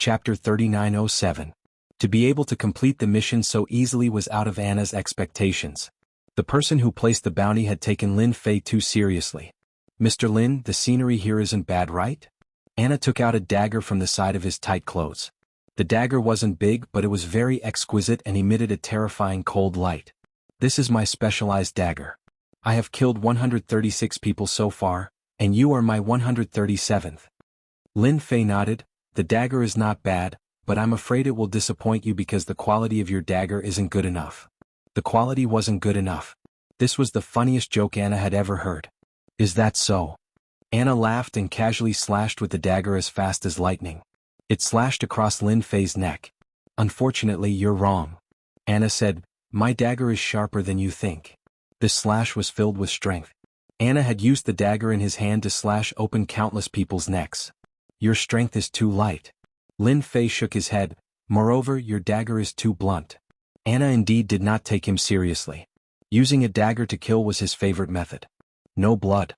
Chapter 3907. To be able to complete the mission so easily was out of Anna's expectations. The person who placed the bounty had taken Lin Fei too seriously. "Mr. Lin, the scenery here isn't bad, right?" Anna took out a dagger from the side of his tight clothes. The dagger wasn't big, but it was very exquisite and emitted a terrifying cold light. "This is my specialized dagger. I have killed 136 people so far, and you are my 137th. Lin Fei nodded. "The dagger is not bad, but I'm afraid it will disappoint you because the quality of your dagger isn't good enough." The quality wasn't good enough. This was the funniest joke Anna had ever heard. "Is that so?" Anna laughed and casually slashed with the dagger as fast as lightning. It slashed across Lin Fei's neck. "Unfortunately, you're wrong," Anna said. "My dagger is sharper than you think." This slash was filled with strength. Anna had used the dagger in his hand to slash open countless people's necks. "Your strength is too light." Lin Fei shook his head. "Moreover, your dagger is too blunt." Anna indeed did not take him seriously. Using a dagger to kill was his favorite method. No blood.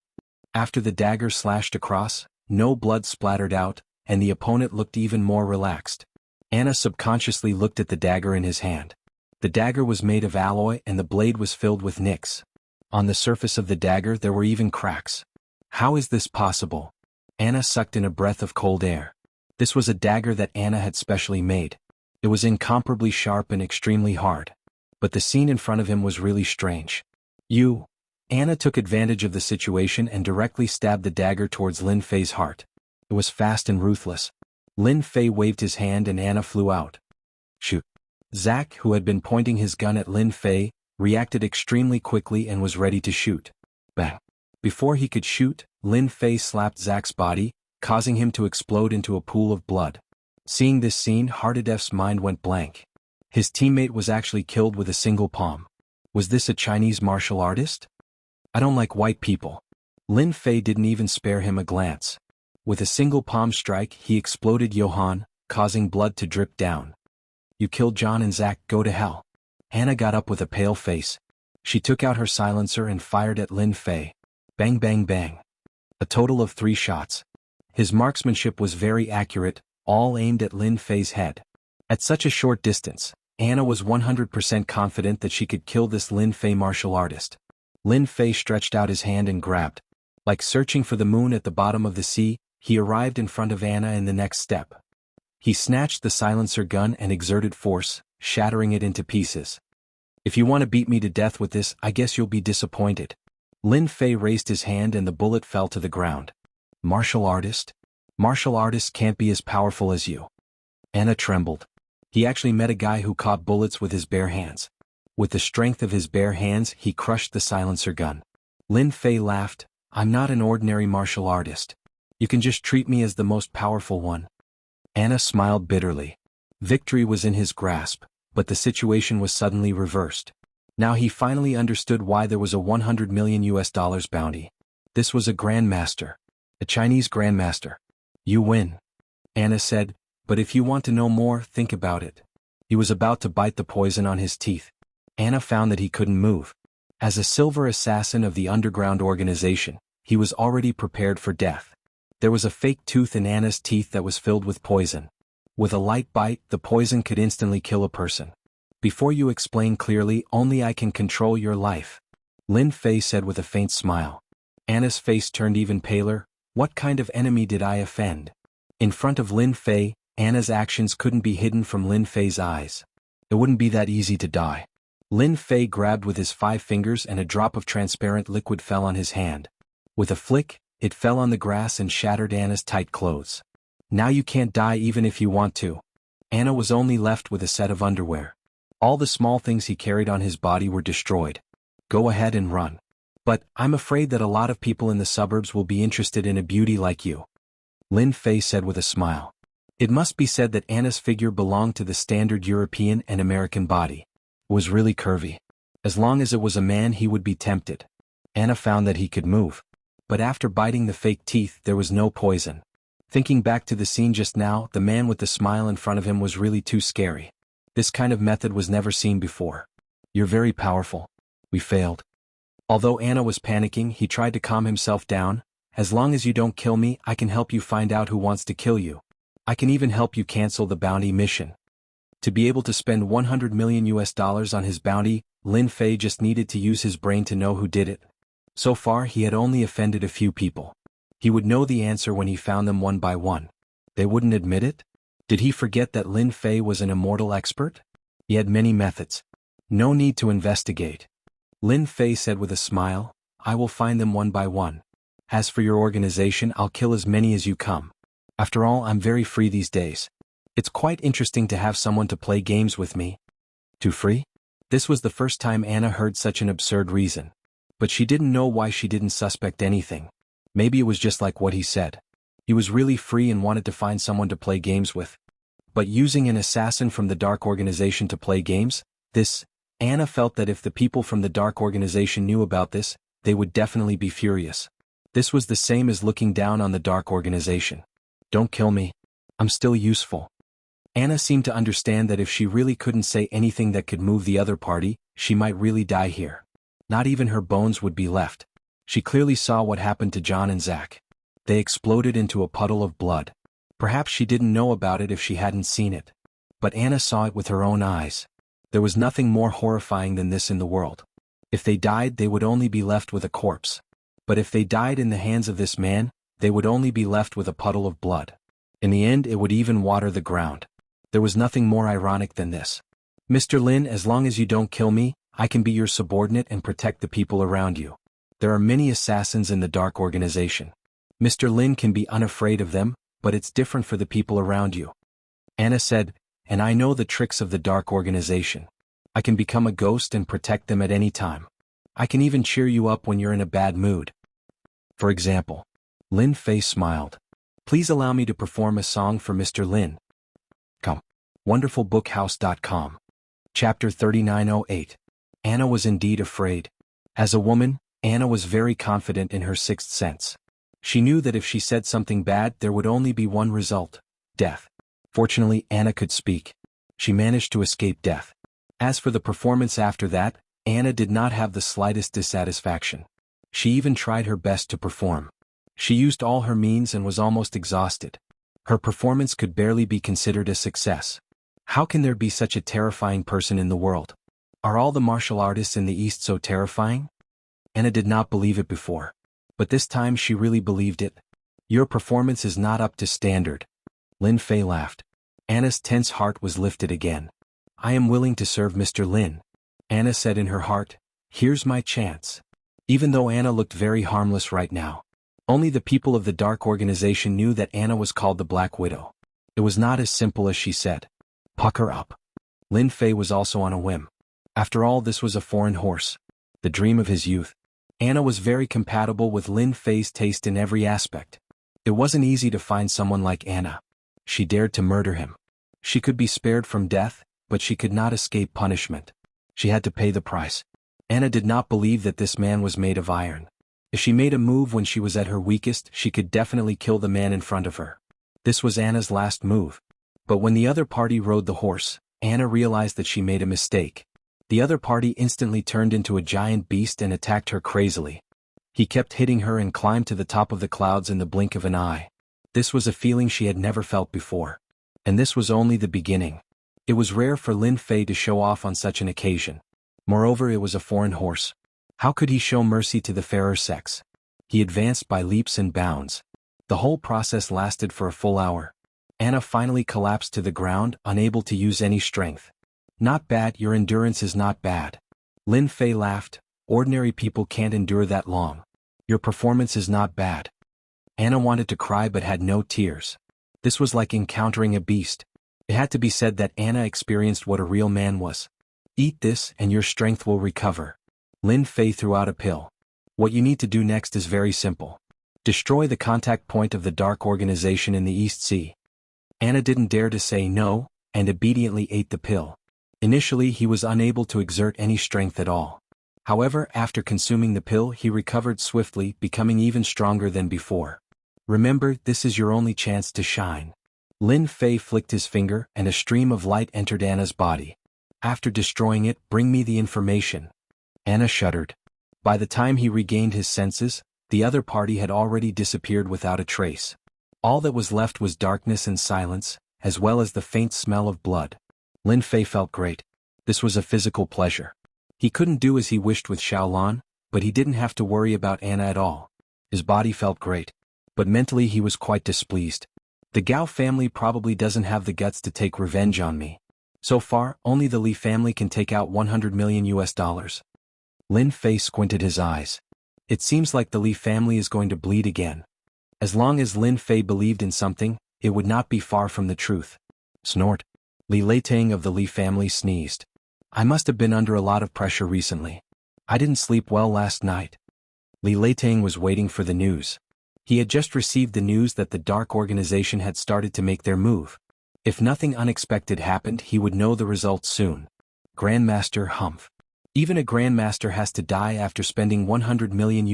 After the dagger slashed across, no blood splattered out, and the opponent looked even more relaxed. Anna subconsciously looked at the dagger in his hand. The dagger was made of alloy and the blade was filled with nicks. On the surface of the dagger there were even cracks. How is this possible? Anna sucked in a breath of cold air. This was a dagger that Anna had specially made. It was incomparably sharp and extremely hard. But the scene in front of him was really strange. "You." Anna took advantage of the situation and directly stabbed the dagger towards Lin Fei's heart. It was fast and ruthless. Lin Fei waved his hand and Anna flew out. "Shoot." Zack, who had been pointing his gun at Lin Fei, reacted extremely quickly and was ready to shoot. Bang. Before he could shoot, Lin Fei slapped Zack's body, causing him to explode into a pool of blood. Seeing this scene, Hardedef's mind went blank. His teammate was actually killed with a single palm. Was this a Chinese martial artist? "I don't like white people." Lin Fei didn't even spare him a glance. With a single palm strike, he exploded Johann, causing blood to drip down. "You killed John and Zack, go to hell." Anna got up with a pale face. She took out her silencer and fired at Lin Fei. Bang bang bang. A total of 3 shots. His marksmanship was very accurate, all aimed at Lin Fei's head. At such a short distance, Anna was 100% confident that she could kill this Lin Fei martial artist. Lin Fei stretched out his hand and grabbed. Like searching for the moon at the bottom of the sea, he arrived in front of Anna in the next step. He snatched the silencer gun and exerted force, shattering it into pieces. "If you want to beat me to death with this, I guess you'll be disappointed." Lin Fei raised his hand and the bullet fell to the ground. "Martial artist? Martial artists can't be as powerful as you." Anna trembled. He actually met a guy who caught bullets with his bare hands. With the strength of his bare hands, he crushed the silencer gun. Lin Fei laughed. "I'm not an ordinary martial artist. You can just treat me as the most powerful one." Anna smiled bitterly. Victory was in his grasp, but the situation was suddenly reversed. Now he finally understood why there was a $100 million bounty. This was a grandmaster. A Chinese grandmaster. "You win," Anna said, "but if you want to know more, think about it." He was about to bite the poison on his teeth. Anna found that he couldn't move. As a silver assassin of the underground organization, he was already prepared for death. There was a fake tooth in Anna's teeth that was filled with poison. With a light bite, the poison could instantly kill a person. "Before you explain clearly, only I can control your life," Lin Fei said with a faint smile. Anna's face turned even paler. What kind of enemy did I offend? In front of Lin Fei, Anna's actions couldn't be hidden from Lin Fei's eyes. It wouldn't be that easy to die. Lin Fei grabbed with his 5 fingers and a drop of transparent liquid fell on his hand. With a flick, it fell on the grass and shattered Anna's tight clothes. "Now you can't die even if you want to." Anna was only left with a set of underwear. All the small things he carried on his body were destroyed. "Go ahead and run. But I'm afraid that a lot of people in the suburbs will be interested in a beauty like you," Lin Fei said with a smile. It must be said that Anna's figure belonged to the standard European and American body. It was really curvy. As long as it was a man, he would be tempted. Anna found that he could move. But after biting the fake teeth, there was no poison. Thinking back to the scene just now, the man with the smile in front of him was really too scary. This kind of method was never seen before. "You're very powerful. We failed." Although Anna was panicking, he tried to calm himself down. "As long as you don't kill me, I can help you find out who wants to kill you." I can even help you cancel the bounty mission. To be able to spend $100 million on his bounty, Lin Fei just needed to use his brain to know who did it. So far he had only offended a few people. He would know the answer when he found them one by one. They wouldn't admit it? Did he forget that Lin Fei was an immortal expert? He had many methods. No need to investigate. Lin Fei said with a smile, I will find them one by one. As for your organization, I'll kill as many as you come. After all, I'm very free these days. It's quite interesting to have someone to play games with me. Too free? This was the first time Anna heard such an absurd reason. But she didn't know why she didn't suspect anything. Maybe it was just like what he said. He was really free and wanted to find someone to play games with. But using an assassin from the Dark Organization to play games? Anna felt that if the people from the Dark Organization knew about this, they would definitely be furious. This was the same as looking down on the Dark Organization. Don't kill me. I'm still useful. Anna seemed to understand that if she really couldn't say anything that could move the other party, she might really die here. Not even her bones would be left. She clearly saw what happened to John and Zach. They exploded into a puddle of blood. Perhaps she didn't know about it if she hadn't seen it. But Anna saw it with her own eyes. There was nothing more horrifying than this in the world. If they died, they would only be left with a corpse. But if they died in the hands of this man, they would only be left with a puddle of blood. In the end, it would even water the ground. There was nothing more ironic than this. Mr. Lin, as long as you don't kill me, I can be your subordinate and protect the people around you. There are many assassins in the Dark Organization. Mr. Lin can be unafraid of them, but it's different for the people around you. Anna said, and I know the tricks of the Dark Organization. I can become a ghost and protect them at any time. I can even cheer you up when you're in a bad mood. For example. Lin Fei smiled. Please allow me to perform a song for Mr. Lin. Come. WonderfulBookhouse.com. Chapter 3908. Anna was indeed afraid. As a woman, Anna was very confident in her sixth sense. She knew that if she said something bad, there would only be one result: death. Fortunately, Anna could speak. She managed to escape death. As for the performance after that, Anna did not have the slightest dissatisfaction. She even tried her best to perform. She used all her means and was almost exhausted. Her performance could barely be considered a success. How can there be such a terrifying person in the world? Are all the martial artists in the East so terrifying? Anna did not believe it before. But this time she really believed it. Your performance is not up to standard. Lin Fei laughed. Anna's tense heart was lifted again. I am willing to serve Mr. Lin. Anna said in her heart, here's my chance. Even though Anna looked very harmless right now, only the people of the Dark Organization knew that Anna was called the Black Widow. It was not as simple as she said. Pucker up. Lin Fei was also on a whim. After all, this was a foreign horse. The dream of his youth. Anna was very compatible with Lin Fei's taste in every aspect. It wasn't easy to find someone like Anna. She dared to murder him. She could be spared from death, but she could not escape punishment. She had to pay the price. Anna did not believe that this man was made of iron. If she made a move when she was at her weakest, she could definitely kill the man in front of her. This was Anna's last move. But when the other party rode the horse, Anna realized that she made a mistake. The other party instantly turned into a giant beast and attacked her crazily. He kept hitting her and climbed to the top of the clouds in the blink of an eye. This was a feeling she had never felt before. And this was only the beginning. It was rare for Lin Fei to show off on such an occasion. Moreover, it was a foreign horse. How could he show mercy to the fairer sex? He advanced by leaps and bounds. The whole process lasted for a full hour. Anna finally collapsed to the ground, unable to use any strength. Not bad, your endurance is not bad. Lin Fei laughed. Ordinary people can't endure that long. Your performance is not bad. Anna wanted to cry but had no tears. This was like encountering a beast. It had to be said that Anna experienced what a real man was. Eat this and your strength will recover. Lin Fei threw out a pill. What you need to do next is very simple. Destroy the contact point of the Dark Organization in the East Sea. Anna didn't dare to say no, and obediently ate the pill. Initially he was unable to exert any strength at all. However, after consuming the pill he recovered swiftly, becoming even stronger than before. Remember, this is your only chance to shine. Lin Fei flicked his finger and a stream of light entered Anna's body. After destroying it, bring me the information. Anna shuddered. By the time he regained his senses, the other party had already disappeared without a trace. All that was left was darkness and silence, as well as the faint smell of blood. Lin Fei felt great. This was a physical pleasure. He couldn't do as he wished with Xiaolan, but he didn't have to worry about Anna at all. His body felt great. But mentally he was quite displeased. The Gao family probably doesn't have the guts to take revenge on me. So far, only the Li family can take out $100 million. Lin Fei squinted his eyes. It seems like the Li family is going to bleed again. As long as Lin Fei believed in something, it would not be far from the truth. Snort. Li Leitang of the Li family sneezed. I must have been under a lot of pressure recently. I didn't sleep well last night. Li Leitang was waiting for the news. He had just received the news that the Dark Organization had started to make their move. If nothing unexpected happened, he would know the results soon. Grandmaster Humph. Even a Grandmaster has to die after spending $100 million.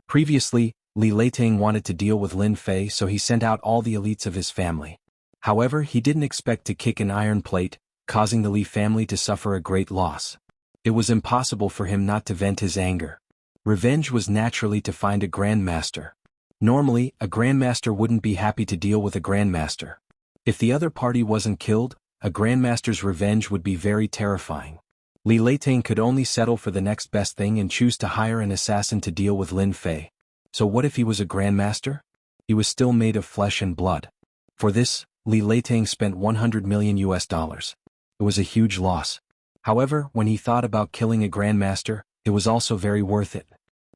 Previously, Li Leitang wanted to deal with Lin Fei, so he sent out all the elites of his family. However, he didn't expect to kick an iron plate, causing the Li family to suffer a great loss. It was impossible for him not to vent his anger. Revenge was naturally to find a Grandmaster. Normally, a Grandmaster wouldn't be happy to deal with a Grandmaster. If the other party wasn't killed, a Grandmaster's revenge would be very terrifying. Li Leitang could only settle for the next best thing and choose to hire an assassin to deal with Lin Fei. So what if he was a Grandmaster? He was still made of flesh and blood. For this, Li Leitang spent $100 million. It was a huge loss. However, when he thought about killing a Grandmaster, it was also very worth it.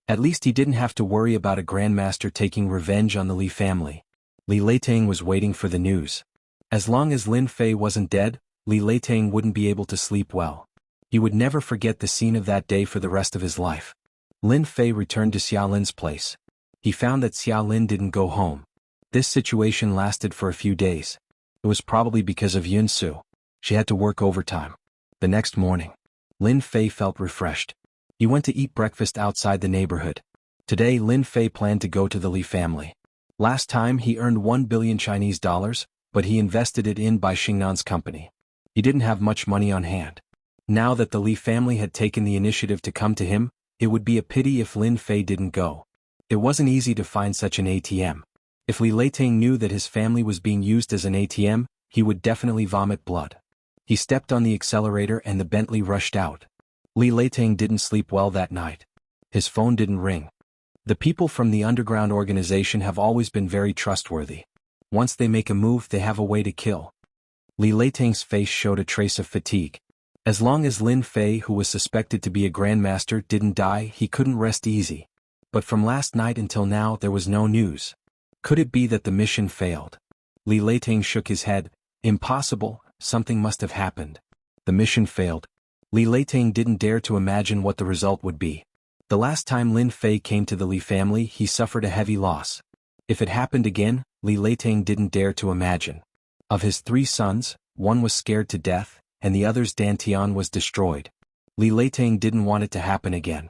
At least he didn't have to worry about a Grandmaster taking revenge on the Li family. Li Leitang was waiting for the news. As long as Lin Fei wasn't dead, Li Leitang wouldn't be able to sleep well. He would never forget the scene of that day for the rest of his life. Lin Fei returned to Xiaolin's place. He found that Xiaolin didn't go home. This situation lasted for a few days. It was probably because of Yunsu. She had to work overtime. The next morning, Lin Fei felt refreshed. He went to eat breakfast outside the neighborhood. Today Lin Fei planned to go to the Li family. Last time he earned 1 billion Chinese dollars, but he invested it in by Xingnan's company. He didn't have much money on hand. Now that the Li family had taken the initiative to come to him, it would be a pity if Lin Fei didn't go. It wasn't easy to find such an ATM. If Li Leitang knew that his family was being used as an ATM, he would definitely vomit blood. He stepped on the accelerator and the Bentley rushed out. Li Leitang didn't sleep well that night. His phone didn't ring. The people from the underground organization have always been very trustworthy. Once they make a move, they have a way to kill. Li Leitang's face showed a trace of fatigue. As long as Lin Fei, who was suspected to be a Grandmaster, didn't die, he couldn't rest easy. But from last night until now there was no news. Could it be that the mission failed? Li Leitang shook his head. Impossible, something must have happened. The mission failed. Li Leitang didn't dare to imagine what the result would be. The last time Lin Fei came to the Li family, he suffered a heavy loss. If it happened again, Li Leitang didn't dare to imagine. Of his 3 sons, one was scared to death, and the other's Dantian was destroyed. Li Leitang didn't want it to happen again.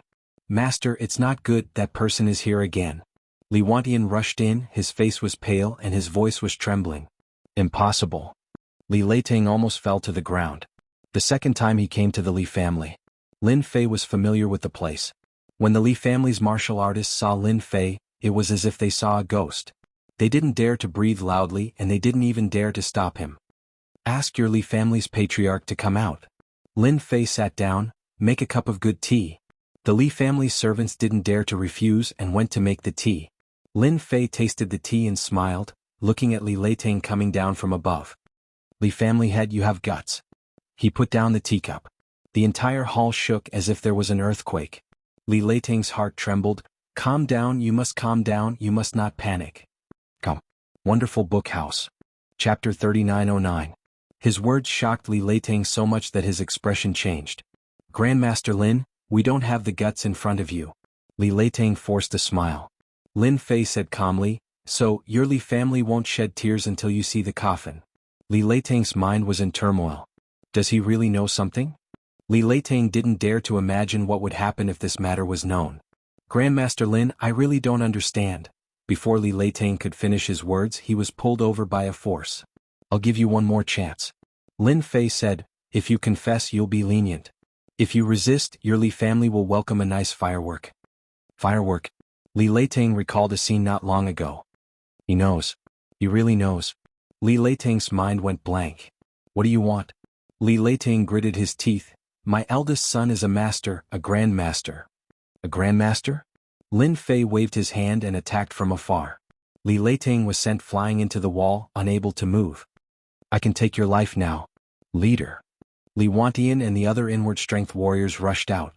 Master, it's not good, that person is here again. Li Wantian rushed in, his face was pale and his voice was trembling. Impossible. Li Leitang almost fell to the ground. The second time he came to the Li family, Lin Fei was familiar with the place. When the Li family's martial artists saw Lin Fei, it was as if they saw a ghost. They didn't dare to breathe loudly and they didn't even dare to stop him. Ask your Li family's patriarch to come out. Lin Fei sat down. Make a cup of good tea. The Li family's servants didn't dare to refuse and went to make the tea. Lin Fei tasted the tea and smiled, looking at Li Leitang coming down from above. Li family head, you have guts. He put down the teacup. The entire hall shook as if there was an earthquake. Li Leitang's heart trembled. Calm down, you must not panic. Come. Wonderful book house. Chapter 3909. His words shocked Li Leitang so much that his expression changed. Grandmaster Lin, we don't have the guts in front of you. Li Leitang forced a smile. Lin Fei said calmly, so, your Li family won't shed tears until you see the coffin. Li Leitang's mind was in turmoil. Does he really know something? Li Leitang didn't dare to imagine what would happen if this matter was known. Grandmaster Lin, I really don't understand. Before Li Leitang could finish his words, he was pulled over by a force. I'll give you one more chance. Lin Fei said, if you confess you'll be lenient. If you resist, your Li family will welcome a nice firework. Firework. Li Leitang recalled a scene not long ago. He knows. He really knows. Li Leiteng's mind went blank. What do you want? Li Leiteng gritted his teeth. My eldest son is a master, a grandmaster. A grandmaster? Lin Fei waved his hand and attacked from afar. Li Leiteng was sent flying into the wall, unable to move. I can take your life now. Leader. Li Wantian and the other inward strength warriors rushed out.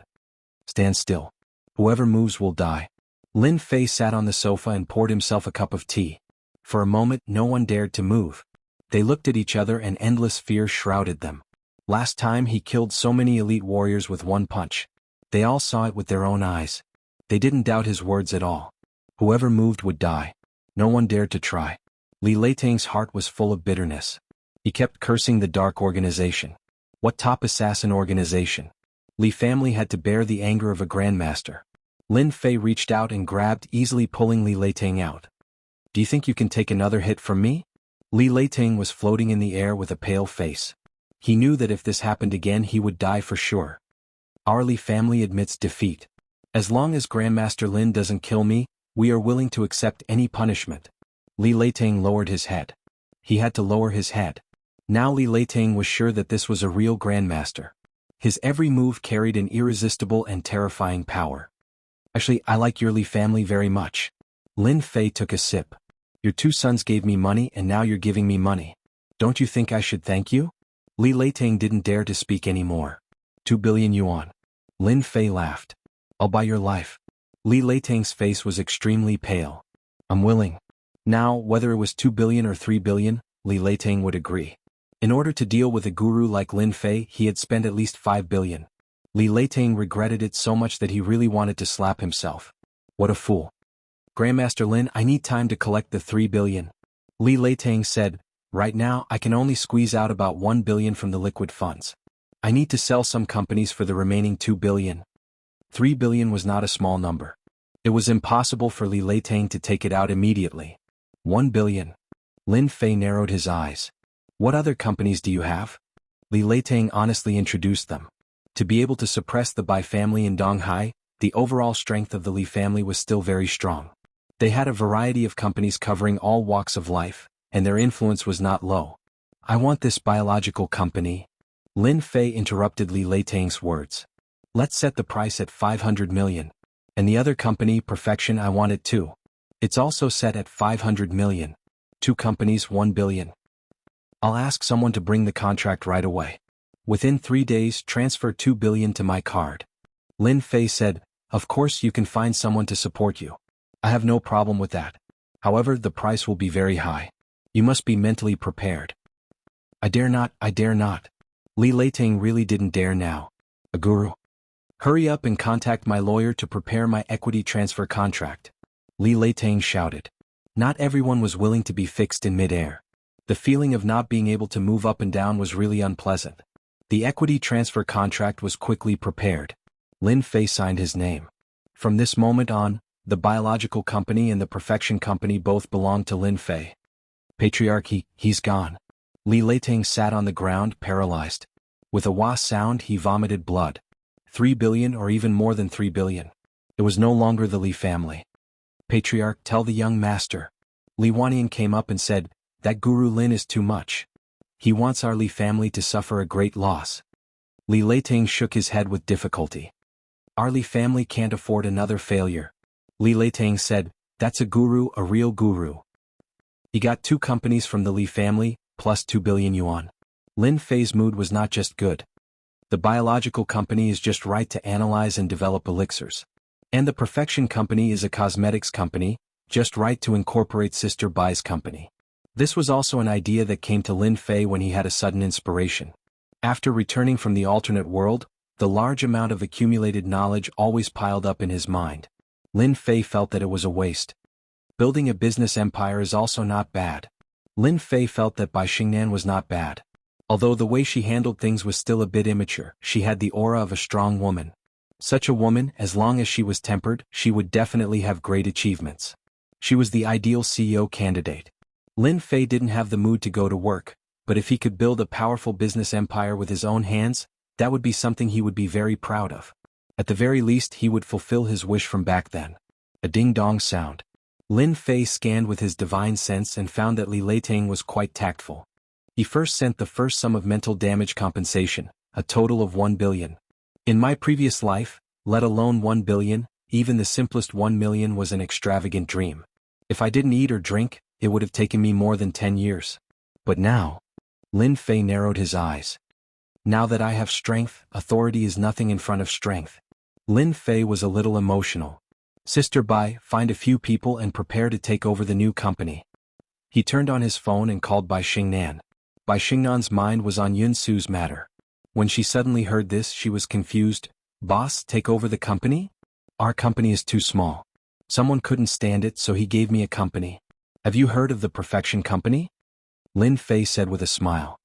Stand still. Whoever moves will die. Lin Fei sat on the sofa and poured himself a cup of tea. For a moment no one dared to move. They looked at each other and endless fear shrouded them. Last time he killed so many elite warriors with one punch. They all saw it with their own eyes. They didn't doubt his words at all. Whoever moved would die. No one dared to try. Li Leiteng's heart was full of bitterness. He kept cursing the dark organization. What top assassin organization? Li family had to bear the anger of a grandmaster. Lin Fei reached out and grabbed, easily pulling Li Leiteng out. Do you think you can take another hit from me? Li Leiteng was floating in the air with a pale face. He knew that if this happened again he would die for sure. Our Li family admits defeat. As long as Grandmaster Lin doesn't kill me, we are willing to accept any punishment. Li Leiteng lowered his head. He had to lower his head. Now Li Leiteng was sure that this was a real grandmaster. His every move carried an irresistible and terrifying power. Actually, I like your Li family very much. Lin Fei took a sip. Your two sons gave me money and now you're giving me money. Don't you think I should thank you? Li Leiteng didn't dare to speak anymore. 2 billion yuan. Lin Fei laughed. I'll buy your life. Li Leiteng's face was extremely pale. I'm willing. Now, whether it was 2 billion or 3 billion, Li Leiteng would agree. In order to deal with a guru like Lin Fei, he had spent at least 5 billion. Li Leiteng regretted it so much that he really wanted to slap himself. What a fool. Grandmaster Lin, I need time to collect the 3 billion. Li Leiteng said, right now I can only squeeze out about 1 billion from the liquid funds. I need to sell some companies for the remaining 2 billion. 3 billion was not a small number. It was impossible for Li Leiteng to take it out immediately. 1 billion. Lin Fei narrowed his eyes. What other companies do you have? Li Leiteng honestly introduced them. To be able to suppress the Bai family in Donghai, the overall strength of the Li family was still very strong. They had a variety of companies covering all walks of life, and their influence was not low. I want this biological company. Lin Fei interrupted Li Leiteng's words. Let's set the price at 500 million. And the other company, Perfection, I want it too. It's also set at 500 million. 2 companies, 1 billion. I'll ask someone to bring the contract right away. Within 3 days, transfer 2 billion to my card. Lin Fei said, of course you can find someone to support you. I have no problem with that. However, the price will be very high. You must be mentally prepared. I dare not. Li Leiteng really didn't dare now. A guru. Hurry up and contact my lawyer to prepare my equity transfer contract. Li Leiteng shouted. Not everyone was willing to be fixed in mid-air. The feeling of not being able to move up and down was really unpleasant. The equity transfer contract was quickly prepared. Lin Fei signed his name. From this moment on, the biological company and the Perfection company both belonged to Lin Fei. Patriarchy, he's gone. Li Leiteng sat on the ground, paralyzed. With a wah sound he vomited blood. 3 billion or even more than 3 billion. It was no longer the Li family. Patriarch, tell the young master. Li Wannian came up and said, that Guru Lin is too much. He wants our Li family to suffer a great loss. Li Leiteng shook his head with difficulty. Our Li family can't afford another failure. Li Leiteng said, that's a guru, a real guru. He got 2 companies from the Li family, plus 2 billion yuan. Lin Fei's mood was not just good. The biological company is just right to analyze and develop elixirs. And the Perfection company is a cosmetics company, just right to incorporate Sister Bai's company. This was also an idea that came to Lin Fei when he had a sudden inspiration. After returning from the alternate world, the large amount of accumulated knowledge always piled up in his mind. Lin Fei felt that it was a waste. Building a business empire is also not bad. Lin Fei felt that Bai Xingnan was not bad. Although the way she handled things was still a bit immature, she had the aura of a strong woman. Such a woman, as long as she was tempered, she would definitely have great achievements. She was the ideal CEO candidate. Lin Fei didn't have the mood to go to work, but if he could build a powerful business empire with his own hands, that would be something he would be very proud of. At the very least he would fulfill his wish from back then. A ding-dong sound. Lin Fei scanned with his divine sense and found that Li Leitang was quite tactful. He first sent the first sum of mental damage compensation, a total of 1 billion. In my previous life, let alone 1 billion, even the simplest 1 million was an extravagant dream. If I didn't eat or drink, it would have taken me more than 10 years. But now, Lin Fei narrowed his eyes. Now that I have strength, authority is nothing in front of strength. Lin Fei was a little emotional. Sister Bai, find a few people and prepare to take over the new company. He turned on his phone and called Bai Xingnan. Bai Xingnan's mind was on Yun Su's matter. When she suddenly heard this, she was confused. Boss, take over the company? Our company is too small. Someone couldn't stand it, so he gave me a company. Have you heard of the Perfection Company? Lin Fei said with a smile.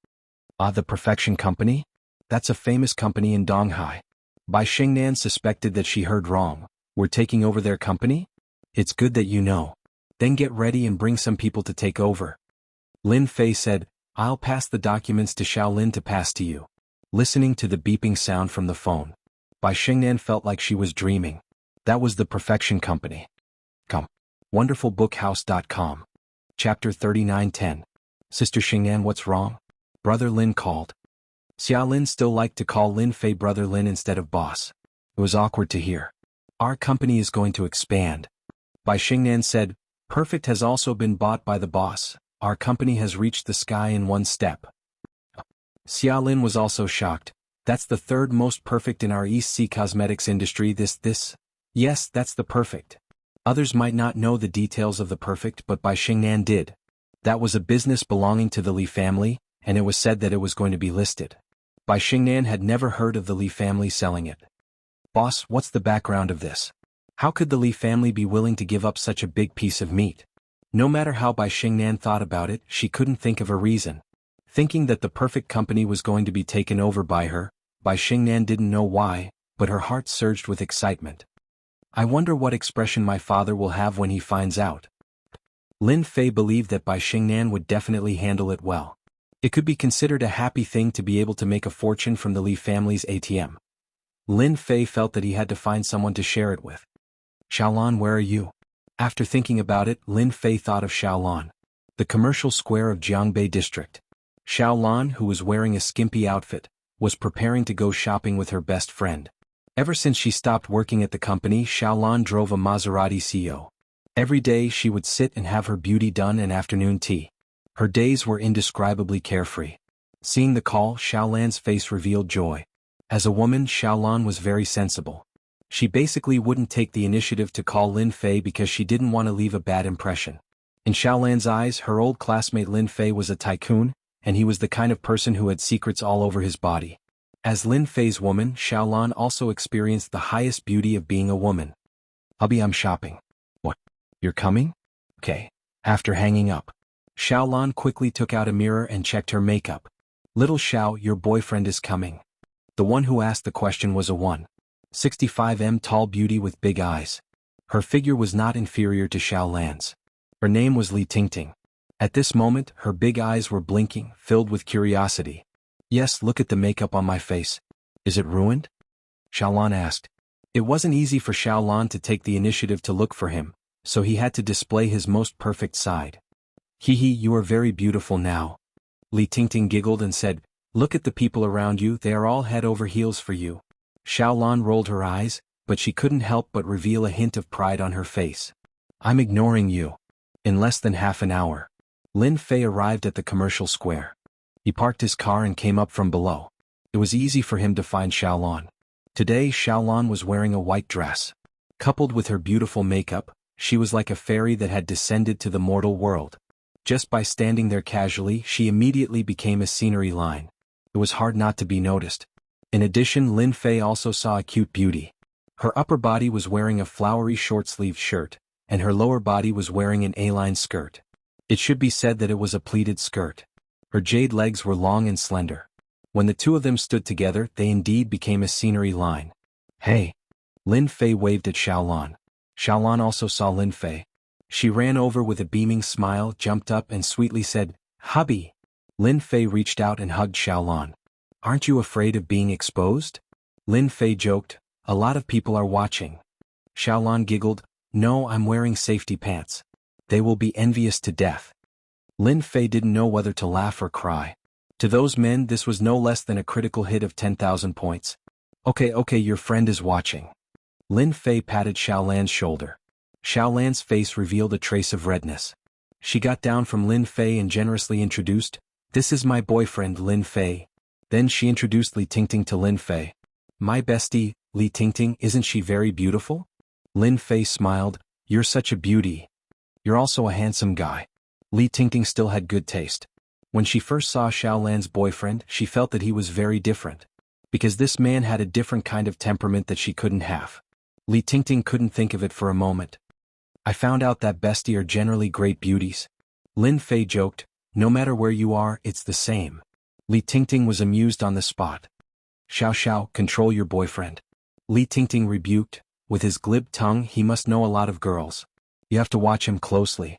Ah, the Perfection Company? That's a famous company in Donghai. Bai Xingnan suspected that she heard wrong. We're taking over their company? It's good that you know. Then get ready and bring some people to take over. Lin Fei said, I'll pass the documents to Shaolin to pass to you. Listening to the beeping sound from the phone, Bai Xingnan felt like she was dreaming. That was the Perfection Company. Come. WonderfulBookhouse.com. Chapter 39:10. Sister Xingnan, what's wrong? Brother Lin called. Xia Lin still liked to call Lin Fei Brother Lin instead of boss. It was awkward to hear. Our company is going to expand. Bai Xingnan said, Perfect has also been bought by the boss. Our company has reached the sky in one step. Xia Lin was also shocked. That's the third most perfect in our East Sea cosmetics industry. This. Yes, that's the perfect. Others might not know the details of the perfect, but Bai Xingnan did. That was a business belonging to the Li family, and it was said that it was going to be listed. Bai Xingnan had never heard of the Li family selling it. Boss, what's the background of this? How could the Li family be willing to give up such a big piece of meat? No matter how Bai Xingnan thought about it, she couldn't think of a reason. Thinking that the perfect company was going to be taken over by her, Bai Xingnan didn't know why, but her heart surged with excitement. I wonder what expression my father will have when he finds out. Lin Fei believed that Bai Xingnan would definitely handle it well. It could be considered a happy thing to be able to make a fortune from the Li family's ATM. Lin Fei felt that he had to find someone to share it with. Xiaolan, where are you? After thinking about it, Lin Fei thought of Xiaolan, the commercial square of Jianghu district. Xiaolan, who was wearing a skimpy outfit, was preparing to go shopping with her best friend. Ever since she stopped working at the company, Xiaolan drove a Maserati CEO. Every day she would sit and have her beauty done and afternoon tea. Her days were indescribably carefree. Seeing the call, Xiaolan's face revealed joy. As a woman, Xiaolan was very sensible. She basically wouldn't take the initiative to call Lin Fei because she didn't want to leave a bad impression. In Xiaolan's eyes, her old classmate Lin Fei was a tycoon, and he was the kind of person who had secrets all over his body. As Lin Fei's woman, Xiaolan also experienced the highest beauty of being a woman. Hubby, I'm shopping. What? You're coming? Okay. After hanging up, Xiaolan quickly took out a mirror and checked her makeup. Little Xiao, your boyfriend is coming. The one who asked the question was a 1.65 tall beauty with big eyes. Her figure was not inferior to Xiaolan's. Her name was Li Tingting. At this moment, her big eyes were blinking, filled with curiosity. Yes, look at the makeup on my face. Is it ruined? Xiaolan asked. It wasn't easy for Xiaolan to take the initiative to look for him, so he had to display his most perfect side. Hee, you are very beautiful now. Li Tingting giggled and said, Look at the people around you, they are all head over heels for you. Xiaolan rolled her eyes, but she couldn't help but reveal a hint of pride on her face. I'm ignoring you. In less than half an hour, Lin Fei arrived at the commercial square. He parked his car and came up from below. It was easy for him to find Xiaolan. Today Xiaolan was wearing a white dress. Coupled with her beautiful makeup, she was like a fairy that had descended to the mortal world. Just by standing there casually, she immediately became a scenery line. It was hard not to be noticed. In addition, Lin Fei also saw a cute beauty. Her upper body was wearing a flowery short-sleeved shirt, and her lower body was wearing an A-line skirt. It should be said that it was a pleated skirt. Her jade legs were long and slender. When the two of them stood together, they indeed became a scenery line. Hey! Lin Fei waved at Xiaolan. Xiaolan also saw Lin Fei. She ran over with a beaming smile, jumped up and sweetly said, Hubby! Lin Fei reached out and hugged Xiaolan. Aren't you afraid of being exposed? Lin Fei joked, a lot of people are watching. Xiaolan giggled, No, I'm wearing safety pants. They will be envious to death. Lin Fei didn't know whether to laugh or cry. To those men this was no less than a critical hit of 10,000 points. Okay, your friend is watching. Lin Fei patted Xiaolan's shoulder. Xiaolan's face revealed a trace of redness. She got down from Lin Fei and generously introduced, "This is my boyfriend Lin Fei." Then she introduced Li Tingting to Lin Fei. "My bestie, Li Tingting, isn't she very beautiful?" Lin Fei smiled, "You're such a beauty. You're also a handsome guy." Li Tingting still had good taste. When she first saw Xiaolan's boyfriend, she felt that he was very different. Because this man had a different kind of temperament that she couldn't have. Li Tingting couldn't think of it for a moment. "I found out that bestie are generally great beauties." Lin Fei joked, "No matter where you are, it's the same." Li Tingting was amused on the spot. Xiao, control your boyfriend." Li Tingting rebuked, with his glib tongue he must know a lot of girls. You have to watch him closely.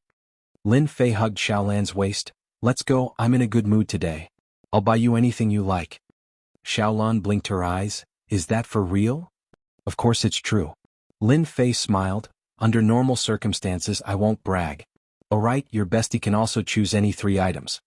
Lin Fei hugged Xiaolan's waist. "Let's go, I'm in a good mood today. I'll buy you anything you like." Xiaolan blinked her eyes. "Is that for real?" "Of course it's true." Lin Fei smiled. "Under normal circumstances I won't brag." "Alright, your bestie can also choose any 3 items."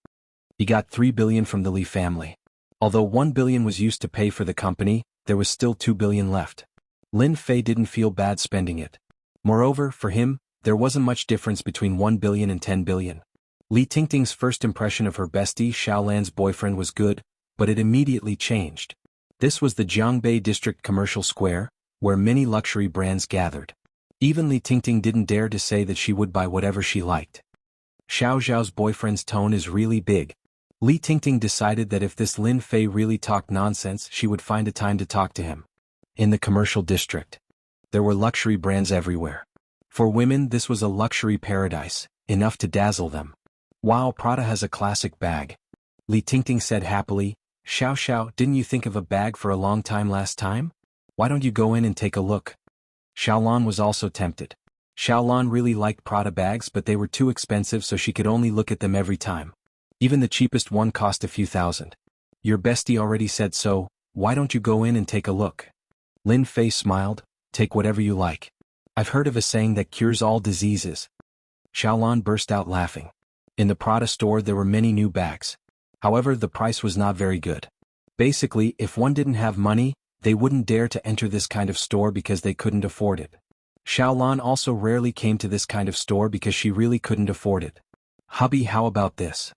He got 3 billion from the Li family. Although 1 billion was used to pay for the company, there was still 2 billion left. Lin Fei didn't feel bad spending it. Moreover, for him, there wasn't much difference between 1 billion and 10 billion. Li Tingting's first impression of her bestie Xiaolan's boyfriend was good, but it immediately changed. This was the Jianghu district commercial square, where many luxury brands gathered. Even Li Tingting didn't dare to say that she would buy whatever she liked. Xiao Zhao's boyfriend's tone is really big. Li Tingting decided that if this Lin Fei really talked nonsense, she would find a time to talk to him. In the commercial district, there were luxury brands everywhere. For women this was a luxury paradise, enough to dazzle them. "Wow, Prada has a classic bag," Li Tingting said happily. Xiao, didn't you think of a bag for a long time last time? Why don't you go in and take a look?" Xiaolan was also tempted. Xiaolan really liked Prada bags, but they were too expensive, so she could only look at them every time. Even the cheapest one cost a few thousand. "Your bestie already said so, why don't you go in and take a look?" Lin Fei smiled. "Take whatever you like. I've heard of a saying that cures all diseases." Xiaolan burst out laughing. In the Prada store there were many new bags. However, the price was not very good. Basically, if one didn't have money, they wouldn't dare to enter this kind of store because they couldn't afford it. Xiaolan also rarely came to this kind of store because she really couldn't afford it. "Hubby, how about this?"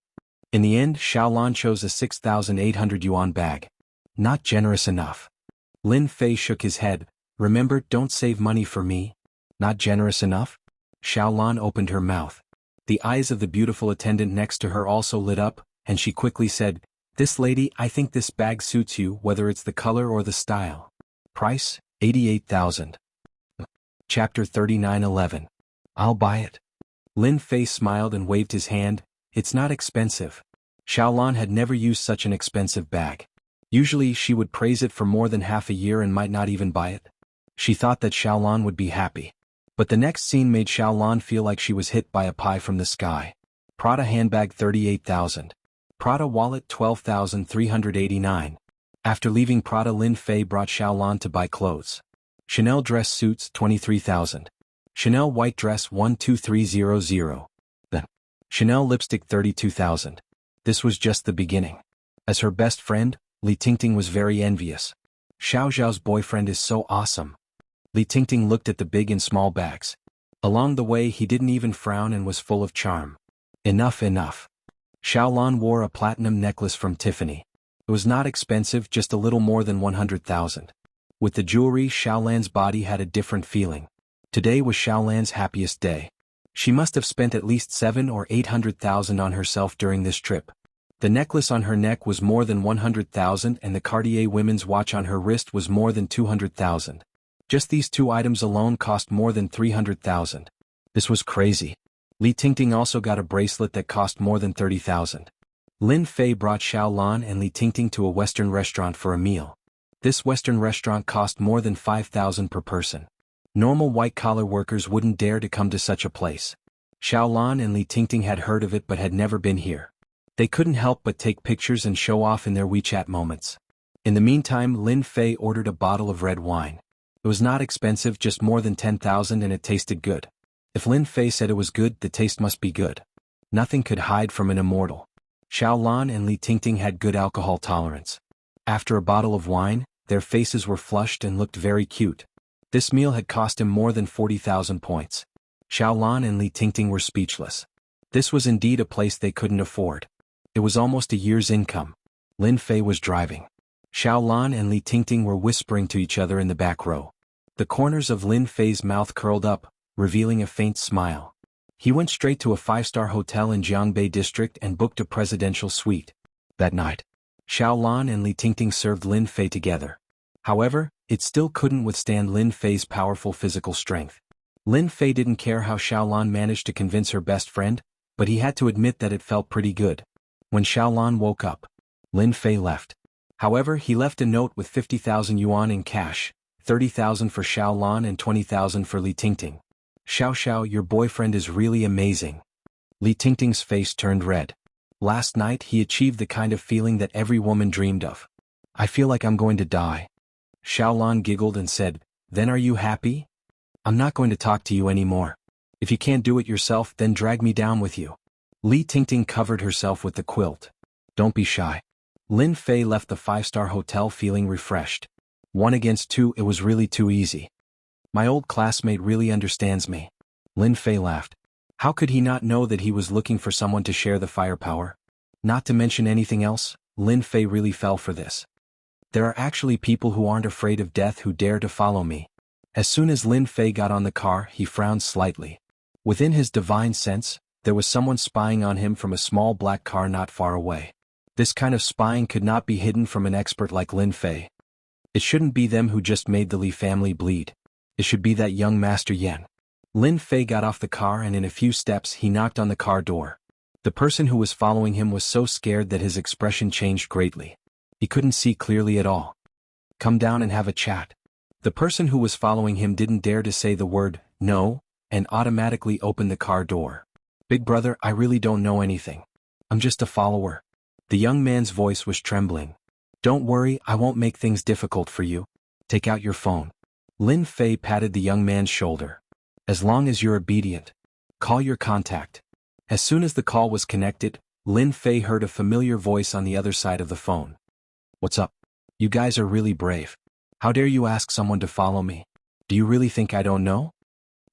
In the end, Xiaolan chose a 6,800 yuan bag. "Not generous enough." Lin Fei shook his head. "Remember, don't save money for me." "Not generous enough?" Xiaolan opened her mouth. The eyes of the beautiful attendant next to her also lit up, and she quickly said, "This lady, I think this bag suits you, whether it's the color or the style." Price, 88,000. Chapter 39:11. "I'll buy it." Lin Fei smiled and waved his hand. "It's not expensive." Xiaolan had never used such an expensive bag. Usually she would praise it for more than half a year and might not even buy it. She thought that Xiaolan would be happy. But the next scene made Xiaolan feel like she was hit by a pie from the sky. Prada handbag 38,000. Prada wallet 12,389. After leaving Prada, Lin Fei brought Xiaolan to buy clothes. Chanel dress suits 23,000. Chanel white dress 12300. Then Chanel lipstick 32,000. This was just the beginning. As her best friend, Li Tingting was very envious. "Xiao Zhao's boyfriend is so awesome." Li Tingting looked at the big and small bags. Along the way he didn't even frown and was full of charm. Enough. Xiaolan wore a platinum necklace from Tiffany. It was not expensive, just a little more than 100,000. With the jewelry, Xiaolan's body had a different feeling. Today was Xiaolan's happiest day. She must have spent at least 700,000 or 800,000 on herself during this trip. The necklace on her neck was more than 100,000 and the Cartier women's watch on her wrist was more than 200,000. Just these 2 items alone cost more than 300,000. This was crazy. Li Tingting also got a bracelet that cost more than 30,000. Lin Fei brought Xiaolan and Li Tingting to a Western restaurant for a meal. This Western restaurant cost more than 5,000 per person. Normal white-collar workers wouldn't dare to come to such a place. Xiaolan and Li Tingting had heard of it but had never been here. They couldn't help but take pictures and show off in their WeChat moments. In the meantime, Lin Fei ordered a bottle of red wine. It was not expensive, just more than 10,000, and it tasted good. If Lin Fei said it was good, the taste must be good. Nothing could hide from an immortal. Xiao Lan and Li Tingting had good alcohol tolerance. After a bottle of wine, their faces were flushed and looked very cute. This meal had cost him more than 40,000 points. Xiao Lan and Li Tingting were speechless. This was indeed a place they couldn't afford. It was almost a year's income. Lin Fei was driving. Xiao Lan and Li Tingting were whispering to each other in the back row. The corners of Lin Fei's mouth curled up, revealing a faint smile. He went straight to a 5-star hotel in Jianghu district and booked a presidential suite. That night, Xiao Lan and Li Tingting served Lin Fei together. However, it still couldn't withstand Lin Fei's powerful physical strength. Lin Fei didn't care how Xiao Lan managed to convince her best friend, but he had to admit that it felt pretty good. When Xiao Lan woke up, Lin Fei left. However, he left a note with 50,000 yuan in cash, 30,000 for Xiao Lan and 20,000 for Li Tingting. Xiao, your boyfriend is really amazing. Li Tingting's face turned red. Last night he achieved the kind of feeling that every woman dreamed of. I feel like I'm going to die. Xiao Lan giggled and said, then are you happy? I'm not going to talk to you anymore. If you can't do it yourself, then drag me down with you. Li Tingting covered herself with the quilt. Don't be shy. Lin Fei left the 5-star hotel feeling refreshed. 1 against 2, it was really too easy. My old classmate really understands me. Lin Fei laughed. How could he not know that he was looking for someone to share the firepower? Not to mention anything else, Lin Fei really fell for this. There are actually people who aren't afraid of death who dare to follow me. As soon as Lin Fei got on the car, he frowned slightly. Within his divine sense, there was someone spying on him from a small black car not far away. This kind of spying could not be hidden from an expert like Lin Fei. It shouldn't be them who just made the Li family bleed. It should be that young Master Yan. Lin Fei got off the car and in a few steps he knocked on the car door. The person who was following him was so scared that his expression changed greatly. He couldn't see clearly at all. Come down and have a chat. The person who was following him didn't dare to say the word, no, and automatically opened the car door. Big brother, I really don't know anything. I'm just a follower. The young man's voice was trembling. Don't worry, I won't make things difficult for you. Take out your phone. Lin Fei patted the young man's shoulder. As long as you're obedient. Call your contact. As soon as the call was connected, Lin Fei heard a familiar voice on the other side of the phone. What's up? You guys are really brave. How dare you ask someone to follow me? Do you really think I don't know?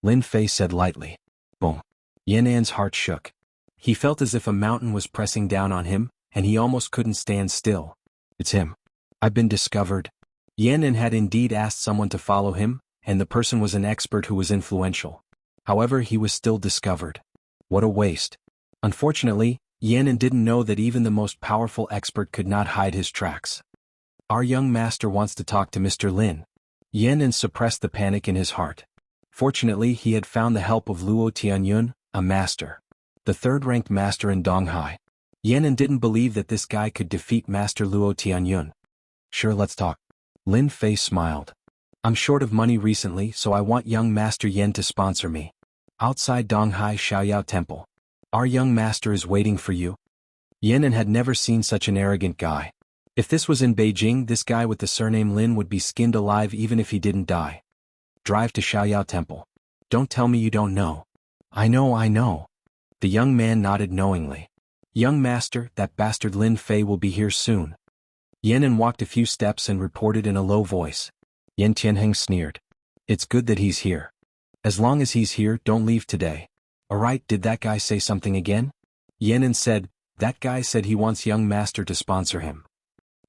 Lin Fei said lightly. Boom. Yan'an's heart shook. He felt as if a mountain was pressing down on him, and he almost couldn't stand still. It's him. I've been discovered. Yan'an had indeed asked someone to follow him, and the person was an expert who was influential. However, he was still discovered. What a waste. Unfortunately, Yan'an didn't know that even the most powerful expert could not hide his tracks. Our young master wants to talk to Mr. Lin. Yan'an suppressed the panic in his heart. Fortunately, he had found the help of Luo Tianyun, a master. The third-ranked master in Donghai. Yan'an didn't believe that this guy could defeat Master Luo Tianyun. Sure, let's talk. Lin Fei smiled. I'm short of money recently, so I want young Master Yan to sponsor me. Outside Donghai Xiaoyao Temple. Our young master is waiting for you. Yan'an had never seen such an arrogant guy. If this was in Beijing, this guy with the surname Lin would be skinned alive even if he didn't die. Drive to Xiaoyao Temple. Don't tell me you don't know. I know. The young man nodded knowingly. Young master, that bastard Lin Fei will be here soon. Yan'an walked a few steps and reported in a low voice. Yan Tianheng sneered. It's good that he's here. As long as he's here, don't leave today. Alright, did that guy say something again? Yan'an said, that guy said he wants young master to sponsor him.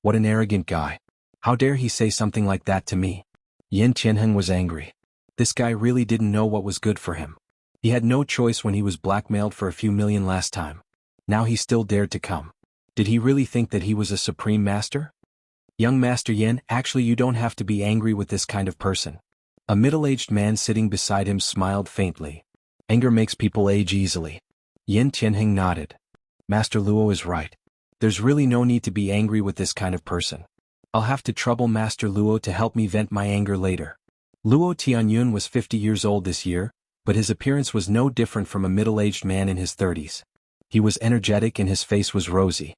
What an arrogant guy. How dare he say something like that to me? Yan Tianheng was angry. This guy really didn't know what was good for him. He had no choice when he was blackmailed for a few million last time. Now he still dared to come. Did he really think that he was a supreme master? Young Master Yan, actually you don't have to be angry with this kind of person. A middle-aged man sitting beside him smiled faintly. Anger makes people age easily. Yan Tianheng nodded. Master Luo is right. There's really no need to be angry with this kind of person. I'll have to trouble Master Luo to help me vent my anger later. Luo Tianyun was 50 years old this year, but his appearance was no different from a middle-aged man in his 30s. He was energetic and his face was rosy.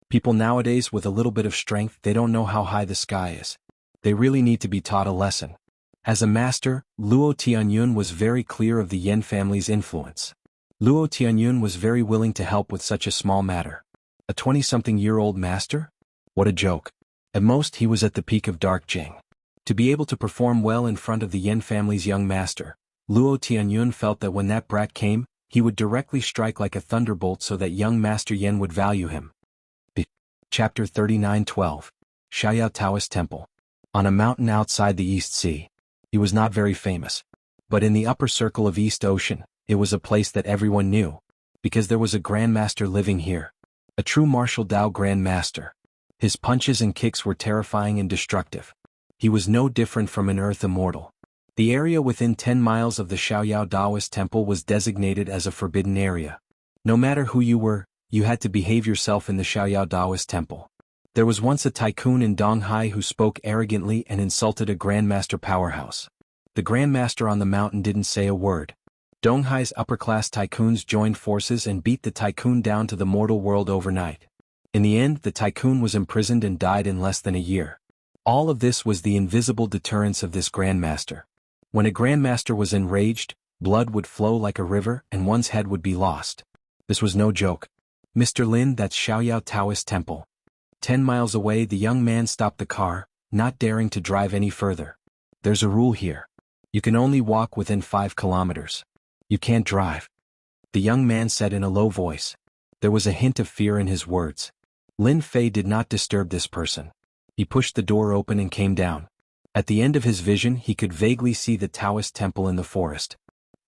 People nowadays with a little bit of strength, they don't know how high the sky is. They really need to be taught a lesson. As a master, Luo Tianyun was very clear of the Yan family's influence. Luo Tianyun was very willing to help with such a small matter. A 20-something-year-old master? What a joke. At most he was at the peak of Dark Jing. To be able to perform well in front of the Yan family's young master, Luo Tianyun felt that when that brat came, he would directly strike like a thunderbolt so that young Master Yan would value him. Chapter 39:12. Xiaoyao Taoist Temple. On a mountain outside the East Sea. He was not very famous. But in the upper circle of East Ocean, it was a place that everyone knew. Because there was a Grandmaster living here. A true martial Dao Grandmaster. His punches and kicks were terrifying and destructive. He was no different from an Earth Immortal. The area within 10 miles of the Xiaoyao Taoist Temple was designated as a forbidden area. No matter who you were, you had to behave yourself in the Xiaoyao Taoist Temple. There was once a tycoon in Donghai who spoke arrogantly and insulted a Grandmaster powerhouse. The Grandmaster on the mountain didn't say a word. Donghai's upper-class tycoons joined forces and beat the tycoon down to the mortal world overnight. In the end, the tycoon was imprisoned and died in less than a year. All of this was the invisible deterrence of this Grandmaster. When a Grandmaster was enraged, blood would flow like a river and one's head would be lost. This was no joke. Mr. Lin, that's Xiaoyao Taoist Temple. 10 miles away, the young man stopped the car, not daring to drive any further. There's a rule here. You can only walk within 5 kilometers. You can't drive. The young man said in a low voice. There was a hint of fear in his words. Lin Fei did not disturb this person. He pushed the door open and came down. At the end of his vision, he could vaguely see the Taoist temple in the forest.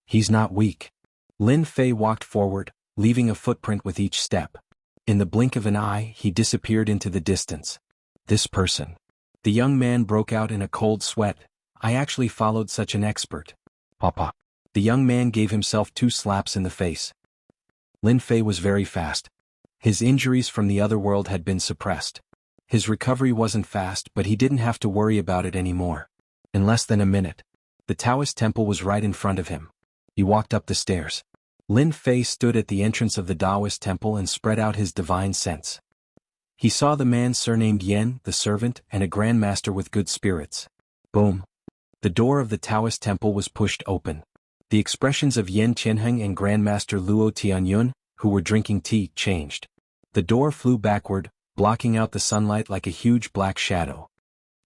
He's not weak. Lin Fei walked forward, leaving a footprint with each step. In the blink of an eye, he disappeared into the distance. This person. The young man broke out in a cold sweat. I actually followed such an expert. Papa. The young man gave himself 2 slaps in the face. Lin Fei was very fast. His injuries from the other world had been suppressed. His recovery wasn't fast, but he didn't have to worry about it anymore. In less than a minute, the Taoist temple was right in front of him. He walked up the stairs. Lin Fei stood at the entrance of the Taoist temple and spread out his divine sense. He saw the man surnamed Yan, the servant, and a grandmaster with good spirits. Boom. The door of the Taoist temple was pushed open. The expressions of Yan Qianheng and Grandmaster Luo Tianyun, who were drinking tea, changed. The door flew backward, blocking out the sunlight like a huge black shadow.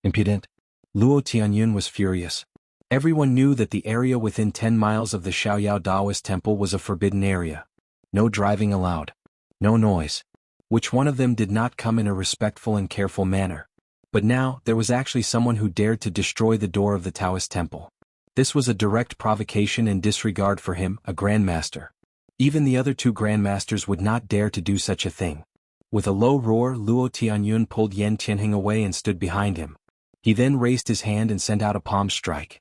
Impudent. Luo Tianyun was furious. Everyone knew that the area within 10 miles of the Xiaoyao Taoist temple was a forbidden area. No driving allowed. No noise. Which one of them did not come in a respectful and careful manner? But now, there was actually someone who dared to destroy the door of the Taoist temple. This was a direct provocation and disregard for him, a grandmaster. Even the other 2 grandmasters would not dare to do such a thing. With a low roar, Luo Tianyun pulled Yan Qianheng away and stood behind him. He then raised his hand and sent out a palm strike.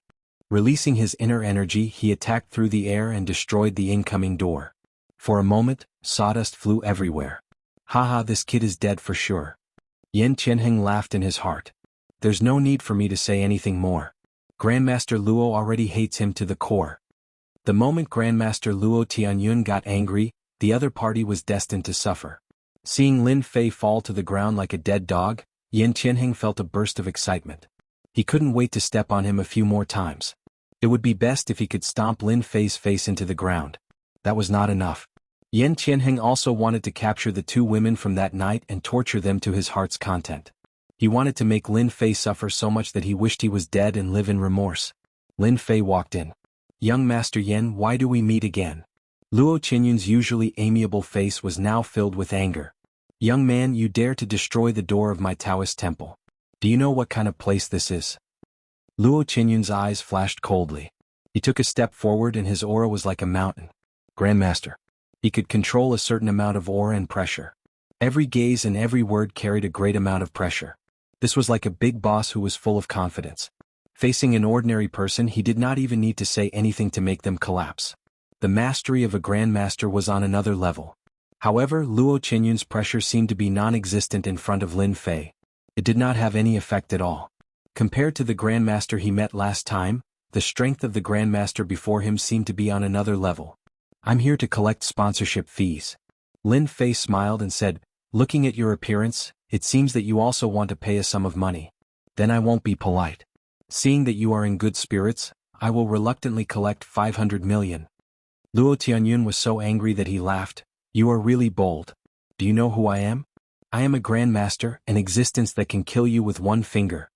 Releasing his inner energy, he attacked through the air and destroyed the incoming door. For a moment, sawdust flew everywhere. Haha, this kid is dead for sure. Yan Qianheng laughed in his heart. There's no need for me to say anything more. Grandmaster Luo already hates him to the core. The moment Grandmaster Luo Tianyun got angry, the other party was destined to suffer. Seeing Lin Fei fall to the ground like a dead dog, Yan Qianheng felt a burst of excitement. He couldn't wait to step on him a few more times. It would be best if he could stomp Lin Fei's face into the ground. That was not enough. Yan Qianheng also wanted to capture the 2 women from that night and torture them to his heart's content. He wanted to make Lin Fei suffer so much that he wished he was dead and live in remorse. Lin Fei walked in. Young Master Yan, why do we meet again? Luo Qianyun's usually amiable face was now filled with anger. Young man, you dare to destroy the door of my Taoist temple. Do you know what kind of place this is? Luo Qianyun's eyes flashed coldly. He took a step forward and his aura was like a mountain. Grandmaster. He could control a certain amount of aura and pressure. Every gaze and every word carried a great amount of pressure. This was like a big boss who was full of confidence. Facing an ordinary person, he did not even need to say anything to make them collapse. The mastery of a grandmaster was on another level. However, Luo Qianyun's pressure seemed to be non-existent in front of Lin Fei. It did not have any effect at all. Compared to the grandmaster he met last time, the strength of the grandmaster before him seemed to be on another level. I'm here to collect sponsorship fees. Lin Fei smiled and said, looking at your appearance, it seems that you also want to pay a sum of money. Then I won't be polite. Seeing that you are in good spirits, I will reluctantly collect 500 million. Luo Tianyun was so angry that he laughed. You are really bold. Do you know who I am? I am a grandmaster, an existence that can kill you with one finger.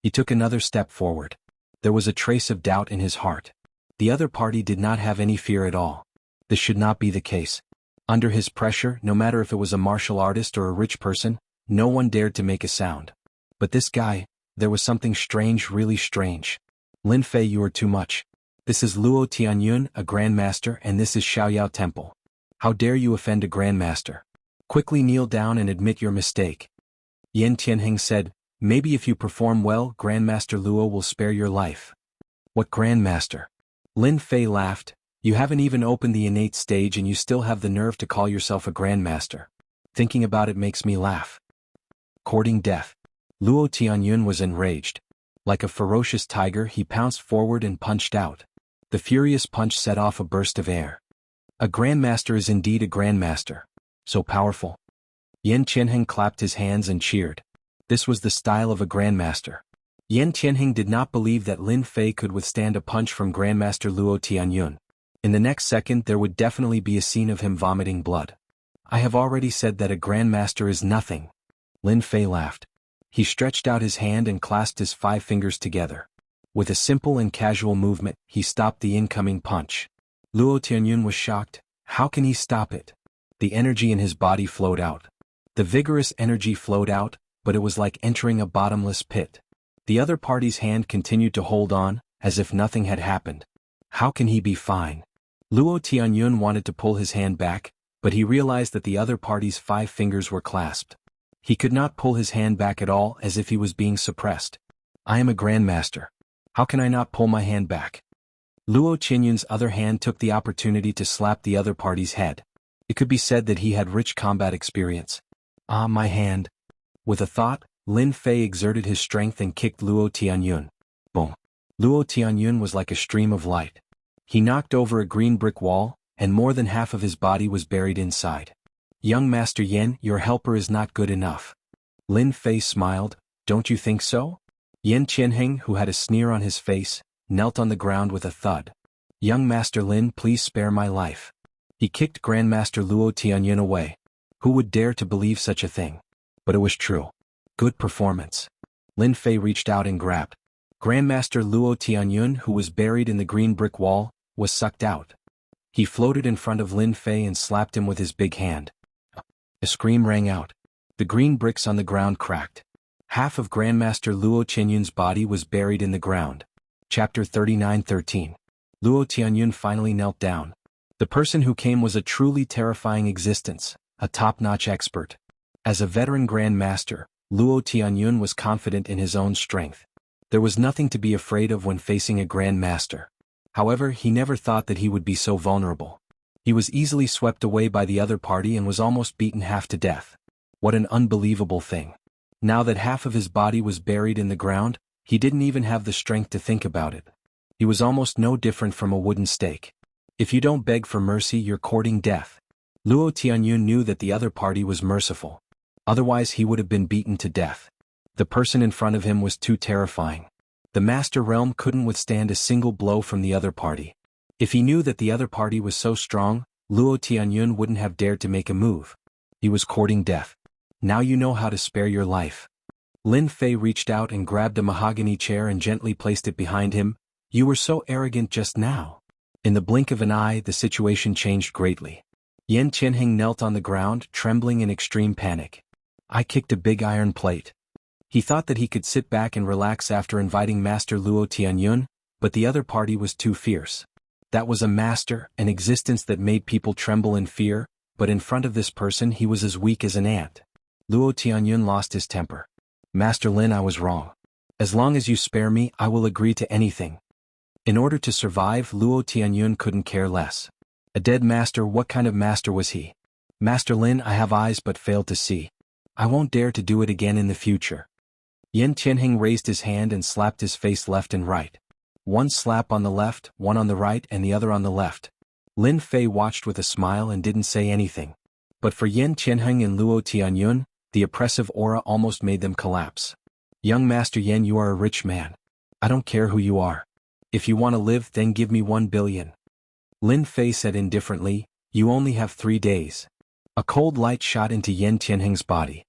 He took another step forward. There was a trace of doubt in his heart. The other party did not have any fear at all. This should not be the case. Under his pressure, no matter if it was a martial artist or a rich person, no one dared to make a sound. But this guy, there was something strange, really strange. Lin Fei, you are too much. This is Luo Tianyun, a grandmaster, and this is Xiaoyao Temple. How dare you offend a grandmaster? Quickly kneel down and admit your mistake. Yan Tianheng said, maybe if you perform well, Grandmaster Luo will spare your life. What grandmaster? Lin Fei laughed. You haven't even opened the innate stage and you still have the nerve to call yourself a grandmaster. Thinking about it makes me laugh. Courting death. Luo Tianyun was enraged. Like a ferocious tiger, he pounced forward and punched out. The furious punch set off a burst of air. A grandmaster is indeed a grandmaster. So powerful. Yan Tianheng clapped his hands and cheered. This was the style of a grandmaster. Yan Tianheng did not believe that Lin Fei could withstand a punch from Grandmaster Luo Tianyun. In the next second there would definitely be a scene of him vomiting blood. I have already said that a grandmaster is nothing. Lin Fei laughed. He stretched out his hand and clasped his 5 fingers together. With a simple and casual movement, he stopped the incoming punch. Luo Tianyun was shocked. How can he stop it? The energy in his body flowed out. The vigorous energy flowed out, but it was like entering a bottomless pit. The other party's hand continued to hold on, as if nothing had happened. How can he be fine? Luo Tianyun wanted to pull his hand back, but he realized that the other party's 5 fingers were clasped. He could not pull his hand back at all, as if he was being suppressed. I am a grandmaster. How can I not pull my hand back? Luo Tianyun's other hand took the opportunity to slap the other party's head. It could be said that he had rich combat experience. Ah, my hand. With a thought, Lin Fei exerted his strength and kicked Luo Tianyun. Boom. Luo Tianyun was like a stream of light. He knocked over a green brick wall, and more than half of his body was buried inside. Young Master Yan, your helper is not good enough. Lin Fei smiled. Don't you think so? Yan Tianheng, who had a sneer on his face, knelt on the ground with a thud. Young Master Lin, please spare my life. He kicked Grandmaster Luo Tianyun away. Who would dare to believe such a thing? But it was true. Good performance. Lin Fei reached out and grabbed. Grandmaster Luo Tianyun, who was buried in the green brick wall, was sucked out. He floated in front of Lin Fei and slapped him with his big hand. A scream rang out. The green bricks on the ground cracked. Half of Grandmaster Luo Tianyun's body was buried in the ground. Chapter 39:13. Luo Tianyun finally knelt down. The person who came was a truly terrifying existence, a top-notch expert. As a veteran grandmaster, Luo Tianyun was confident in his own strength. There was nothing to be afraid of when facing a grandmaster. However, he never thought that he would be so vulnerable. He was easily swept away by the other party and was almost beaten half to death. What an unbelievable thing. Now that half of his body was buried in the ground, he didn't even have the strength to think about it. He was almost no different from a wooden stake. If you don't beg for mercy, you're courting death. Luo Tianyun knew that the other party was merciful. Otherwise he would have been beaten to death. The person in front of him was too terrifying. The Master Realm couldn't withstand a single blow from the other party. If he knew that the other party was so strong, Luo Tianyun wouldn't have dared to make a move. He was courting death. Now you know how to spare your life. Lin Fei reached out and grabbed a mahogany chair and gently placed it behind him. You were so arrogant just now. In the blink of an eye, the situation changed greatly. Yan Tianheng knelt on the ground, trembling in extreme panic. I kicked a big iron plate. He thought that he could sit back and relax after inviting Master Luo Tianyun, but the other party was too fierce. That was a master, an existence that made people tremble in fear, but in front of this person he was as weak as an ant. Luo Tianyun lost his temper. Master Lin, I was wrong. As long as you spare me, I will agree to anything. In order to survive, Luo Tianyun couldn't care less. A dead master, what kind of master was he? Master Lin, I have eyes but fail to see. I won't dare to do it again in the future. Yan Tianheng raised his hand and slapped his face left and right. One slap on the left, one on the right, and the other on the left. Lin Fei watched with a smile and didn't say anything. But for Yan Tianheng and Luo Tianyun, the oppressive aura almost made them collapse. Young Master Yan, you are a rich man. I don't care who you are. If you want to live, then give me 1 billion. Lin Fei said indifferently, you only have 3 days. A cold light shot into Yan Tianheng's body.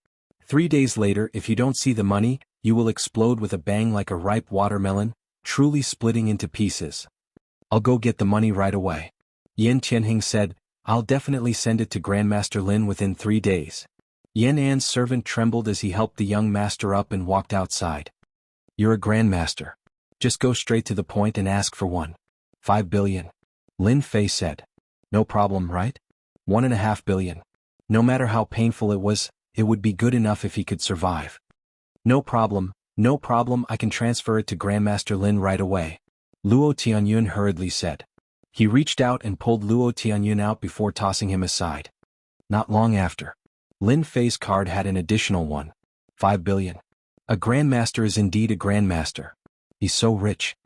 3 days later, if you don't see the money, you will explode with a bang like a ripe watermelon, truly splitting into pieces. I'll go get the money right away. Yan Tianheng said, I'll definitely send it to Grandmaster Lin within 3 days. Yan An's servant trembled as he helped the young master up and walked outside. You're a grandmaster. Just go straight to the point and ask for 1.5 billion. Lin Fei said. No problem, right? 1.5 billion. No matter how painful it was, it would be good enough if he could survive. No problem, I can transfer it to Grandmaster Lin right away. Luo Tianyun hurriedly said. He reached out and pulled Luo Tianyun out before tossing him aside. Not long after. Lin Fei's card had an additional 1.5 billion. A grandmaster is indeed a grandmaster. He's so rich.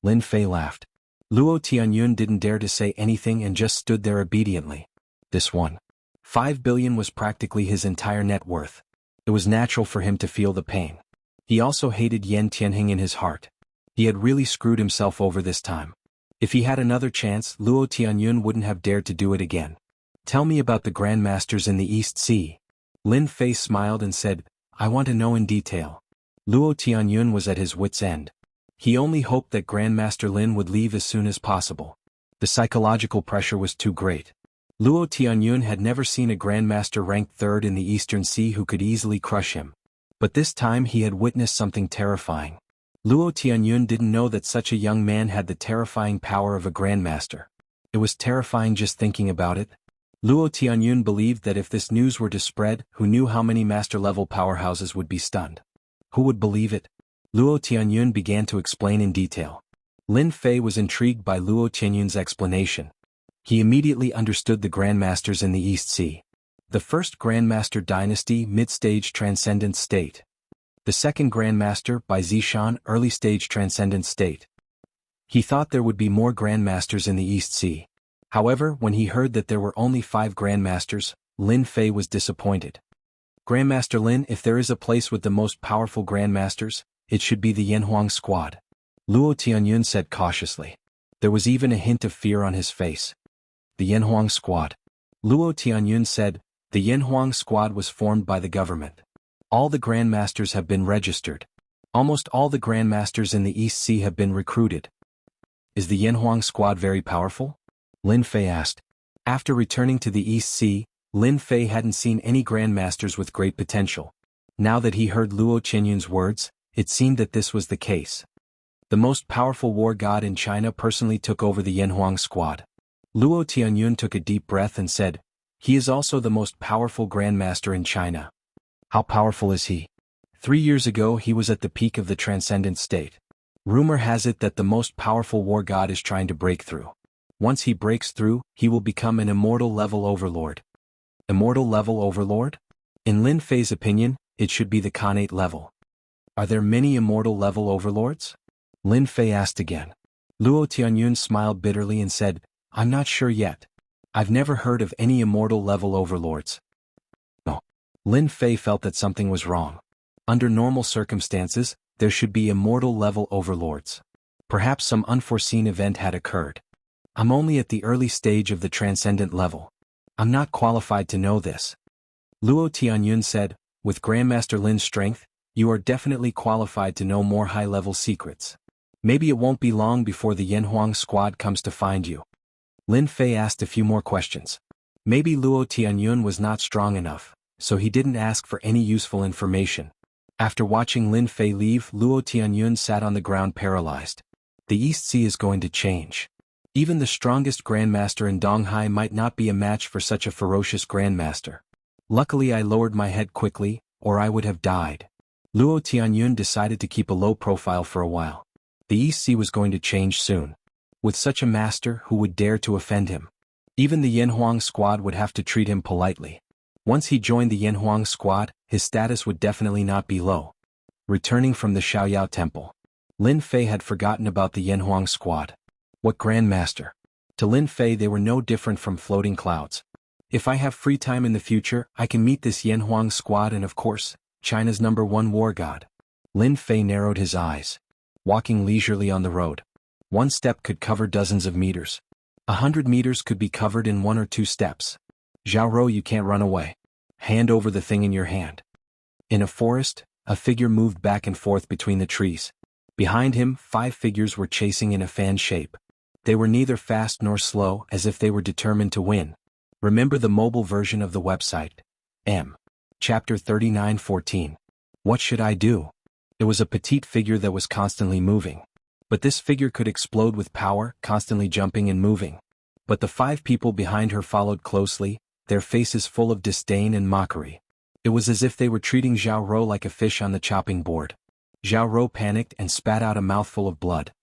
Lin Fei laughed. Luo Tianyun didn't dare to say anything and just stood there obediently. This 1.5 billion was practically his entire net worth. It was natural for him to feel the pain. He also hated Yan Tianheng in his heart. He had really screwed himself over this time. If he had another chance, Luo Tianyun wouldn't have dared to do it again. Tell me about the grandmasters in the East Sea. Lin Fei smiled and said, I want to know in detail. Luo Tianyun was at his wit's end. He only hoped that Grandmaster Lin would leave as soon as possible. The psychological pressure was too great. Luo Tianyun had never seen a grandmaster ranked third in the Eastern Sea who could easily crush him. But this time he had witnessed something terrifying. Luo Tianyun didn't know that such a young man had the terrifying power of a grandmaster. It was terrifying just thinking about it. Luo Tianyun believed that if this news were to spread, who knew how many master-level powerhouses would be stunned? Who would believe it? Luo Tianyun began to explain in detail. Lin Fei was intrigued by Luo Tianyun's explanation. He immediately understood the grandmasters in the East Sea. The first grandmaster dynasty, mid-stage transcendent state. The second grandmaster, by Zishan, early-stage transcendent state. He thought there would be more grandmasters in the East Sea. However, when he heard that there were only 5 grandmasters, Lin Fei was disappointed. Grandmaster Lin, if there is a place with the most powerful grandmasters, it should be the Yanhuang squad. Luo Tianyun said cautiously. There was even a hint of fear on his face. The Yanhuang squad. Luo Tianyun said, the Yanhuang squad was formed by the government. All the grandmasters have been registered. Almost all the grandmasters in the East Sea have been recruited. Is the Yanhuang squad very powerful? Lin Fei asked. After returning to the East Sea, Lin Fei hadn't seen any grandmasters with great potential. Now that he heard Luo Tianyun's words, it seemed that this was the case. The most powerful war god in China personally took over the Yanhuang squad. Luo Tianyun took a deep breath and said, he is also the most powerful grandmaster in China. How powerful is he? 3 years ago he was at the peak of the transcendent state. Rumor has it that the most powerful war god is trying to break through. Once he breaks through, he will become an immortal level overlord. Immortal level overlord? In Lin Fei's opinion, it should be the Khanate level. Are there many immortal level overlords? Lin Fei asked again. Luo Tianyun smiled bitterly and said, I'm not sure yet. I've never heard of any immortal level overlords. No. Lin Fei felt that something was wrong. Under normal circumstances, there should be immortal level overlords. Perhaps some unforeseen event had occurred. I'm only at the early stage of the transcendent level. I'm not qualified to know this. Luo Tianyun said, with Grandmaster Lin's strength, you are definitely qualified to know more high-level secrets. Maybe it won't be long before the Yanhuang squad comes to find you. Lin Fei asked a few more questions. Maybe Luo Tianyun was not strong enough, so he didn't ask for any useful information. After watching Lin Fei leave, Luo Tianyun sat on the ground paralyzed. The East Sea is going to change. Even the strongest grandmaster in Donghai might not be a match for such a ferocious grandmaster. Luckily I lowered my head quickly, or I would have died. Luo Tianyun decided to keep a low profile for a while. The East Sea was going to change soon. With such a master, who would dare to offend him? Even the Yanhuang squad would have to treat him politely. Once he joined the Yanhuang squad, his status would definitely not be low. Returning from the Xiaoyao temple, Lin Fei had forgotten about the Yanhuang squad. What grandmaster? To Lin Fei they were no different from floating clouds. If I have free time in the future, I can meet this Yanhuang squad and of course, China's #1 war god. Lin Fei narrowed his eyes. walking leisurely on the road. One step could cover dozens of meters. 100 meters could be covered in 1 or 2 steps. Zhao Ro, you can't run away. Hand over the thing in your hand. In a forest, a figure moved back and forth between the trees. Behind him, 5 figures were chasing in a fan shape. They were neither fast nor slow, as if they were determined to win. Remember the mobile version of the website. Chapter 39:14. What should I do? It was a petite figure that was constantly moving. But this figure could explode with power, constantly jumping and moving. But the 5 people behind her followed closely, their faces full of disdain and mockery. It was as if they were treating Zhao Ro like a fish on the chopping board. Zhao Ro panicked and spat out a mouthful of blood.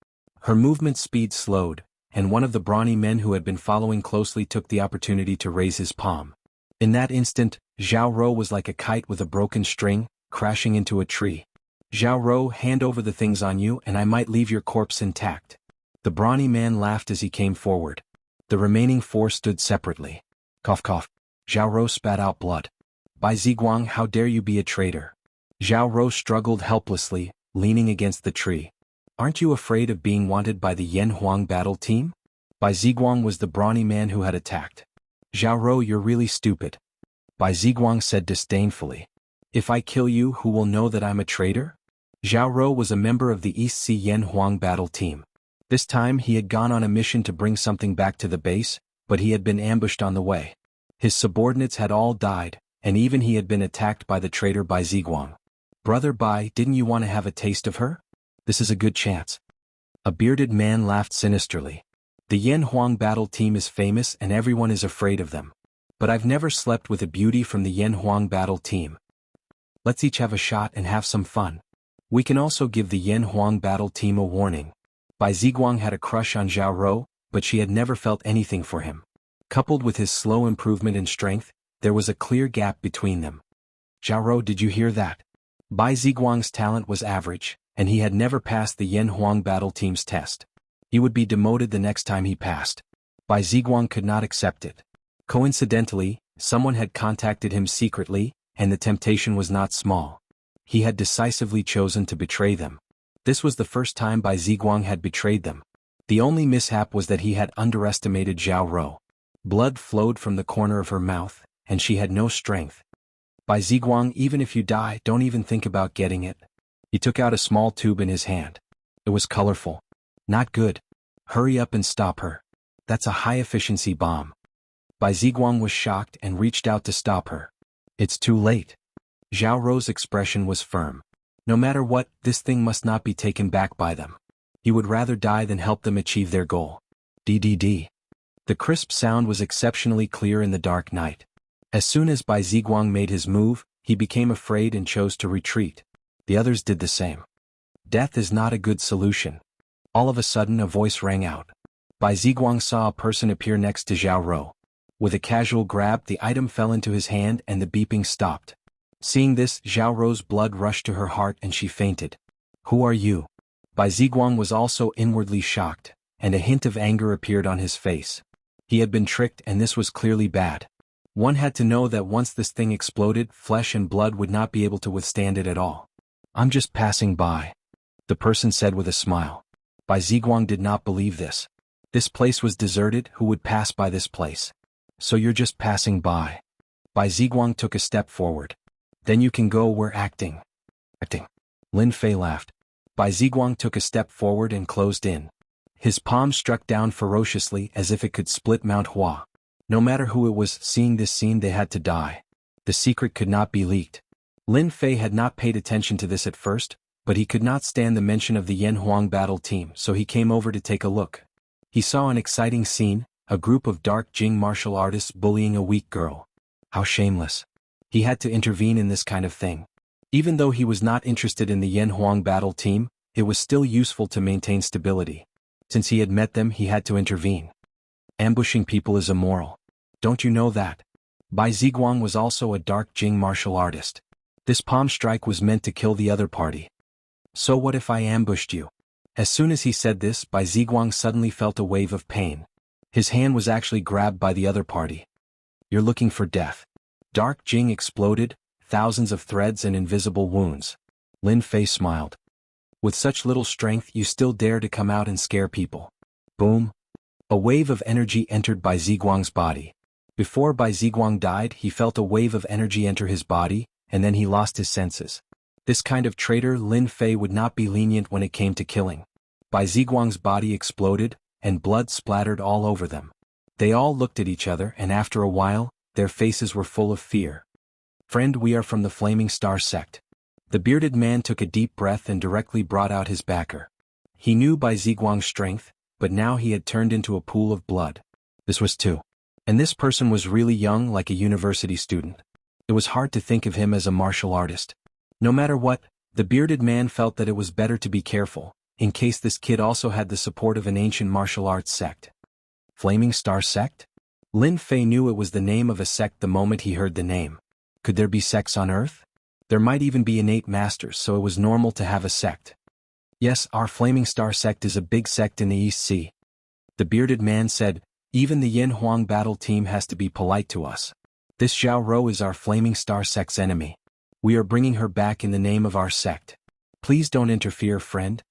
Her movement speed slowed, and one of the brawny men who had been following closely took the opportunity to raise his palm. In that instant, Zhao Ro was like a kite with a broken string, crashing into a tree. Zhao Ro, hand over the things on you and I might leave your corpse intact. The brawny man laughed as he came forward. The remaining 4 stood separately. Cough cough. Zhao Ro spat out blood. Bai Ziguang, how dare you be a traitor? Zhao Ro struggled helplessly, leaning against the tree. Aren't you afraid of being wanted by the Yan Huang battle team? Bai Ziguang was the brawny man who had attacked. Zhao Ro, you're really stupid. Bai Ziguang said disdainfully. If I kill you, who will know that I'm a traitor? Zhao Ro was a member of the East Sea Yan Huang battle team. This time he had gone on a mission to bring something back to the base, but he had been ambushed on the way. His subordinates had all died, and even he had been attacked by the traitor Bai Ziguang. Brother Bai, didn't you want to have a taste of her? This is a good chance. A bearded man laughed sinisterly. The Yan Huang battle team is famous and everyone is afraid of them. But I've never slept with a beauty from the Yan Huang battle team. Let's each have a shot and have some fun. We can also give the Yan Huang battle team a warning. Bai Ziguang had a crush on Zhao Ro, but she had never felt anything for him. Coupled with his slow improvement in strength, there was a clear gap between them. Zhao Ro, did you hear that? Bai Ziguang's talent was average, and he had never passed the Yan Huang battle team's test. He would be demoted the next time he passed. Bai Ziguang could not accept it. Coincidentally, someone had contacted him secretly, and the temptation was not small. He had decisively chosen to betray them. This was the first time Bai Ziguang had betrayed them. The only mishap was that he had underestimated Zhao Ro. Blood flowed from the corner of her mouth, and she had no strength. Bai Ziguang, even if you die, don't even think about getting it. He took out a small tube in his hand. It was colorful. Not good. Hurry up and stop her. That's a high-efficiency bomb. Bai Ziguang was shocked and reached out to stop her. It's too late. Zhao Ro's expression was firm. No matter what, this thing must not be taken back by them. He would rather die than help them achieve their goal. DDD. The crisp sound was exceptionally clear in the dark night. As soon as Bai Ziguang made his move, he became afraid and chose to retreat. The others did the same. Death is not a good solution. All of a sudden a voice rang out. Bai Ziguang saw a person appear next to Zhao Ro. With a casual grab, the item fell into his hand and the beeping stopped. Seeing this, Zhao Ro's blood rushed to her heart and she fainted. Who are you? Bai Ziguang was also inwardly shocked, and a hint of anger appeared on his face. He had been tricked and this was clearly bad. One had to know that once this thing exploded, flesh and blood would not be able to withstand it at all. I'm just passing by, the person said with a smile. Bai Ziguang did not believe this. This place was deserted, who would pass by this place? So you're just passing by. Bai Ziguang took a step forward. Then you can go, we're acting. Acting. Lin Fei laughed. Bai Ziguang took a step forward and closed in. His palm struck down ferociously as if it could split Mount Hua. No matter who it was seeing this scene, they had to die. The secret could not be leaked. Lin Fei had not paid attention to this at first, but he could not stand the mention of the Yan Huang battle team, so he came over to take a look. He saw an exciting scene, a group of dark Jing martial artists bullying a weak girl. How shameless. He had to intervene in this kind of thing. Even though he was not interested in the Yan Huang battle team, it was still useful to maintain stability. Since he had met them, he had to intervene. Ambushing people is immoral. Don't you know that? Bai Ziguang was also a dark Jing martial artist. This palm strike was meant to kill the other party. So what if I ambushed you? As soon as he said this, Bai Ziguang suddenly felt a wave of pain. His hand was actually grabbed by the other party. You're looking for death. Dark Jing exploded, thousands of threads and invisible wounds. Lin Fei smiled. With such little strength you still dare to come out and scare people. Boom. A wave of energy entered Bai Ziguang's body. Before Bai Ziguang died, he felt a wave of energy enter his body, and then he lost his senses. This kind of traitor Lin Fei would not be lenient when it came to killing. Bai Ziguang's body exploded, and blood splattered all over them. They all looked at each other, and after a while, their faces were full of fear. "Friend, we are from the Flaming Star sect." The bearded man took a deep breath and directly brought out his backer. He knew Bai Ziguang's strength, but now he had turned into a pool of blood. This was two. And this person was really young, like a university student. It was hard to think of him as a martial artist. No matter what, the bearded man felt that it was better to be careful, in case this kid also had the support of an ancient martial arts sect. Flaming Star Sect? Lin Fei knew it was the name of a sect the moment he heard the name. Could there be sects on Earth? There might even be innate masters, so it was normal to have a sect. Yes, our Flaming Star sect is a big sect in the East Sea. The bearded man said, even the Yin Huang battle team has to be polite to us. This Zhao Rou is our Flaming Star sect's enemy. We are bringing her back in the name of our sect. Please don't interfere, friend.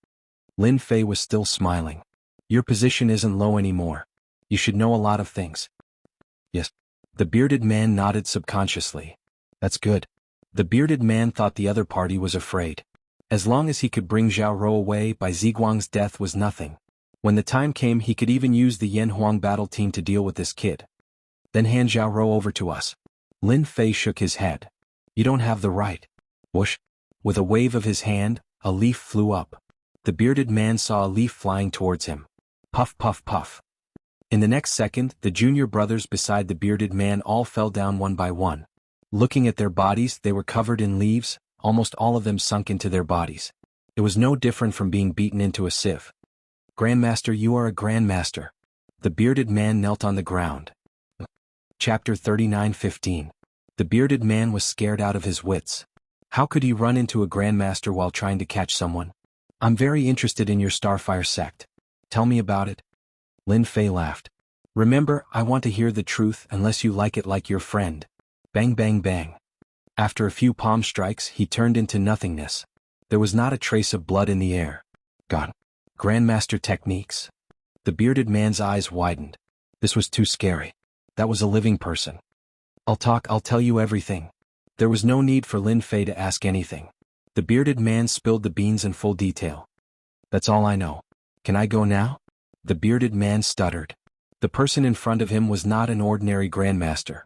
Lin Fei was still smiling. Your position isn't low anymore. You should know a lot of things. Yes. The bearded man nodded subconsciously. That's good. The bearded man thought the other party was afraid. As long as he could bring Zhao Rou away, Bai Ziguang's death was nothing. When the time came, he could even use the Yin Huang battle team to deal with this kid. Then hand Zhao Rou over to us. Lin Fei shook his head. You don't have the right. Whoosh. With a wave of his hand, a leaf flew up. The bearded man saw a leaf flying towards him. Puff, puff, puff. In the next second, the junior brothers beside the bearded man all fell down one by one. Looking at their bodies, they were covered in leaves, almost all of them sunk into their bodies. It was no different from being beaten into a sieve. Grandmaster, you are a grandmaster. The bearded man knelt on the ground. Chapter 39:15. The bearded man was scared out of his wits. How could he run into a grandmaster while trying to catch someone? I'm very interested in your Starfire sect. Tell me about it. Lin Fei laughed. Remember, I want to hear the truth unless you like it like your friend. Bang bang bang. After a few palm strikes, he turned into nothingness. There was not a trace of blood in the air. God. Grandmaster techniques. The bearded man's eyes widened. This was too scary. That was a living person. I'll tell you everything. There was no need for Lin Fei to ask anything. The bearded man spilled the beans in full detail. That's all I know. Can I go now? The bearded man stuttered. The person in front of him was not an ordinary grandmaster.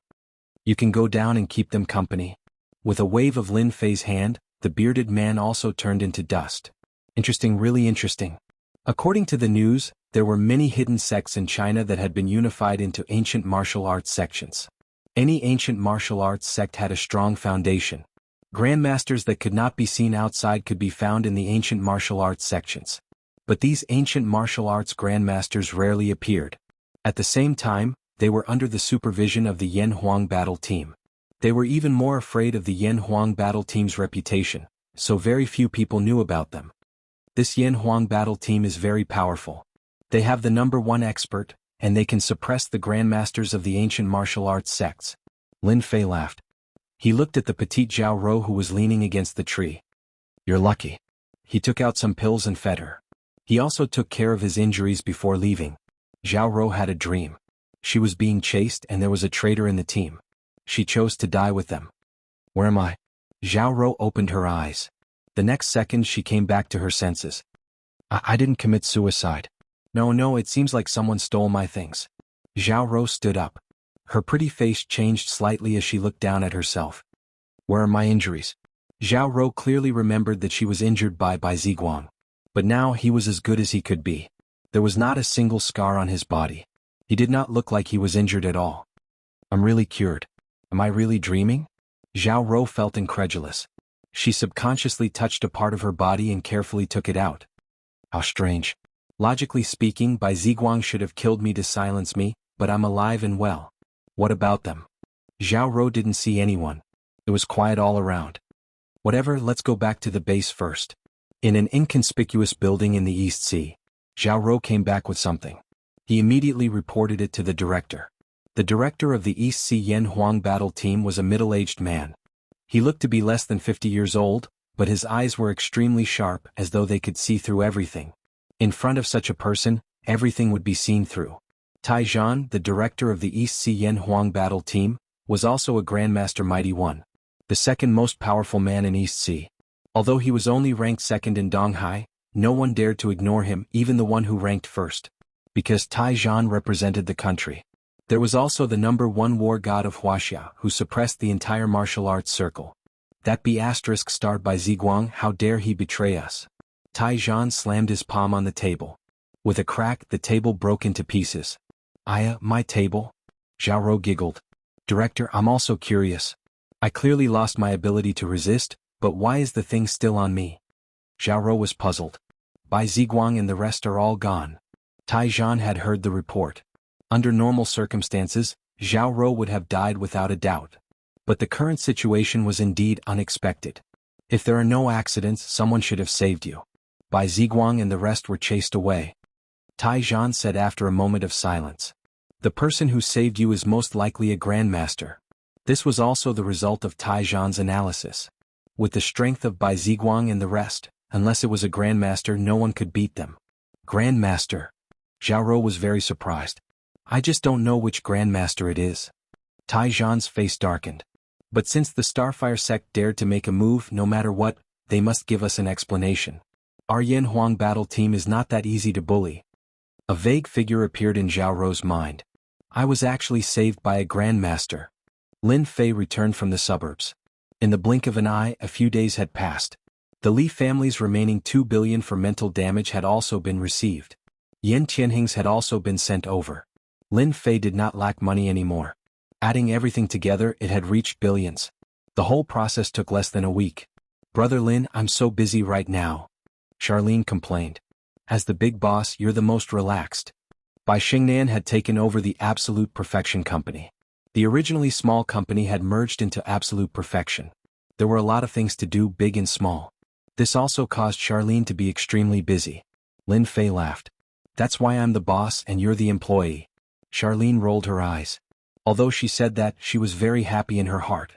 You can go down and keep them company. With a wave of Lin Fei's hand, the bearded man also turned into dust. Interesting, really interesting. According to the news, there were many hidden sects in China that had been unified into ancient martial arts sections. Any ancient martial arts sect had a strong foundation. Grandmasters that could not be seen outside could be found in the ancient martial arts sections. But these ancient martial arts grandmasters rarely appeared. At the same time, they were under the supervision of the Yin Huang battle team. They were even more afraid of the Yin Huang battle team's reputation, so very few people knew about them. This Yin Huang battle team is very powerful. They have the #1 expert, and they can suppress the grandmasters of the ancient martial arts sects. Lin Fei laughed. He looked at the petite Zhao Rou who was leaning against the tree. You're lucky. He took out some pills and fed her. He also took care of his injuries before leaving. Zhao Rou had a dream. She was being chased and there was a traitor in the team. She chose to die with them. Where am I? Zhao Rou opened her eyes. The next second she came back to her senses. I didn't commit suicide. No, it seems like someone stole my things. Zhao Rou stood up. Her pretty face changed slightly as she looked down at herself. Where are my injuries? Zhao Rou clearly remembered that she was injured by Ziguang. But now he was as good as he could be. There was not a single scar on his body. He did not look like he was injured at all. I'm really cured. Am I really dreaming? Zhao Rou felt incredulous. She subconsciously touched a part of her body and carefully took it out. How strange. Logically speaking, Bai Ziguang should have killed me to silence me, but I'm alive and well. What about them? Zhao Rou didn't see anyone. It was quiet all around. Whatever, let's go back to the base first. In an inconspicuous building in the East Sea, Zhao Rou came back with something. He immediately reported it to the director. The director of the East Sea Yin Huang battle team was a middle-aged man. He looked to be less than 50 years old, but his eyes were extremely sharp, as though they could see through everything. In front of such a person, everything would be seen through. Tai Zhan, the director of the East Sea Yan Huang battle team, was also a Grandmaster Mighty One, the second most powerful man in East Sea. Although he was only ranked second in Donghai, no one dared to ignore him, even the one who ranked first. Because Tai Zhan represented the country. There was also the #1 war god of Wuxia, who suppressed the entire martial arts circle. That be asterisk starred by Ziguang, how dare he betray us. Tai Zhan slammed his palm on the table. With a crack, the table broke into pieces. My table? Zhao Rou giggled. Director, I'm also curious. I clearly lost my ability to resist, but why is the thing still on me? Zhao Rou was puzzled. Bai Ziguang and the rest are all gone. Tai Zhan had heard the report. Under normal circumstances, Zhao Rou would have died without a doubt. But the current situation was indeed unexpected. If there are no accidents, someone should have saved you. Bai Ziguang and the rest were chased away. Tai Zhan said after a moment of silence. The person who saved you is most likely a grandmaster. This was also the result of Tai Zhan's analysis. With the strength of Bai Ziguang and the rest, unless it was a grandmaster, no one could beat them. Grandmaster. Zhao Rou was very surprised. I just don't know which grandmaster it is. Tai Zhan's face darkened. But since the Starfire sect dared to make a move no matter what, they must give us an explanation. Our Yan Huang battle team is not that easy to bully. A vague figure appeared in Zhao Rou's mind. I was actually saved by a grandmaster. Lin Fei returned from the suburbs. In the blink of an eye, a few days had passed. The Li family's remaining 2 billion for mental damage had also been received. Yan Tianhing's had also been sent over. Lin Fei did not lack money anymore. Adding everything together, it had reached billions. The whole process took less than a week. Brother Lin, I'm so busy right now. Charlene complained. As the big boss, you're the most relaxed. Bai Xingnan had taken over the Absolute Perfection Company. The originally small company had merged into Absolute Perfection. There were a lot of things to do, big and small. This also caused Charlene to be extremely busy. Lin Fei laughed. That's why I'm the boss and you're the employee. Charlene rolled her eyes. Although she said that, she was very happy in her heart.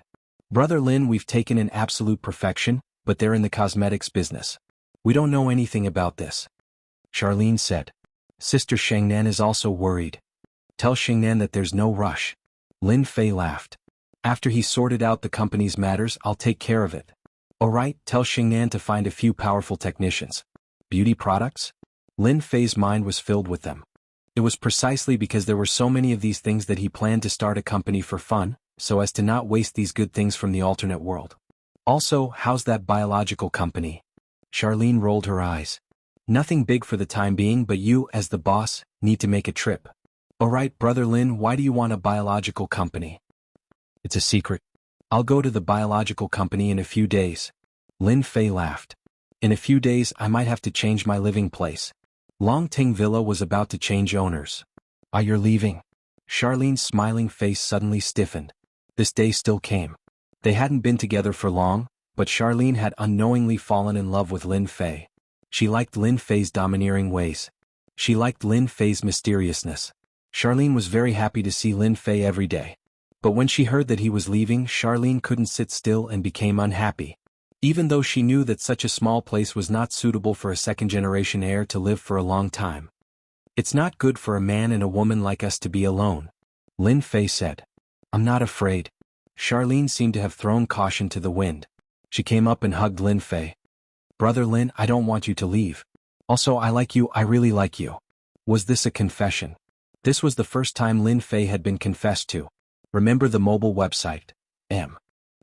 Brother Lin, we've taken an Absolute Perfection, but they're in the cosmetics business. We don't know anything about this. Charlene said. Sister Shengnan is also worried. Tell Shengnan that there's no rush. Lin Fei laughed. After he sorted out the company's matters, I'll take care of it. Alright, tell Shengnan to find a few powerful technicians. Beauty products? Lin Fei's mind was filled with them. It was precisely because there were so many of these things that he planned to start a company for fun, so as to not waste these good things from the alternate world. Also, how's that biological company? Charlene rolled her eyes. Nothing big for the time being, but you, as the boss, need to make a trip. Alright, Brother Lin, why do you want a biological company? It's a secret. I'll go to the biological company in a few days. Lin Fei laughed. In a few days, I might have to change my living place. Longting Villa was about to change owners. You're leaving? Charlene's smiling face suddenly stiffened. This day still came. They hadn't been together for long, but Charlene had unknowingly fallen in love with Lin Fei. She liked Lin Fei's domineering ways. She liked Lin Fei's mysteriousness. Charlene was very happy to see Lin Fei every day. But when she heard that he was leaving, Charlene couldn't sit still and became unhappy. Even though she knew that such a small place was not suitable for a second-generation heir to live for a long time. It's not good for a man and a woman like us to be alone. Lin Fei said. I'm not afraid. Charlene seemed to have thrown caution to the wind. She came up and hugged Lin Fei. Brother Lin, I don't want you to leave. Also, I like you, I really like you. Was this a confession? This was the first time Lin Fei had been confessed to. Remember the mobile website.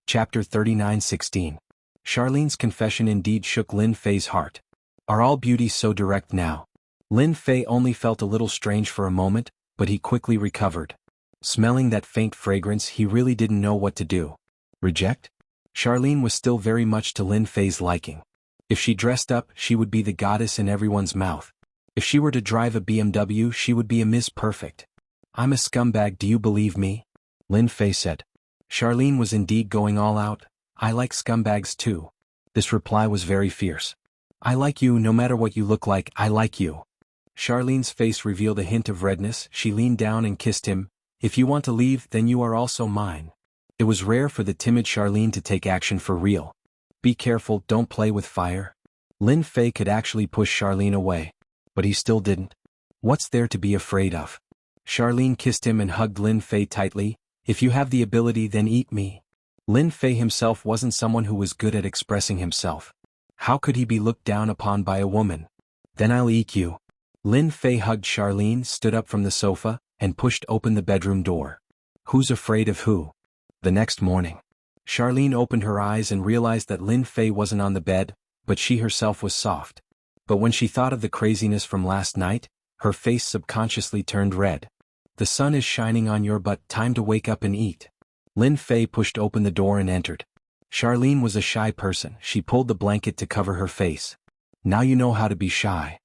Chapter 39:16. Charlene's confession indeed shook Lin Fei's heart. Are all beauties so direct now? Lin Fei only felt a little strange for a moment, but he quickly recovered. Smelling that faint fragrance, he really didn't know what to do. Reject? Charlene was still very much to Lin Fei's liking. If she dressed up, she would be the goddess in everyone's mouth. If she were to drive a BMW, she would be a Miss Perfect. I'm a scumbag, do you believe me? Lin Fei said. Charlene was indeed going all out. I like scumbags too. This reply was very fierce. I like you no matter what you look like, I like you. Charlene's face revealed a hint of redness. She leaned down and kissed him. If you want to leave, then you are also mine. It was rare for the timid Charlene to take action for real. Be careful, don't play with fire. Lin Fei could actually push Charlene away. But he still didn't. What's there to be afraid of? Charlene kissed him and hugged Lin Fei tightly. If you have the ability, then eat me. Lin Fei himself wasn't someone who was good at expressing himself. How could he be looked down upon by a woman? Then I'll eat you. Lin Fei hugged Charlene, stood up from the sofa, and pushed open the bedroom door. Who's afraid of who? The next morning, Charlene opened her eyes and realized that Lin Fei wasn't on the bed, but she herself was soft. But when she thought of the craziness from last night, her face subconsciously turned red. The sun is shining on your butt, time to wake up and eat. Lin Fei pushed open the door and entered. Charlene was a shy person. She pulled the blanket to cover her face. Now you know how to be shy.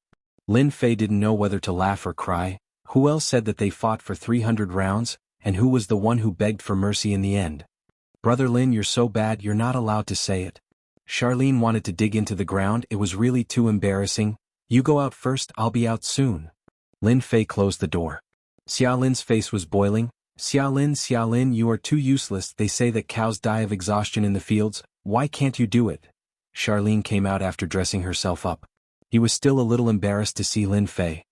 Lin Fei didn't know whether to laugh or cry. Who else said that they fought for 300 rounds, and who was the one who begged for mercy in the end? Brother Lin, you're so bad you're not allowed to say it. Charlene wanted to dig into the ground. It was really too embarrassing. You go out first, I'll be out soon. Lin Fei closed the door. Xia Lin's face was boiling. Xia Lin, you are too useless. They say that cows die of exhaustion in the fields. Why can't you do it? Charlene came out after dressing herself up. He was still a little embarrassed to see Lin Fei.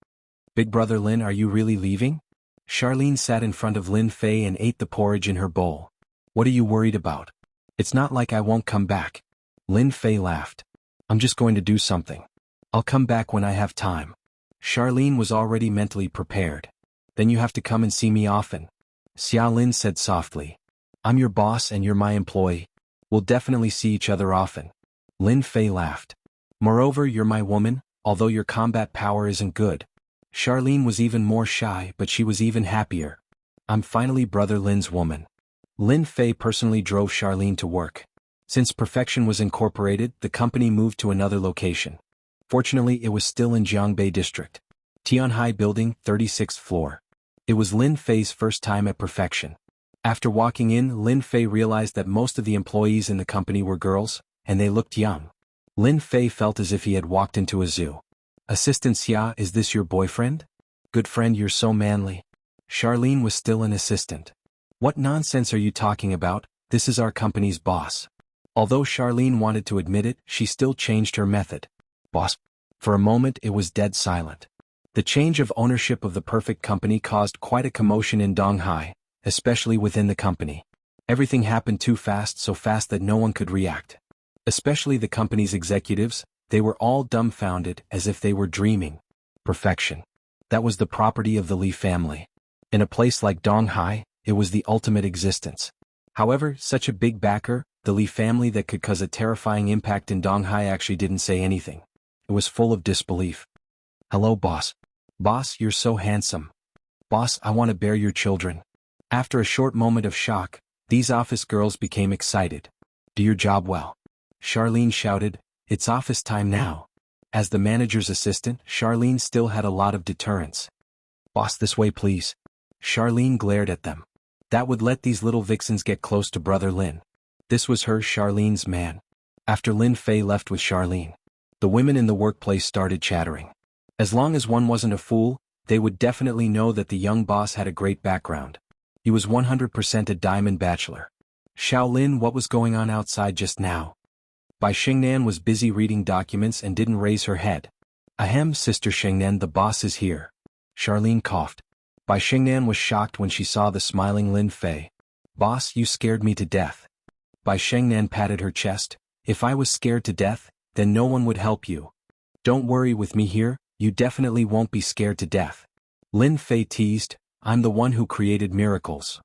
Big brother Lin, are you really leaving? Charlene sat in front of Lin Fei and ate the porridge in her bowl. What are you worried about? It's not like I won't come back. Lin Fei laughed. I'm just going to do something. I'll come back when I have time. Charlene was already mentally prepared. Then you have to come and see me often. Xia Lin said softly. I'm your boss and you're my employee. We'll definitely see each other often. Lin Fei laughed. Moreover, you're my woman, although your combat power isn't good. Charlene was even more shy, but she was even happier. I'm finally brother Lin's woman. Lin Fei personally drove Charlene to work. Since Perfection was incorporated, the company moved to another location. Fortunately, it was still in Jianghu District. Tianhai Building, 36th floor. It was Lin Fei's first time at Perfection. After walking in, Lin Fei realized that most of the employees in the company were girls, and they looked young. Lin Fei felt as if he had walked into a zoo. Assistant Xia, is this your boyfriend? Good friend, you're so manly. Charlene was still an assistant. What nonsense are you talking about? This is our company's boss. Although Charlene wanted to admit it, she still changed her method. Boss. For a moment it was dead silent. The change of ownership of the perfect company caused quite a commotion in Donghai, especially within the company. Everything happened too fast, so fast that no one could react. Especially the company's executives, they were all dumbfounded as if they were dreaming. Perfection. That was the property of the Li family. In a place like Donghai, it was the ultimate existence. However, such a big backer, the Li family that could cause a terrifying impact in Donghai actually didn't say anything. It was full of disbelief. Hello, boss. Boss, you're so handsome. Boss, I want to bear your children. After a short moment of shock, these office girls became excited. Do your job well. Charlene shouted, it's office time now. As the manager's assistant, Charlene still had a lot of deterrence. Boss, this way please. Charlene glared at them. That would let these little vixens get close to brother Lin. This was her, Charlene's man. After Lin Fei left with Charlene, the women in the workplace started chattering. As long as one wasn't a fool, they would definitely know that the young boss had a great background. He was 100% a diamond bachelor. Shaolin, what was going on outside just now? Bai Xingnan was busy reading documents and didn't raise her head. Ahem, Sister Xingnan, the boss is here. Charlene coughed. Bai Xingnan was shocked when she saw the smiling Lin Fei. Boss, you scared me to death. Bai Xingnan patted her chest. If I was scared to death, then no one would help you. Don't worry, with me here, you definitely won't be scared to death. Lin Fei teased, I'm the one who created miracles.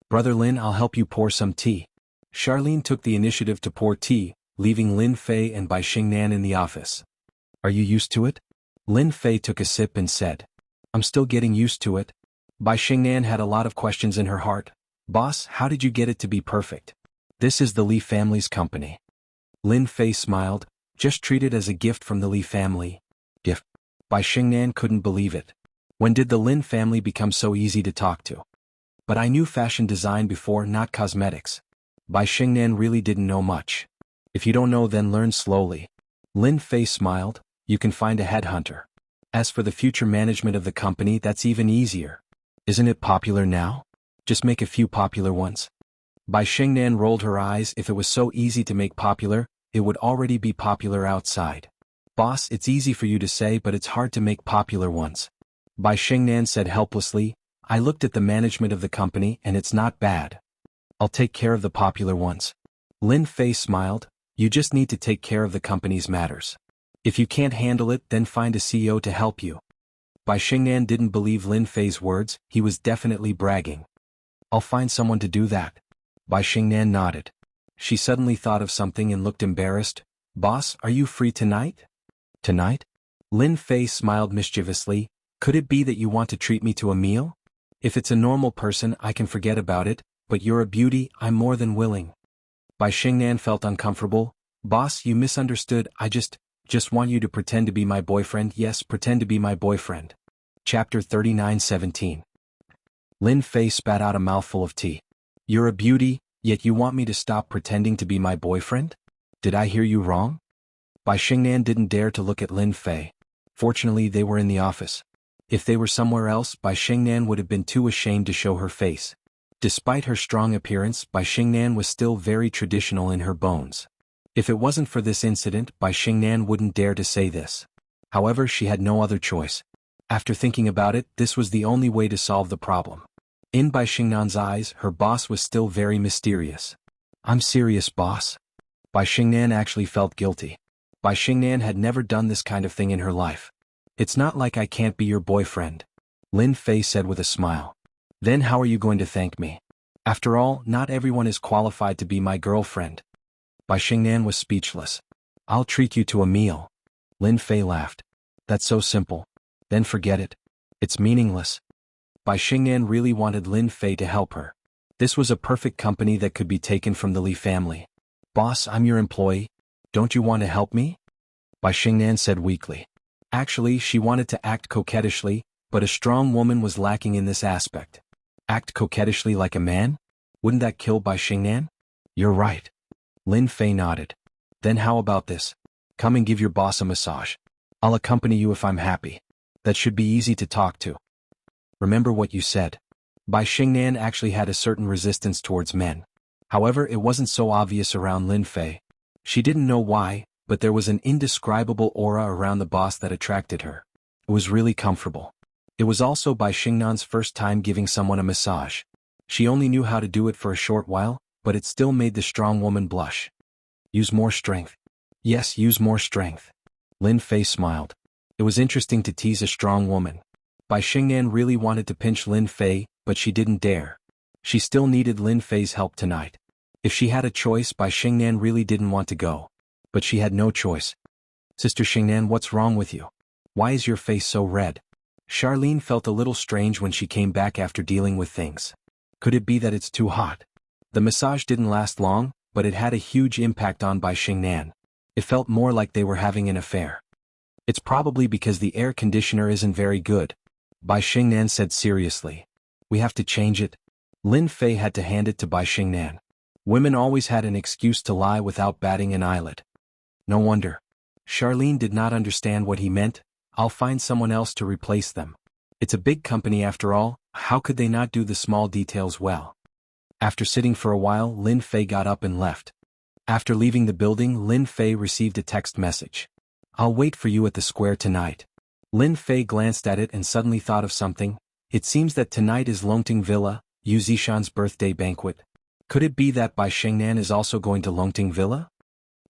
Brother Lin, I'll help you pour some tea. Charlene took the initiative to pour tea, leaving Lin Fei and Bai Xingnan in the office. Are you used to it? Lin Fei took a sip and said, I'm still getting used to it. Bai Xingnan had a lot of questions in her heart. Boss, how did you get it to be perfect? This is the Li family's company. Lin Fei smiled, just treat it as a gift from the Li family. Gift. Bai Xingnan couldn't believe it. When did the Lin family become so easy to talk to? But I knew fashion design before, not cosmetics. Bai Xingnan really didn't know much. If you don't know, then learn slowly. Lin Fei smiled, you can find a headhunter. As for the future management of the company, that's even easier. Isn't it popular now? Just make a few popular ones. Bai Xingnan rolled her eyes. If it was so easy to make popular, it would already be popular outside. Boss, it's easy for you to say, but it's hard to make popular ones. Bai Xingnan said helplessly, I looked at the management of the company and it's not bad. I'll take care of the popular ones. Lin Fei smiled, you just need to take care of the company's matters. If you can't handle it, then find a CEO to help you. Bai Xingnan didn't believe Lin Fei's words, he was definitely bragging. I'll find someone to do that. Bai Xingnan nodded. She suddenly thought of something and looked embarrassed. Boss, are you free tonight? Tonight? Lin Fei smiled mischievously, could it be that you want to treat me to a meal? If it's a normal person I can forget about it, but you're a beauty, I'm more than willing. Bai Xingnan felt uncomfortable. Boss, you misunderstood, I just want you to pretend to be my boyfriend. Yes, pretend to be my boyfriend. Chapter 39:17. Lin Fei spat out a mouthful of tea. You're a beauty, yet you want me to stop pretending to be my boyfriend? Did I hear you wrong? Bai Xingnan didn't dare to look at Lin Fei. Fortunately they were in the office. If they were somewhere else, Bai Xingnan would have been too ashamed to show her face. Despite her strong appearance, Bai Xingnan was still very traditional in her bones. If it wasn't for this incident, Bai Xingnan wouldn't dare to say this. However, she had no other choice. After thinking about it, this was the only way to solve the problem. In Bai Xingnan's eyes, her boss was still very mysterious. I'm serious, boss. Bai Xingnan actually felt guilty. Bai Xingnan had never done this kind of thing in her life. It's not like I can't be your boyfriend. Lin Fei said with a smile. Then how are you going to thank me? After all, not everyone is qualified to be my girlfriend. Bai Xingnan was speechless. I'll treat you to a meal. Lin Fei laughed. That's so simple. Then forget it. It's meaningless. Bai Xingnan really wanted Lin Fei to help her. This was a perfect company that could be taken from the Li family. Boss, I'm your employee. Don't you want to help me? Bai Xingnan said weakly. Actually, she wanted to act coquettishly, but a strong woman was lacking in this aspect. Act coquettishly like a man? Wouldn't that kill Bai Xingnan? You're right. Lin Fei nodded. Then how about this? Come and give your boss a massage. I'll accompany you if I'm happy. That should be easy to talk to. Remember what you said. Bai Xingnan actually had a certain resistance towards men. However, it wasn't so obvious around Lin Fei. She didn't know why, but there was an indescribable aura around the boss that attracted her. It was really comfortable. It was also Bai Xingnan's first time giving someone a massage. She only knew how to do it for a short while, but it still made the strong woman blush. Use more strength. Yes, use more strength. Lin Fei smiled. It was interesting to tease a strong woman. Bai Xingnan really wanted to pinch Lin Fei, but she didn't dare. She still needed Lin Fei's help tonight. If she had a choice, Bai Xingnan really didn't want to go. But she had no choice. Sister Xingnan, what's wrong with you? Why is your face so red? Charlene felt a little strange when she came back after dealing with things. Could it be that it's too hot? The massage didn't last long, but it had a huge impact on Bai Xingnan. It felt more like they were having an affair. It's probably because the air conditioner isn't very good. Bai Xingnan said seriously. We have to change it. Lin Fei had to hand it to Bai Xingnan. Women always had an excuse to lie without batting an eyelid. No wonder. Charlene did not understand what he meant. I'll find someone else to replace them. It's a big company after all, how could they not do the small details well? After sitting for a while, Lin Fei got up and left. After leaving the building, Lin Fei received a text message. I'll wait for you at the square tonight. Lin Fei glanced at it and suddenly thought of something. It seems that tonight is Longting Villa, Yu Zishan's birthday banquet. Could it be that Bai Xingnan is also going to Longting Villa?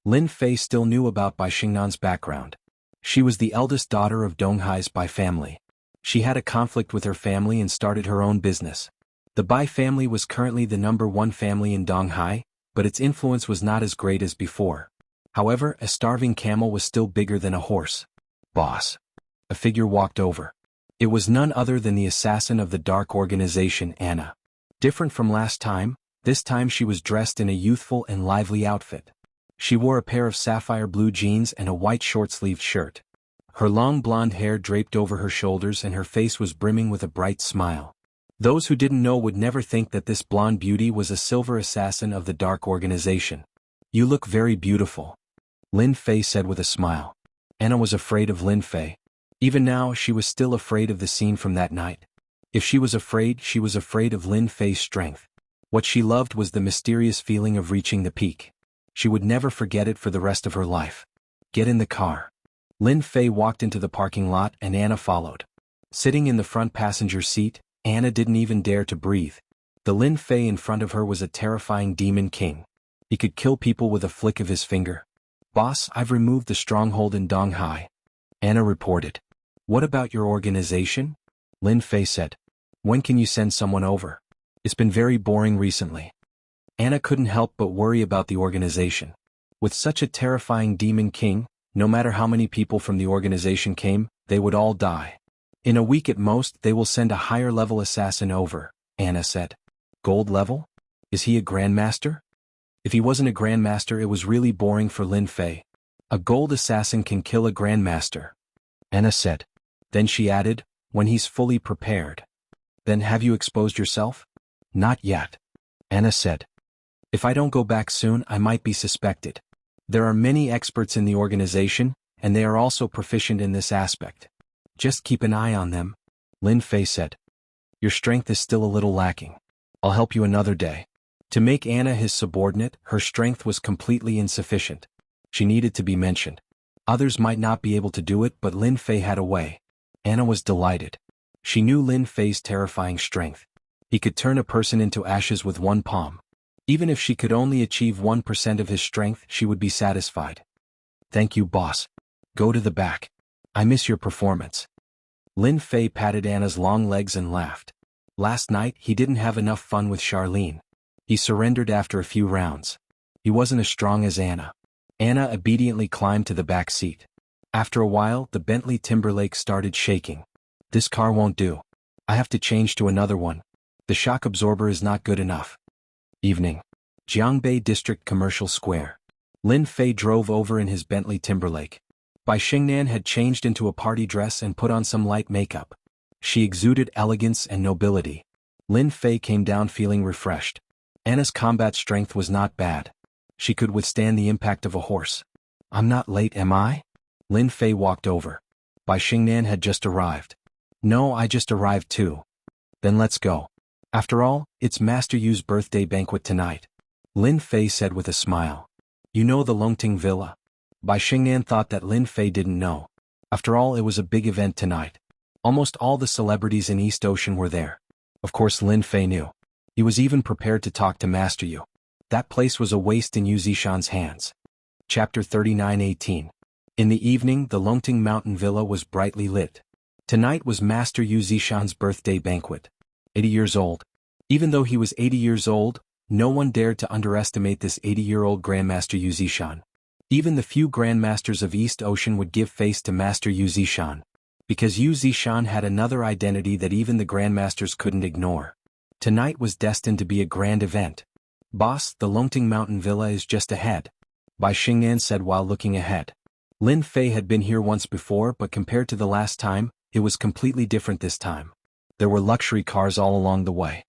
Lin Fei still knew about Bai Xingnan's background. She was the eldest daughter of Donghai's Bai family. She had a conflict with her family and started her own business. The Bai family was currently the #1 family in Donghai, but its influence was not as great as before. However, a starving camel was still bigger than a horse. Boss. A figure walked over. It was none other than the assassin of the dark organization, Anna. Different from last time, this time she was dressed in a youthful and lively outfit. She wore a pair of sapphire blue jeans and a white short-sleeved shirt. Her long blonde hair draped over her shoulders and her face was brimming with a bright smile. Those who didn't know would never think that this blonde beauty was a silver assassin of the dark organization. You look very beautiful. Lin Fei said with a smile. Anna was afraid of Lin Fei. Even now, she was still afraid of the scene from that night. If she was afraid of Lin Fei's strength. What she loved was the mysterious feeling of reaching the peak. She would never forget it for the rest of her life. Get in the car. Lin Fei walked into the parking lot and Anna followed. Sitting in the front passenger seat, Anna didn't even dare to breathe. The Lin Fei in front of her was a terrifying demon king. He could kill people with a flick of his finger. Boss, I've removed the stronghold in Donghai. Anna reported. What about your organization? Lin Fei said. When can you send someone over? It's been very boring recently. Anna couldn't help but worry about the organization. With such a terrifying demon king, no matter how many people from the organization came, they would all die. In a week at most they will send a higher-level assassin over, Anna said. Gold level? Is he a grandmaster? If he wasn't a grandmaster it was really boring for Lin Fei. A gold assassin can kill a grandmaster, Anna said. Then she added, when he's fully prepared. Then have you exposed yourself? Not yet, Anna said. If I don't go back soon I might be suspected. There are many experts in the organization, and they are also proficient in this aspect. Just keep an eye on them, Lin Fei said. Your strength is still a little lacking. I'll help you another day. To make Anna his subordinate, her strength was completely insufficient. She needed to be mentioned. Others might not be able to do it, but Lin Fei had a way. Anna was delighted. She knew Lin Fei's terrifying strength. He could turn a person into ashes with one palm. Even if she could only achieve 1% of his strength, she would be satisfied. Thank you, boss. Go to the back. I miss your performance. Lin Fei patted Anna's long legs and laughed. Last night, he didn't have enough fun with Charlene. He surrendered after a few rounds. He wasn't as strong as Anna. Anna obediently climbed to the back seat. After a while, the Bentley Timberlake started shaking. This car won't do. I have to change to another one. The shock absorber is not good enough. Evening. Jianghu District Commercial Square. Lin Fei drove over in his Bentley Timberlake. Bai Xingnan had changed into a party dress and put on some light makeup. She exuded elegance and nobility. Lin Fei came down feeling refreshed. Anna's combat strength was not bad. She could withstand the impact of a horse. I'm not late, am I? Lin Fei walked over. Bai Xingnan had just arrived. No, I just arrived too. Then let's go. After all, it's Master Yu's birthday banquet tonight. Lin Fei said with a smile. You know the Longting Villa? Bai Xingnan thought that Lin Fei didn't know. After all, it was a big event tonight. Almost all the celebrities in East Ocean were there. Of course Lin Fei knew. He was even prepared to talk to Master Yu. That place was a waste in Yu Zishan's hands. Chapter 39:18. In the evening the Longting Mountain Villa was brightly lit. Tonight was Master Yu Zishan's birthday banquet. 80 years old. Even though he was 80 years old, no one dared to underestimate this 80-year-old Grandmaster Yu Zishan. Even the few Grandmasters of East Ocean would give face to Master Yu Zishan. Because Yu Zishan had another identity that even the Grandmasters couldn't ignore. Tonight was destined to be a grand event. Boss, the Longting Mountain Villa is just ahead, Bai Xingnan said while looking ahead. Lin Fei had been here once before, but compared to the last time, it was completely different this time. There were luxury cars all along the way.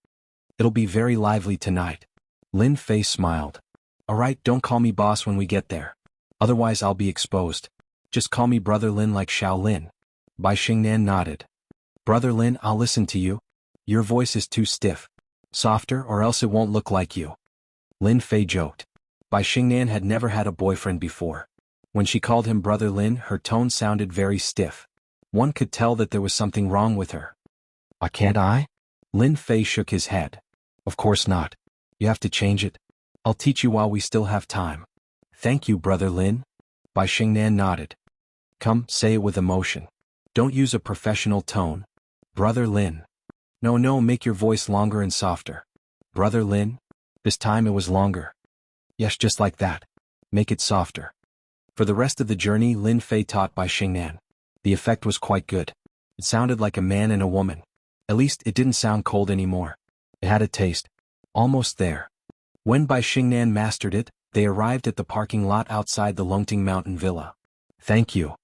It'll be very lively tonight. Lin Fei smiled. Alright, don't call me boss when we get there. Otherwise I'll be exposed. Just call me Brother Lin like Xiao Lin. Bai Xingnan nodded. Brother Lin, I'll listen to you. Your voice is too stiff. Softer or else it won't look like you. Lin Fei joked. Bai Xingnan had never had a boyfriend before. When she called him Brother Lin, her tone sounded very stiff. One could tell that there was something wrong with her. Why can't I? Lin Fei shook his head. Of course not. You have to change it. I'll teach you while we still have time. Thank you, Brother Lin. Bai Xingnan nodded. Come, say it with emotion. Don't use a professional tone. Brother Lin. No, make your voice longer and softer. Brother Lin. This time it was longer. Yes, just like that. Make it softer. For the rest of the journey, Lin Fei taught Bai Xingnan. The effect was quite good. It sounded like a man and a woman. At least it didn't sound cold anymore. It had a taste. Almost there. When Bai Xingnan mastered it, they arrived at the parking lot outside the Longting Mountain Villa. Thank you.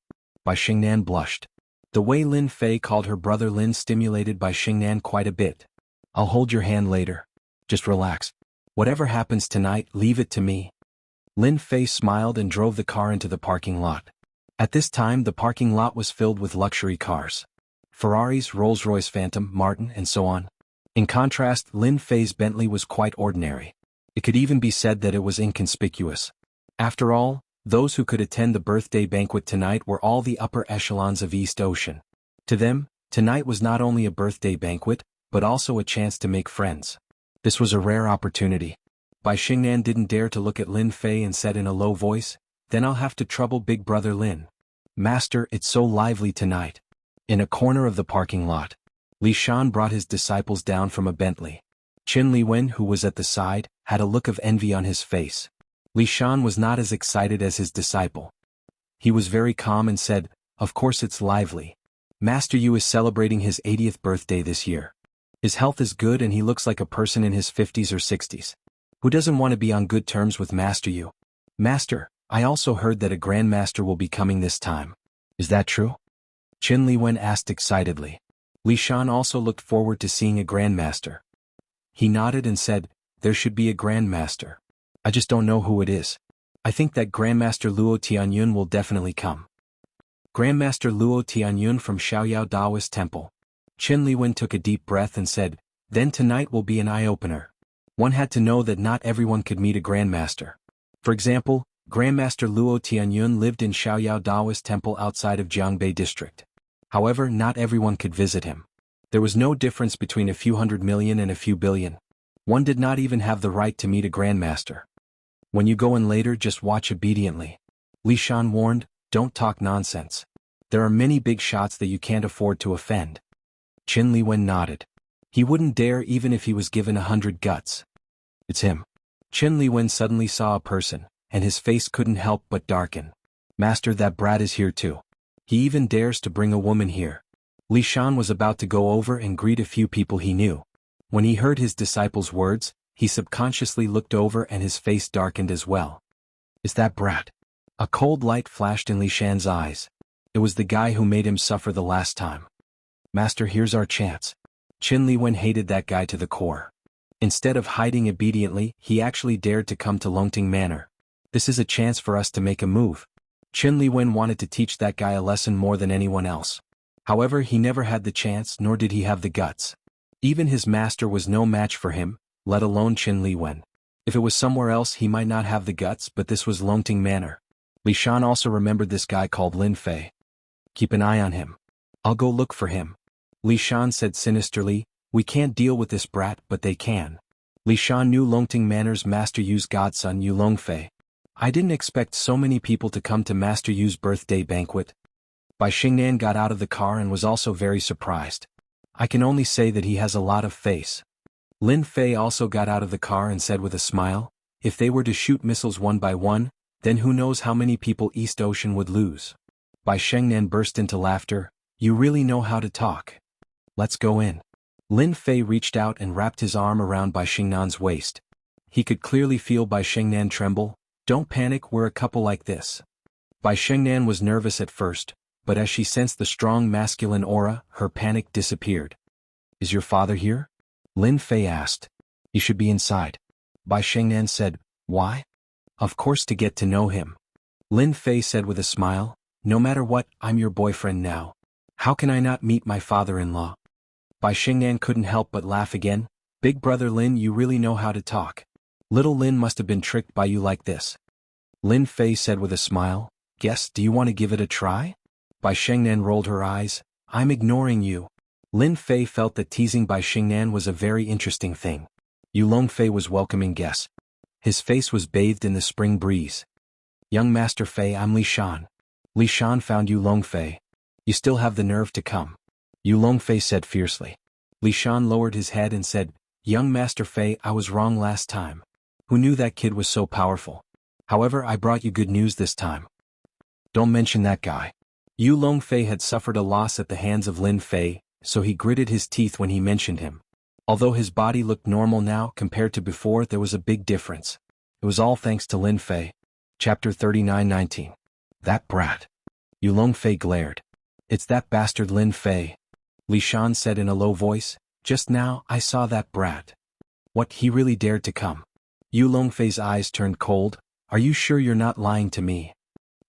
Bai Xingnan blushed. The way Lin Fei called her Brother Lin stimulated Bai Xingnan quite a bit. I'll hold your hand later. Just relax. Whatever happens tonight, leave it to me. Lin Fei smiled and drove the car into the parking lot. At this time the parking lot was filled with luxury cars. Ferraris, Rolls-Royce Phantom, Martin, and so on. In contrast, Lin Fei's Bentley was quite ordinary. It could even be said that it was inconspicuous. After all, those who could attend the birthday banquet tonight were all the upper echelons of East Ocean. To them, tonight was not only a birthday banquet, but also a chance to make friends. This was a rare opportunity. Bai Xingnan didn't dare to look at Lin Fei and said in a low voice, "Then I'll have to trouble big brother Lin. Master, it's so lively tonight." In a corner of the parking lot, Li Shan brought his disciples down from a Bentley. Qin Li Wen, who was at the side, had a look of envy on his face. Li Shan was not as excited as his disciple. He was very calm and said, "Of course it's lively. Master Yu is celebrating his 80th birthday this year. His health is good and he looks like a person in his 50s or 60s. Who doesn't want to be on good terms with Master Yu? Master, I also heard that a grandmaster will be coming this time. Is that true?" Qin Li Wen asked excitedly. Li Shan also looked forward to seeing a grandmaster. He nodded and said, "There should be a grandmaster. I just don't know who it is. I think that Grandmaster Luo Tianyun will definitely come." Grandmaster Luo Tianyun from Xiaoyao Daoist Temple. Qin Li Wen took a deep breath and said, "Then tonight will be an eye-opener." One had to know that not everyone could meet a grandmaster. For example, Grandmaster Luo Tianyun lived in Xiaoyao Daoist Temple outside of Jianghu district. However, not everyone could visit him. There was no difference between a few 100 million and a few billion. One did not even have the right to meet a grandmaster. "When you go in later, just watch obediently." Li Shan warned, "Don't talk nonsense. There are many big shots that you can't afford to offend." Qin Li Wen nodded. He wouldn't dare even if he was given 100 guts. "It's him." Qin Li Wen suddenly saw a person, and his face couldn't help but darken. "Master, that brat is here too. He even dares to bring a woman here." Li Shan was about to go over and greet a few people he knew. When he heard his disciple's words, he subconsciously looked over and his face darkened as well. "Is that brat?" A cold light flashed in Li Shan's eyes. It was the guy who made him suffer the last time. "Master, here's our chance." Qin Li Wen hated that guy to the core. Instead of hiding obediently, he actually dared to come to Longting Manor. "This is a chance for us to make a move." Qin Li Wen wanted to teach that guy a lesson more than anyone else. However, he never had the chance, nor did he have the guts. Even his master was no match for him, let alone Qin Li Wen. If it was somewhere else he might not have the guts, but this was Longting Manor. Li Shan also remembered this guy called Lin Fei. "Keep an eye on him. I'll go look for him." Li Shan said sinisterly, "We can't deal with this brat, but they can." Li Shan knew Longting Manor's Master Yu's godson Yu Longfei. "I didn't expect so many people to come to Master Yu's birthday banquet." Bai Xingnan got out of the car and was also very surprised. "I can only say that he has a lot of face." Lin Fei also got out of the car and said with a smile, "If they were to shoot missiles one by one, then who knows how many people East Ocean would lose." Bai Xingnan burst into laughter, "You really know how to talk. Let's go in." Lin Fei reached out and wrapped his arm around Bai Xingnan's waist. He could clearly feel Bai Xingnan tremble. "Don't panic, we're a couple like this." Bai Xingnan was nervous at first, but as she sensed the strong masculine aura, her panic disappeared. "Is your father here?" Lin Fei asked. "He should be inside." Bai Xingnan said, "Why?" "Of course, to get to know him." Lin Fei said with a smile, "No matter what, I'm your boyfriend now. How can I not meet my father-in-law?" Bai Xingnan couldn't help but laugh again. "Big brother Lin, you really know how to talk. Little Lin must have been tricked by you like this." Lin Fei said with a smile, "Guess, do you want to give it a try?" Bai Xingnan rolled her eyes. "I'm ignoring you." Lin Fei felt that teasing Bai Xingnan was a very interesting thing. Yu Longfei was welcoming guests. His face was bathed in the spring breeze. "Young Master Fei, I'm Li Shan." Li Shan found Yu Longfei. "You still have the nerve to come," Yu Longfei said fiercely. Li Shan lowered his head and said, "Young Master Fei, I was wrong last time. Who knew that kid was so powerful? However, I brought you good news this time." "Don't mention that guy." Yu Longfei had suffered a loss at the hands of Lin Fei, so he gritted his teeth when he mentioned him. Although his body looked normal now compared to before, there was a big difference. It was all thanks to Lin Fei. Chapter 39:19. That brat. Yu Longfei glared. "It's that bastard Lin Fei," Li Shan said in a low voice. "Just now, I saw that brat." "What, he really dared to come?" Yu Longfei's eyes turned cold. "Are you sure you're not lying to me?"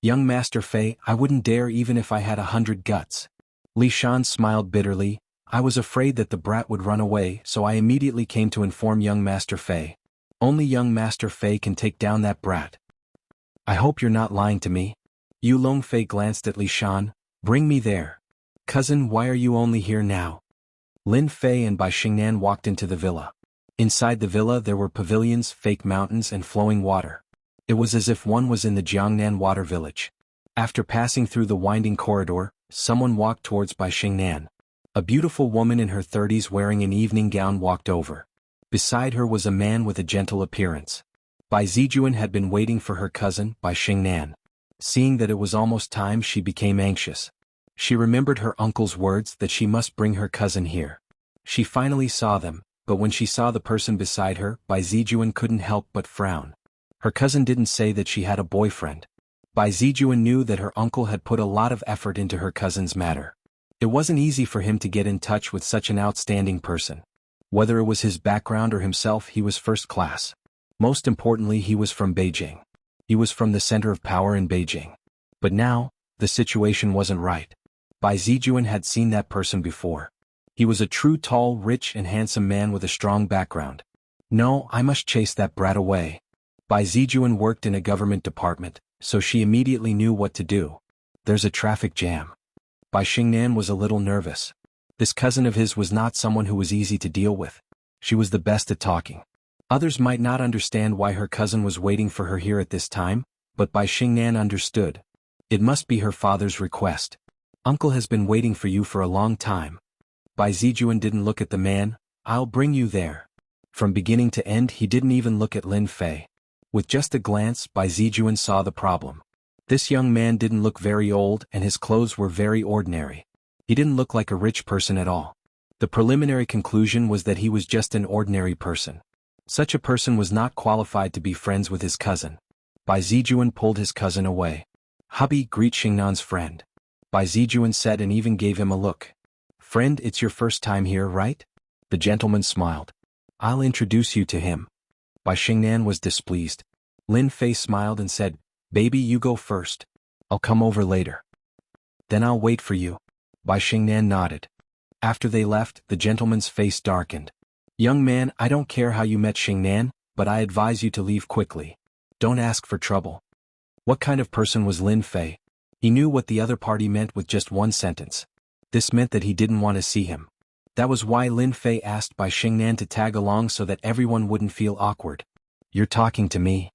"Young Master Fei, I wouldn't dare even if I had 100 guts." Li Shan smiled bitterly. "I was afraid that the brat would run away, so I immediately came to inform young Master Fei. Only young Master Fei can take down that brat." I hope you're not lying to me. Yu Longfei glanced at Li Shan. Bring me there. Cousin, why are you only here now? Lin Fei and Bai Xingnan walked into the villa. Inside the villa there were pavilions, fake mountains and flowing water. It was as if one was in the Jiangnan water village. After passing through the winding corridor, someone walked towards Bai Xingnan. A beautiful woman in her 30s wearing an evening gown walked over. Beside her was a man with a gentle appearance. Bai Zijuan had been waiting for her cousin, Bai Xingnan. Seeing that it was almost time, she became anxious. She remembered her uncle's words that she must bring her cousin here. She finally saw them, but when she saw the person beside her, Bai Zijuan couldn't help but frown. Her cousin didn't say that she had a boyfriend. Bai Zijuan knew that her uncle had put a lot of effort into her cousin's matter. It wasn't easy for him to get in touch with such an outstanding person. Whether it was his background or himself, he was first class. Most importantly, he was from Beijing. He was from the center of power in Beijing. But now, the situation wasn't right. Bai Zijuan had seen that person before. He was a true tall, rich and handsome man with a strong background. No, I must chase that brat away. Bai Zijuan worked in a government department, so she immediately knew what to do. There's a traffic jam. Bai Xingnan was a little nervous. This cousin of his was not someone who was easy to deal with. She was the best at talking. Others might not understand why her cousin was waiting for her here at this time, but Bai Xingnan understood. It must be her father's request. Uncle has been waiting for you for a long time. Bai Zijuan didn't look at the man. I'll bring you there. From beginning to end he didn't even look at Lin Fei. With just a glance, Bai Zijuan saw the problem. This young man didn't look very old and his clothes were very ordinary. He didn't look like a rich person at all. The preliminary conclusion was that he was just an ordinary person. Such a person was not qualified to be friends with his cousin. Bai Zijuan pulled his cousin away. Hubby, greet Xingnan's friend. Bai Zijuan said and even gave him a look. Friend, it's your first time here, right? The gentleman smiled. I'll introduce you to him. Bai Xingnan was displeased. Lin Fei smiled and said, Baby, you go first. I'll come over later. Then I'll wait for you. Bai Xingnan nodded. After they left, the gentleman's face darkened. Young man, I don't care how you met Xingnan, but I advise you to leave quickly. Don't ask for trouble. What kind of person was Lin Fei? He knew what the other party meant with just one sentence. This meant that he didn't want to see him. That was why Lin Fei asked Bai Xingnan to tag along so that everyone wouldn't feel awkward. You're talking to me.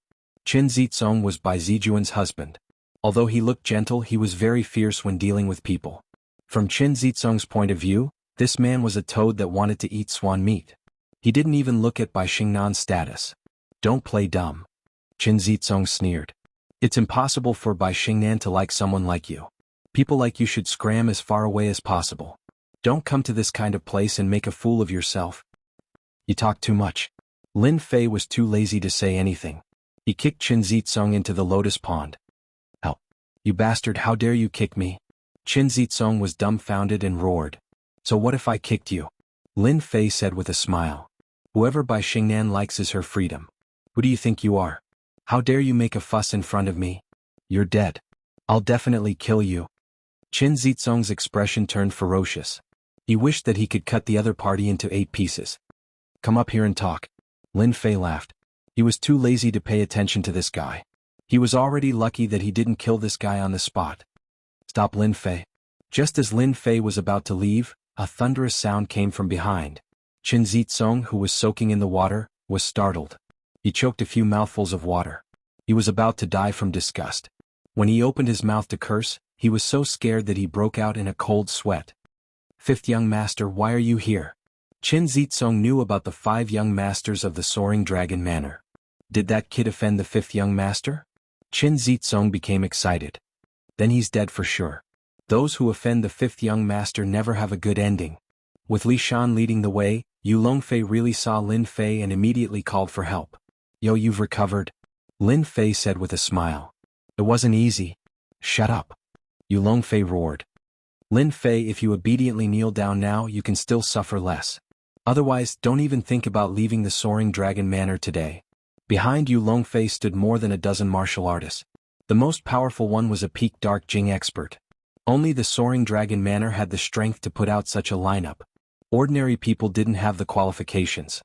Qin Zizong was Bai Zijuan's husband. Although he looked gentle, he was very fierce when dealing with people. From Qin Zizong's point of view, this man was a toad that wanted to eat swan meat. He didn't even look at Bai Xingnan's status. Don't play dumb. Qin Zizong sneered. It's impossible for Bai Xingnan to like someone like you. People like you should scram as far away as possible. Don't come to this kind of place and make a fool of yourself. You talk too much. Lin Fei was too lazy to say anything. He kicked Qin Zizong into the lotus pond. How? You bastard, how dare you kick me? Qin Zizong was dumbfounded and roared. So what if I kicked you? Lin Fei said with a smile. Whoever Bai Xingnan likes is her freedom. Who do you think you are? How dare you make a fuss in front of me? You're dead. I'll definitely kill you. Qin Zizong's expression turned ferocious. He wished that he could cut the other party into 8 pieces. Come up here and talk. Lin Fei laughed. He was too lazy to pay attention to this guy. He was already lucky that he didn't kill this guy on the spot. Stop, Lin Fei. Just as Lin Fei was about to leave, a thunderous sound came from behind. Qin Zizong, who was soaking in the water, was startled. He choked a few mouthfuls of water. He was about to die from disgust. When he opened his mouth to curse, he was so scared that he broke out in a cold sweat. Fifth young master, why are you here? Qin Zizong knew about the 5 young masters of the Soaring Dragon Manor. Did that kid offend the 5th young master? Qin Zizong became excited. Then he's dead for sure. Those who offend the 5th young master never have a good ending. With Li Shan leading the way, Yu Longfei really saw Lin Fei and immediately called for help. Yo, you've recovered? Lin Fei said with a smile. It wasn't easy. Shut up. Yu Longfei roared. Lin Fei, if you obediently kneel down now, you can still suffer less. Otherwise, don't even think about leaving the Soaring Dragon Manor today. Behind Yu Longfei stood more than a dozen martial artists. The most powerful one was a peak Dark Jing expert. Only the Soaring Dragon Manor had the strength to put out such a lineup. Ordinary people didn't have the qualifications.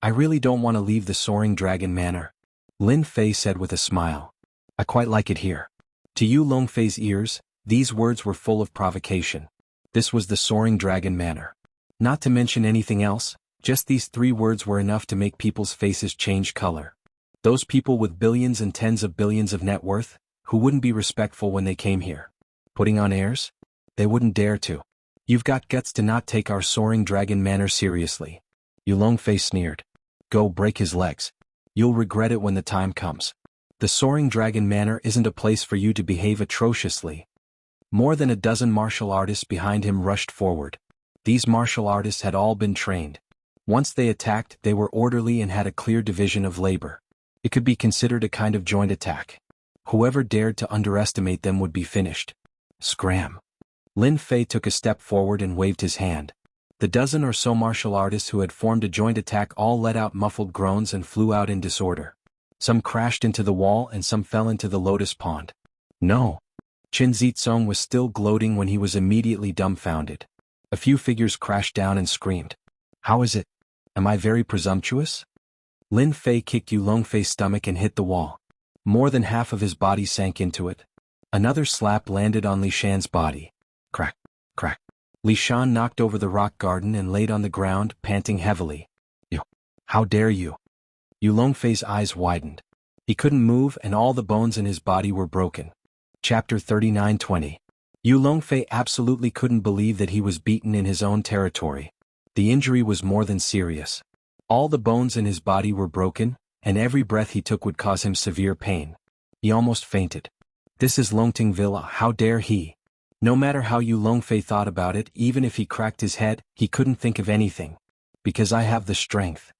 I really don't want to leave the Soaring Dragon Manor. Lin Fei said with a smile. I quite like it here. To Yu Longfei's ears, these words were full of provocation. This was the Soaring Dragon Manor. Not to mention anything else, just these 3 words were enough to make people's faces change color. Those people with billions and tens of billions of net worth, who wouldn't be respectful when they came here. Putting on airs? They wouldn't dare to. You've got guts to not take our Soaring Dragon Manor seriously. Yu Longfei sneered. Go break his legs. You'll regret it when the time comes. The Soaring Dragon Manor isn't a place for you to behave atrociously. More than a dozen martial artists behind him rushed forward. These martial artists had all been trained. Once they attacked, they were orderly and had a clear division of labor. It could be considered a kind of joint attack. Whoever dared to underestimate them would be finished. Scram. Lin Fei took a step forward and waved his hand. The dozen or so martial artists who had formed a joint attack all let out muffled groans and flew out in disorder. Some crashed into the wall and some fell into the lotus pond. No. Qin Zitsong was still gloating when he was immediately dumbfounded. A few figures crashed down and screamed. How is it? Am I very presumptuous? Lin Fei kicked Yu Longfei's stomach and hit the wall. More than half of his body sank into it. Another slap landed on Li Shan's body. Crack, crack. Li Shan knocked over the rock garden and laid on the ground, panting heavily. You! How dare you! Yu Longfei's eyes widened. He couldn't move and all the bones in his body were broken. Chapter 39:20. Yu Longfei absolutely couldn't believe that he was beaten in his own territory. The injury was more than serious. All the bones in his body were broken, and every breath he took would cause him severe pain. He almost fainted. This is Longting Villa, how dare he! No matter how Yu Longfei thought about it, even if he cracked his head, he couldn't think of anything. Because I have the strength.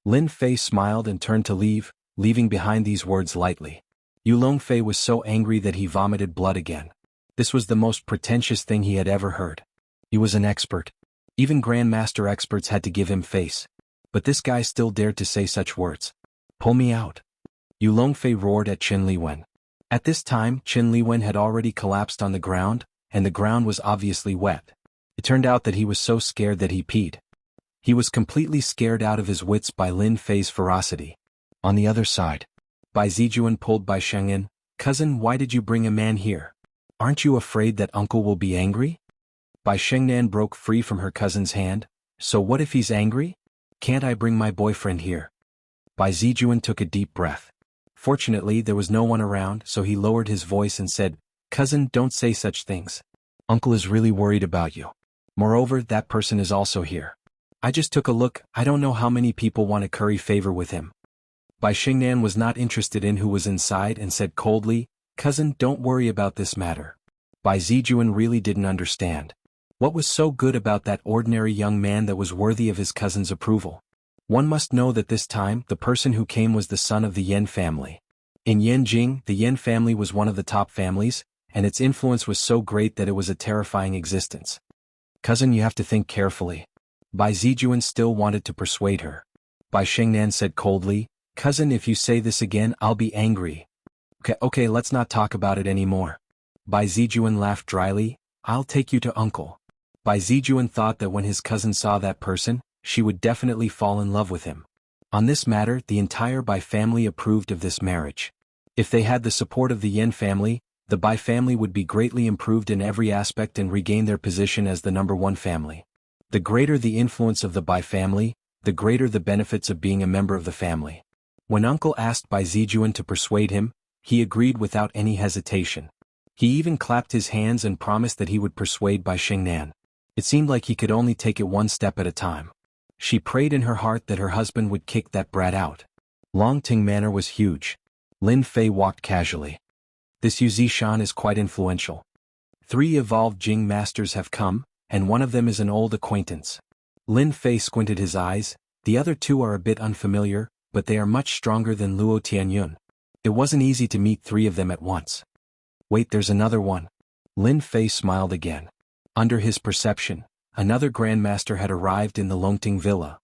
Lin Fei smiled and turned to leave, leaving behind these words lightly. Yu Longfei was so angry that he vomited blood again. This was the most pretentious thing he had ever heard. He was an expert. Even Grandmaster experts had to give him face. But this guy still dared to say such words. Pull me out. Yu Longfei roared at Qin Liwen. At this time, Qin Liwen had already collapsed on the ground, and the ground was obviously wet. It turned out that he was so scared that he peed. He was completely scared out of his wits by Lin Fei's ferocity. On the other side, Bai Zijuan pulled Bai Shengyan. Cousin, why did you bring a man here? Aren't you afraid that uncle will be angry? Bai Shengyan broke free from her cousin's hand. So what if he's angry? Can't I bring my boyfriend here? Bai Zijuan took a deep breath. Fortunately, there was no one around, so he lowered his voice and said, Cousin, don't say such things. Uncle is really worried about you. Moreover, that person is also here. I just took a look, I don't know how many people want to curry favor with him. Bai Xingnan was not interested in who was inside and said coldly, Cousin, don't worry about this matter. Bai Zijuan really didn't understand. What was so good about that ordinary young man that was worthy of his cousin's approval? One must know that this time, the person who came was the son of the Yan family. In Yanjing, the Yan family was one of the top families, and its influence was so great that it was a terrifying existence. Cousin, you have to think carefully. Bai Zijuan still wanted to persuade her. Bai Shengnan said coldly, Cousin, if you say this again, I'll be angry. Okay, let's not talk about it anymore. Bai Zijuan laughed dryly, I'll take you to uncle. Bai Zijuan thought that when his cousin saw that person, she would definitely fall in love with him. On this matter, the entire Bai family approved of this marriage. If they had the support of the Yan family, the Bai family would be greatly improved in every aspect and regain their position as the #1 family. The greater the influence of the Bai family, the greater the benefits of being a member of the family. When uncle asked Bai Zijuan to persuade him, he agreed without any hesitation. He even clapped his hands and promised that he would persuade Bai Xingnan. It seemed like he could only take it one step at a time. She prayed in her heart that her husband would kick that brat out. Longting Manor was huge. Lin Fei walked casually. This Yu Zishan is quite influential. 3 evolved Jing masters have come, and one of them is an old acquaintance. Lin Fei squinted his eyes, the other 2 are a bit unfamiliar, but they are much stronger than Luo Tianyun. It wasn't easy to meet 3 of them at once. Wait, there's another one. Lin Fei smiled again. Under his perception, another grandmaster had arrived in the Longting Villa.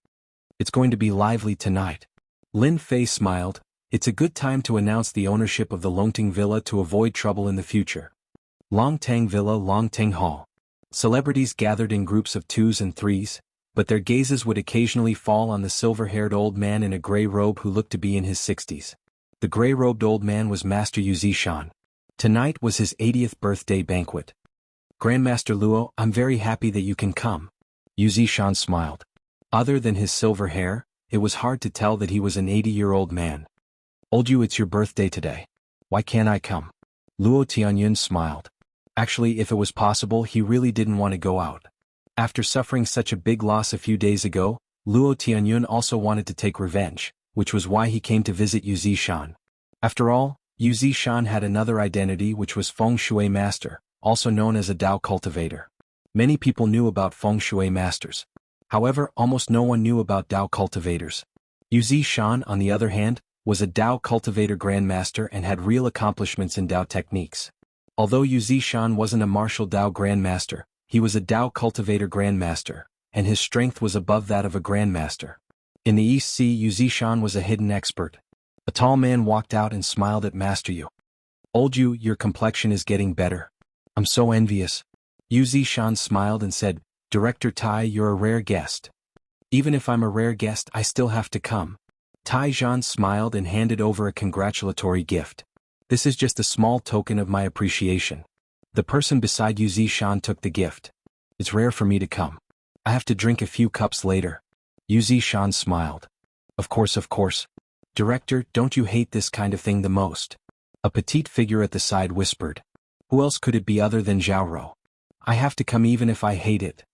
It's going to be lively tonight. Lin Fei smiled, it's a good time to announce the ownership of the Longting Villa to avoid trouble in the future. Longtang Villa, Longting Hall. Celebrities gathered in groups of 2s and 3s, but their gazes would occasionally fall on the silver-haired old man in a gray robe who looked to be in his 60s. The gray-robed old man was Master Yu Zishan. Tonight was his 80th birthday banquet. Grandmaster Luo, I'm very happy that you can come. Yu Zishan smiled. Other than his silver hair, it was hard to tell that he was an 80-year-old man. Old Yu, it's your birthday today. Why can't I come? Luo Tianyun smiled. Actually, if it was possible, he really didn't want to go out. After suffering such a big loss a few days ago, Luo Tianyun also wanted to take revenge, which was why he came to visit Yu Zishan. After all, Yu Zishan had another identity, which was Feng Shui Master, also known as a Dao cultivator. Many people knew about Feng Shui Masters. However, almost no one knew about Dao cultivators. Yu Zishan, on the other hand, was a Dao cultivator grandmaster and had real accomplishments in Dao techniques. Although Yu Zishan wasn't a martial Dao grandmaster, he was a Dao cultivator grandmaster, and his strength was above that of a grandmaster. In the East Sea, Yu Zishan was a hidden expert. A tall man walked out and smiled at Master Yu. Old Yu, your complexion is getting better. I'm so envious. Yu Zishan smiled and said, Director Tai, you're a rare guest. Even if I'm a rare guest, I still have to come. Tai Zhan smiled and handed over a congratulatory gift. This is just a small token of my appreciation. The person beside Yu Zishan took the gift. It's rare for me to come. I have to drink a few cups later. Yu Zishan smiled. Of course. Director, don't you hate this kind of thing the most? A petite figure at the side whispered. Who else could it be other than Zhaoro? I have to come even if I hate it.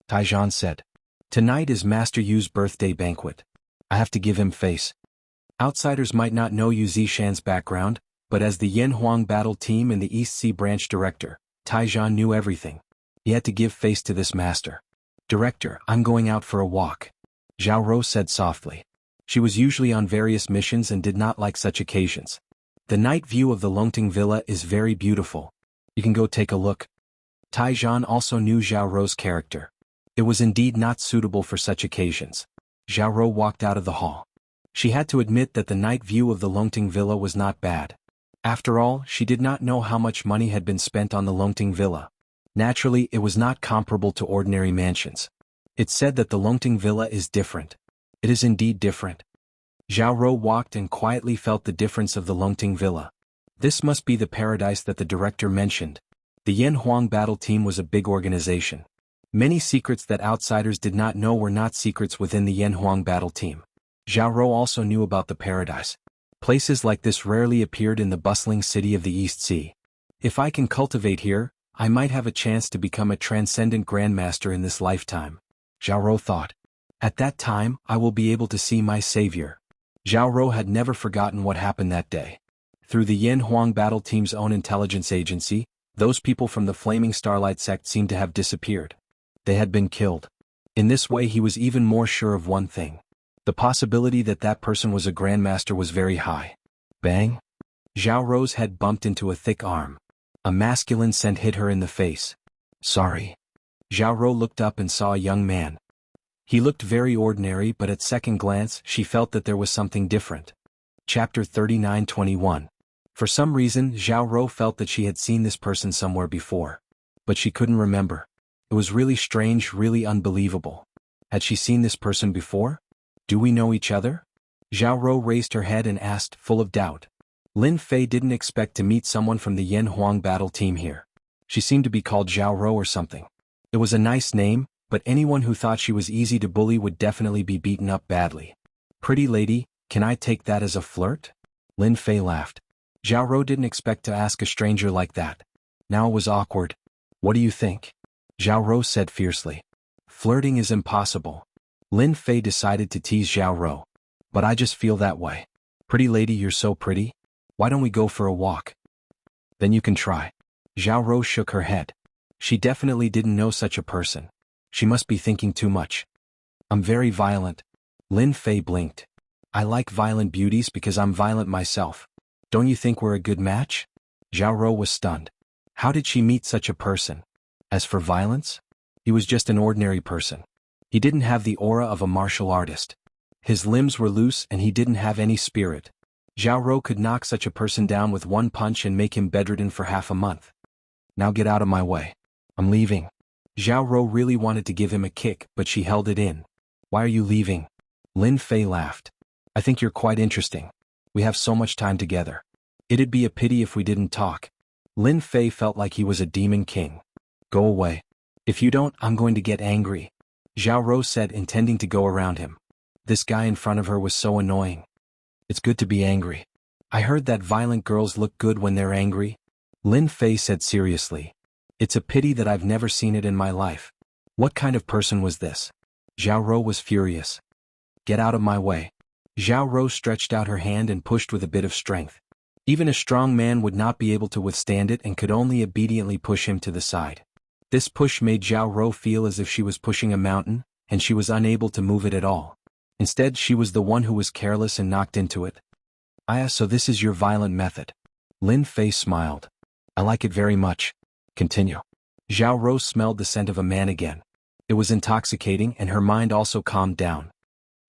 Taizhan said. Tonight is Master Yu's birthday banquet. I have to give him face. Outsiders might not know Yu Zishan's background, but as the Yanhuang battle team and the East Sea branch director, Taizhan knew everything. He had to give face to this master. Director, I'm going out for a walk. Zhaoro said softly. She was usually on various missions and did not like such occasions. The night view of the Longting Villa is very beautiful. You can go take a look. Taizhan also knew Zhaoro's character. It was indeed not suitable for such occasions. Zhaoro walked out of the hall. She had to admit that the night view of the Longting Villa was not bad. After all, she did not know how much money had been spent on the Longting Villa. Naturally, it was not comparable to ordinary mansions. It's said that the Longting Villa is different. It is indeed different. Zhaoro walked and quietly felt the difference of the Longting Villa. This must be the paradise that the director mentioned. The Yanhuang battle team was a big organization. Many secrets that outsiders did not know were not secrets within the Yanhuang battle team. Zhaoro also knew about the paradise. Places like this rarely appeared in the bustling city of the East Sea. If I can cultivate here, I might have a chance to become a transcendent grandmaster in this lifetime. Zhaoro thought. At that time, I will be able to see my savior. Zhaoro had never forgotten what happened that day. Through the Yanhuang battle team's own intelligence agency, those people from the Flaming Starlight sect seemed to have disappeared. They had been killed. In this way, he was even more sure of one thing. The possibility that that person was a grandmaster was very high. Bang! Zhaoro's head bumped into a thick arm. A masculine scent hit her in the face. Sorry. Zhaoro looked up and saw a young man. He looked very ordinary, but at second glance, she felt that there was something different. Chapter 39:21. For some reason, Zhaoro felt that she had seen this person somewhere before. But she couldn't remember. It was really strange, really unbelievable. Had she seen this person before? Do we know each other? Zhaoro raised her head and asked, full of doubt. Lin Fei didn't expect to meet someone from the Yanhuang battle team here. She seemed to be called Zhaoro or something. It was a nice name, but anyone who thought she was easy to bully would definitely be beaten up badly. Pretty lady, can I take that as a flirt? Lin Fei laughed. Zhaoro didn't expect to ask a stranger like that. Now it was awkward. What do you think? Zhaoro said fiercely. Flirting is impossible. Lin Fei decided to tease Zhaoro. But I just feel that way. Pretty lady, you're so pretty. Why don't we go for a walk? Then you can try. Zhaoro shook her head. She definitely didn't know such a person. She must be thinking too much. I'm very violent. Lin Fei blinked. I like violent beauties because I'm violent myself. Don't you think we're a good match? Zhaoro was stunned. How did she meet such a person? As for violence? He was just an ordinary person. He didn't have the aura of a martial artist. His limbs were loose and he didn't have any spirit. Zhaoro could knock such a person down with one punch and make him bedridden for half a month. Now get out of my way. I'm leaving. Zhaoro really wanted to give him a kick, but she held it in. Why are you leaving? Lin Fei laughed. I think you're quite interesting. We have so much time together. It'd be a pity if we didn't talk. Lin Fei felt like he was a demon king. Go away. If you don't, I'm going to get angry, Zhao Rou said, intending to go around him. This guy in front of her was so annoying. It's good to be angry. I heard that violent girls look good when they're angry, Lin Fei said seriously. It's a pity that I've never seen it in my life. What kind of person was this? Zhao Rou was furious. Get out of my way. Zhao Rou stretched out her hand and pushed with a bit of strength. Even a strong man would not be able to withstand it and could only obediently push him to the side. This push made Zhao Rou feel as if she was pushing a mountain, and she was unable to move it at all. Instead, she was the one who was careless and knocked into it. So this is your violent method. Lin Fei smiled. I like it very much. Continue. Zhao Rou smelled the scent of a man again. It was intoxicating and her mind also calmed down.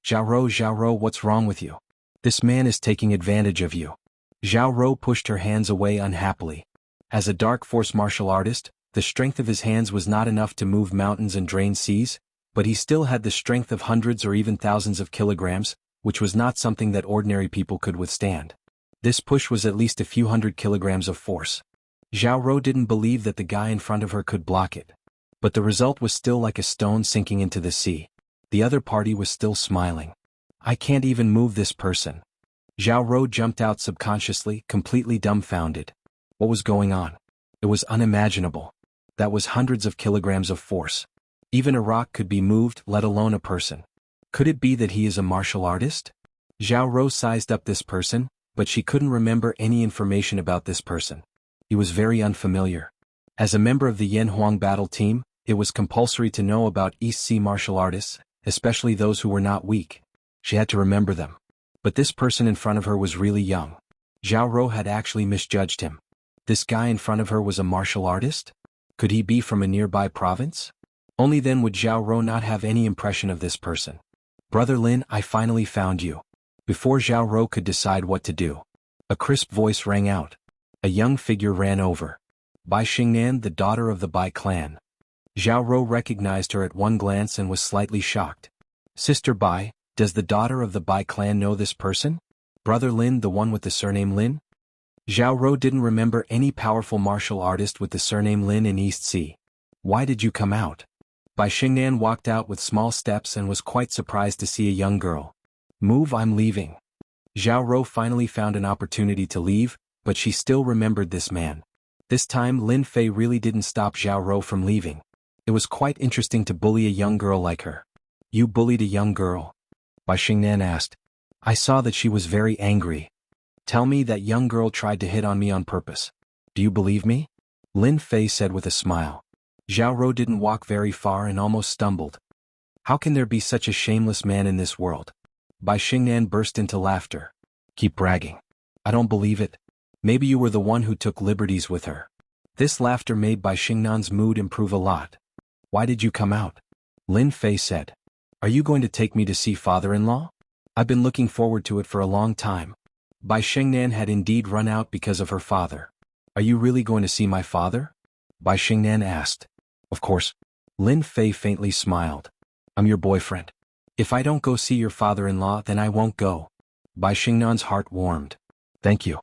Zhao Rou, what's wrong with you? This man is taking advantage of you. Zhao Rou pushed her hands away unhappily. As a dark force martial artist, the strength of his hands was not enough to move mountains and drain seas, but he still had the strength of hundreds or even thousands of kilograms, which was not something that ordinary people could withstand. This push was at least a few hundred kilograms of force. Zhao Rou didn't believe that the guy in front of her could block it. But the result was still like a stone sinking into the sea. The other party was still smiling. I can't even move this person. Zhao Rou jumped out subconsciously, completely dumbfounded. What was going on? It was unimaginable. That was hundreds of kilograms of force. Even a rock could be moved, let alone a person. Could it be that he is a martial artist? Zhao Rou sized up this person, but she couldn't remember any information about this person. He was very unfamiliar. As a member of the Yan Huang battle team, it was compulsory to know about East Sea martial artists, especially those who were not weak. She had to remember them. But this person in front of her was really young. Zhao Rou had actually misjudged him. This guy in front of her was a martial artist? Could he be from a nearby province? Only then would Zhao Rou not have any impression of this person. Brother Lin, I finally found you. Before Zhao Rou could decide what to do, a crisp voice rang out. A young figure ran over. Bai Xingnan, the daughter of the Bai clan. Zhao Rou recognized her at one glance and was slightly shocked. Sister Bai, does the daughter of the Bai clan know this person? Brother Lin, the one with the surname Lin? Zhao Rou didn't remember any powerful martial artist with the surname Lin in East Sea. Why did you come out? Bai Xingnan walked out with small steps and was quite surprised to see a young girl. Move, I'm leaving. Zhao Rou finally found an opportunity to leave, but she still remembered this man. This time Lin Fei really didn't stop Zhao Rou from leaving. It was quite interesting to bully a young girl like her. You bullied a young girl? Bai Xingnan asked. I saw that she was very angry. Tell me that young girl tried to hit on me on purpose. Do you believe me? Lin Fei said with a smile. Zhao Rou didn't walk very far and almost stumbled. How can there be such a shameless man in this world? Bai Xingnan burst into laughter. Keep bragging. I don't believe it. Maybe you were the one who took liberties with her. This laughter made Bai Xingnan's mood improve a lot. Why did you come out? Lin Fei said. Are you going to take me to see father-in-law? I've been looking forward to it for a long time. Bai Xingnan had indeed run out because of her father. Are you really going to see my father? Bai Xingnan asked. Of course. Lin Fei faintly smiled. I'm your boyfriend. If I don't go see your father-in-law, then I won't go. Bai Xingnan's heart warmed. Thank you.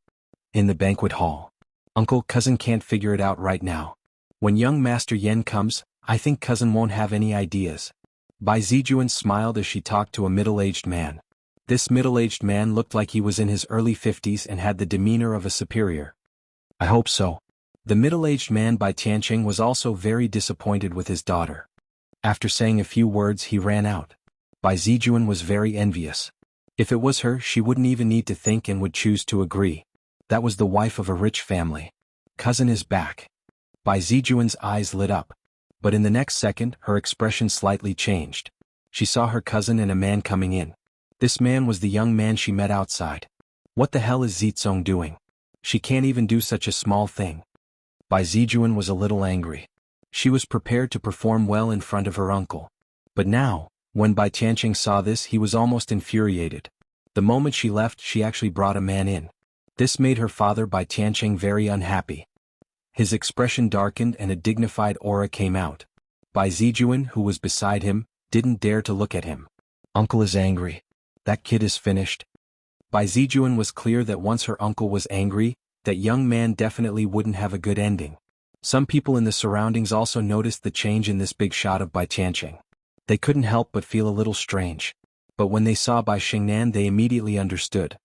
In the banquet hall. Uncle, cousin can't figure it out right now. When young Master Yen comes, I think cousin won't have any ideas. Bai Zijuan smiled as she talked to a middle-aged man. This middle-aged man looked like he was in his early 50s and had the demeanor of a superior. I hope so. The middle-aged man Bai Tianqing was also very disappointed with his daughter. After saying a few words, he ran out. Bai Zijuan was very envious. If it was her, she wouldn't even need to think and would choose to agree. That was the wife of a rich family. Cousin is back. Bai Zijuan's eyes lit up. But in the next second, her expression slightly changed. She saw her cousin and a man coming in. This man was the young man she met outside. What the hell is Zizong doing? She can't even do such a small thing. Bai Zijuan was a little angry. She was prepared to perform well in front of her uncle. But now, when Bai Tianqing saw this, he was almost infuriated. The moment she left, she actually brought a man in. This made her father Bai Tianqing very unhappy. His expression darkened and a dignified aura came out. Bai Zijuan, who was beside him, didn't dare to look at him. Uncle is angry. That kid is finished. Bai Zijuan was clear that once her uncle was angry, that young man definitely wouldn't have a good ending. Some people in the surroundings also noticed the change in this big shot of Bai Tianqing. They couldn't help but feel a little strange. But when they saw Bai Xingnan, they immediately understood.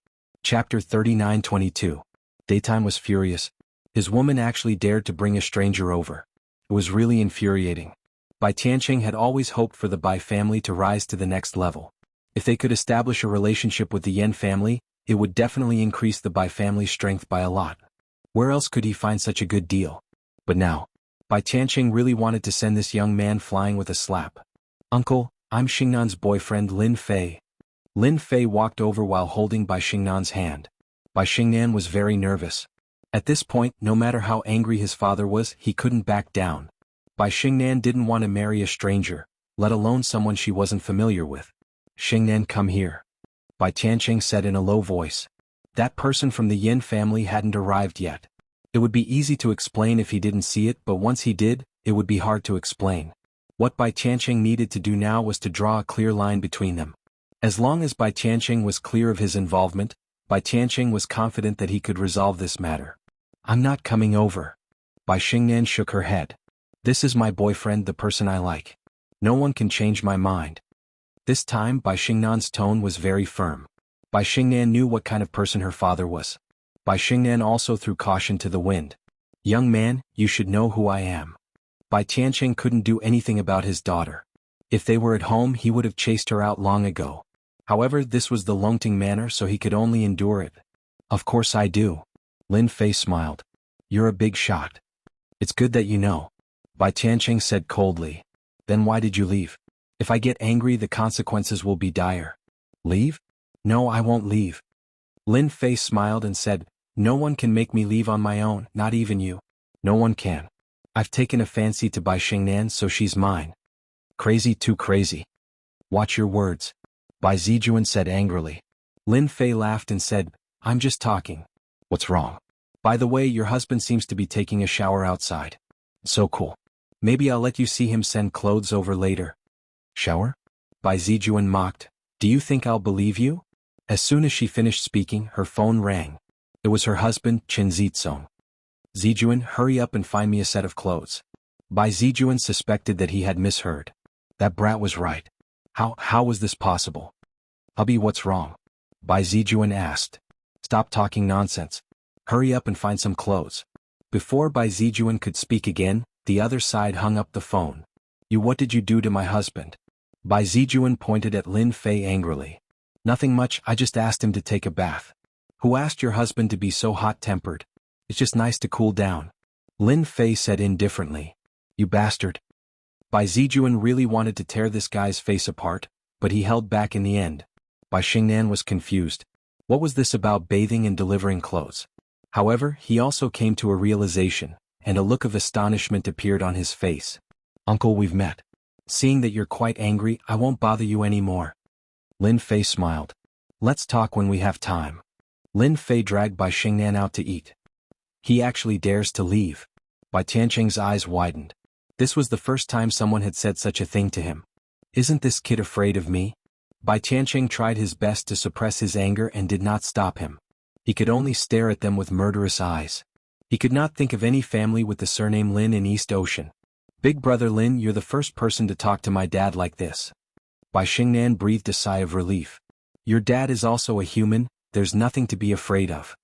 Chapter 39-22. Daytime was furious. His woman actually dared to bring a stranger over. It was really infuriating. Bai Tianqing had always hoped for the Bai family to rise to the next level. If they could establish a relationship with the Yan family, it would definitely increase the Bai family's strength by a lot. Where else could he find such a good deal? But now, Bai Tianqing really wanted to send this young man flying with a slap. "Uncle, I'm Xingnan's boyfriend Lin Fei." Lin Fei walked over while holding Bai Xingnan's hand. Bai Xingnan was very nervous. At this point, no matter how angry his father was, he couldn't back down. Bai Xingnan didn't want to marry a stranger, let alone someone she wasn't familiar with. "Xingnan, come here," Bai Tianqing said in a low voice. That person from the Yin family hadn't arrived yet. It would be easy to explain if he didn't see it, but once he did, it would be hard to explain. What Bai Tianqing needed to do now was to draw a clear line between them. As long as Bai Tianqing was clear of his involvement, Bai Tianqing was confident that he could resolve this matter. "I'm not coming over." Bai Xingnan shook her head. "This is my boyfriend, the person I like. No one can change my mind." This time Bai Xingnan's tone was very firm. Bai Xingnan knew what kind of person her father was. Bai Xingnan also threw caution to the wind. "Young man, you should know who I am." Bai Tianqing couldn't do anything about his daughter. If they were at home, he would have chased her out long ago. However, this was the Longting manor, so he could only endure it. "Of course I do." Lin Fei smiled. "You're a big shot. It's good that you know," Bai Tianqing said coldly. "Then why did you leave? If I get angry, the consequences will be dire." "Leave? No, I won't leave." Lin Fei smiled and said, "No one can make me leave on my own, not even you." "No one can. I've taken a fancy to Bai Xingnan, so she's mine." "Crazy, too crazy." "Watch your words," Bai Zijuan said angrily. Lin Fei laughed and said, "I'm just talking." "What's wrong? By the way, your husband seems to be taking a shower outside." "So cool. Maybe I'll let you see him send clothes over later." "Shower?" Bai Zijuan mocked. "Do you think I'll believe you?" As soon as she finished speaking, her phone rang. It was her husband, Chen Zizong. "Zijuan, hurry up and find me a set of clothes." Bai Zijuan suspected that he had misheard. That brat was right. How was this possible? "Hubby, what's wrong?" Bai Zijuan asked. "Stop talking nonsense. Hurry up and find some clothes." Before Bai Zijuan could speak again, the other side hung up the phone. What did you do to my husband?" Bai Zijuan pointed at Lin Fei angrily. "Nothing much, I just asked him to take a bath." "Who asked your husband to be so hot-tempered? It's just nice to cool down." Lin Fei said indifferently. "You bastard." Bai Zijuan really wanted to tear this guy's face apart, but he held back in the end. Bai Xingnan was confused. What was this about bathing and delivering clothes? However, he also came to a realization, and a look of astonishment appeared on his face. "Uncle, we've met. Seeing that you're quite angry, I won't bother you anymore." Lin Fei smiled. "Let's talk when we have time." Lin Fei dragged Bai Xingnan out to eat. He actually dares to leave. Bai Tianqing's eyes widened. This was the first time someone had said such a thing to him. "Isn't this kid afraid of me?" Bai Tianqing tried his best to suppress his anger and did not stop him. He could only stare at them with murderous eyes. He could not think of any family with the surname Lin in East Ocean. "Big brother Lin, you're the first person to talk to my dad like this." Bai Xingnan breathed a sigh of relief. "Your dad is also a human, there's nothing to be afraid of."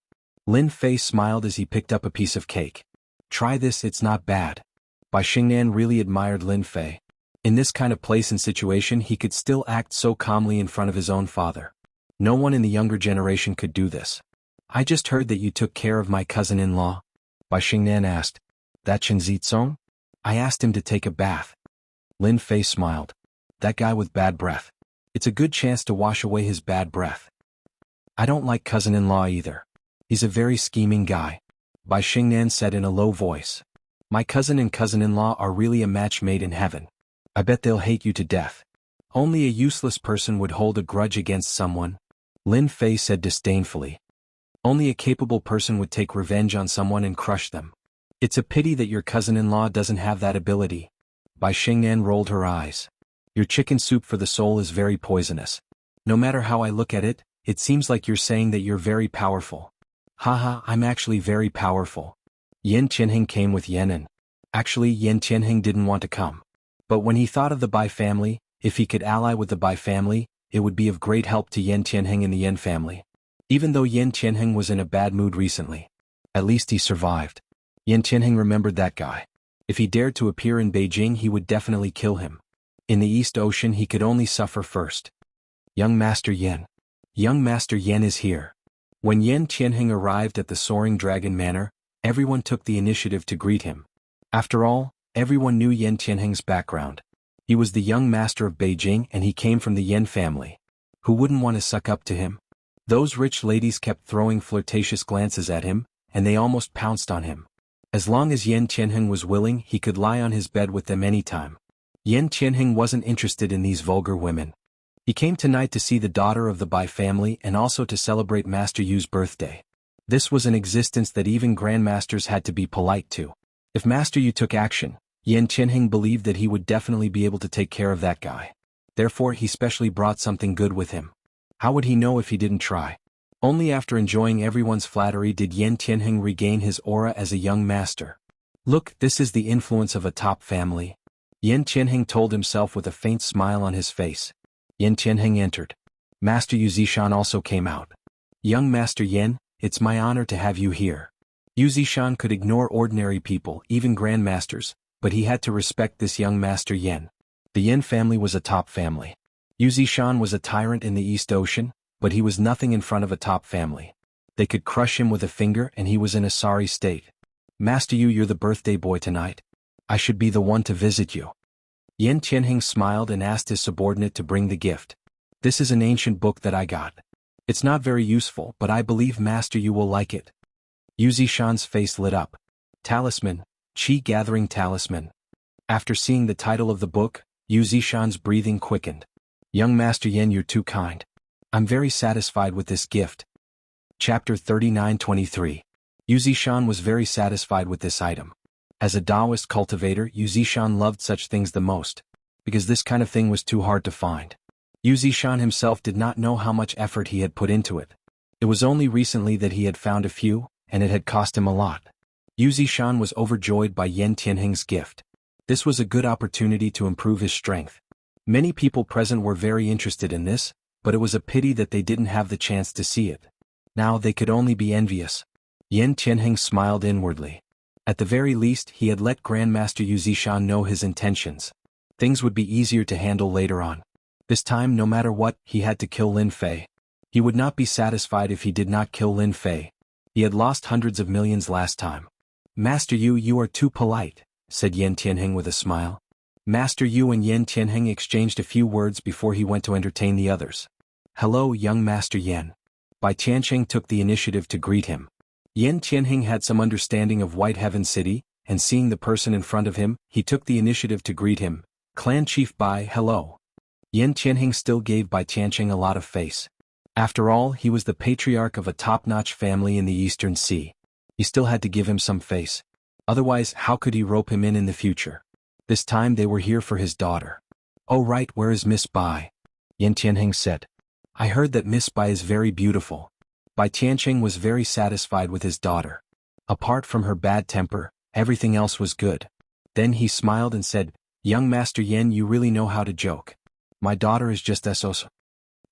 Lin Fei smiled as he picked up a piece of cake. "Try this, it's not bad." Bai Xingnan really admired Lin Fei. In this kind of place and situation he could still act so calmly in front of his own father. No one in the younger generation could do this. "I just heard that you took care of my cousin-in-law?" Bai Xingnan asked. "That Chen Zizong? I asked him to take a bath." Lin Fei smiled. "That guy with bad breath. It's a good chance to wash away his bad breath." "I don't like cousin-in-law either. He's a very scheming guy," Bai Xingnan said in a low voice. "My cousin and cousin-in-law are really a match made in heaven. I bet they'll hate you to death." "Only a useless person would hold a grudge against someone," Lin Fei said disdainfully. "Only a capable person would take revenge on someone and crush them. It's a pity that your cousin-in-law doesn't have that ability." Bai Xingnan rolled her eyes. "Your chicken soup for the soul is very poisonous. No matter how I look at it, it seems like you're saying that you're very powerful. Haha, I'm actually very powerful. Yan Qianheng came with Yenin. Actually, Yan Qianheng didn't want to come. But when he thought of the Bai family, if he could ally with the Bai family, it would be of great help to Yan Qianheng and the Yan family. Even though Yan Qianheng was in a bad mood recently, at least he survived. Yan Qianheng remembered that guy. If he dared to appear in Beijing, he would definitely kill him. In the East Ocean, he could only suffer first. Young Master Yan. Young Master Yan is here. When Yan Qianheng arrived at the Soaring Dragon Manor, everyone took the initiative to greet him. After all, everyone knew Yan Qianheng's background. He was the young master of Beijing and he came from the Yan family. Who wouldn't want to suck up to him? Those rich ladies kept throwing flirtatious glances at him, and they almost pounced on him. As long as Yan Qianheng was willing, he could lie on his bed with them anytime. Yan Qianheng wasn't interested in these vulgar women. He came tonight to see the daughter of the Bai family and also to celebrate Master Yu's birthday. This was an existence that even grandmasters had to be polite to. If Master Yu took action, Yan Qianheng believed that he would definitely be able to take care of that guy. Therefore, he specially brought something good with him. How would he know if he didn't try? Only after enjoying everyone's flattery did Yan Qianheng regain his aura as a young master. Look, this is the influence of a top family. Yan Qianheng told himself with a faint smile on his face. Yan Qianheng entered. Master Yu Zishan also came out. Young Master Yan, it's my honor to have you here. Yu Zishan could ignore ordinary people, even grandmasters, but he had to respect this young Master Yan. The Yan family was a top family. Yu Zishan was a tyrant in the East Ocean, but he was nothing in front of a top family. They could crush him with a finger and he was in a sorry state. Master Yu, you're the birthday boy tonight. I should be the one to visit you. Yan Qianheng smiled and asked his subordinate to bring the gift. This is an ancient book that I got. It's not very useful, but I believe Master Yu will like it. Yu Zishan's face lit up. Talisman, Qi Gathering Talisman. After seeing the title of the book, Yu Zishan's breathing quickened. Young Master Yan, you're too kind. I'm very satisfied with this gift. Chapter 39-23. Yu Zishan was very satisfied with this item. As a Taoist cultivator, Yu Zishan loved such things the most, because this kind of thing was too hard to find. Yu Zishan himself did not know how much effort he had put into it. It was only recently that he had found a few, and it had cost him a lot. Yu Zishan was overjoyed by Yan Qianheng's gift. This was a good opportunity to improve his strength. Many people present were very interested in this, but it was a pity that they didn't have the chance to see it. Now they could only be envious. Yan Qianheng smiled inwardly. At the very least, he had let Grandmaster Yu Zishan know his intentions. Things would be easier to handle later on. This time, no matter what, he had to kill Lin Fei. He would not be satisfied if he did not kill Lin Fei. He had lost hundreds of millions last time. Master Yu, you are too polite, said Yan Qianheng with a smile. Master Yu and Yan Qianheng exchanged a few words before he went to entertain the others. Hello, young Master Yan. Bai Tiancheng took the initiative to greet him. Yan Qianheng had some understanding of White Heaven City, and seeing the person in front of him, he took the initiative to greet him. Clan Chief Bai, hello. Yan Qianheng still gave Bai Tiancheng a lot of face. After all, he was the patriarch of a top-notch family in the Eastern Sea. He still had to give him some face. Otherwise, how could he rope him in the future? This time they were here for his daughter. Oh right, where is Miss Bai? Yan Qianheng said. I heard that Miss Bai is very beautiful. Bai Tiancheng was very satisfied with his daughter. Apart from her bad temper, everything else was good. Then he smiled and said, Young Master Yan, you really know how to joke. My daughter is just SOS.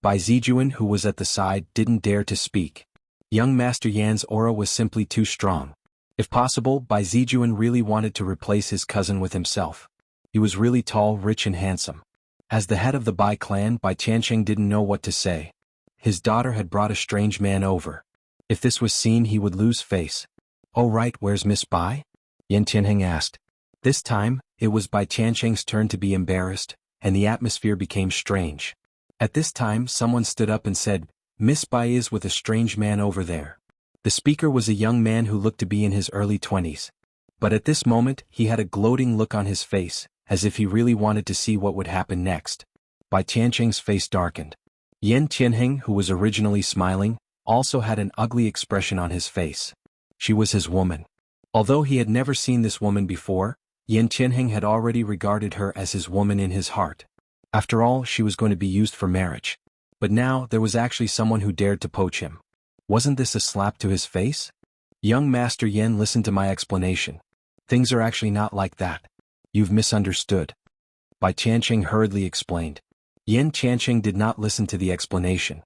Bai Zijuan, who was at the side, didn't dare to speak. Young Master Yan's aura was simply too strong. If possible, Bai Zijuan really wanted to replace his cousin with himself. He was really tall, rich and handsome. As the head of the Bai clan, Bai Tiancheng didn't know what to say. His daughter had brought a strange man over. If this was seen, he would lose face. Oh right, where's Miss Bai? Yan Qianheng asked. This time, it was Bai Tiancheng's turn to be embarrassed, and the atmosphere became strange. At this time, someone stood up and said, Miss Bai is with a strange man over there. The speaker was a young man who looked to be in his early 20s. But at this moment, he had a gloating look on his face, as if he really wanted to see what would happen next. Bai Tiancheng's face darkened. Yan Qianheng, who was originally smiling, also had an ugly expression on his face. She was his woman. Although he had never seen this woman before, Yan Qianheng had already regarded her as his woman in his heart. After all, she was going to be used for marriage. But now, there was actually someone who dared to poach him. Wasn't this a slap to his face? Young Master Yen listened to my explanation. Things are actually not like that. You've misunderstood. Bai Tianqing hurriedly explained. Yen Tianqing did not listen to the explanation.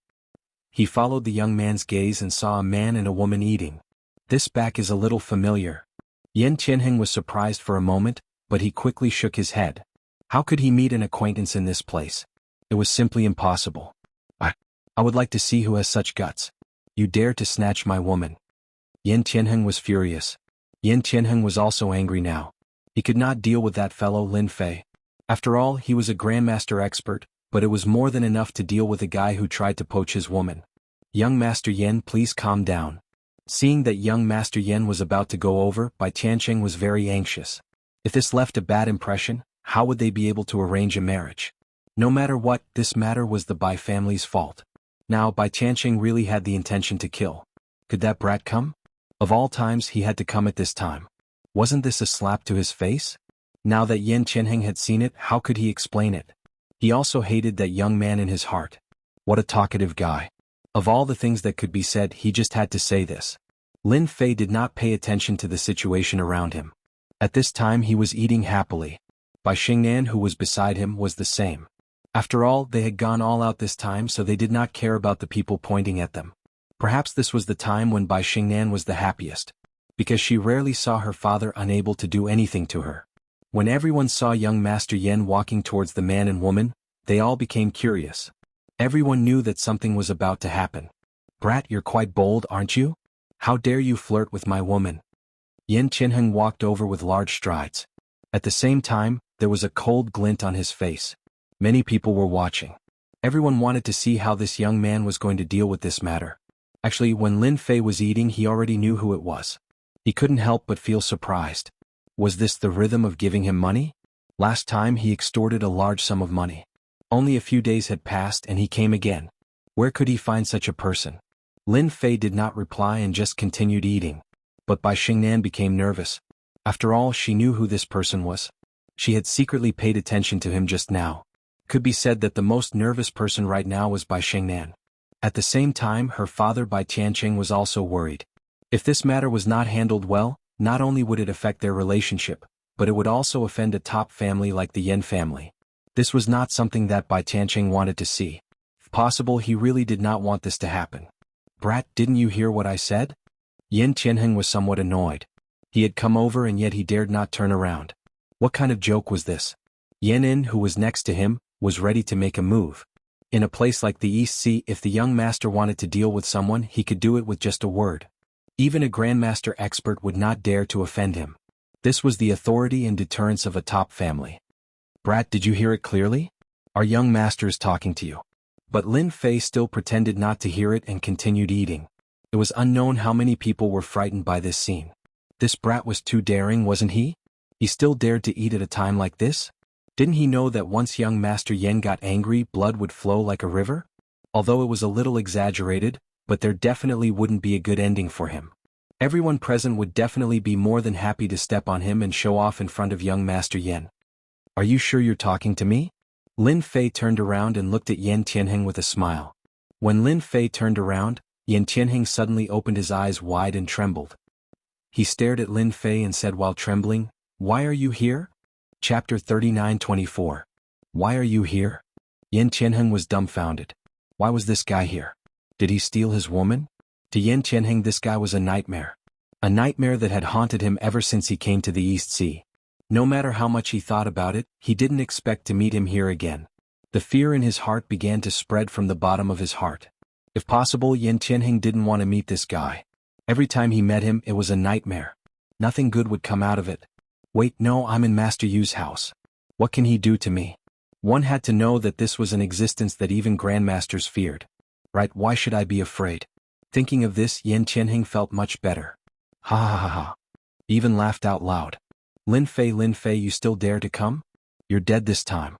He followed the young man's gaze and saw a man and a woman eating. This back is a little familiar. Yen Tianqing was surprised for a moment, but he quickly shook his head. How could he meet an acquaintance in this place? It was simply impossible. I would like to see who has such guts. You dare to snatch my woman. Yen Tianheng was furious. Yen Tianheng was also angry now. He could not deal with that fellow Lin Fei. After all, he was a grandmaster expert, but it was more than enough to deal with a guy who tried to poach his woman. Young Master Yen, please calm down. Seeing that young Master Yen was about to go over, Bai Tianqing was very anxious. If this left a bad impression, how would they be able to arrange a marriage? No matter what, this matter was the Bai family's fault. Now Bai Tianqing really had the intention to kill. Could that brat come? Of all times he had to come at this time. Wasn't this a slap to his face? Now that Yen Tianheng had seen it, how could he explain it? He also hated that young man in his heart. What a talkative guy. Of all the things that could be said, he just had to say this. Lin Fei did not pay attention to the situation around him. At this time he was eating happily. Bai Xingnan, who was beside him, was the same. After all, they had gone all out this time, so they did not care about the people pointing at them. Perhaps this was the time when Bai Xingnan was the happiest, because she rarely saw her father unable to do anything to her. When everyone saw young Master Yen walking towards the man and woman, they all became curious. Everyone knew that something was about to happen. Brat, you're quite bold, aren't you? How dare you flirt with my woman? Yen Tianheng walked over with large strides. At the same time, there was a cold glint on his face. Many people were watching. Everyone wanted to see how this young man was going to deal with this matter. Actually, when Lin Fei was eating, he already knew who it was. He couldn't help but feel surprised. Was this the rhythm of giving him money? Last time he extorted a large sum of money. Only a few days had passed and he came again. Where could he find such a person? Lin Fei did not reply and just continued eating. But Bai Xingnan became nervous. After all, she knew who this person was. She had secretly paid attention to him just now. Could be said that the most nervous person right now was Bai Xingnan. At the same time, her father Bai Tianqing was also worried. If this matter was not handled well, not only would it affect their relationship, but it would also offend a top family like the Yen family. This was not something that Bai Tianqing wanted to see. If possible, he really did not want this to happen. Brat, didn't you hear what I said? Yen Tianheng was somewhat annoyed. He had come over and yet he dared not turn around. What kind of joke was this? Yen In, who was next to him, was ready to make a move. In a place like the East Sea, if the young master wanted to deal with someone, he could do it with just a word. Even a grandmaster expert would not dare to offend him. This was the authority and deterrence of a top family. Brat, did you hear it clearly? Our young master is talking to you. But Lin Fei still pretended not to hear it and continued eating. It was unknown how many people were frightened by this scene. This brat was too daring, wasn't he? He still dared to eat at a time like this? Didn't he know that once young Master Yen got angry, blood would flow like a river? Although it was a little exaggerated, but there definitely wouldn't be a good ending for him. Everyone present would definitely be more than happy to step on him and show off in front of young Master Yen. Are you sure you're talking to me? Lin Fei turned around and looked at Yen Tianheng with a smile. When Lin Fei turned around, Yen Tianheng suddenly opened his eyes wide and trembled. He stared at Lin Fei and said while trembling, "Why are you here?" Chapter 39:24. Why are you here? Yen Tianheng was dumbfounded. Why was this guy here? Did he steal his woman? To Yen Tianheng this guy was a nightmare. A nightmare that had haunted him ever since he came to the East Sea. No matter how much he thought about it, he didn't expect to meet him here again. The fear in his heart began to spread from the bottom of his heart. If possible, Yen Tianheng didn't want to meet this guy. Every time he met him, it was a nightmare. Nothing good would come out of it. Wait, no, I'm in Master Yu's house. What can he do to me? One had to know that this was an existence that even grandmasters feared. Right, why should I be afraid? Thinking of this, Yen Tianheng felt much better. Ha ha ha ha. He even laughed out loud. Lin Fei, you still dare to come? You're dead this time.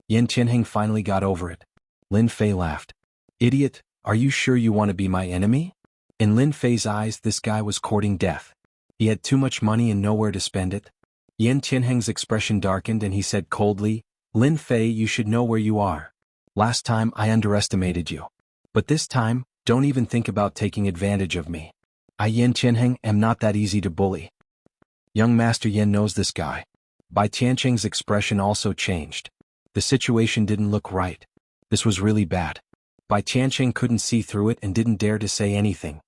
Yen Tianheng finally got over it. Lin Fei laughed. Idiot, are you sure you want to be my enemy? In Lin Fei's eyes, this guy was courting death. He had too much money and nowhere to spend it. Yen Tianheng's expression darkened and he said coldly, Lin Fei, you should know where you are. Last time I underestimated you. But this time, don't even think about taking advantage of me. I Yan Qianheng am not that easy to bully. Young Master Yan knows this guy. Bai Tiancheng's expression also changed. The situation didn't look right. This was really bad. Bai Tiancheng couldn't see through it and didn't dare to say anything.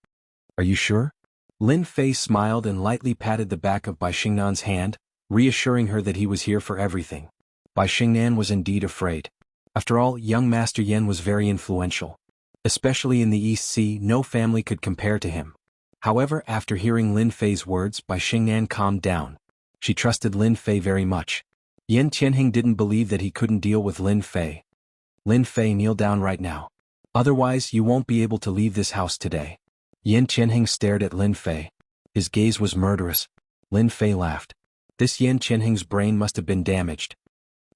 Are you sure? Lin Fei smiled and lightly patted the back of Bai Xingnan's hand, reassuring her that he was here for everything. Bai Xingnan was indeed afraid. After all, young Master Yan was very influential. Especially in the East Sea, no family could compare to him. However, after hearing Lin Fei's words, Bai Xingnan calmed down. She trusted Lin Fei very much. Yan Qianheng didn't believe that he couldn't deal with Lin Fei. Lin Fei, kneel down right now. Otherwise, you won't be able to leave this house today. Yan Qianheng stared at Lin Fei. His gaze was murderous. Lin Fei laughed. This Yan Qianheng's brain must have been damaged.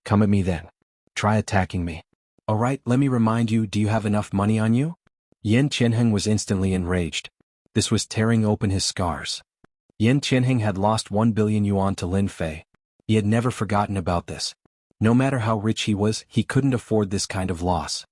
Come at me then. Try attacking me. Alright, let me remind you, do you have enough money on you? Yan Qianheng was instantly enraged. This was tearing open his scars. Yan Qianheng had lost 1 billion yuan to Lin Fei. He had never forgotten about this. No matter how rich he was, he couldn't afford this kind of loss.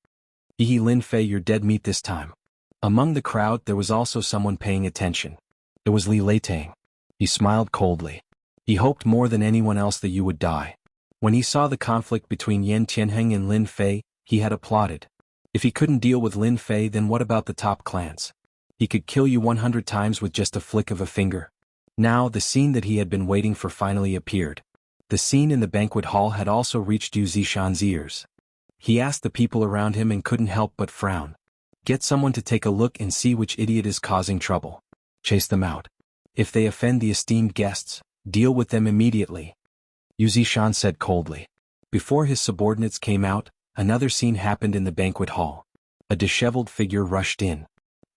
Hehe, Lin Fei, you're dead meat this time. Among the crowd there was also someone paying attention. It was Li Leitang. He smiled coldly. He hoped more than anyone else that you would die. When he saw the conflict between Yan Qianheng and Lin Fei, he had applauded. If he couldn't deal with Lin Fei, then what about the top clans? He could kill you 100 times with just a flick of a finger. Now the scene that he had been waiting for finally appeared. The scene in the banquet hall had also reached Yu Zishan's ears. He asked the people around him and couldn't help but frown. Get someone to take a look and see which idiot is causing trouble. Chase them out. If they offend the esteemed guests, deal with them immediately. Yu Zishan said coldly. Before his subordinates came out, another scene happened in the banquet hall. A disheveled figure rushed in.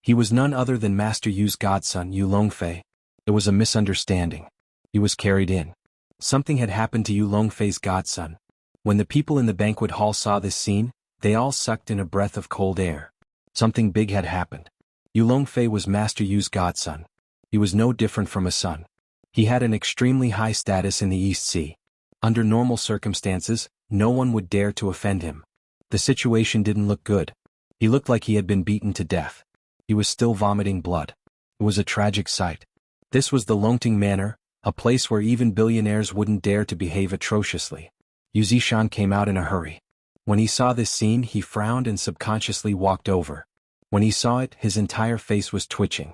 He was none other than Master Yu's godson, Yu Longfei. It was a misunderstanding. He was carried in. Something had happened to Yu Longfei's godson. When the people in the banquet hall saw this scene, they all sucked in a breath of cold air. Something big had happened. Yu Longfei was Master Yu's godson. He was no different from a son. He had an extremely high status in the East Sea. Under normal circumstances, no one would dare to offend him. The situation didn't look good. He looked like he had been beaten to death. He was still vomiting blood. It was a tragic sight. This was the Longting Manor, a place where even billionaires wouldn't dare to behave atrociously. Yu Zishan came out in a hurry. When he saw this scene, he frowned and subconsciously walked over. When he saw it, his entire face was twitching.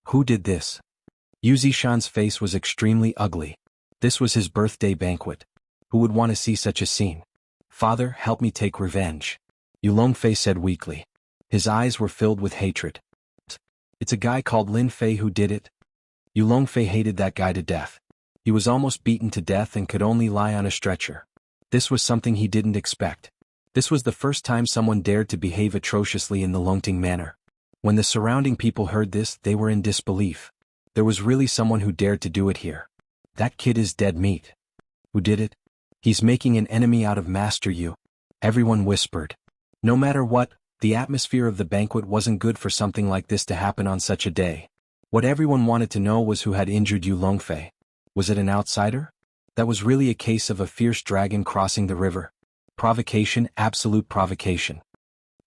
Who did this? Yu Zishan's face was extremely ugly. This was his birthday banquet. Who would want to see such a scene? Father, help me take revenge. Yu Longfei said weakly. His eyes were filled with hatred. It's a guy called Lin Fei who did it. Yu Longfei hated that guy to death. He was almost beaten to death and could only lie on a stretcher. This was something he didn't expect. This was the first time someone dared to behave atrociously in the Longting Manor. When the surrounding people heard this, they were in disbelief. There was really someone who dared to do it here. That kid is dead meat. Who did it? He's making an enemy out of Master Yu. Everyone whispered. No matter what, the atmosphere of the banquet wasn't good for something like this to happen on such a day. What everyone wanted to know was who had injured Yu Longfei. Was it an outsider? That was really a case of a fierce dragon crossing the river. Provocation, absolute provocation.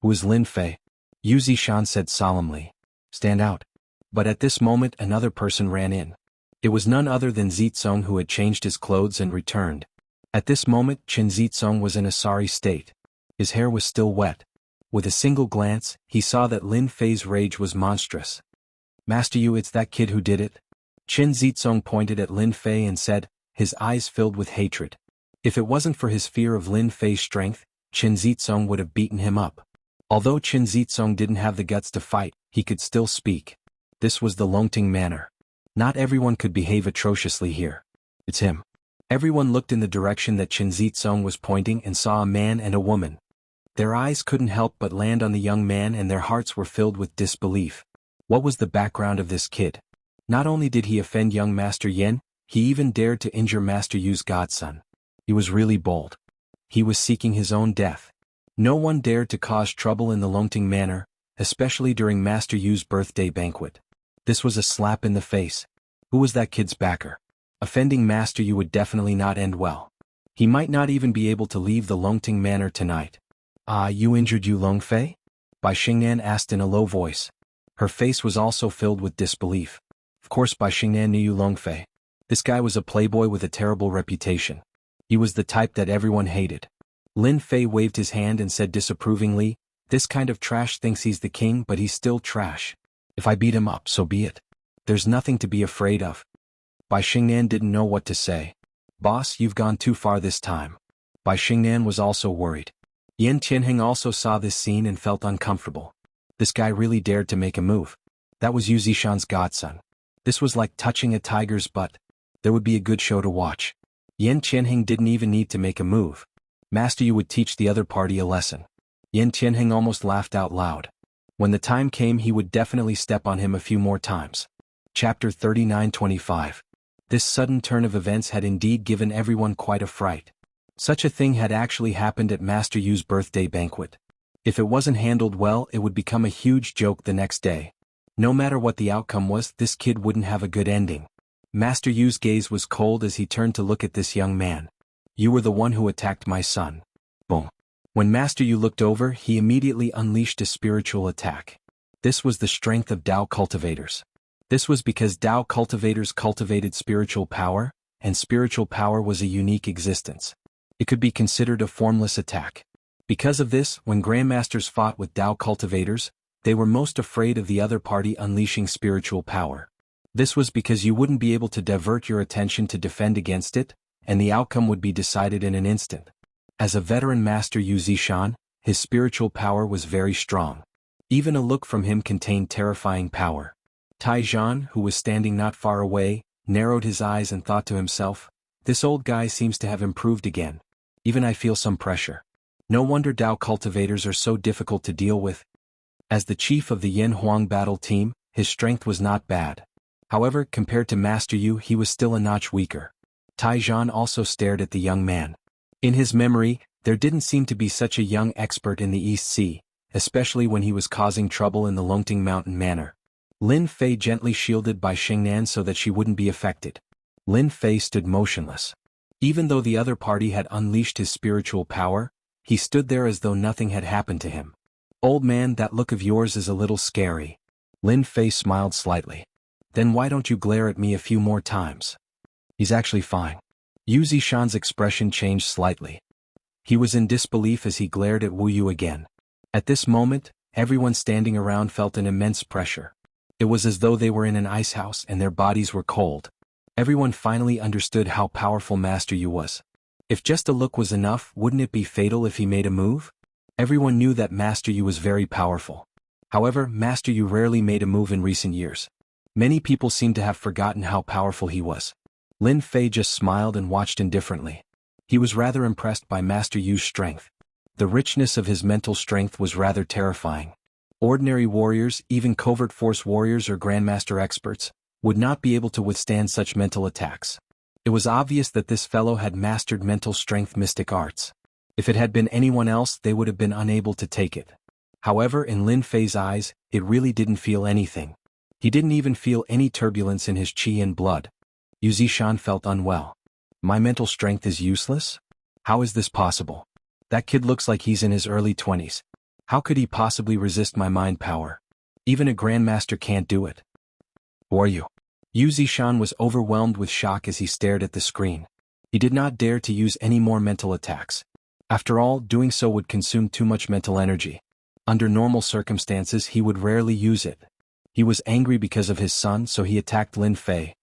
Who is Lin Fei? Yu Zishan said solemnly. Stand out. But at this moment another person ran in. It was none other than Zitsong, who had changed his clothes and returned. At this moment Chen Zitsong was in a sorry state. His hair was still wet. With a single glance, he saw that Lin Fei's rage was monstrous. Master Yu, it's that kid who did it? Chen Zitsong pointed at Lin Fei and said, his eyes filled with hatred. If it wasn't for his fear of Lin Fei's strength, Chen Zitsong would have beaten him up. Although Chen Zitsong didn't have the guts to fight, he could still speak. This was the Longting Manor. Not everyone could behave atrociously here. It's him. Everyone looked in the direction that Chen Zitsong was pointing and saw a man and a woman. Their eyes couldn't help but land on the young man and their hearts were filled with disbelief. What was the background of this kid? Not only did he offend young Master Yan, he even dared to injure Master Yu's godson. He was really bold. He was seeking his own death. No one dared to cause trouble in the Longting Manor, especially during Master Yu's birthday banquet. This was a slap in the face. Who was that kid's backer? Offending Master Yu would definitely not end well. He might not even be able to leave the Longting Manor tonight. Ah, you injured Yu Longfei? Bai Xingnan asked in a low voice. Her face was also filled with disbelief. Of course Bai Xingnan knew Yu Longfei. This guy was a playboy with a terrible reputation. He was the type that everyone hated. Lin Fei waved his hand and said disapprovingly, "This kind of trash thinks he's the king, but he's still trash. If I beat him up, so be it. There's nothing to be afraid of." Bai Xingnan didn't know what to say. "Boss, you've gone too far this time." Bai Xingnan was also worried. Yan Qianheng also saw this scene and felt uncomfortable. This guy really dared to make a move. That was Yu Zishan's godson. This was like touching a tiger's butt. There would be a good show to watch. Yan Qianheng didn't even need to make a move. Master Yu would teach the other party a lesson. Yan Qianheng almost laughed out loud. When the time came, he would definitely step on him a few more times. Chapter 39-25. This sudden turn of events had indeed given everyone quite a fright. Such a thing had actually happened at Master Yu's birthday banquet. If it wasn't handled well, it would become a huge joke the next day. No matter what the outcome was, this kid wouldn't have a good ending. Master Yu's gaze was cold as he turned to look at this young man. "You were the one who attacked my son." Boom. When Master Yu looked over, he immediately unleashed a spiritual attack. This was the strength of Dao cultivators. This was because Dao cultivators cultivated spiritual power, and spiritual power was a unique existence. It could be considered a formless attack. Because of this, when grandmasters fought with Dao cultivators, they were most afraid of the other party unleashing spiritual power. This was because you wouldn't be able to divert your attention to defend against it, and the outcome would be decided in an instant. As a veteran master Yu Zishan, his spiritual power was very strong. Even a look from him contained terrifying power. Tai Zhan, who was standing not far away, narrowed his eyes and thought to himself, "This old guy seems to have improved again. Even I feel some pressure. No wonder Dao cultivators are so difficult to deal with." As the chief of the Yin Huang battle team, his strength was not bad. However, compared to Master Yu, he was still a notch weaker. Tai Zhan also stared at the young man. In his memory, there didn't seem to be such a young expert in the East Sea, especially when he was causing trouble in the Longting Mountain Manor. Lin Fei gently shielded Bai Xingnan so that she wouldn't be affected. Lin Fei stood motionless. Even though the other party had unleashed his spiritual power, he stood there as though nothing had happened to him. "Old man, that look of yours is a little scary." Lin Fei smiled slightly. "Then why don't you glare at me a few more times?" "He's actually fine." Yu Zishan's expression changed slightly. He was in disbelief as he glared at Wu Yu again. At this moment, everyone standing around felt an immense pressure. It was as though they were in an icehouse and their bodies were cold. Everyone finally understood how powerful Master Yu was. If just a look was enough, wouldn't it be fatal if he made a move? Everyone knew that Master Yu was very powerful. However, Master Yu rarely made a move in recent years. Many people seemed to have forgotten how powerful he was. Lin Fei just smiled and watched indifferently. He was rather impressed by Master Yu's strength. The richness of his mental strength was rather terrifying. Ordinary warriors, even covert force warriors or grandmaster experts, would not be able to withstand such mental attacks. It was obvious that this fellow had mastered mental strength mystic arts. If it had been anyone else, they would have been unable to take it. However, in Lin Fei's eyes, it really didn't feel anything. He didn't even feel any turbulence in his qi and blood. Yu Zishan felt unwell. "My mental strength is useless? How is this possible? That kid looks like he's in his early 20s. How could he possibly resist my mind power? Even a grandmaster can't do it." "Who are you?" Yu Zishan was overwhelmed with shock as he stared at the screen. He did not dare to use any more mental attacks. After all, doing so would consume too much mental energy. Under normal circumstances, he would rarely use it. He was angry because of his son, so he attacked Lin Fei.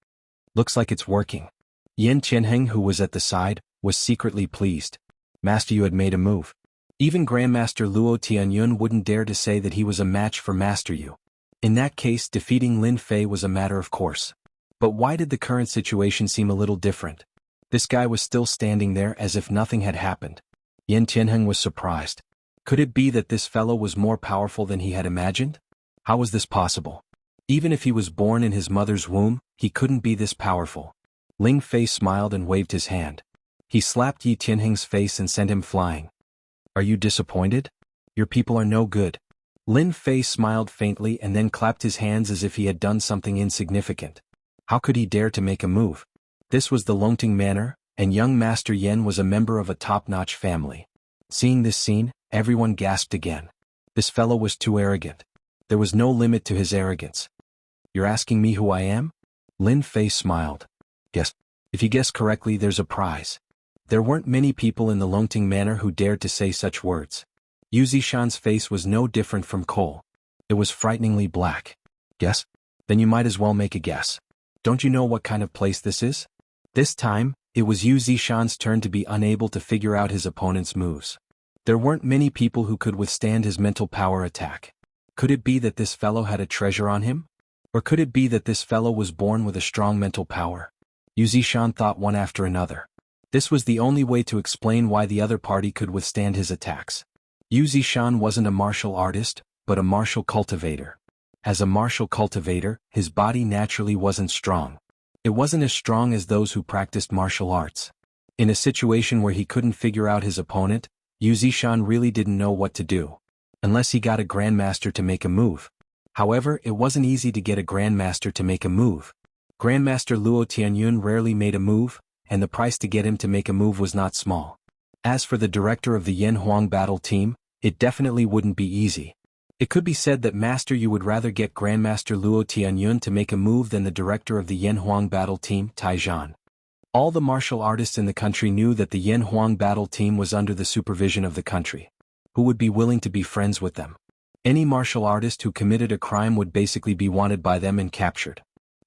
"Looks like it's working." Yan Qianheng, who was at the side, was secretly pleased. Master Yu had made a move. Even Grandmaster Luo Tianyun wouldn't dare to say that he was a match for Master Yu. In that case, defeating Lin Fei was a matter of course. But why did the current situation seem a little different? This guy was still standing there as if nothing had happened. Yan Qianheng was surprised. Could it be that this fellow was more powerful than he had imagined? How was this possible? Even if he was born in his mother's womb, he couldn't be this powerful. Ling Fei smiled and waved his hand. He slapped Yi Tianheng's face and sent him flying. "Are you disappointed? Your people are no good." Lin Fei smiled faintly and then clapped his hands as if he had done something insignificant. How could he dare to make a move? This was the Longting Manor, and young Master Yen was a member of a top-notch family. Seeing this scene, Everyone gasped again. This fellow was too arrogant. There was no limit to his arrogance. You're asking me who I am? Lin Fei smiled. Guess. If you guess correctly, there's a prize. There weren't many people in the Longting Manor who dared to say such words. Yu Zishan's face was no different from coal. It was frighteningly black. Guess? Then you might as well make a guess. Don't you know what kind of place this is? This time, it was Yu Zishan's turn to be unable to figure out his opponent's moves. There weren't many people who could withstand his mental power attack. Could it be that this fellow had a treasure on him? Or could it be that this fellow was born with a strong mental power? Yu Zishan thought one after another. This was the only way to explain why the other party could withstand his attacks. Yu Zishan wasn't a martial artist, but a martial cultivator. As a martial cultivator, his body naturally wasn't strong. It wasn't as strong as those who practiced martial arts. In a situation where he couldn't figure out his opponent, Yu Zishan really didn't know what to do. Unless he got a grandmaster to make a move. However, it wasn't easy to get a grandmaster to make a move. Grandmaster Luo Tianyun rarely made a move, and the price to get him to make a move was not small. As for the director of the Yan Huang battle team, it definitely wouldn't be easy. It could be said that Master Yu would rather get Grandmaster Luo Tianyun to make a move than the director of the Yan Huang battle team, Taijian. All the martial artists in the country knew that the Yan Huang battle team was under the supervision of the country. Who would be willing to be friends with them? Any martial artist who committed a crime would basically be wanted by them and captured.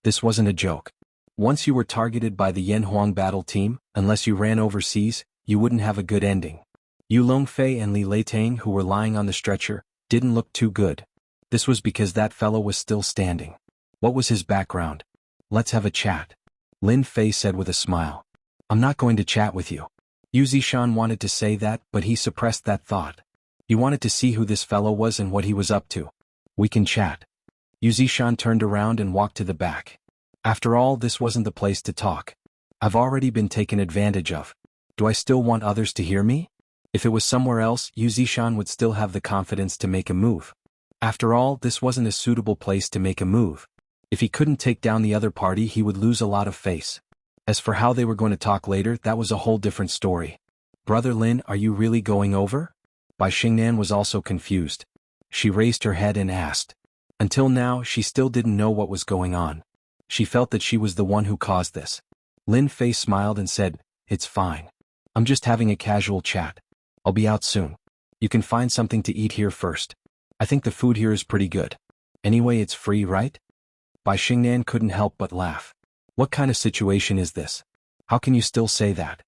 This wasn't a joke. Once you were targeted by the Yan Huang battle team, unless you ran overseas, you wouldn't have a good ending. Yu Longfei and Li Leitang, who were lying on the stretcher, didn't look too good. This was because that fellow was still standing. What was his background? Let's have a chat. Lin Fei said with a smile. I'm not going to chat with you. Yu Zishan wanted to say that, but he suppressed that thought. He wanted to see who this fellow was and what he was up to. We can chat. Yu Zishan turned around and walked to the back. After all, this wasn't the place to talk. I've already been taken advantage of. Do I still want others to hear me? If it was somewhere else, Yu Zishan would still have the confidence to make a move. After all, this wasn't a suitable place to make a move. If he couldn't take down the other party, he would lose a lot of face. As for how they were going to talk later, that was a whole different story. Brother Lin, are you really going over? Bai Xingnan was also confused. She raised her head and asked. Until now, she still didn't know what was going on. She felt that she was the one who caused this. Lin Fei smiled and said, It's fine. I'm just having a casual chat. I'll be out soon. You can find something to eat here first. I think the food here is pretty good. Anyway, it's free, right? Bai Xingnan couldn't help but laugh. What kind of situation is this? How can you still say that?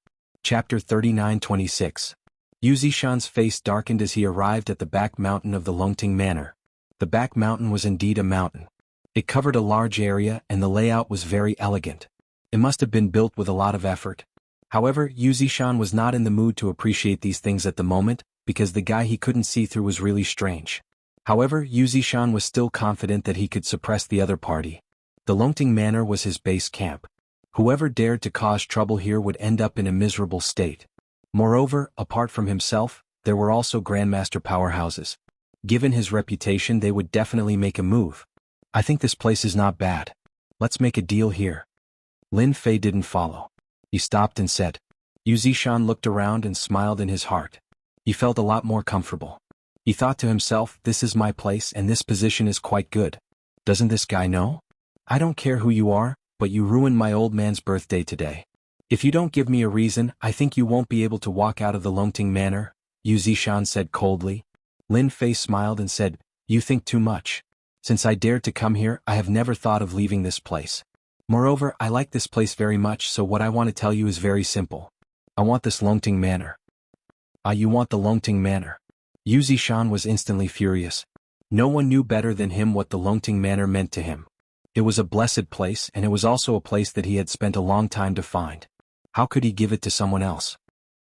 Chapter 39-26. Yu Zishan's face darkened as he arrived at the back mountain of the Longting Manor. The back mountain was indeed a mountain. It covered a large area and the layout was very elegant. It must have been built with a lot of effort. However, Yu Zishan was not in the mood to appreciate these things at the moment, because the guy he couldn't see through was really strange. However, Yu Zishan was still confident that he could suppress the other party. The Longting Manor was his base camp. Whoever dared to cause trouble here would end up in a miserable state. Moreover, apart from himself, there were also Grandmaster powerhouses. Given his reputation, they would definitely make a move. I think this place is not bad. Let's make a deal here. Lin Fei didn't follow. He stopped and said. Yu Zishan looked around and smiled in his heart. He felt a lot more comfortable. He thought to himself, this is my place and this position is quite good. Doesn't this guy know? I don't care who you are, but you ruined my old man's birthday today. If you don't give me a reason, I think you won't be able to walk out of the Longting Manor, Yu Zishan said coldly. Lin Fei smiled and said, You think too much. Since I dared to come here, I have never thought of leaving this place. Moreover, I like this place very much, so what I want to tell you is very simple. I want this Longting Manor. Ah, you want the Longting Manor? Yu Zishan was instantly furious. No one knew better than him what the Longting Manor meant to him. It was a blessed place, and it was also a place that he had spent a long time to find. How could he give it to someone else?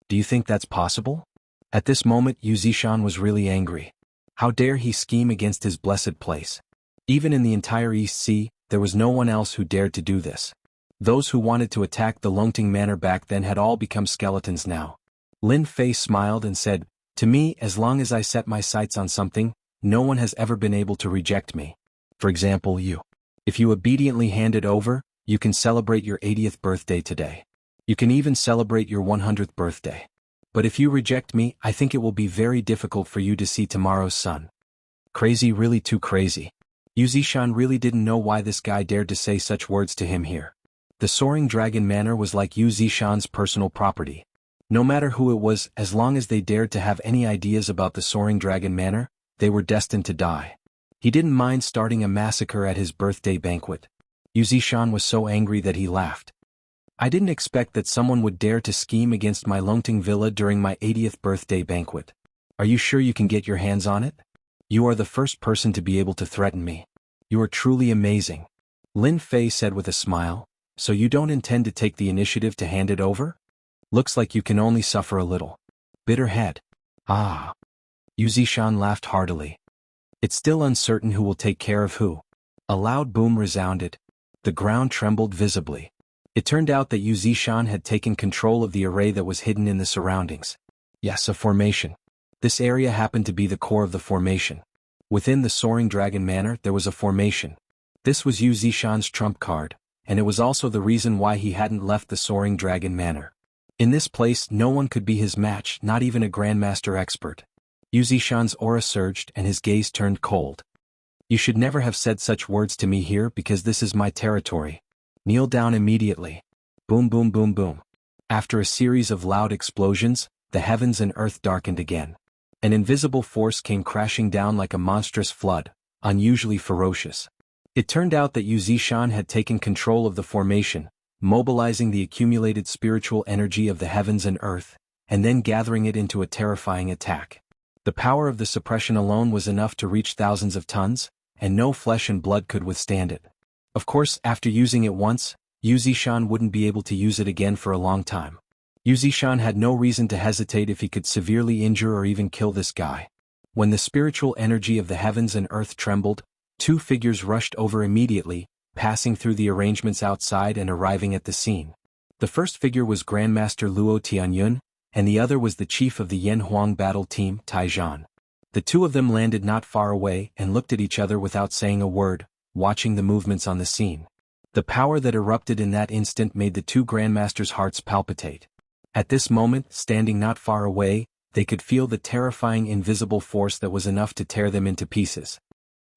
Do you think that's possible? At this moment, Yu Zishan was really angry. How dare he scheme against his blessed place? Even in the entire East Sea, there was no one else who dared to do this. Those who wanted to attack the Longting Manor back then had all become skeletons now. Lin Fei smiled and said, To me, as long as I set my sights on something, no one has ever been able to reject me. For example, you. If you obediently hand it over, you can celebrate your 80th birthday today. You can even celebrate your 100th birthday. But if you reject me, I think it will be very difficult for you to see tomorrow's sun. Crazy, really too crazy. Yu Zishan really didn't know why this guy dared to say such words to him here. The Soaring Dragon Manor was like Yu Zishan's personal property. No matter who it was, as long as they dared to have any ideas about the Soaring Dragon Manor, they were destined to die. He didn't mind starting a massacre at his birthday banquet. Yu Zishan was so angry that he laughed. I didn't expect that someone would dare to scheme against my Longting Villa during my 80th birthday banquet. Are you sure you can get your hands on it? You are the first person to be able to threaten me. You are truly amazing. Lin Fei said with a smile. So you don't intend to take the initiative to hand it over? Looks like you can only suffer a little. Bitter head. Ah. Yu Zishan laughed heartily. It's still uncertain who will take care of who. A loud boom resounded. The ground trembled visibly. It turned out that Yu Zishan had taken control of the array that was hidden in the surroundings. Yes, a formation. This area happened to be the core of the formation. Within the Soaring Dragon Manor there was a formation. This was Yu Zishan's trump card, and it was also the reason why he hadn't left the Soaring Dragon Manor. In this place no one could be his match, not even a Grandmaster expert. Yu Zishan's aura surged and his gaze turned cold. You should never have said such words to me here because this is my territory. Kneel down immediately. Boom, boom, boom, boom. After a series of loud explosions, the heavens and earth darkened again. An invisible force came crashing down like a monstrous flood, unusually ferocious. It turned out that Yu Zishan had taken control of the formation, mobilizing the accumulated spiritual energy of the heavens and earth, and then gathering it into a terrifying attack. The power of the suppression alone was enough to reach thousands of tons, and no flesh and blood could withstand it. Of course, after using it once, Yu Zishan wouldn't be able to use it again for a long time. Yu Zishan had no reason to hesitate if he could severely injure or even kill this guy. When the spiritual energy of the heavens and earth trembled, two figures rushed over immediately, passing through the arrangements outside and arriving at the scene. The first figure was Grandmaster Luo Tianyun, and the other was the chief of the Yan Huang battle team, Taijian. The two of them landed not far away and looked at each other without saying a word, watching the movements on the scene. The power that erupted in that instant made the two Grandmasters' hearts palpitate. At this moment, standing not far away, they could feel the terrifying invisible force that was enough to tear them into pieces.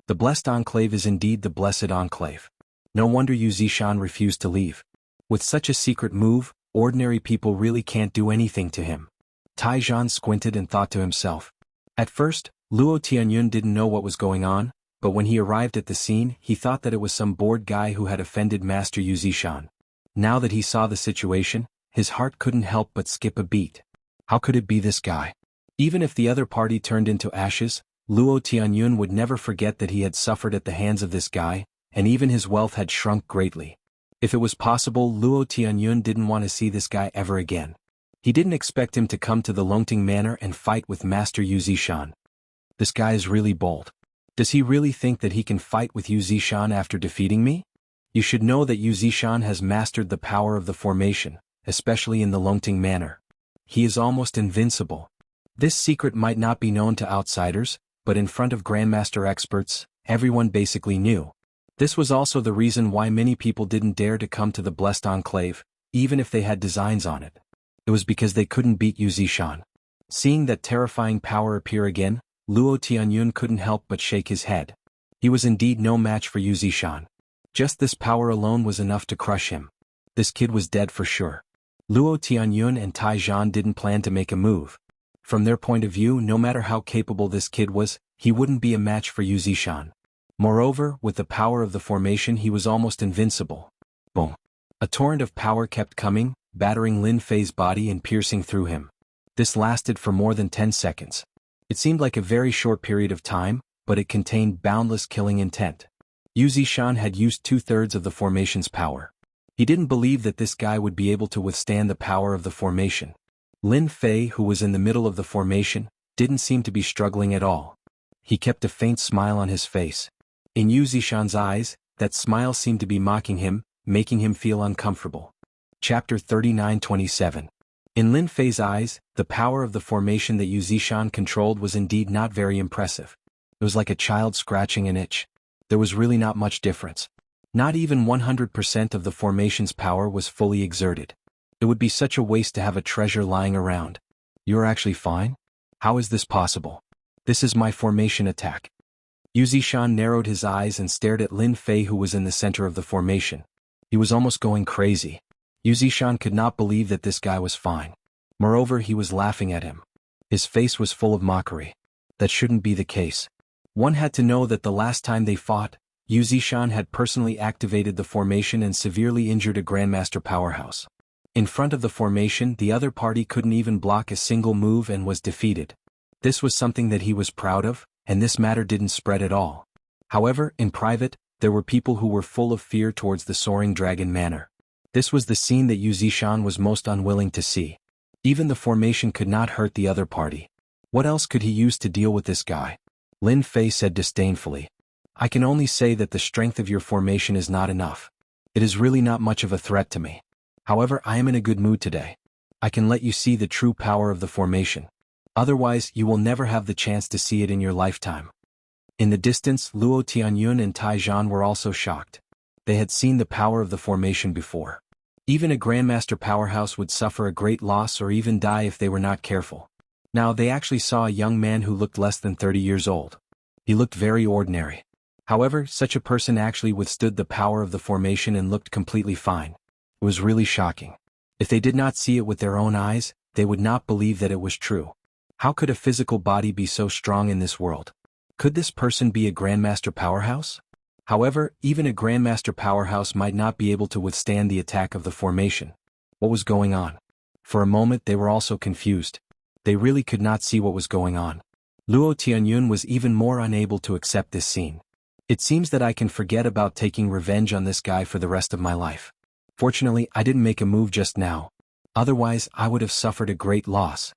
The Blessed Enclave is indeed the Blessed Enclave. No wonder Yu Zishan refused to leave. With such a secret move, ordinary people really can't do anything to him. Taijian squinted and thought to himself. At first, Luo Tianyun didn't know what was going on, but when he arrived at the scene, he thought that it was some bored guy who had offended Master Yu Zishan. Now that he saw the situation, his heart couldn't help but skip a beat. How could it be this guy? Even if the other party turned into ashes, Luo Tianyun would never forget that he had suffered at the hands of this guy, and even his wealth had shrunk greatly. If it was possible, Luo Tianyun didn't want to see this guy ever again. He didn't expect him to come to the Longting Manor and fight with Master Yu Zishan. This guy is really bold. Does he really think that he can fight with Yu Zishan after defeating me? You should know that Yu Zishan has mastered the power of the formation, especially in the Longting Manor. He is almost invincible. This secret might not be known to outsiders, but in front of Grandmaster experts, everyone basically knew. This was also the reason why many people didn't dare to come to the Blessed Enclave, even if they had designs on it. It was because they couldn't beat Yu Zishan. Seeing that terrifying power appear again, Luo Tianyun couldn't help but shake his head. He was indeed no match for Yu Zishan. Just this power alone was enough to crush him. This kid was dead for sure. Luo Tianyun and Taijian didn't plan to make a move. From their point of view, no matter how capable this kid was, he wouldn't be a match for Yu Zishan. Moreover, with the power of the formation he was almost invincible. Boom. A torrent of power kept coming, battering Lin Fei's body and piercing through him. This lasted for more than 10 seconds. It seemed like a very short period of time, but it contained boundless killing intent. Yu Zishan had used 2/3 of the formation's power. He didn't believe that this guy would be able to withstand the power of the formation. Lin Fei, who was in the middle of the formation, didn't seem to be struggling at all. He kept a faint smile on his face. In Yu Zishan's eyes, that smile seemed to be mocking him, making him feel uncomfortable. Chapter 39:27. In Lin Fei's eyes, the power of the formation that Yu Zishan controlled was indeed not very impressive. It was like a child scratching an itch. There was really not much difference. Not even 100% of the formation's power was fully exerted. It would be such a waste to have a treasure lying around. You're actually fine? How is this possible? This is my formation attack. Yu Zishan narrowed his eyes and stared at Lin Fei, who was in the center of the formation. He was almost going crazy. Yu Zishan could not believe that this guy was fine. Moreover, he was laughing at him. His face was full of mockery. That shouldn't be the case. One had to know that the last time they fought, Yu Zishan had personally activated the formation and severely injured a Grandmaster powerhouse. In front of the formation, the other party couldn't even block a single move and was defeated. This was something that he was proud of, and this matter didn't spread at all. However, in private, there were people who were full of fear towards the soaring dragon manor. This was the scene that Yu Zishan was most unwilling to see. Even the formation could not hurt the other party. What else could he use to deal with this guy? Lin Fei said disdainfully. I can only say that the strength of your formation is not enough. It is really not much of a threat to me. However, I am in a good mood today. I can let you see the true power of the formation. Otherwise, you will never have the chance to see it in your lifetime. In the distance, Luo Tianyun and Tai Zhan were also shocked. They had seen the power of the formation before. Even a Grandmaster powerhouse would suffer a great loss or even die if they were not careful. Now they actually saw a young man who looked less than 30 years old. He looked very ordinary. However, such a person actually withstood the power of the formation and looked completely fine. It was really shocking. If they did not see it with their own eyes, they would not believe that it was true. How could a physical body be so strong in this world? Could this person be a Grandmaster powerhouse? However, even a Grandmaster powerhouse might not be able to withstand the attack of the formation. What was going on? For a moment they were also confused. They really could not see what was going on. Luo Tianyun was even more unable to accept this scene. It seems that I can forget about taking revenge on this guy for the rest of my life. Fortunately, I didn't make a move just now. Otherwise, I would have suffered a great loss.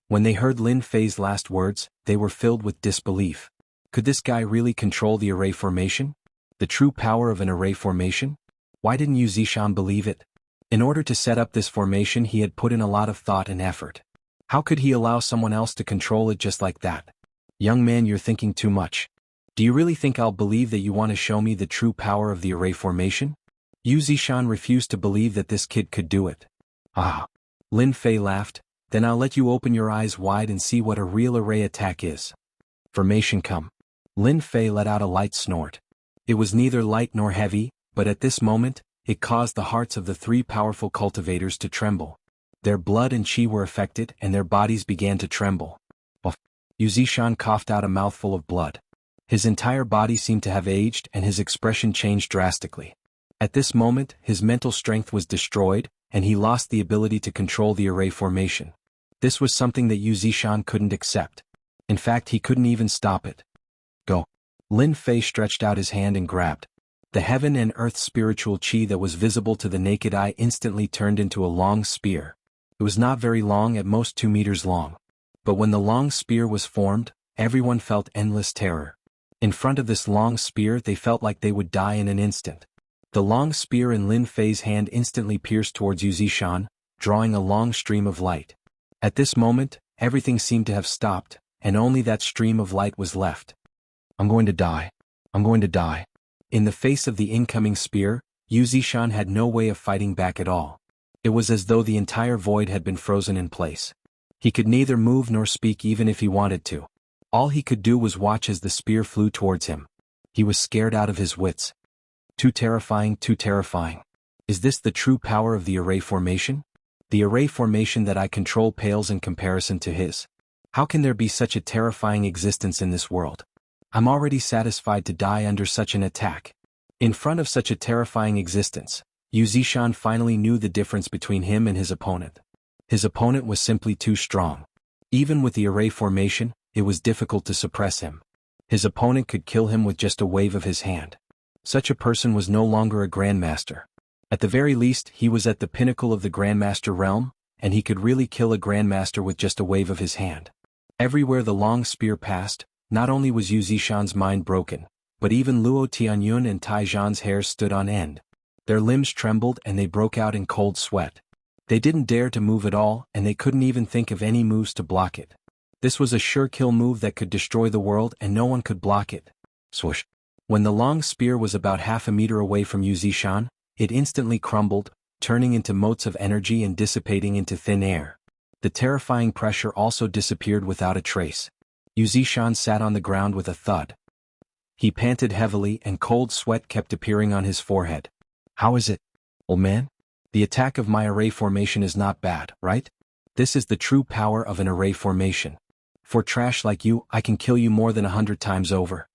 When they heard Lin Fei's last words, they were filled with disbelief. Could this guy really control the array formation? The true power of an array formation? Why didn't Yu Zishan believe it? In order to set up this formation, he had put in a lot of thought and effort. How could he allow someone else to control it just like that? Young man, you're thinking too much. Do you really think I'll believe that you want to show me the true power of the array formation? Yu Zishan refused to believe that this kid could do it. Ah. Lin Fei laughed. Then I'll let you open your eyes wide and see what a real array attack is. Formation come. Lin Fei let out a light snort. It was neither light nor heavy, but at this moment, it caused the hearts of the three powerful cultivators to tremble. Their blood and qi were affected and their bodies began to tremble. Yu Zishan coughed out a mouthful of blood. His entire body seemed to have aged and his expression changed drastically. At this moment, his mental strength was destroyed, and he lost the ability to control the array formation. This was something that Yu Zishan couldn't accept. In fact, he couldn't even stop it. Go. Lin Fei stretched out his hand and grabbed. The heaven and earth spiritual qi that was visible to the naked eye instantly turned into a long spear. It was not very long, at most 2 meters long. But when the long spear was formed, everyone felt endless terror. In front of this long spear they felt like they would die in an instant. The long spear in Lin Fei's hand instantly pierced towards Yu Zishan, drawing a long stream of light. At this moment, everything seemed to have stopped, and only that stream of light was left. I'm going to die. I'm going to die. In the face of the incoming spear, Yu Zishan had no way of fighting back at all. It was as though the entire void had been frozen in place. He could neither move nor speak even if he wanted to. All he could do was watch as the spear flew towards him. He was scared out of his wits. Too terrifying, too terrifying. Is this the true power of the array formation? The array formation that I control pales in comparison to his. How can there be such a terrifying existence in this world? I'm already satisfied to die under such an attack. In front of such a terrifying existence, Yu Zishan finally knew the difference between him and his opponent. His opponent was simply too strong. Even with the array formation, it was difficult to suppress him. His opponent could kill him with just a wave of his hand. Such a person was no longer a Grandmaster. At the very least, he was at the pinnacle of the Grandmaster realm, and he could really kill a Grandmaster with just a wave of his hand. Everywhere the long spear passed, not only was Yu Zishan's mind broken, but even Luo Tianyun and Tai Zhan's hairs stood on end. Their limbs trembled and they broke out in cold sweat. They didn't dare to move at all, and they couldn't even think of any moves to block it. This was a sure kill move that could destroy the world and no one could block it. Swoosh. When the long spear was about half a meter away from Yu Zishan, it instantly crumbled, turning into motes of energy and dissipating into thin air. The terrifying pressure also disappeared without a trace. Yu Zishan sat on the ground with a thud. He panted heavily and cold sweat kept appearing on his forehead. How is it, old man? The attack of my array formation is not bad, right? This is the true power of an array formation. For trash like you, I can kill you more than 100 times over.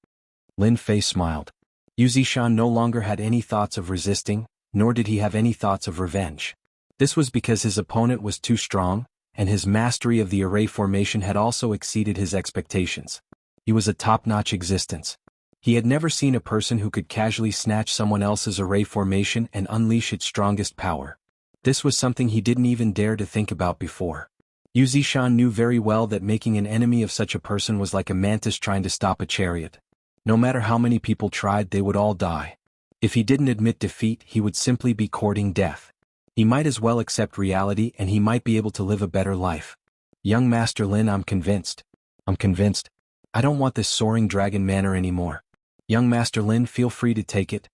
Lin Fei smiled. Yu Zishan no longer had any thoughts of resisting, nor did he have any thoughts of revenge. This was because his opponent was too strong, and his mastery of the array formation had also exceeded his expectations. He was a top-notch existence. He had never seen a person who could casually snatch someone else's array formation and unleash its strongest power. This was something he didn't even dare to think about before. Yu Zishan knew very well that making an enemy of such a person was like a mantis trying to stop a chariot. No matter how many people tried, they would all die. If he didn't admit defeat, he would simply be courting death. He might as well accept reality and he might be able to live a better life. Young Master Lin, I'm convinced. I don't want this soaring dragon manner anymore. Young Master Lin, feel free to take it.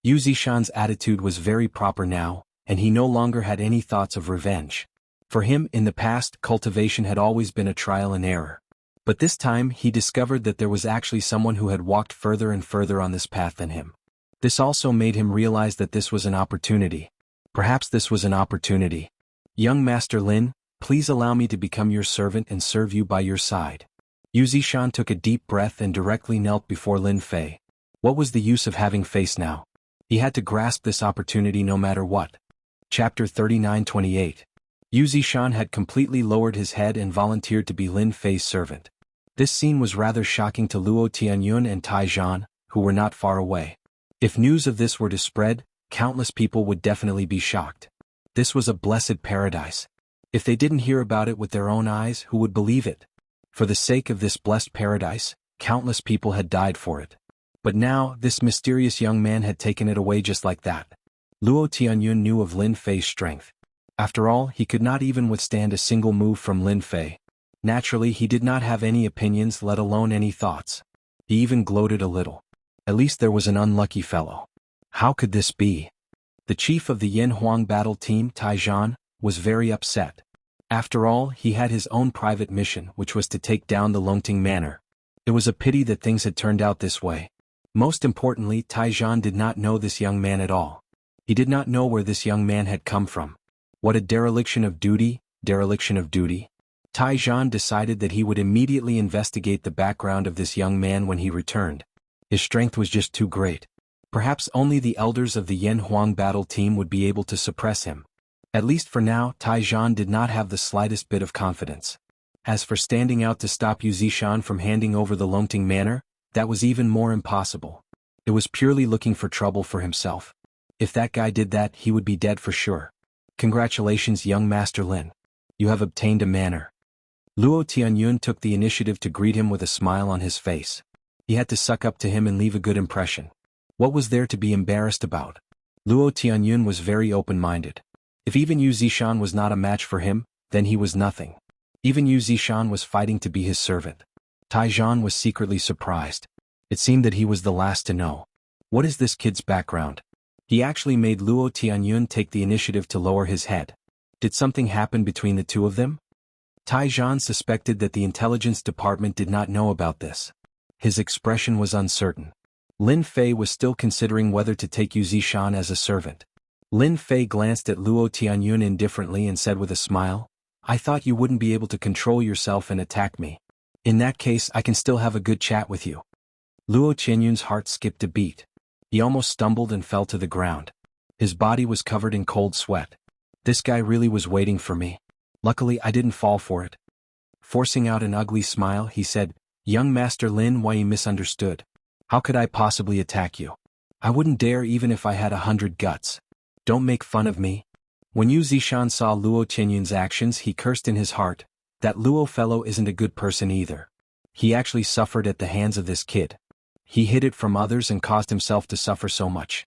Yu Zishan's attitude was very proper now, and he no longer had any thoughts of revenge. For him, in the past, cultivation had always been a trial and error. But this time he discovered that there was actually someone who had walked further and further on this path than him. This also made him realize that this was an opportunity. Perhaps this was an opportunity. Young Master Lin, please allow me to become your servant and serve you by your side. Yu Zishan took a deep breath and directly knelt before Lin Fei. What was the use of having face now? He had to grasp this opportunity no matter what. Chapter 39-28. Yu Zishan had completely lowered his head and volunteered to be Lin Fei's servant. This scene was rather shocking to Luo Tianyun and Tai Zhan, who were not far away. If news of this were to spread, countless people would definitely be shocked. This was a blessed paradise. If they didn't hear about it with their own eyes, who would believe it? For the sake of this blessed paradise, countless people had died for it. But now, this mysterious young man had taken it away just like that. Luo Tianyun knew of Lin Fei's strength. After all, he could not even withstand a single move from Lin Fei. Naturally, he did not have any opinions, let alone any thoughts. He even gloated a little. At least there was an unlucky fellow. How could this be? The chief of the Yin Huang battle team, Tai Zhan, was very upset. After all, he had his own private mission, which was to take down the Longting Manor. It was a pity that things had turned out this way. Most importantly, Tai Zhan did not know this young man at all. He did not know where this young man had come from. What a dereliction of duty, dereliction of duty. Tai Zhan decided that he would immediately investigate the background of this young man when he returned. His strength was just too great. Perhaps only the elders of the Yin Huang battle team would be able to suppress him. At least for now, Tai Zhan did not have the slightest bit of confidence. As for standing out to stop Yu Zishan from handing over the Longting Manor, that was even more impossible. It was purely looking for trouble for himself. If that guy did that, he would be dead for sure. Congratulations, young Master Lin. You have obtained a manor. Luo Tianyun took the initiative to greet him with a smile on his face. He had to suck up to him and leave a good impression. What was there to be embarrassed about? Luo Tianyun was very open-minded. If even Yu Zishan was not a match for him, then he was nothing. Even Yu Zishan was fighting to be his servant. Tai Zhan was secretly surprised. It seemed that he was the last to know. What is this kid's background? He actually made Luo Tianyun take the initiative to lower his head. Did something happen between the two of them? Tai Zhan suspected that the intelligence department did not know about this. His expression was uncertain. Lin Fei was still considering whether to take Yu Zishan as a servant. Lin Fei glanced at Luo Tianyun indifferently and said with a smile, I thought you wouldn't be able to control yourself and attack me. In that case, I can still have a good chat with you. Luo Tianyun's heart skipped a beat. He almost stumbled and fell to the ground. His body was covered in cold sweat. This guy really was waiting for me. Luckily, I didn't fall for it. Forcing out an ugly smile, he said, Young Master Lin, why you misunderstood? How could I possibly attack you? I wouldn't dare even if I had 100 guts. Don't make fun of me. When Yu Zishan saw Luo Tianyun's actions, he cursed in his heart. That Luo fellow isn't a good person either. He actually suffered at the hands of this kid. He hid it from others and caused himself to suffer so much.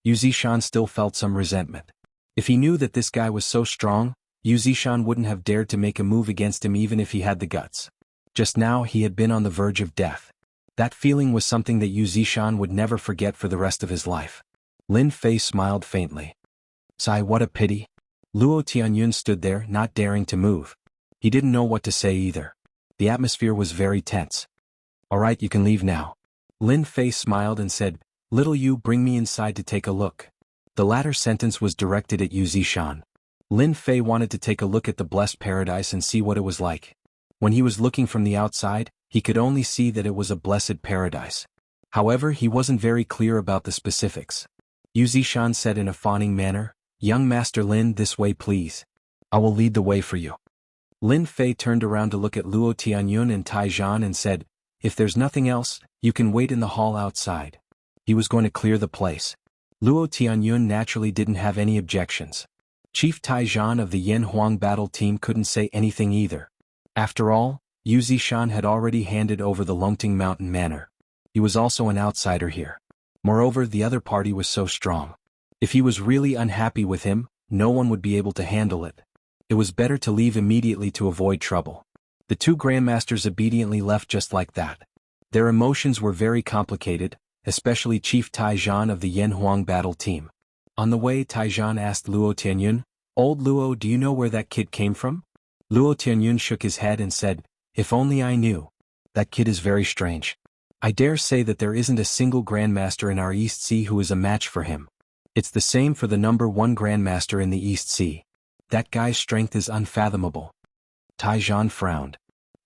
Yu Zishan still felt some resentment. If he knew that this guy was so strong, Yu Zishan wouldn't have dared to make a move against him even if he had the guts. Just now he had been on the verge of death. That feeling was something that Yu Zishan would never forget for the rest of his life. Lin Fei smiled faintly. Sigh, what a pity. Luo Tianyun stood there, not daring to move. He didn't know what to say either. The atmosphere was very tense. "Alright, you can leave now." Lin Fei smiled and said, "Little you, bring me inside to take a look." The latter sentence was directed at Yu Zishan. Lin Fei wanted to take a look at the blessed paradise and see what it was like. When he was looking from the outside, he could only see that it was a blessed paradise. However, he wasn't very clear about the specifics. Yu Zishan said in a fawning manner, "Young Master Lin, this way please. I will lead the way for you." Lin Fei turned around to look at Luo Tianyun and Tai Zhan and said, "If there's nothing else, you can wait in the hall outside." He was going to clear the place. Luo Tianyun naturally didn't have any objections. Chief Tai Zhan of the Yan Huang battle team couldn't say anything either. After all, Yu Zishan had already handed over the Longting Mountain Manor. He was also an outsider here. Moreover, the other party was so strong. If he was really unhappy with him, no one would be able to handle it. It was better to leave immediately to avoid trouble. The two grandmasters obediently left just like that. Their emotions were very complicated, especially Chief Tai Zhan of the Yan Huang battle team. On the way, Tai Zhan asked Luo Tianyun, "Old Luo, do you know where that kid came from?" Luo Tianyun shook his head and said, "If only I knew. That kid is very strange. I dare say that there isn't a single grandmaster in our East Sea who is a match for him. It's the same for the number 1 grandmaster in the East Sea. That guy's strength is unfathomable." Tai Zhan frowned.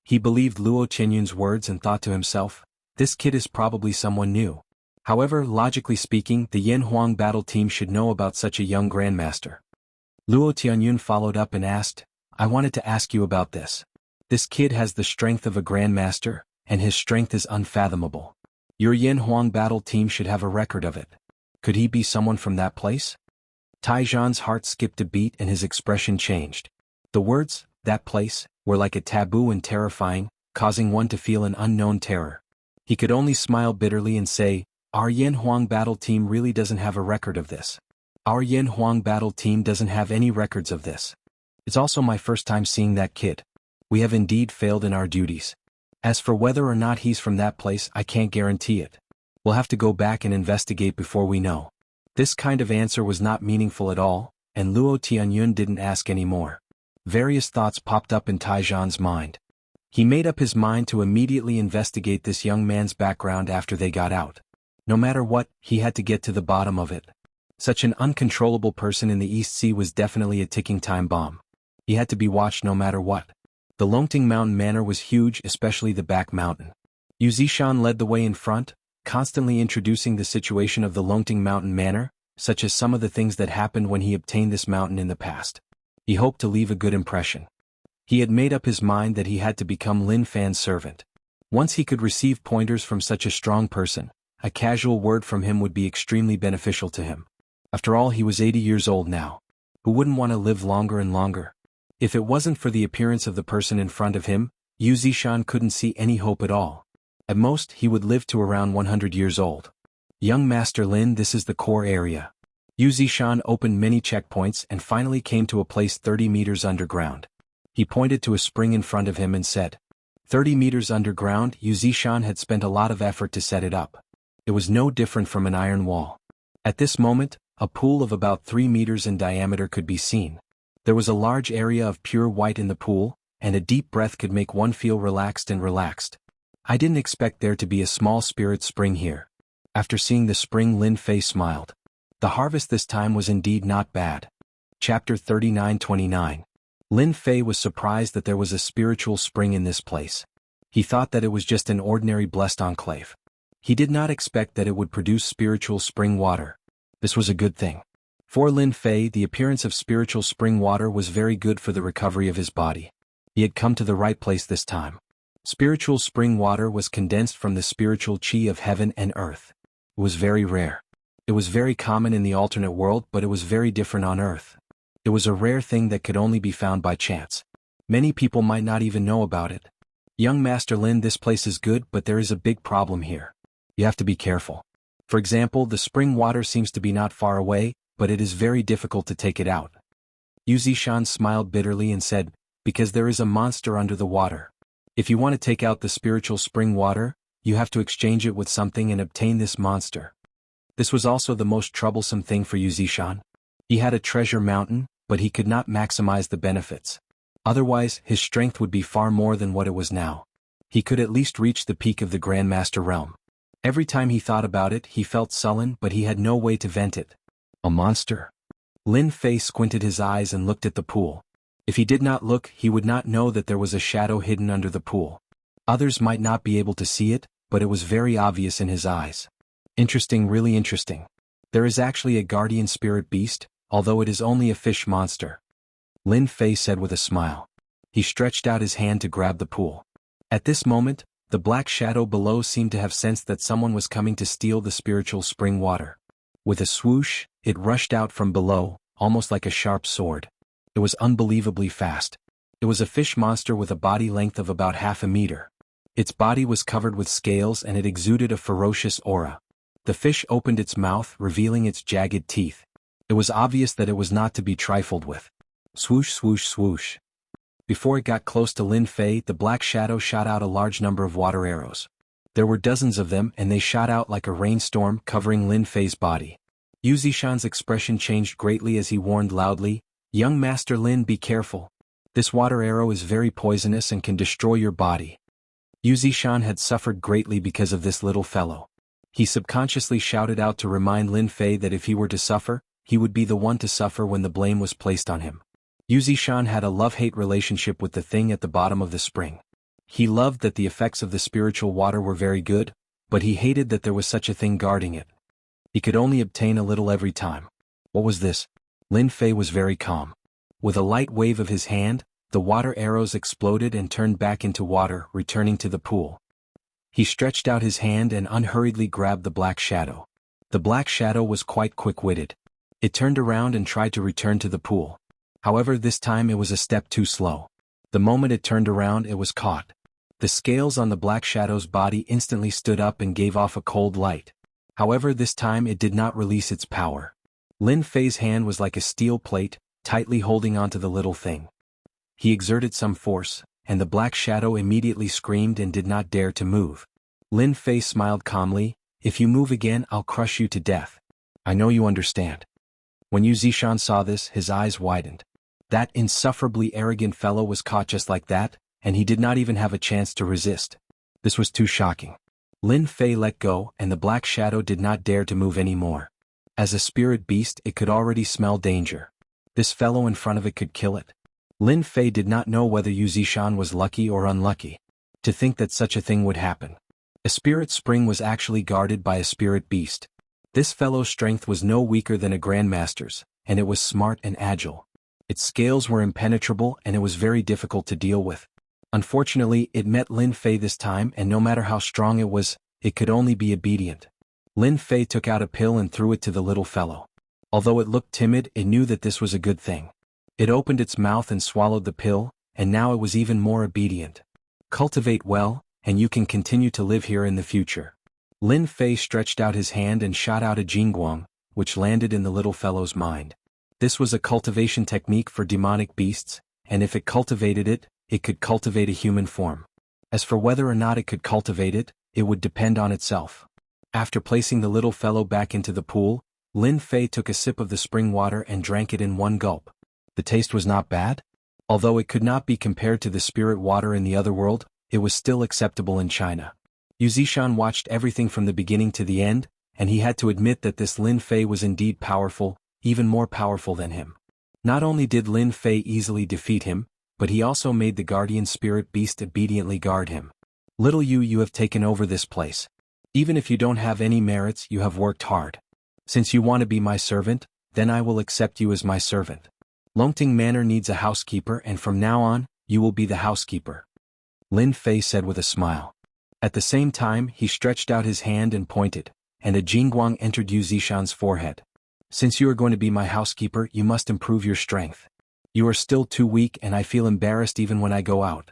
He believed Luo Tianyun's words and thought to himself, "This kid is probably someone new." However, logically speaking, the Yan Huang battle team should know about such a young grandmaster. Luo Tianyun followed up and asked, "I wanted to ask you about this. This kid has the strength of a grandmaster, and his strength is unfathomable. Your Yan Huang battle team should have a record of it. Could he be someone from that place?" Tai Zhan's heart skipped a beat and his expression changed. The words, "that place," were like a taboo and terrifying, causing one to feel an unknown terror. He could only smile bitterly and say, "Our Yan Huang battle team really doesn't have a record of this. Our Yan Huang battle team doesn't have any records of this. It's also my first time seeing that kid. We have indeed failed in our duties. As for whether or not he's from that place, I can't guarantee it. We'll have to go back and investigate before we know." This kind of answer was not meaningful at all, and Luo Tianyun didn't ask any more. Various thoughts popped up in Tai Zhan's mind. He made up his mind to immediately investigate this young man's background after they got out. No matter what, he had to get to the bottom of it. Such an uncontrollable person in the East Sea was definitely a ticking time bomb. He had to be watched no matter what. The Longting Mountain Manor was huge, especially the back mountain. Yu Zishan led the way in front, constantly introducing the situation of the Longting Mountain Manor, such as some of the things that happened when he obtained this mountain in the past. He hoped to leave a good impression. He had made up his mind that he had to become Lin Fan's servant. Once he could receive pointers from such a strong person, a casual word from him would be extremely beneficial to him. After all, he was 80 years old now. Who wouldn't want to live longer and longer? If it wasn't for the appearance of the person in front of him, Yu Zishan couldn't see any hope at all. At most, he would live to around 100 years old. "Young Master Lin, this is the core area." Yu Zishan opened many checkpoints and finally came to a place 30 meters underground. He pointed to a spring in front of him and said, 30 meters underground. Yu Zishan had spent a lot of effort to set it up. It was no different from an iron wall. At this moment, a pool of about 3 meters in diameter could be seen. There was a large area of pure white in the pool, and a deep breath could make one feel relaxed and relaxed. "I didn't expect there to be a small spirit spring here." After seeing the spring, Lin Fei smiled. The harvest this time was indeed not bad. Chapter 39-29. Lin Fei was surprised that there was a spiritual spring in this place. He thought that it was just an ordinary blessed enclave. He did not expect that it would produce spiritual spring water. This was a good thing. For Lin Fei, the appearance of spiritual spring water was very good for the recovery of his body. He had come to the right place this time. Spiritual spring water was condensed from the spiritual chi of heaven and earth. It was very rare. It was very common in the alternate world, but it was very different on Earth. It was a rare thing that could only be found by chance. Many people might not even know about it. "Young Master Lin, this place is good, but there is a big problem here. You have to be careful. For example, the spring water seems to be not far away, but it is very difficult to take it out." Yu Zishan smiled bitterly and said, "Because there is a monster under the water. If you want to take out the spiritual spring water, you have to exchange it with something and obtain this monster." This was also the most troublesome thing for Yu Zishan. He had a treasure mountain, but he could not maximize the benefits. Otherwise, his strength would be far more than what it was now. He could at least reach the peak of the Grandmaster realm. Every time he thought about it, he felt sullen, but he had no way to vent it. A monster? Lin Fei squinted his eyes and looked at the pool. If he did not look, he would not know that there was a shadow hidden under the pool. Others might not be able to see it, but it was very obvious in his eyes. Interesting, really interesting. There is actually a guardian spirit beast, although it is only a fish monster. Lin Fei said with a smile. He stretched out his hand to grab the pool. At this moment, the black shadow below seemed to have sensed that someone was coming to steal the spiritual spring water. With a swoosh, it rushed out from below, almost like a sharp sword. It was unbelievably fast. It was a fish monster with a body length of about half a meter. Its body was covered with scales and it exuded a ferocious aura. The fish opened its mouth, revealing its jagged teeth. It was obvious that it was not to be trifled with. Swoosh, swoosh, swoosh. Before it got close to Lin Fei, the black shadow shot out a large number of water arrows. There were dozens of them and they shot out like a rainstorm, covering Lin Fei's body. Yu Zishan's expression changed greatly as he warned loudly, "Young Master Lin, be careful. This water arrow is very poisonous and can destroy your body." Yu Zishan had suffered greatly because of this little fellow. He subconsciously shouted out to remind Lin Fei that if he were to suffer, he would be the one to suffer when the blame was placed on him. Yu Zishan had a love-hate relationship with the thing at the bottom of the spring. He loved that the effects of the spiritual water were very good, but he hated that there was such a thing guarding it. He could only obtain a little every time. What was this? Lin Fei was very calm. With a light wave of his hand, the water arrows exploded and turned back into water, returning to the pool. He stretched out his hand and unhurriedly grabbed the black shadow. The black shadow was quite quick-witted. It turned around and tried to return to the pool. However, this time it was a step too slow. The moment it turned around, it was caught. The scales on the black shadow's body instantly stood up and gave off a cold light. However, this time it did not release its power. Lin Fei's hand was like a steel plate, tightly holding onto the little thing. He exerted some force, and the black shadow immediately screamed and did not dare to move. Lin Fei smiled calmly, "If you move again, I'll crush you to death. I know you understand." When Yu Zishan saw this, his eyes widened. That insufferably arrogant fellow was caught just like that, and he did not even have a chance to resist. This was too shocking. Lin Fei let go, and the black shadow did not dare to move any more. As a spirit beast, it could already smell danger. This fellow in front of it could kill it. Lin Fei did not know whether Yu Zishan was lucky or unlucky. To think that such a thing would happen. A spirit spring was actually guarded by a spirit beast. This fellow's strength was no weaker than a grandmaster's, and it was smart and agile. Its scales were impenetrable and it was very difficult to deal with. Unfortunately, it met Lin Fei this time, and no matter how strong it was, it could only be obedient. Lin Fei took out a pill and threw it to the little fellow. Although it looked timid, it knew that this was a good thing. It opened its mouth and swallowed the pill, and now it was even more obedient. Cultivate well, and you can continue to live here in the future. Lin Fei stretched out his hand and shot out a Jingguang, which landed in the little fellow's mind. This was a cultivation technique for demonic beasts, and if it cultivated it, it could cultivate a human form. As for whether or not it could cultivate it, it would depend on itself. After placing the little fellow back into the pool, Lin Fei took a sip of the spring water and drank it in one gulp. The taste was not bad. Although it could not be compared to the spirit water in the other world, it was still acceptable in China. Yu Zishan watched everything from the beginning to the end, and he had to admit that this Lin Fei was indeed powerful, even more powerful than him. Not only did Lin Fei easily defeat him, but he also made the guardian spirit beast obediently guard him. Little Yu, you have taken over this place. Even if you don't have any merits, you have worked hard. Since you want to be my servant, then I will accept you as my servant. Longting Manor needs a housekeeper, and from now on, you will be the housekeeper. Lin Fei said with a smile. At the same time, he stretched out his hand and pointed, and a Jingguang entered Yu Zishan's forehead. Since you are going to be my housekeeper, you must improve your strength. You are still too weak, and I feel embarrassed even when I go out.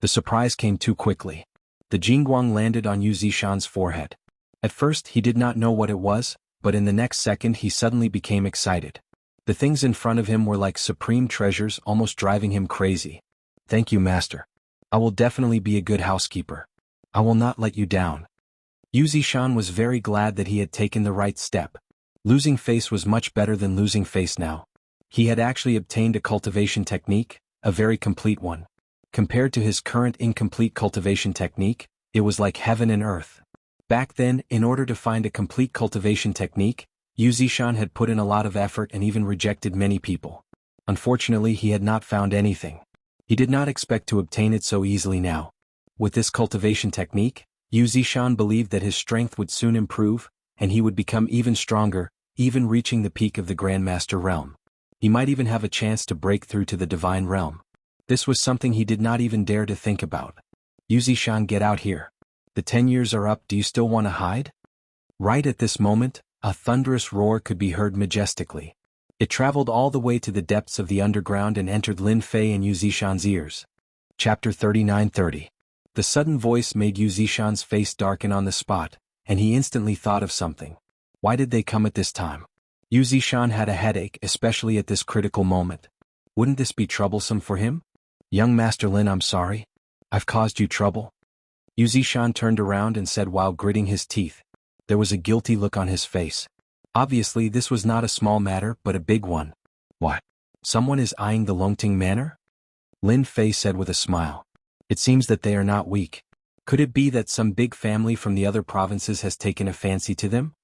The surprise came too quickly. The Jingguang landed on Yu Zishan's forehead. At first he did not know what it was, but in the next second he suddenly became excited. The things in front of him were like supreme treasures, almost driving him crazy. Thank you, master. I will definitely be a good housekeeper. I will not let you down. Yu Zishan was very glad that he had taken the right step. Losing face was much better than losing face now. He had actually obtained a cultivation technique, a very complete one. Compared to his current incomplete cultivation technique, it was like heaven and earth. Back then, in order to find a complete cultivation technique, Yu Zishan had put in a lot of effort and even rejected many people. Unfortunately, he had not found anything. He did not expect to obtain it so easily now. With this cultivation technique, Yu Zishan believed that his strength would soon improve, and he would become even stronger, even reaching the peak of the Grandmaster realm. He might even have a chance to break through to the divine realm. This was something he did not even dare to think about. Yu Zishan, get out here. The 10 years are up, do you still want to hide? Right at this moment, a thunderous roar could be heard majestically. It traveled all the way to the depths of the underground and entered Lin Fei and Yu Zishan's ears. Chapter 39:30. The sudden voice made Yu Zishan's face darken on the spot, and he instantly thought of something. Why did they come at this time? Yu Zishan had a headache, especially at this critical moment. Wouldn't this be troublesome for him? Young Master Lin, I'm sorry. I've caused you trouble. Yu Zishan turned around and said while gritting his teeth. There was a guilty look on his face. Obviously this was not a small matter but a big one. What? Someone is eyeing the Longting Manor? Lin Fei said with a smile. It seems that they are not weak. Could it be that some big family from the other provinces has taken a fancy to them?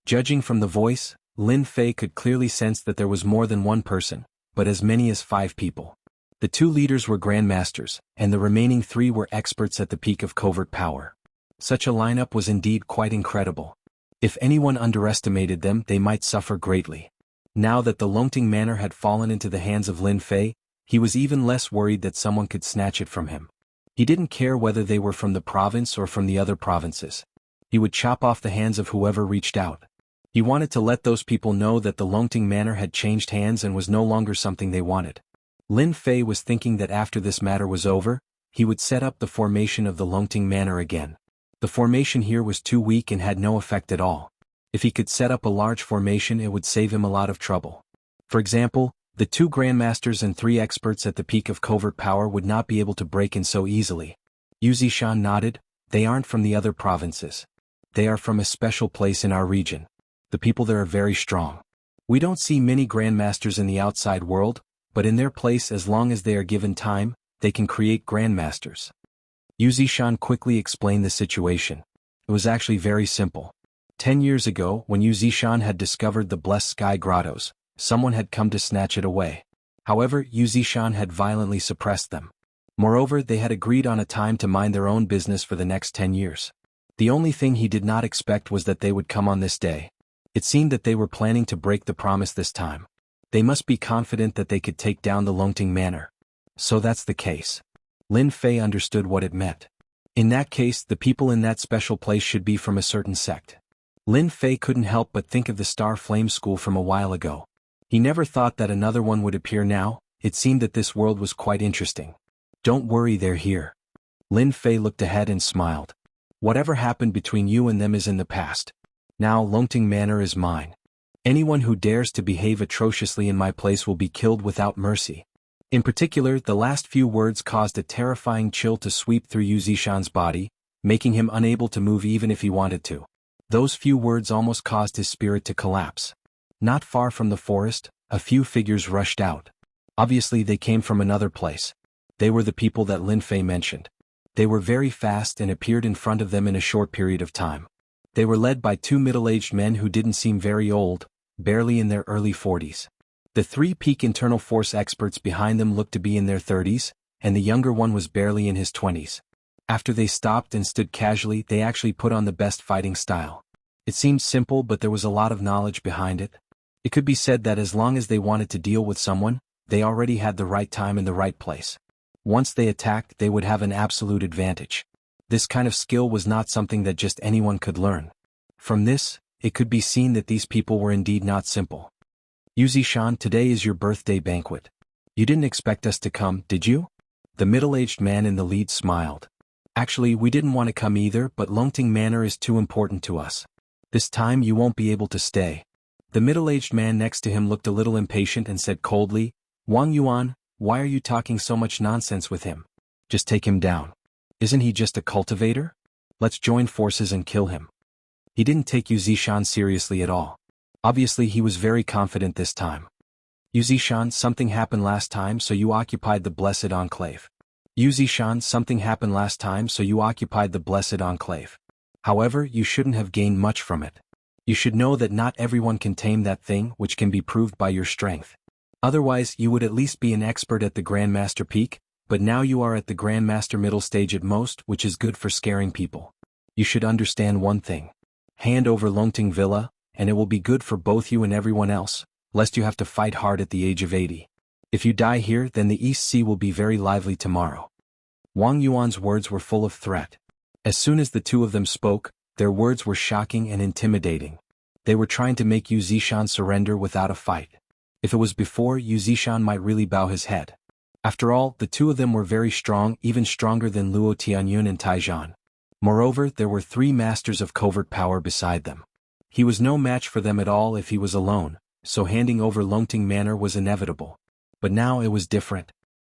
Judging from the voice, Lin Fei could clearly sense that there was more than one person, but as many as 5 people. The 2 leaders were grandmasters, and the remaining 3 were experts at the peak of covert power. Such a lineup was indeed quite incredible. If anyone underestimated them, they might suffer greatly. Now that the Longting Manor had fallen into the hands of Lin Fei, he was even less worried that someone could snatch it from him. He didn't care whether they were from the province or from the other provinces. He would chop off the hands of whoever reached out. He wanted to let those people know that the Longting Manor had changed hands and was no longer something they wanted. Lin Fei was thinking that after this matter was over, he would set up the formation of the Longting Manor again. The formation here was too weak and had no effect at all. If he could set up a large formation, it would save him a lot of trouble. For example, the 2 grandmasters and 3 experts at the peak of covert power would not be able to break in so easily. Yu Zishan nodded. They aren't from the other provinces. They are from a special place in our region. The people there are very strong. We don't see many grandmasters in the outside world, but in their place, as long as they are given time, they can create grandmasters. Yu Zishan quickly explained the situation. It was actually very simple. 10 years ago, when Yu Zishan had discovered the Blessed Sky Grottos, someone had come to snatch it away. However, Yu Zishan had violently suppressed them. Moreover, they had agreed on a time to mind their own business for the next 10 years. The only thing he did not expect was that they would come on this day. It seemed that they were planning to break the promise this time. They must be confident that they could take down the Longting Manor. So that's the case. Lin Fei understood what it meant. In that case, the people in that special place should be from a certain sect. Lin Fei couldn't help but think of the Star Flame School from a while ago. He never thought that another one would appear now. It seemed that this world was quite interesting. Don't worry, they're here. Lin Fei looked ahead and smiled. Whatever happened between you and them is in the past. Now Longting Manor is mine. Anyone who dares to behave atrociously in my place will be killed without mercy. In particular, the last few words caused a terrifying chill to sweep through Yu Zishan's body, making him unable to move even if he wanted to. Those few words almost caused his spirit to collapse. Not far from the forest, a few figures rushed out. Obviously they came from another place. They were the people that Lin Fei mentioned. They were very fast and appeared in front of them in a short period of time. They were led by 2 middle-aged men who didn't seem very old, barely in their early 40s. The 3 peak internal force experts behind them looked to be in their 30s, and the younger one was barely in his 20s. After they stopped and stood casually, they actually put on the best fighting style. It seemed simple, but there was a lot of knowledge behind it. It could be said that as long as they wanted to deal with someone, they already had the right time and the right place. Once they attacked, they would have an absolute advantage. This kind of skill was not something that just anyone could learn. From this, it could be seen that these people were indeed not simple. Yu Zishan, today is your birthday banquet. You didn't expect us to come, did you? The middle-aged man in the lead smiled. Actually, we didn't want to come either, but Longting Manor is too important to us. This time you won't be able to stay. The middle-aged man next to him looked a little impatient and said coldly, Wang Yuan, why are you talking so much nonsense with him? Just take him down. Isn't he just a cultivator? Let's join forces and kill him. He didn't take Yu Zishan seriously at all. Obviously he was very confident this time. Yuzishan, something happened last time, so you occupied the Blessed Enclave. Yuzishan, something happened last time, so you occupied the Blessed Enclave. However, you shouldn't have gained much from it. You should know that not everyone can tame that thing, which can be proved by your strength. Otherwise, you would at least be an expert at the Grandmaster peak, but now you are at the Grandmaster middle stage at most, which is good for scaring people. You should understand one thing. Hand over Longting Villa, and it will be good for both you and everyone else, lest you have to fight hard at the age of 80. If you die here, then the East Sea will be very lively tomorrow. Wang Yuan's words were full of threat. As soon as the two of them spoke, their words were shocking and intimidating. They were trying to make Yu Zishan surrender without a fight. If it was before, Yu Zishan might really bow his head. After all, the two of them were very strong, even stronger than Luo Tianyun and Taizhan. Moreover, there were 3 masters of covert power beside them. He was no match for them at all if he was alone, so handing over Longting Manor was inevitable. But now it was different.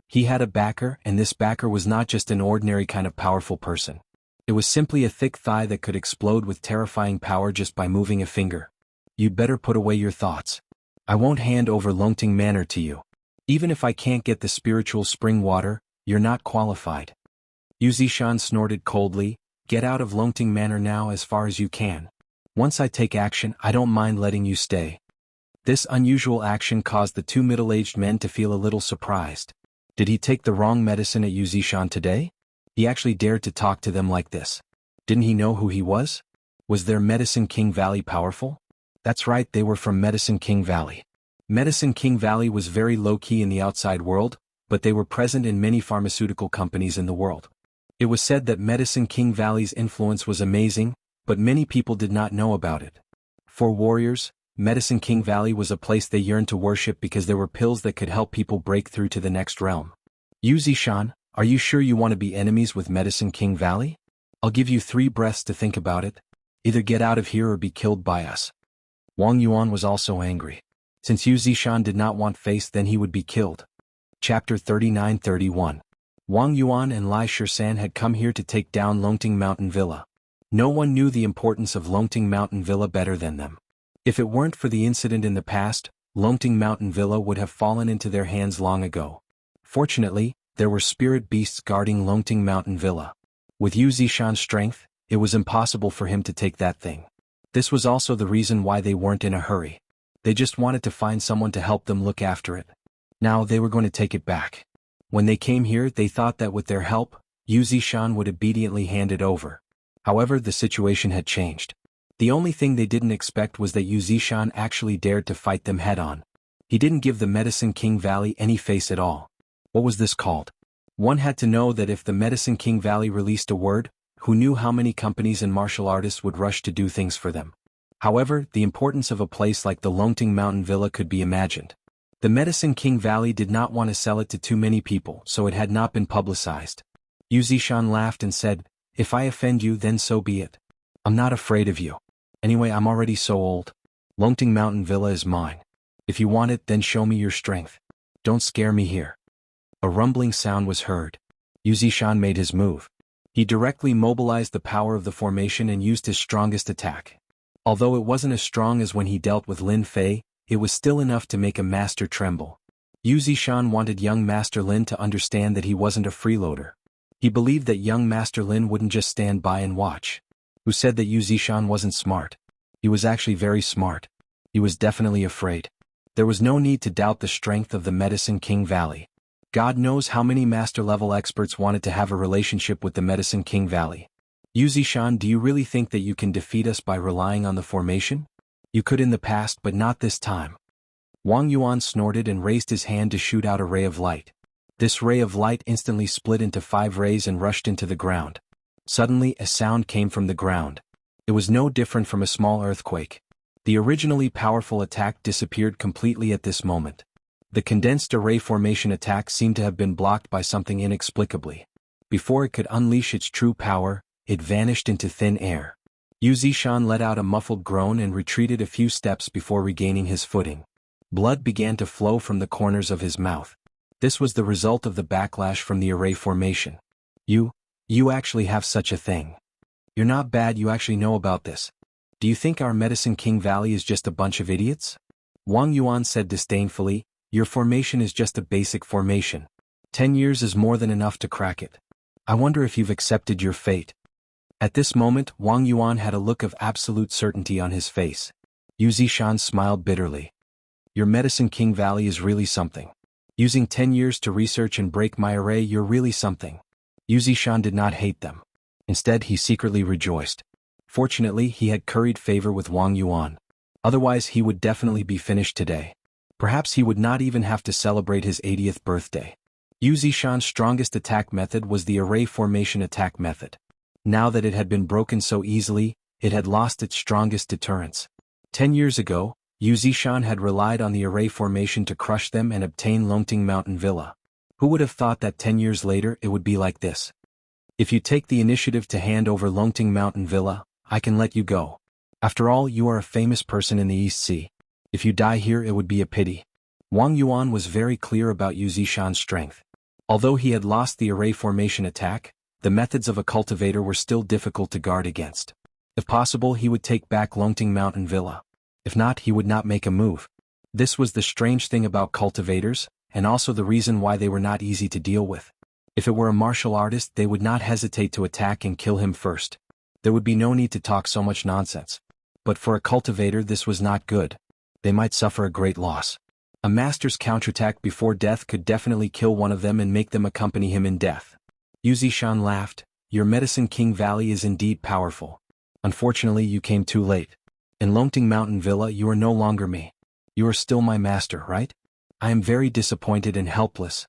He had a backer, and this backer was not just an ordinary kind of powerful person. It was simply a thick thigh that could explode with terrifying power just by moving a finger. You'd better put away your thoughts. I won't hand over Longting Manor to you. Even if I can't get the spiritual spring water, you're not qualified. Yu Zishan snorted coldly, get out of Longting Manor now as far as you can. Once I take action, I don't mind letting you stay. This unusual action caused the 2 middle-aged men to feel a little surprised. Did he take the wrong medicine at Yu Zishan today? He actually dared to talk to them like this. Didn't he know who he was? Was their Medicine King Valley powerful? That's right, they were from Medicine King Valley. Medicine King Valley was very low-key in the outside world, but they were present in many pharmaceutical companies in the world. It was said that Medicine King Valley's influence was amazing, but many people did not know about it. For warriors, Medicine King Valley was a place they yearned to worship because there were pills that could help people break through to the next realm. Yu Zishan, are you sure you want to be enemies with Medicine King Valley? I'll give you 3 breaths to think about it. Either get out of here or be killed by us. Wang Yuan was also angry. Since Yu Zishan did not want face, then he would be killed. Chapter 39-31. Wang Yuan and Lai Shisan had come here to take down Longting Mountain Villa. No one knew the importance of Longting Mountain Villa better than them. If it weren't for the incident in the past, Longting Mountain Villa would have fallen into their hands long ago. Fortunately, there were spirit beasts guarding Longting Mountain Villa. With Yu Zishan's strength, it was impossible for him to take that thing. This was also the reason why they weren't in a hurry. They just wanted to find someone to help them look after it. Now they were going to take it back. When they came here, they thought that with their help, Yu Zishan would obediently hand it over. However, the situation had changed. The only thing they didn't expect was that Yu Zishan actually dared to fight them head-on. He didn't give the Medicine King Valley any face at all. What was this called? One had to know that if the Medicine King Valley released a word, who knew how many companies and martial artists would rush to do things for them. However, the importance of a place like the Longting Mountain Villa could be imagined. The Medicine King Valley did not want to sell it to too many people, so it had not been publicized. Yu Zishan laughed and said, if I offend you, then so be it. I'm not afraid of you. Anyway, I'm already so old. Longting Mountain Villa is mine. If you want it, then show me your strength. Don't scare me here. A rumbling sound was heard. Yu Zishan made his move. He directly mobilized the power of the formation and used his strongest attack. Although it wasn't as strong as when he dealt with Lin Fei, it was still enough to make a master tremble. Yu Zishan wanted young Master Lin to understand that he wasn't a freeloader. He believed that young Master Lin wouldn't just stand by and watch. Who said that Yu Zishan wasn't smart? He was actually very smart. He was definitely afraid. There was no need to doubt the strength of the Medicine King Valley. God knows how many master-level experts wanted to have a relationship with the Medicine King Valley. Yu Zishan, do you really think that you can defeat us by relying on the formation? You could in the past, but not this time. Wang Yuan snorted and raised his hand to shoot out a ray of light. This ray of light instantly split into 5 rays and rushed into the ground. Suddenly, a sound came from the ground. It was no different from a small earthquake. The originally powerful attack disappeared completely at this moment. The condensed array formation attack seemed to have been blocked by something inexplicably. Before it could unleash its true power, it vanished into thin air. Yu Zishan let out a muffled groan and retreated a few steps before regaining his footing. Blood began to flow from the corners of his mouth. This was the result of the backlash from the array formation. You actually have such a thing. You're not bad, you actually know about this. Do you think our Medicine King Valley is just a bunch of idiots? Wang Yuan said disdainfully, Your formation is just a basic formation. 10 years is more than enough to crack it. I wonder if you've accepted your fate. At this moment, Wang Yuan had a look of absolute certainty on his face. Yu Zishan smiled bitterly. Your Medicine King Valley is really something. Using 10 years to research and break my array, you're really something. Yu Zishan did not hate them. Instead, he secretly rejoiced. Fortunately, he had curried favor with Wang Yuan. Otherwise, he would definitely be finished today. Perhaps he would not even have to celebrate his 80th birthday. Yu Zishan's strongest attack method was the array formation attack method. Now that it had been broken so easily, it had lost its strongest deterrence. 10 years ago, Yu Zishan had relied on the array formation to crush them and obtain Longting Mountain Villa. Who would have thought that 10 years later it would be like this? If you take the initiative to hand over Longting Mountain Villa, I can let you go. After all, you are a famous person in the East Sea. If you die here, it would be a pity. Wang Yuan was very clear about Yu Zishan's strength. Although he had lost the array formation attack, the methods of a cultivator were still difficult to guard against. If possible, he would take back Longting Mountain Villa. If not, he would not make a move. This was the strange thing about cultivators, and also the reason why they were not easy to deal with. If it were a martial artist, they would not hesitate to attack and kill him first. There would be no need to talk so much nonsense. But for a cultivator, this was not good. They might suffer a great loss. A master's counterattack before death could definitely kill one of them and make them accompany him in death. Yu Zishan laughed. Your Medicine King Valley is indeed powerful. Unfortunately, you came too late. In Longting Mountain Villa, you are no longer me. You are still my master, right? I am very disappointed and helpless.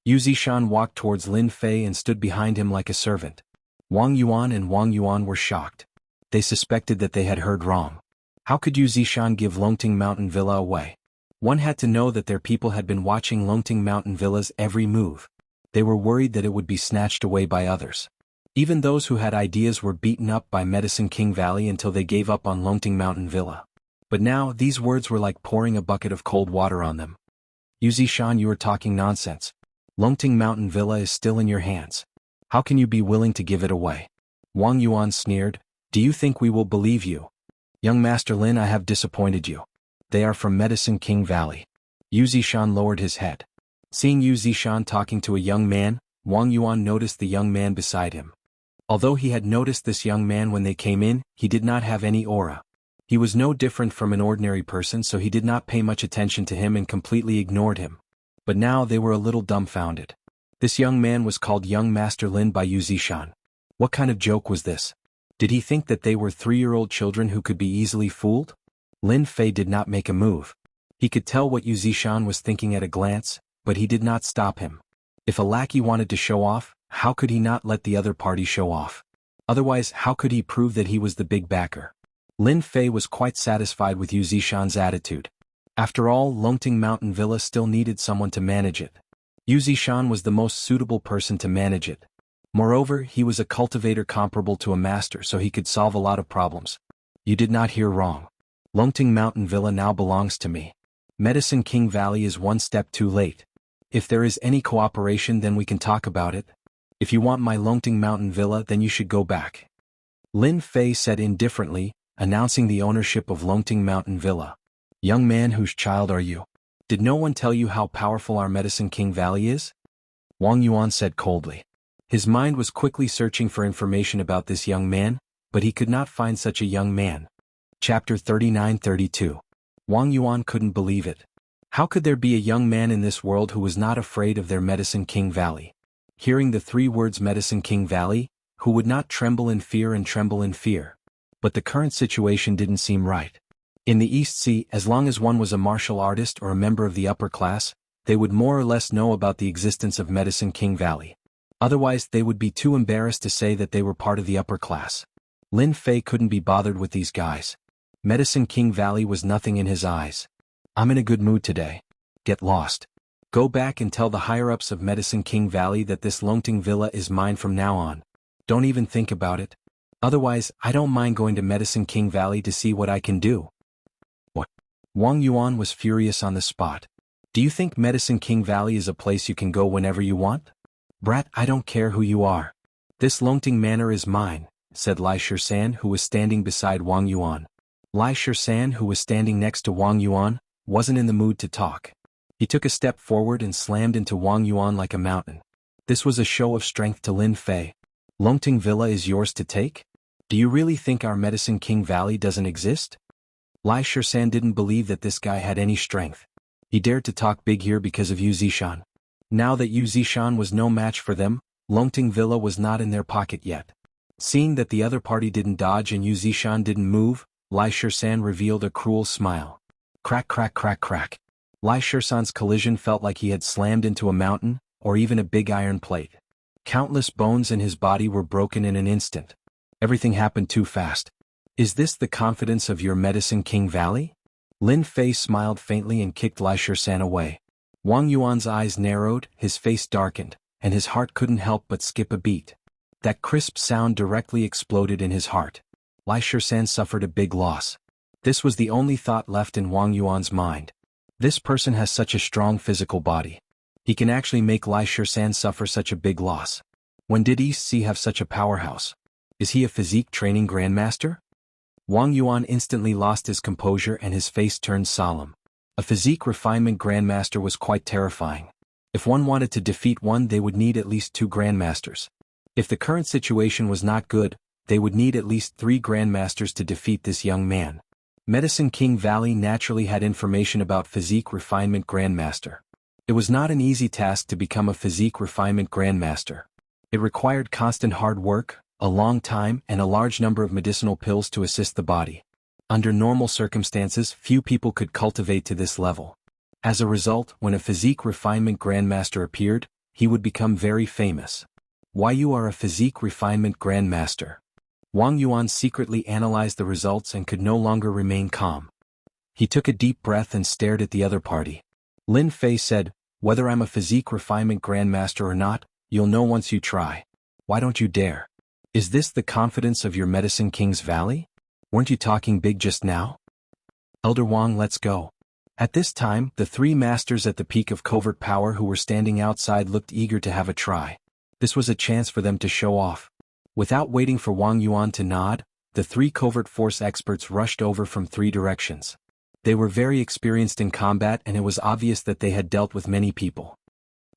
Yu Zishan walked towards Lin Fei and stood behind him like a servant. Wang Yuan were shocked. They suspected that they had heard wrong. How could Yu Zishan give Longting Mountain Villa away? One had to know that their people had been watching Longting Mountain Villa's every move. They were worried that it would be snatched away by others. Even those who had ideas were beaten up by Medicine King Valley until they gave up on Longting Mountain Villa. But now, these words were like pouring a bucket of cold water on them. Yu Zishan, you are talking nonsense. Longting Mountain Villa is still in your hands. How can you be willing to give it away? Wang Yuan sneered. Do you think we will believe you? Young Master Lin, I have disappointed you. They are from Medicine King Valley. Yu Zishan lowered his head. Seeing Yu Zishan talking to a young man, Wang Yuan noticed the young man beside him. Although he had noticed this young man when they came in, he did not have any aura. He was no different from an ordinary person, so he did not pay much attention to him and completely ignored him. But now they were a little dumbfounded. This young man was called Young Master Lin by Yu Zishan. What kind of joke was this? Did he think that they were 3-year-old children who could be easily fooled? Lin Fei did not make a move. He could tell what Yu Zishan was thinking at a glance, but he did not stop him. If a lackey wanted to show off, how could he not let the other party show off? Otherwise, how could he prove that he was the big backer? Lin Fei was quite satisfied with Yu Zishan's attitude. After all, Longting Mountain Villa still needed someone to manage it. Yu Zishan was the most suitable person to manage it. Moreover, he was a cultivator comparable to a master, so he could solve a lot of problems. You did not hear wrong. Longting Mountain Villa now belongs to me. Medicine King Valley is one step too late. If there is any cooperation, then we can talk about it. If you want my Longting Mountain Villa, then you should go back. Lin Fei said indifferently, announcing the ownership of Longting Mountain Villa. Young man, whose child are you? Did no one tell you how powerful our Medicine King Valley is? Wang Yuan said coldly. His mind was quickly searching for information about this young man, but he could not find such a young man. Chapter 39-32. Wang Yuan couldn't believe it. How could there be a young man in this world who was not afraid of their Medicine King Valley? Hearing the 3 words Medicine King Valley, who would not tremble in fear and tremble in fear. But the current situation didn't seem right. In the East Sea, as long as one was a martial artist or a member of the upper class, they would more or less know about the existence of Medicine King Valley. Otherwise, they would be too embarrassed to say that they were part of the upper class. Lin Fei couldn't be bothered with these guys. Medicine King Valley was nothing in his eyes. I'm in a good mood today. Get lost. Go back and tell the higher-ups of Medicine King Valley that this Longting Villa is mine from now on. Don't even think about it. Otherwise, I don't mind going to Medicine King Valley to see what I can do. What? Wang Yuan was furious on the spot. Do you think Medicine King Valley is a place you can go whenever you want? Brat, I don't care who you are. This Longting Manor is mine, said Lai Shisan, who was standing beside Wang Yuan. Lai Shisan, who was standing next to Wang Yuan, wasn't in the mood to talk. He took a step forward and slammed into Wang Yuan like a mountain. This was a show of strength to Lin Fei. Longting Villa is yours to take? Do you really think our Medicine King Valley doesn't exist? Lai Shirshan didn't believe that this guy had any strength. He dared to talk big here because of Yu Zishan. Now that Yu Zishan was no match for them, Longting Villa was not in their pocket yet. Seeing that the other party didn't dodge and Yu Zishan didn't move, Lai Shirshan revealed a cruel smile. Crack crack crack crack. Lai Shirshan's collision felt like he had slammed into a mountain, or even a big iron plate. Countless bones in his body were broken in an instant. Everything happened too fast. Is this the confidence of your Medicine King Valley? Lin Fei smiled faintly and kicked Lai Shirshan away. Wang Yuan's eyes narrowed, his face darkened, and his heart couldn't help but skip a beat. That crisp sound directly exploded in his heart. Lai Shirshan suffered a big loss. This was the only thought left in Wang Yuan's mind. This person has such a strong physical body. He can actually make Lai Shirshan suffer such a big loss. When did East Sea have such a powerhouse? Is he a physique training grandmaster? Wang Yuan instantly lost his composure and his face turned solemn. A physique refinement grandmaster was quite terrifying. If one wanted to defeat one, they would need at least 2 grandmasters. If the current situation was not good, they would need at least 3 grandmasters to defeat this young man. Medicine King Valley naturally had information about physique refinement grandmaster. It was not an easy task to become a physique refinement grandmaster. It required constant hard work, a long time, and a large number of medicinal pills to assist the body. Under normal circumstances, few people could cultivate to this level. As a result, when a physique refinement grandmaster appeared, he would become very famous. Why you are a physique refinement grandmaster? Wang Yuan secretly analyzed the results and could no longer remain calm. He took a deep breath and stared at the other party. Lin Fei said, "Whether I'm a physique refinement grandmaster or not, you'll know once you try. Why don't you dare? Is this the confidence of your Medicine King's Valley? Weren't you talking big just now? Elder Wang, let's go." At this time, the 3 masters at the peak of covert power who were standing outside looked eager to have a try. This was a chance for them to show off. Without waiting for Wang Yuan to nod, the 3 covert force experts rushed over from 3 directions. They were very experienced in combat and it was obvious that they had dealt with many people.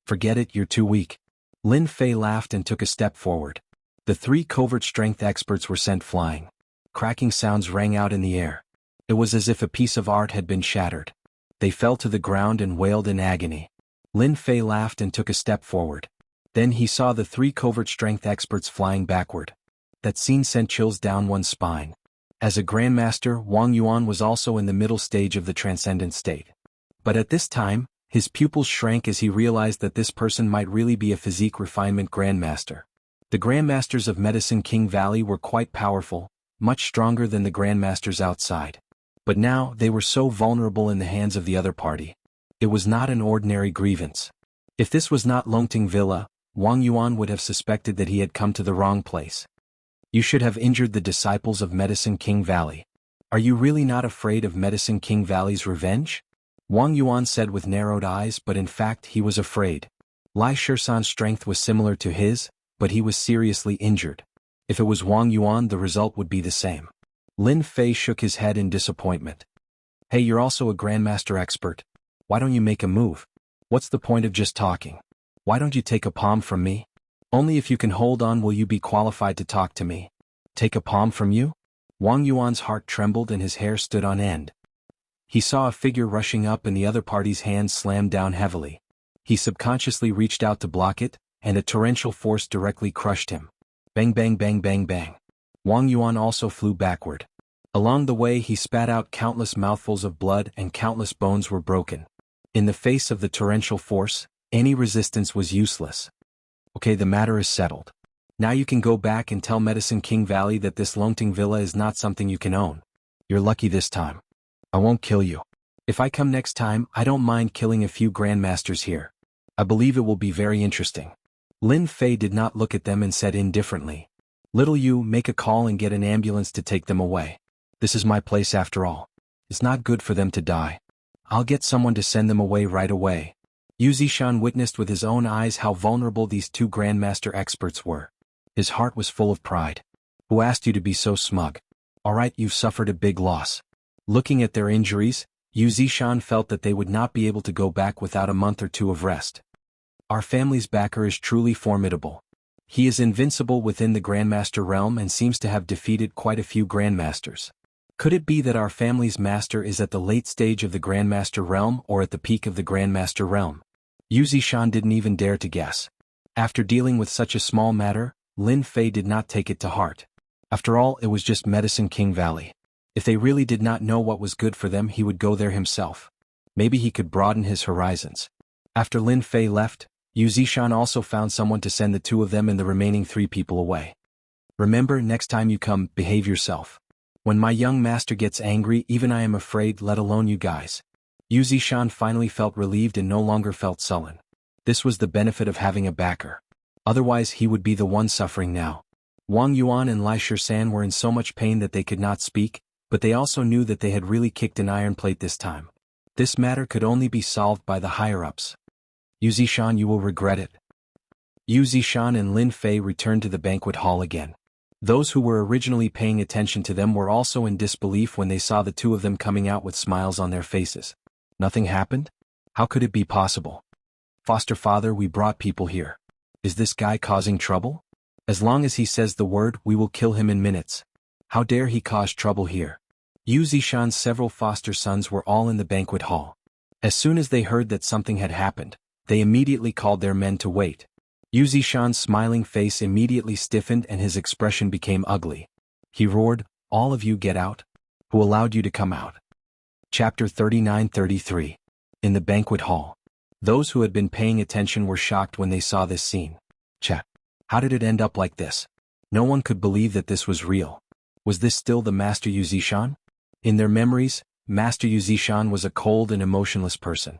Forget it, you're too weak. Lin Fei laughed and took a step forward. The 3 covert strength experts were sent flying. Cracking sounds rang out in the air. It was as if a piece of art had been shattered. They fell to the ground and wailed in agony. Lin Fei laughed and took a step forward. Then he saw the 3 covert strength experts flying backward. That scene sent chills down one's spine. As a grandmaster, Wang Yuan was also in the middle stage of the transcendent state. But at this time, his pupils shrank as he realized that this person might really be a physique refinement grandmaster. The grandmasters of Medicine King Valley were quite powerful, much stronger than the grandmasters outside. But now they were so vulnerable in the hands of the other party. It was not an ordinary grievance. If this was not Longting Villa, Wang Yuan would have suspected that he had come to the wrong place. You should have injured the disciples of Medicine King Valley. Are you really not afraid of Medicine King Valley's revenge? Wang Yuan said with narrowed eyes, but in fact he was afraid. Lai Shirshan's strength was similar to his, but he was seriously injured. If it was Wang Yuan, the result would be the same. Lin Fei shook his head in disappointment. Hey, you're also a grandmaster expert. Why don't you make a move? What's the point of just talking? Why don't you take a palm from me? Only if you can hold on will you be qualified to talk to me. Take a palm from you? Wang Yuan's heart trembled and his hair stood on end. He saw a figure rushing up and the other party's hands slammed down heavily. He subconsciously reached out to block it, and a torrential force directly crushed him. Bang bang bang bang bang. Wang Yuan also flew backward. Along the way he spat out countless mouthfuls of blood and countless bones were broken. In the face of the torrential force, any resistance was useless. Okay, the matter is settled. Now you can go back and tell Medicine King Valley that this Longting Villa is not something you can own. You're lucky this time. I won't kill you. If I come next time, I don't mind killing a few grandmasters here. I believe it will be very interesting. Lin Fei did not look at them and said indifferently, "Little you, make a call and get an ambulance to take them away. This is my place after all. It's not good for them to die. I'll get someone to send them away right away." Yu Zishan witnessed with his own eyes how vulnerable these 2 grandmaster experts were. His heart was full of pride. Who asked you to be so smug? Alright, you've suffered a big loss. Looking at their injuries, Yu Zishan felt that they would not be able to go back without a month or two of rest. Our family's backer is truly formidable. He is invincible within the Grandmaster realm and seems to have defeated quite a few Grandmasters. Could it be that our family's master is at the late stage of the Grandmaster realm or at the peak of the Grandmaster realm? Yu Zishan didn't even dare to guess. After dealing with such a small matter, Lin Fei did not take it to heart. After all, it was just Medicine King Valley. If they really did not know what was good for them, he would go there himself. Maybe he could broaden his horizons. After Lin Fei left, Yu Zishan also found someone to send the two of them and the remaining 3 people away. Remember, next time you come, behave yourself. When my young master gets angry, even I am afraid, let alone you guys. Yu Zishan finally felt relieved and no longer felt sullen. This was the benefit of having a backer. Otherwise he would be the one suffering now. Wang Yuan and Lai Shisan were in so much pain that they could not speak, but they also knew that they had really kicked an iron plate this time. This matter could only be solved by the higher-ups. Yu Zishan, you will regret it. Yu Zishan and Lin Fei returned to the banquet hall again. Those who were originally paying attention to them were also in disbelief when they saw the two of them coming out with smiles on their faces. Nothing happened? How could it be possible? Foster father, we brought people here. Is this guy causing trouble? As long as he says the word, we will kill him in minutes. How dare he cause trouble here? Yu Zishan's several foster sons were all in the banquet hall. As soon as they heard that something had happened, they immediately called their men to wait. Yu Zishan's smiling face immediately stiffened and his expression became ugly. He roared, "All of you get out. Who allowed you to come out?" Chapter 39-33. In the banquet hall. Those who had been paying attention were shocked when they saw this scene. Chat. How did it end up like this? No one could believe that this was real. Was this still the Master Yu Zishan? In their memories, Master Yu Zishan was a cold and emotionless person.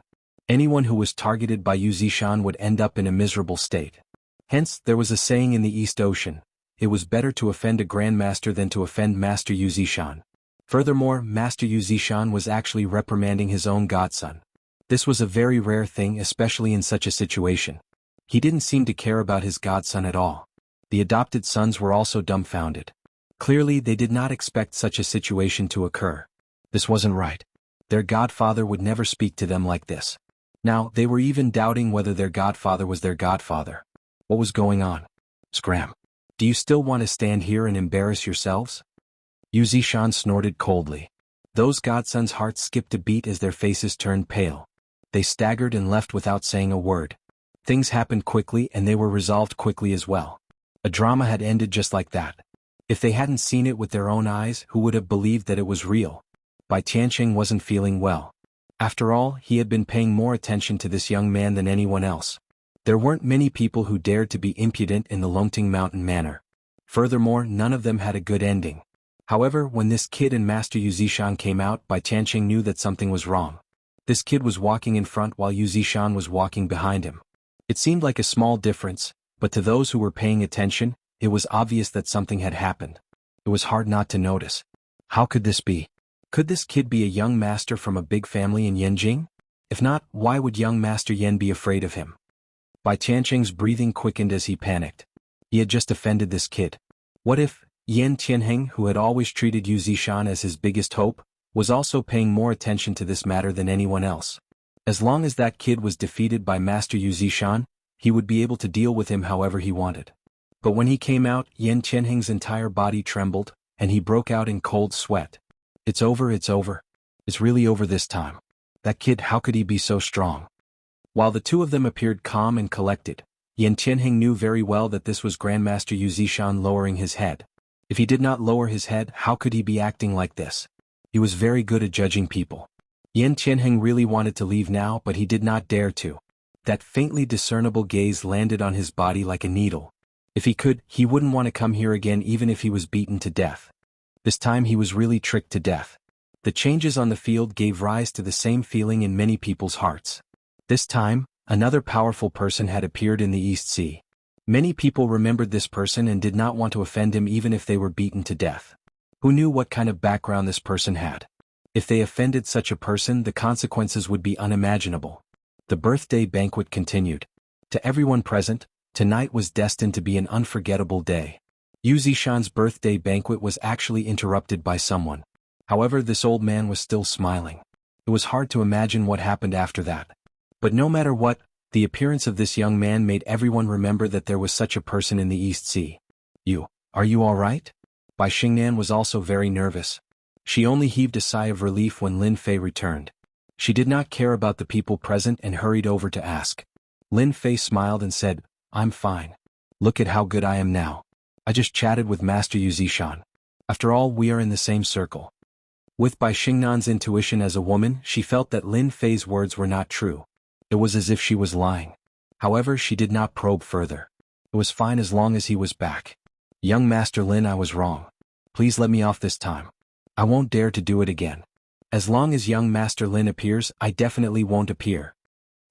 Anyone who was targeted by Yu Zishan would end up in a miserable state. Hence, there was a saying in the East Ocean, it was better to offend a Grandmaster than to offend Master Yu Zishan. Furthermore, Master Yu Zishan was actually reprimanding his own godson. This was a very rare thing, especially in such a situation. He didn't seem to care about his godson at all. The adopted sons were also dumbfounded. Clearly, they did not expect such a situation to occur. This wasn't right. Their godfather would never speak to them like this. Now, they were even doubting whether their godfather was their godfather. What was going on? Scram. Do you still want to stand here and embarrass yourselves? Yu Zishan snorted coldly. Those godsons' hearts skipped a beat as their faces turned pale. They staggered and left without saying a word. Things happened quickly and they were resolved quickly as well. A drama had ended just like that. If they hadn't seen it with their own eyes, who would have believed that it was real? Bai Tianqing wasn't feeling well. After all, he had been paying more attention to this young man than anyone else. There weren't many people who dared to be impudent in the Longting Mountain manner. Furthermore, none of them had a good ending. However, when this kid and Master Yu Zishan came out, Bai Tianqing knew that something was wrong. This kid was walking in front while Yu Zishan was walking behind him. It seemed like a small difference, but to those who were paying attention, it was obvious that something had happened. It was hard not to notice. How could this be? Could this kid be a young master from a big family in Yanjing? If not, why would young Master Yan be afraid of him? Bai Tianqing's breathing quickened as he panicked. He had just offended this kid. What if Yan Tianheng, who had always treated Yu Zishan as his biggest hope, was also paying more attention to this matter than anyone else? As long as that kid was defeated by Master Yu Zishan, he would be able to deal with him however he wanted. But when he came out, Yan Tianheng's entire body trembled, and he broke out in cold sweat. It's over, it's over. It's really over this time. That kid, how could he be so strong? While the two of them appeared calm and collected, Yan Tianheng knew very well that this was Grandmaster Yu Zishan lowering his head. If he did not lower his head, how could he be acting like this? He was very good at judging people. Yan Tianheng really wanted to leave now, but he did not dare to. That faintly discernible gaze landed on his body like a needle. If he could, he wouldn't want to come here again even if he was beaten to death. This time he was really tricked to death. The changes on the field gave rise to the same feeling in many people's hearts. This time, another powerful person had appeared in the East Sea. Many people remembered this person and did not want to offend him even if they were beaten to death. Who knew what kind of background this person had? If they offended such a person, the consequences would be unimaginable. The birthday banquet continued. To everyone present, tonight was destined to be an unforgettable day. Yu Zishan's birthday banquet was actually interrupted by someone. However, this old man was still smiling. It was hard to imagine what happened after that. But no matter what, the appearance of this young man made everyone remember that there was such a person in the East Sea. Are you all right? Bai Xingnan was also very nervous. She only heaved a sigh of relief when Lin Fei returned. She did not care about the people present and hurried over to ask. Lin Fei smiled and said, "I'm fine. Look at how good I am now. I just chatted with Master Yu Zishan. After all, we are in the same circle." With Bai Xingnan's intuition as a woman, she felt that Lin Fei's words were not true. It was as if she was lying. However, she did not probe further. It was fine as long as he was back. "Young Master Lin, I was wrong. Please let me off this time. I won't dare to do it again. As long as young Master Lin appears, I definitely won't appear."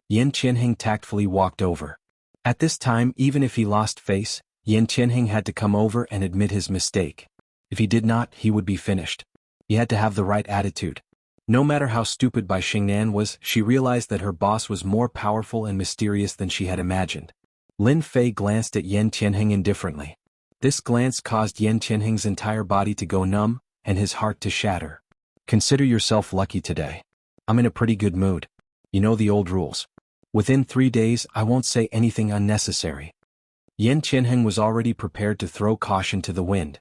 Yan Qianheng tactfully walked over. At this time, even if he lost face, Yan Qianheng had to come over and admit his mistake. If he did not, he would be finished. He had to have the right attitude. No matter how stupid Bai Xingnan was, she realized that her boss was more powerful and mysterious than she had imagined. Lin Fei glanced at Yan Qianheng indifferently. This glance caused Yan Qianheng's entire body to go numb, and his heart to shatter. "Consider yourself lucky today. I'm in a pretty good mood. You know the old rules. Within 3 days, I won't say anything unnecessary." Yan Qianheng was already prepared to throw caution to the wind.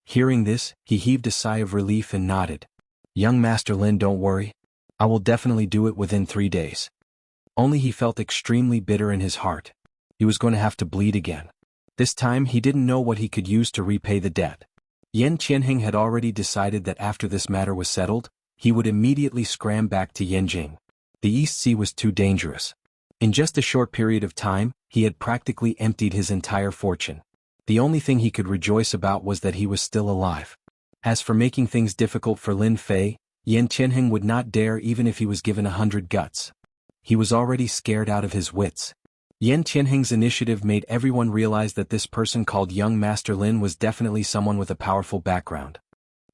Hearing this, he heaved a sigh of relief and nodded. "Young Master Lin, don't worry. I will definitely do it within 3 days." Only he felt extremely bitter in his heart. He was going to have to bleed again. This time he didn't know what he could use to repay the debt. Yan Qianheng had already decided that after this matter was settled, he would immediately scram back to Yanjing. The East Sea was too dangerous. In just a short period of time, he had practically emptied his entire fortune. The only thing he could rejoice about was that he was still alive. As for making things difficult for Lin Fei, Yan Qianheng would not dare even if he was given 100 guts. He was already scared out of his wits. Yan Qianheng's initiative made everyone realize that this person called Young Master Lin was definitely someone with a powerful background.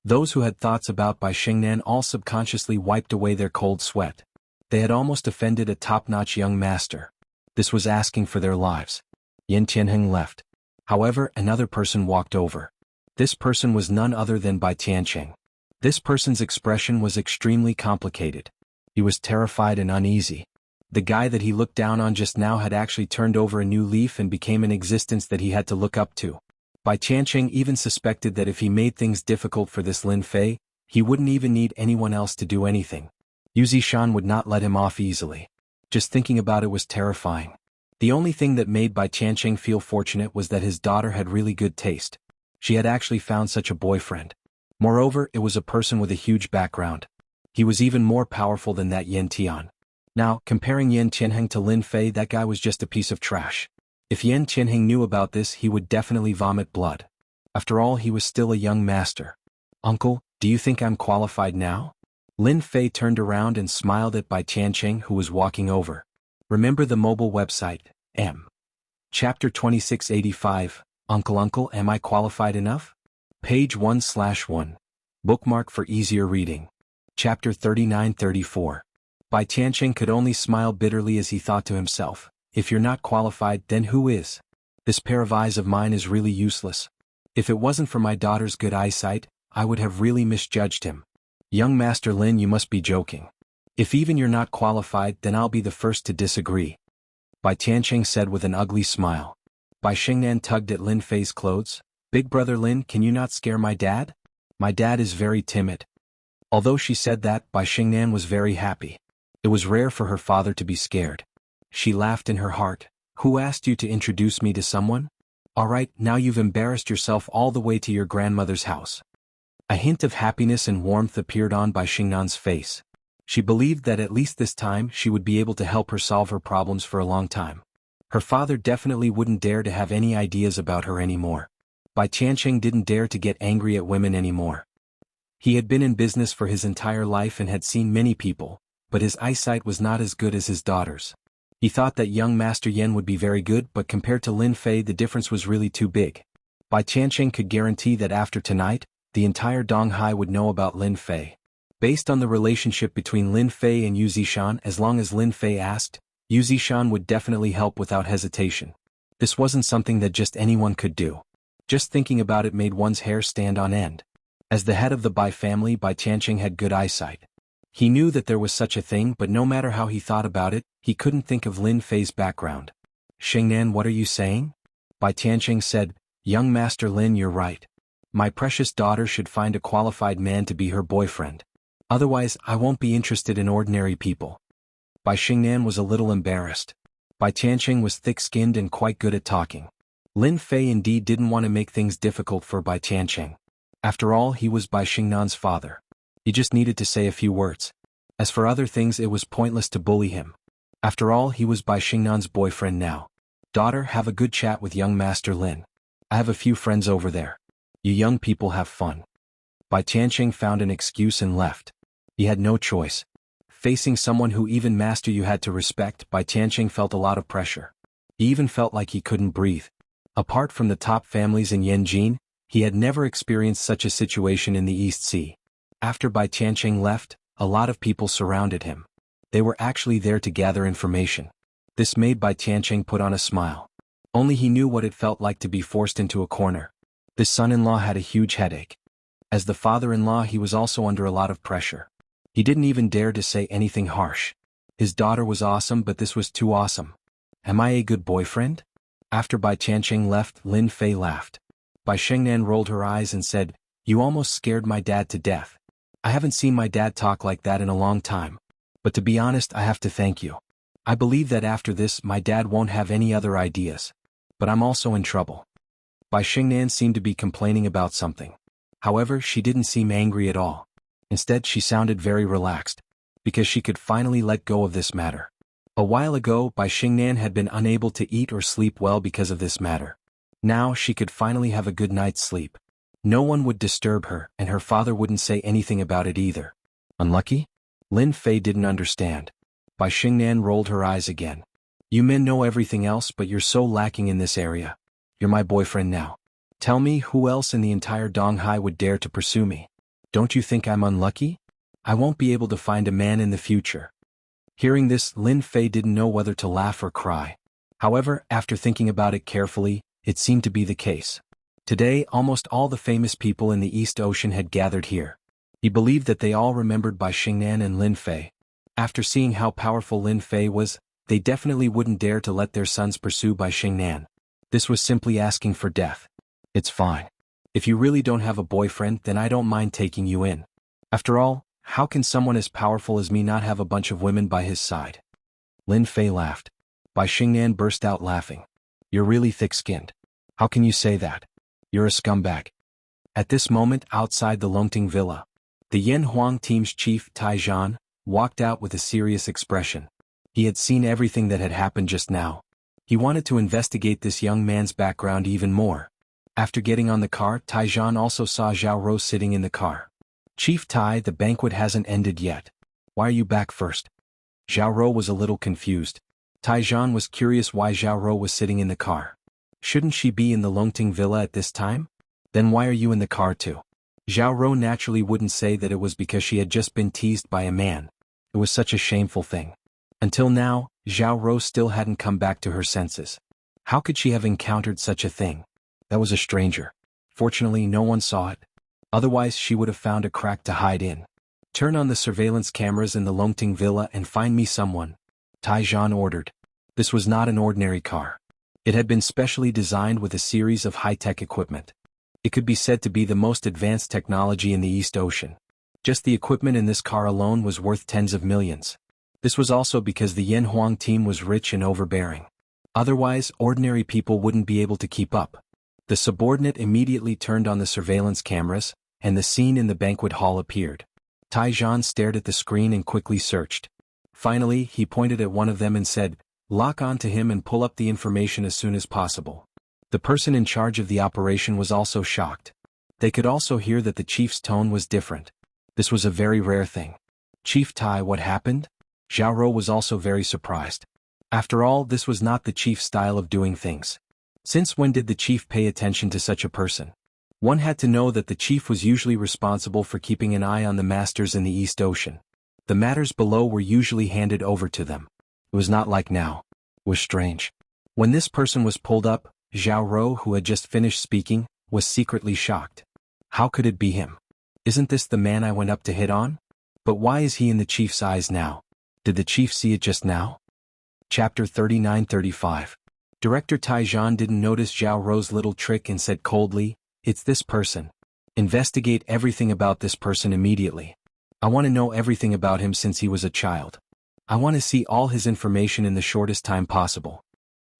Those who had thoughts about Bai Xingnan all subconsciously wiped away their cold sweat. They had almost offended a top-notch young master. This was asking for their lives. Yan Qianheng left. However, another person walked over. This person was none other than Bai Tianqing. This person's expression was extremely complicated. He was terrified and uneasy. The guy that he looked down on just now had actually turned over a new leaf and became an existence that he had to look up to. Bai Tianqing even suspected that if he made things difficult for this Lin Fei, he wouldn't even need anyone else to do anything. Yu Zishan would not let him off easily. Just thinking about it was terrifying. The only thing that made Bai Tianqing feel fortunate was that his daughter had really good taste. She had actually found such a boyfriend. Moreover, it was a person with a huge background. He was even more powerful than that Yan Tian. Now, comparing Yan Qianheng to Lin Fei, that guy was just a piece of trash. If Yan Qianheng knew about this, he would definitely vomit blood. After all, he was still a young master. "Uncle, do you think I'm qualified now?" Lin Fei turned around and smiled at Bai Tianqing, who was walking over. Remember the mobile website, M. Chapter 2685, Uncle, am I qualified enough? Page 1/1. Bookmark for easier reading. Chapter 3934. Bai Tianqing could only smile bitterly as he thought to himself, if you're not qualified, then who is? This pair of eyes of mine is really useless. If it wasn't for my daughter's good eyesight, I would have really misjudged him. Young Master Lin, you must be joking. If even you're not qualified, then I'll be the first to disagree. Bai Tianqing said with an ugly smile. Bai Xingnan tugged at Lin Fei's clothes. "Big brother Lin, can you not scare my dad? My dad is very timid." Although she said that, Bai Xingnan was very happy. It was rare for her father to be scared. She laughed in her heart. "Who asked you to introduce me to someone? All right, now you've embarrassed yourself all the way to your grandmother's house." A hint of happiness and warmth appeared on Bai Xingnan's face. She believed that at least this time she would be able to help her solve her problems for a long time. Her father definitely wouldn't dare to have any ideas about her anymore. Bai Tianqing didn't dare to get angry at women anymore. He had been in business for his entire life and had seen many people, but his eyesight was not as good as his daughter's. He thought that young Master Yan would be very good, but compared to Lin Fei the difference was really too big. Bai Tianqing could guarantee that after tonight, the entire Donghai would know about Lin Fei. Based on the relationship between Lin Fei and Yu Zishan, as long as Lin Fei asked, Yu Zishan would definitely help without hesitation. This wasn't something that just anyone could do. Just thinking about it made one's hair stand on end. As the head of the Bai family, Bai Tianqing had good eyesight. He knew that there was such a thing, but no matter how he thought about it, he couldn't think of Lin Fei's background. "Xingnan, what are you saying?" Bai Tianqing said, "Young Master Lin, you're right. My precious daughter should find a qualified man to be her boyfriend. Otherwise, I won't be interested in ordinary people." Bai Xingnan was a little embarrassed. Bai Tianqing was thick-skinned and quite good at talking. Lin Fei indeed didn't want to make things difficult for Bai Tianqing. After all, he was Bai Xingnan's father. He just needed to say a few words. As for other things, it was pointless to bully him. After all, he was Bai Xingnan's boyfriend now. "Daughter, have a good chat with young Master Lin. I have a few friends over there. You young people have fun." Bai Tianqing found an excuse and left. He had no choice. Facing someone who even Master you had to respect, Bai Tianqing felt a lot of pressure. He even felt like he couldn't breathe. Apart from the top families in Yanjin, he had never experienced such a situation in the East Sea. After Bai Tianqing left, a lot of people surrounded him. They were actually there to gather information. This made Bai Tianqing put on a smile. Only he knew what it felt like to be forced into a corner. This son-in-law had a huge headache. As the father-in-law, he was also under a lot of pressure. He didn't even dare to say anything harsh. His daughter was awesome, but this was too awesome. "Am I a good boyfriend?" After Bai Tianqing left, Lin Fei laughed. Bai Xingnan rolled her eyes and said, "You almost scared my dad to death. I haven't seen my dad talk like that in a long time. But to be honest, I have to thank you. I believe that after this, my dad won't have any other ideas. But I'm also in trouble." Bai Xingnan seemed to be complaining about something. However, she didn't seem angry at all. Instead, she sounded very relaxed, because she could finally let go of this matter. A while ago, Bai Xingnan had been unable to eat or sleep well because of this matter. Now she could finally have a good night's sleep. No one would disturb her, and her father wouldn't say anything about it either. Unlucky? Lin Fei didn't understand. Bai Xingnan rolled her eyes again. "You men know everything else, but you're so lacking in this area. You're my boyfriend now. Tell me, who else in the entire Donghai would dare to pursue me? Don't you think I'm unlucky? I won't be able to find a man in the future." Hearing this, Lin Fei didn't know whether to laugh or cry. However, after thinking about it carefully, it seemed to be the case. Today, almost all the famous people in the East Ocean had gathered here. He believed that they all remembered Bai Xingnan and Lin Fei. After seeing how powerful Lin Fei was, they definitely wouldn't dare to let their sons pursue Bai Xingnan. This was simply asking for death. "It's fine. If you really don't have a boyfriend, then I don't mind taking you in. After all, how can someone as powerful as me not have a bunch of women by his side?" Lin Fei laughed. Bai Xingnan burst out laughing. "You're really thick-skinned. How can you say that? You're a scumbag." At this moment, outside the Longting Villa, the Yan Huang team's chief, Tai Zhan, walked out with a serious expression. He had seen everything that had happened just now. He wanted to investigate this young man's background even more. After getting on the car, Tai Zhan also saw Zhao Rou sitting in the car. "Chief Tai, the banquet hasn't ended yet. Why are you back first?" Zhao Rou was a little confused. Tai Zhan was curious why Zhao Rou was sitting in the car. Shouldn't she be in the Longting Villa at this time? Then why are you in the car too? Zhao Rou naturally wouldn't say that it was because she had just been teased by a man. It was such a shameful thing. Until now, Zhao Rou still hadn't come back to her senses. How could she have encountered such a thing? That was a stranger. Fortunately, no one saw it. Otherwise, she would have found a crack to hide in. "Turn on the surveillance cameras in the Longting Villa and find me someone," Tai Zhan ordered. This was not an ordinary car. It had been specially designed with a series of high-tech equipment. It could be said to be the most advanced technology in the East Ocean. Just the equipment in this car alone was worth tens of millions. This was also because the Yan Huang team was rich and overbearing. Otherwise, ordinary people wouldn't be able to keep up. The subordinate immediately turned on the surveillance cameras, and the scene in the banquet hall appeared. Tai Zhan stared at the screen and quickly searched. Finally, he pointed at one of them and said, "Lock on to him and pull up the information as soon as possible." The person in charge of the operation was also shocked. They could also hear that the chief's tone was different. This was a very rare thing. "Chief Tai, what happened?" Zhao Rou was also very surprised. After all, this was not the chief's style of doing things. Since when did the chief pay attention to such a person? One had to know that the chief was usually responsible for keeping an eye on the masters in the East Ocean. The matters below were usually handed over to them. It was not like now. It was strange. When this person was pulled up, Zhao Rou, who had just finished speaking, was secretly shocked. How could it be him? Isn't this the man I went up to hit on? But why is he in the chief's eyes now? Did the chief see it just now? Chapter 39-35. Director Taijian didn't notice Zhao Rou's little trick and said coldly, "It's this person. Investigate everything about this person immediately. I want to know everything about him since he was a child. I want to see all his information in the shortest time possible."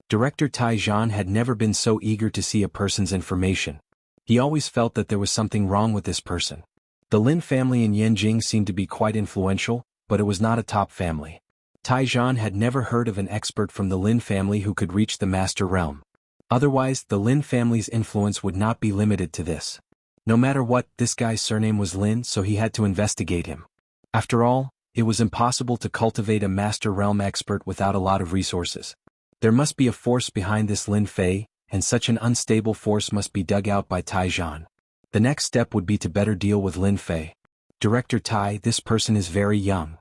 Director Taijian had never been so eager to see a person's information. He always felt that there was something wrong with this person. The Lin family in Yanjing seemed to be quite influential, but it was not a top family. Taijian had never heard of an expert from the Lin family who could reach the Master Realm. Otherwise, the Lin family's influence would not be limited to this. No matter what, this guy's surname was Lin, so he had to investigate him. After all, it was impossible to cultivate a Master Realm expert without a lot of resources. There must be a force behind this Lin Fei, and such an unstable force must be dug out by Taijian. The next step would be to better deal with Lin Fei. "Director Tai, this person is very young."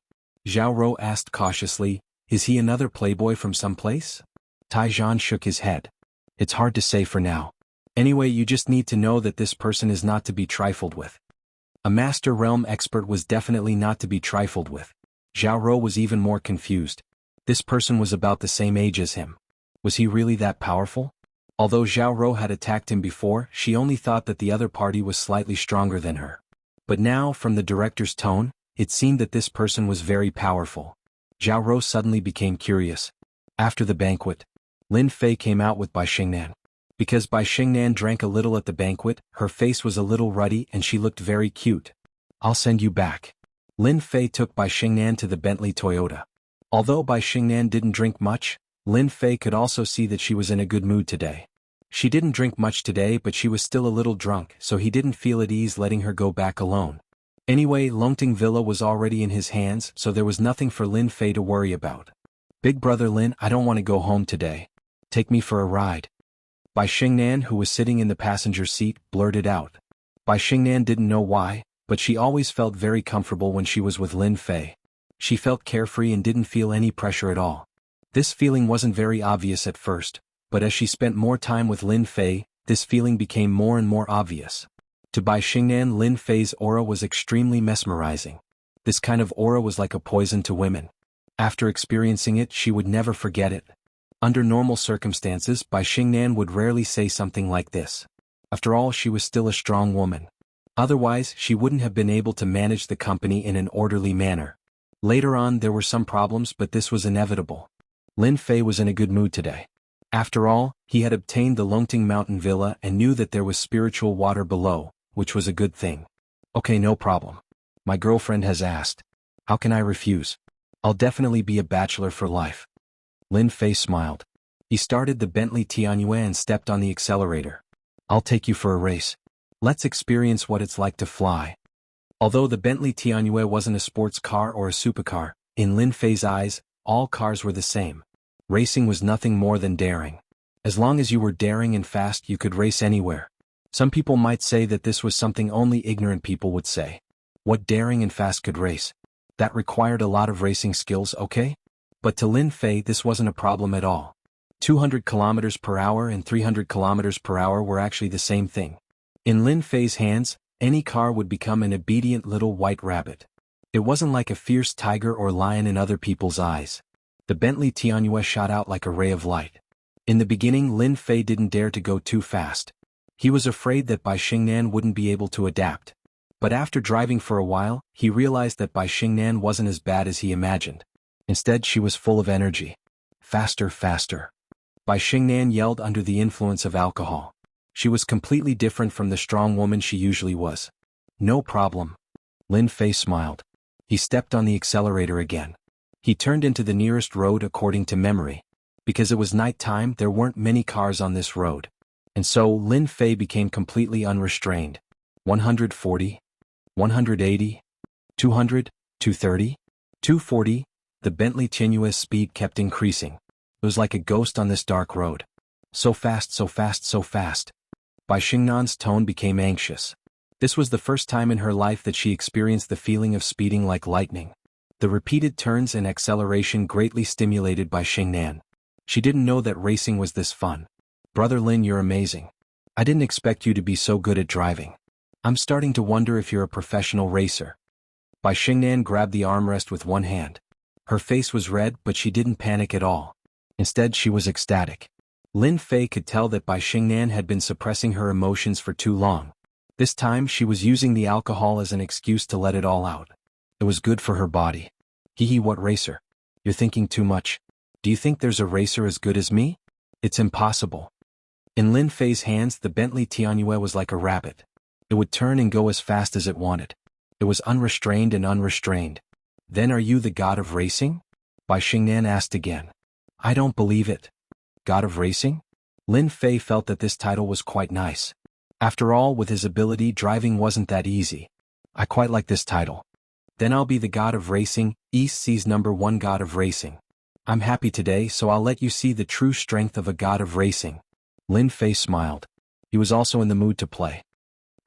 Zhao Rou asked cautiously, "Is he another playboy from someplace?" Taijian shook his head. "It's hard to say for now. Anyway, you just need to know that this person is not to be trifled with." A Master Realm expert was definitely not to be trifled with. Zhao Rou was even more confused. This person was about the same age as him. Was he really that powerful? Although Zhao Rou had attacked him before, she only thought that the other party was slightly stronger than her. But now, from the director's tone, it seemed that this person was very powerful. Zhao Rou suddenly became curious. After the banquet, Lin Fei came out with Bai Xingnan. Because Bai Xingnan drank a little at the banquet, her face was a little ruddy and she looked very cute. "I'll send you back." Lin Fei took Bai Xingnan to the Bentley Toyota. Although Bai Xingnan didn't drink much, Lin Fei could also see that she was in a good mood today. She didn't drink much today, but she was still a little drunk, so he didn't feel at ease letting her go back alone. Anyway, Longting Villa was already in his hands, so there was nothing for Lin Fei to worry about. "Big brother Lin, I don't want to go home today. Take me for a ride." Bai Xingnan, who was sitting in the passenger seat, blurted out. Bai Xingnan didn't know why, but she always felt very comfortable when she was with Lin Fei. She felt carefree and didn't feel any pressure at all. This feeling wasn't very obvious at first, but as she spent more time with Lin Fei, this feeling became more and more obvious. To Bai Xingnan, Lin Fei's aura was extremely mesmerizing. This kind of aura was like a poison to women. After experiencing it, she would never forget it. Under normal circumstances, Bai Xingnan would rarely say something like this. After all, she was still a strong woman. Otherwise, she wouldn't have been able to manage the company in an orderly manner. Later on, there were some problems, but this was inevitable. Lin Fei was in a good mood today. After all, he had obtained the Longting Mountain Villa and knew that there was spiritual water below, which was a good thing. "Okay, no problem. My girlfriend has asked. How can I refuse? I'll definitely be a bachelor for life." Lin Fei smiled. He started the Bentley Tianyue and stepped on the accelerator. "I'll take you for a race. Let's experience what it's like to fly." Although the Bentley Tianyue wasn't a sports car or a supercar, in Lin Fei's eyes, all cars were the same. Racing was nothing more than daring. As long as you were daring and fast, you could race anywhere. Some people might say that this was something only ignorant people would say. What daring and fast could race? That required a lot of racing skills, okay? But to Lin Fei, this wasn't a problem at all. 200 kilometers per hour and 300 kilometers per hour were actually the same thing. In Lin Fei's hands, any car would become an obedient little white rabbit. It wasn't like a fierce tiger or lion in other people's eyes. The Bentley Tianyue shot out like a ray of light. In the beginning, Lin Fei didn't dare to go too fast. He was afraid that Bai Xingnan wouldn't be able to adapt. But after driving for a while, he realized that Bai Xingnan wasn't as bad as he imagined. Instead, she was full of energy. Faster, faster. Bai Xingnan yelled under the influence of alcohol. She was completely different from the strong woman she usually was. "No problem." Lin Fei smiled. He stepped on the accelerator again. He turned into the nearest road according to memory. Because it was night time, there weren't many cars on this road. And so, Lin Fei became completely unrestrained. 140, 180, 200, 230, 240, the Bentley Tianyue's speed kept increasing. It was like a ghost on this dark road. So fast, so fast, so fast. Bai Xingnan's tone became anxious. This was the first time in her life that she experienced the feeling of speeding like lightning. The repeated turns and acceleration greatly stimulated Bai Xingnan. She didn't know that racing was this fun. "Brother Lin, you're amazing. I didn't expect you to be so good at driving. I'm starting to wonder if you're a professional racer." Bai Xingnan grabbed the armrest with one hand. Her face was red, but she didn't panic at all. Instead, she was ecstatic. Lin Fei could tell that Bai Xingnan had been suppressing her emotions for too long. This time she was using the alcohol as an excuse to let it all out. It was good for her body. Hee, what racer? You're thinking too much. Do you think there's a racer as good as me? It's impossible. In Lin Fei's hands, the Bentley Tianyue was like a rabbit. It would turn and go as fast as it wanted. It was unrestrained and unrestrained. Then are you the god of racing? Bai Xingnan asked again. I don't believe it. God of racing? Lin Fei felt that this title was quite nice. After all, with his ability, driving wasn't that easy. I quite like this title. Then I'll be the god of racing, East Sea's #1 god of racing. I'm happy today, so I'll let you see the true strength of a god of racing. Lin Fei smiled. He was also in the mood to play.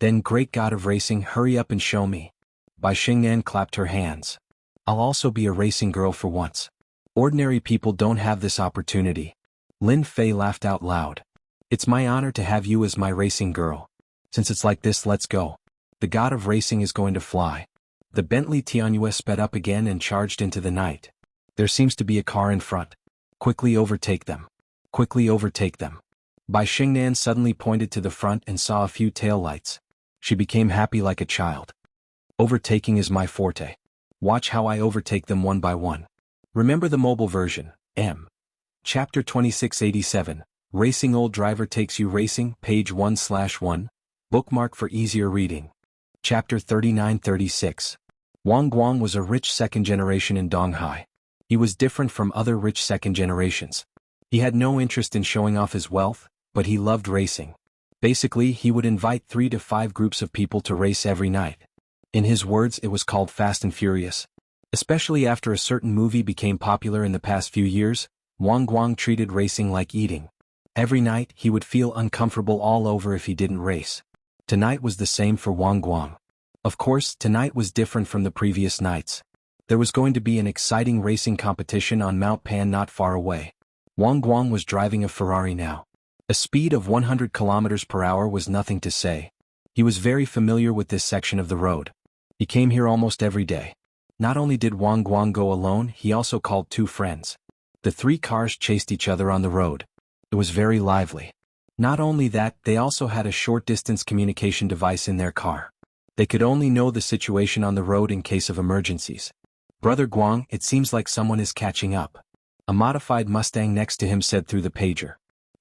Then, great god of racing, hurry up and show me. Bai Xingnan clapped her hands. I'll also be a racing girl for once. Ordinary people don't have this opportunity. Lin Fei laughed out loud. It's my honor to have you as my racing girl. Since it's like this, let's go. The god of racing is going to fly. The Bentley Tianyue sped up again and charged into the night. There seems to be a car in front. Quickly overtake them. Quickly overtake them. Bai Xingnan suddenly pointed to the front and saw a few taillights. She became happy like a child. Overtaking is my forte. Watch how I overtake them one by one. Remember the mobile version, M. Chapter 2687, Racing Old Driver Takes You Racing, page 1/1, bookmark for easier reading. Chapter 3936. Wang Guang was a rich second generation in Donghai. He was different from other rich second generations. He had no interest in showing off his wealth, but he loved racing. Basically, he would invite 3 to 5 groups of people to race every night. In his words, it was called Fast and Furious. Especially after a certain movie became popular in the past few years, Wang Guang treated racing like eating. Every night, he would feel uncomfortable all over if he didn't race. Tonight was the same for Wang Guang. Of course, tonight was different from the previous nights. There was going to be an exciting racing competition on Mount Pan not far away. Wang Guang was driving a Ferrari now. A speed of 100 kilometers per hour was nothing to say. He was very familiar with this section of the road. He came here almost every day. Not only did Wang Guang go alone, he also called 2 friends. The 3 cars chased each other on the road. It was very lively. Not only that, they also had a short-distance communication device in their car. They could only know the situation on the road in case of emergencies. Brother Guang, it seems like someone is catching up. A modified Mustang next to him said through the pager.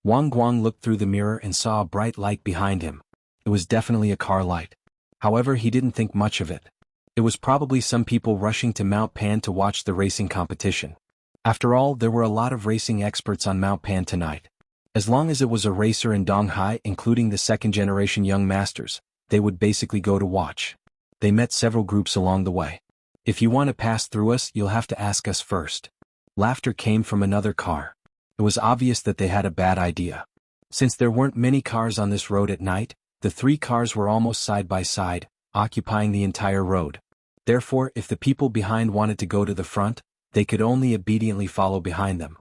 Wang Guang looked through the mirror and saw a bright light behind him. It was definitely a car light. However, he didn't think much of it. It was probably some people rushing to Mount Pan to watch the racing competition. After all, there were a lot of racing experts on Mount Pan tonight. As long as it was a racer in Donghai, including the second-generation young masters, they would basically go to watch. They met several groups along the way. If you want to pass through us, you'll have to ask us first. Laughter came from another car. It was obvious that they had a bad idea. Since there weren't many cars on this road at night, the 3 cars were almost side by side, occupying the entire road. Therefore, if the people behind wanted to go to the front, they could only obediently follow behind them.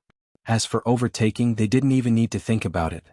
As for overtaking, they didn't even need to think about it.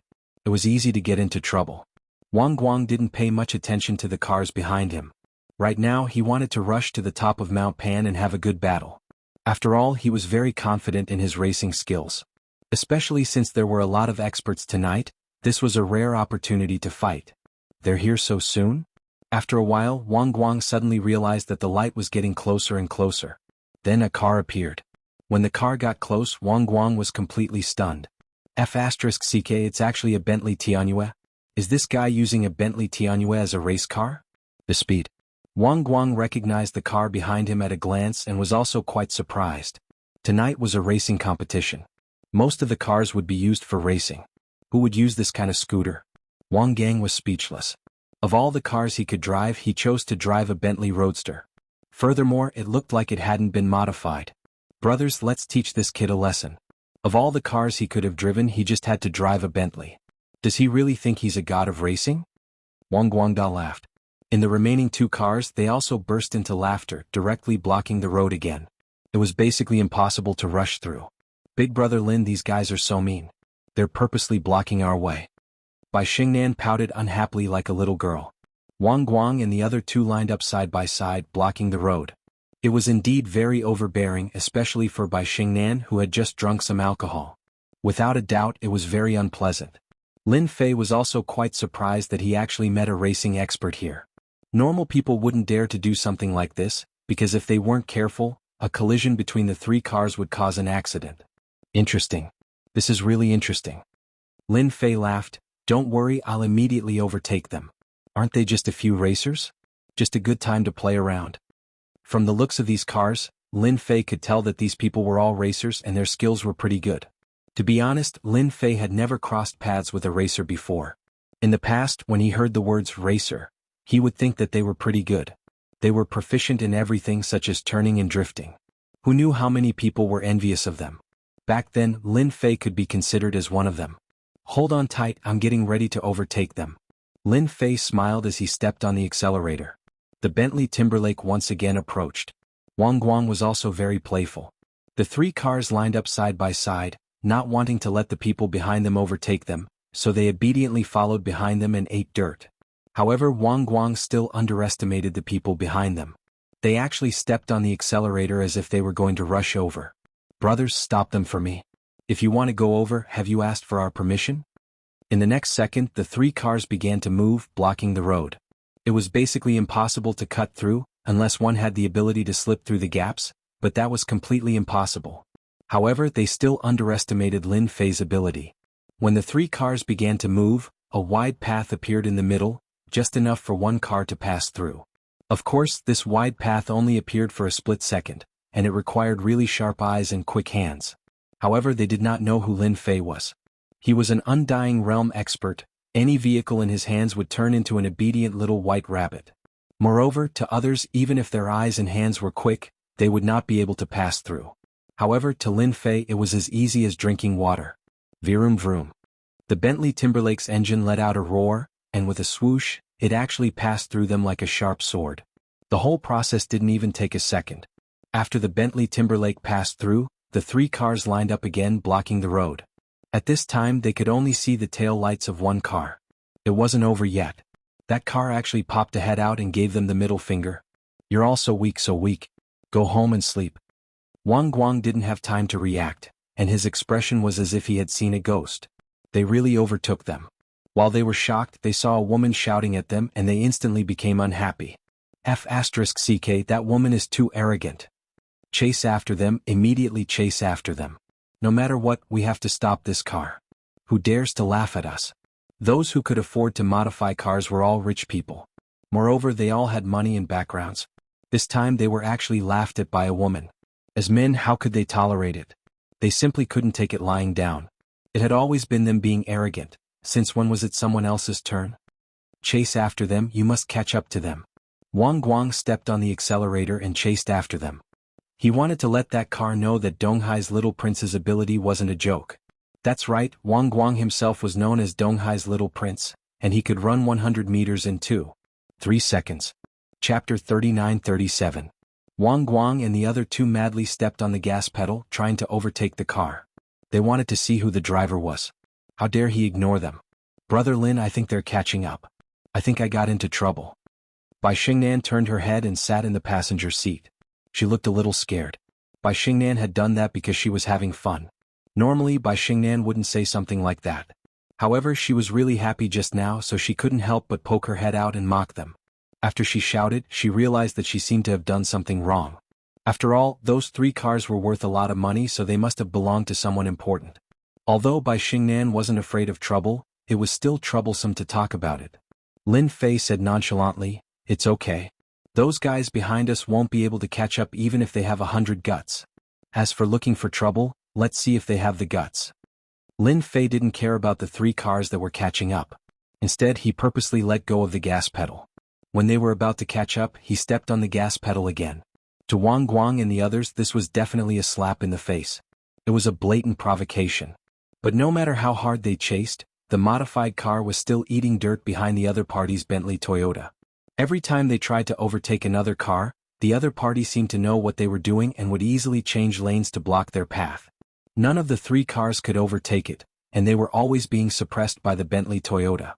It was easy to get into trouble. Wang Guang didn't pay much attention to the cars behind him. Right now, he wanted to rush to the top of Mount Pan and have a good battle. After all, he was very confident in his racing skills. Especially since there were a lot of experts tonight, this was a rare opportunity to fight. They're here so soon? After a while, Wang Guang suddenly realized that the light was getting closer and closer. Then a car appeared. When the car got close, Wang Guang was completely stunned. F***CK, it's actually a Bentley Tianyue? Is this guy using a Bentley Tianyue as a race car? The speed. Wang Guang recognized the car behind him at a glance and was also quite surprised. Tonight was a racing competition. Most of the cars would be used for racing. Who would use this kind of scooter? Wang Gang was speechless. Of all the cars he could drive, he chose to drive a Bentley Roadster. Furthermore, it looked like it hadn't been modified. Brothers, let's teach this kid a lesson. Of all the cars he could have driven, he just had to drive a Bentley. Does he really think he's a god of racing? Wang Guangda laughed. In the remaining 2 cars, they also burst into laughter, directly blocking the road again. It was basically impossible to rush through. Big brother Lin, these guys are so mean. They're purposely blocking our way. Bai Xingnan pouted unhappily like a little girl. Wang Guang and the other 2 lined up side by side, blocking the road. It was indeed very overbearing, especially for Bai Xingnan, who had just drunk some alcohol. Without a doubt, it was very unpleasant. Lin Fei was also quite surprised that he actually met a racing expert here. Normal people wouldn't dare to do something like this, because if they weren't careful, a collision between the three cars would cause an accident. Interesting. This is really interesting. Lin Fei laughed. Don't worry, I'll immediately overtake them. Aren't they just a few racers? Just a good time to play around. From the looks of these cars, Lin Fei could tell that these people were all racers and their skills were pretty good. To be honest, Lin Fei had never crossed paths with a racer before. In the past, when he heard the words racer, he would think that they were pretty good. They were proficient in everything such as turning and drifting. Who knew how many people were envious of them? Back then, Lin Fei could be considered as one of them. Hold on tight, I'm getting ready to overtake them. Lin Fei smiled as he stepped on the accelerator. The Bentley Timberlake once again approached. Wang Guang was also very playful. The three cars lined up side by side, not wanting to let the people behind them overtake them, so they obediently followed behind them and ate dirt. However, Wang Guang still underestimated the people behind them. They actually stepped on the accelerator as if they were going to rush over. Brothers, stop them for me. If you want to go over, have you asked for our permission? In the next second, the three cars began to move, blocking the road. It was basically impossible to cut through, unless one had the ability to slip through the gaps, but that was completely impossible. However, they still underestimated Lin Fei's ability. When the three cars began to move, a wide path appeared in the middle, just enough for one car to pass through. Of course, this wide path only appeared for a split second, and it required really sharp eyes and quick hands. However, they did not know who Lin Fei was. He was an undying realm expert. Any vehicle in his hands would turn into an obedient little white rabbit. Moreover, to others, even if their eyes and hands were quick, they would not be able to pass through. However, to Lin Fei it was as easy as drinking water. Vroom vroom. The Bentley Timberlake's engine let out a roar, and with a swoosh, it actually passed through them like a sharp sword. The whole process didn't even take a second. After the Bentley Timberlake passed through, the three cars lined up again, blocking the road. At this time they could only see the tail lights of one car. It wasn't over yet. That car actually popped a head out and gave them the middle finger. You're all so weak. Go home and sleep. Wang Guang didn't have time to react, and his expression was as if he had seen a ghost. They really overtook them. While they were shocked, they saw a woman shouting at them and they instantly became unhappy. F***ck, that woman is too arrogant. Chase after them, immediately chase after them. No matter what, we have to stop this car. Who dares to laugh at us? Those who could afford to modify cars were all rich people. Moreover, they all had money and backgrounds. This time they were actually laughed at by a woman. As men, how could they tolerate it? They simply couldn't take it lying down. It had always been them being arrogant. Since when was it someone else's turn? Chase after them, you must catch up to them. Wang Guang stepped on the accelerator and chased after them. He wanted to let that car know that Donghai's little prince's ability wasn't a joke. That's right, Wang Guang himself was known as Donghai's little prince, and he could run 100 meters in 2.3 seconds. Chapter 39-37. Wang Guang and the other two madly stepped on the gas pedal, trying to overtake the car. They wanted to see who the driver was. How dare he ignore them? Brother Lin, I think they're catching up. I think I got into trouble. Bai Xingnan turned her head and sat in the passenger seat. She looked a little scared. Bai Xingnan had done that because she was having fun. Normally, Bai Xingnan wouldn't say something like that. However, she was really happy just now, so she couldn't help but poke her head out and mock them. After she shouted, she realized that she seemed to have done something wrong. After all, those three cars were worth a lot of money, so they must have belonged to someone important. Although Bai Xingnan wasn't afraid of trouble, it was still troublesome to talk about it. Lin Fei said nonchalantly, "It's okay. Those guys behind us won't be able to catch up even if they have 100 guts. As for looking for trouble, let's see if they have the guts." Lin Fei didn't care about the three cars that were catching up. Instead, he purposely let go of the gas pedal. When they were about to catch up, he stepped on the gas pedal again. To Wang Guang and the others, this was definitely a slap in the face. It was a blatant provocation. But no matter how hard they chased, the modified car was still eating dirt behind the other party's Bentley Toyota. Every time they tried to overtake another car, the other party seemed to know what they were doing and would easily change lanes to block their path. None of the three cars could overtake it, and they were always being suppressed by the Bentley Toyota.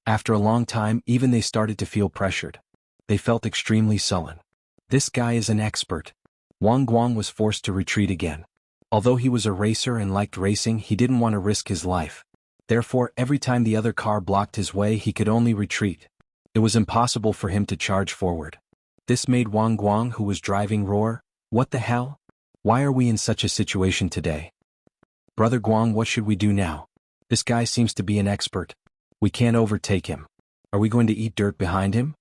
After a long time, even they started to feel pressured. They felt extremely sullen. This guy is an expert. Wang Guang was forced to retreat again. Although he was a racer and liked racing, he didn't want to risk his life. Therefore, every time the other car blocked his way, he could only retreat. It was impossible for him to charge forward. This made Wang Guang, who was driving, roar, "What the hell? Why are we in such a situation today? Brother Guang, what should we do now? This guy seems to be an expert. We can't overtake him. Are we going to eat dirt behind him?"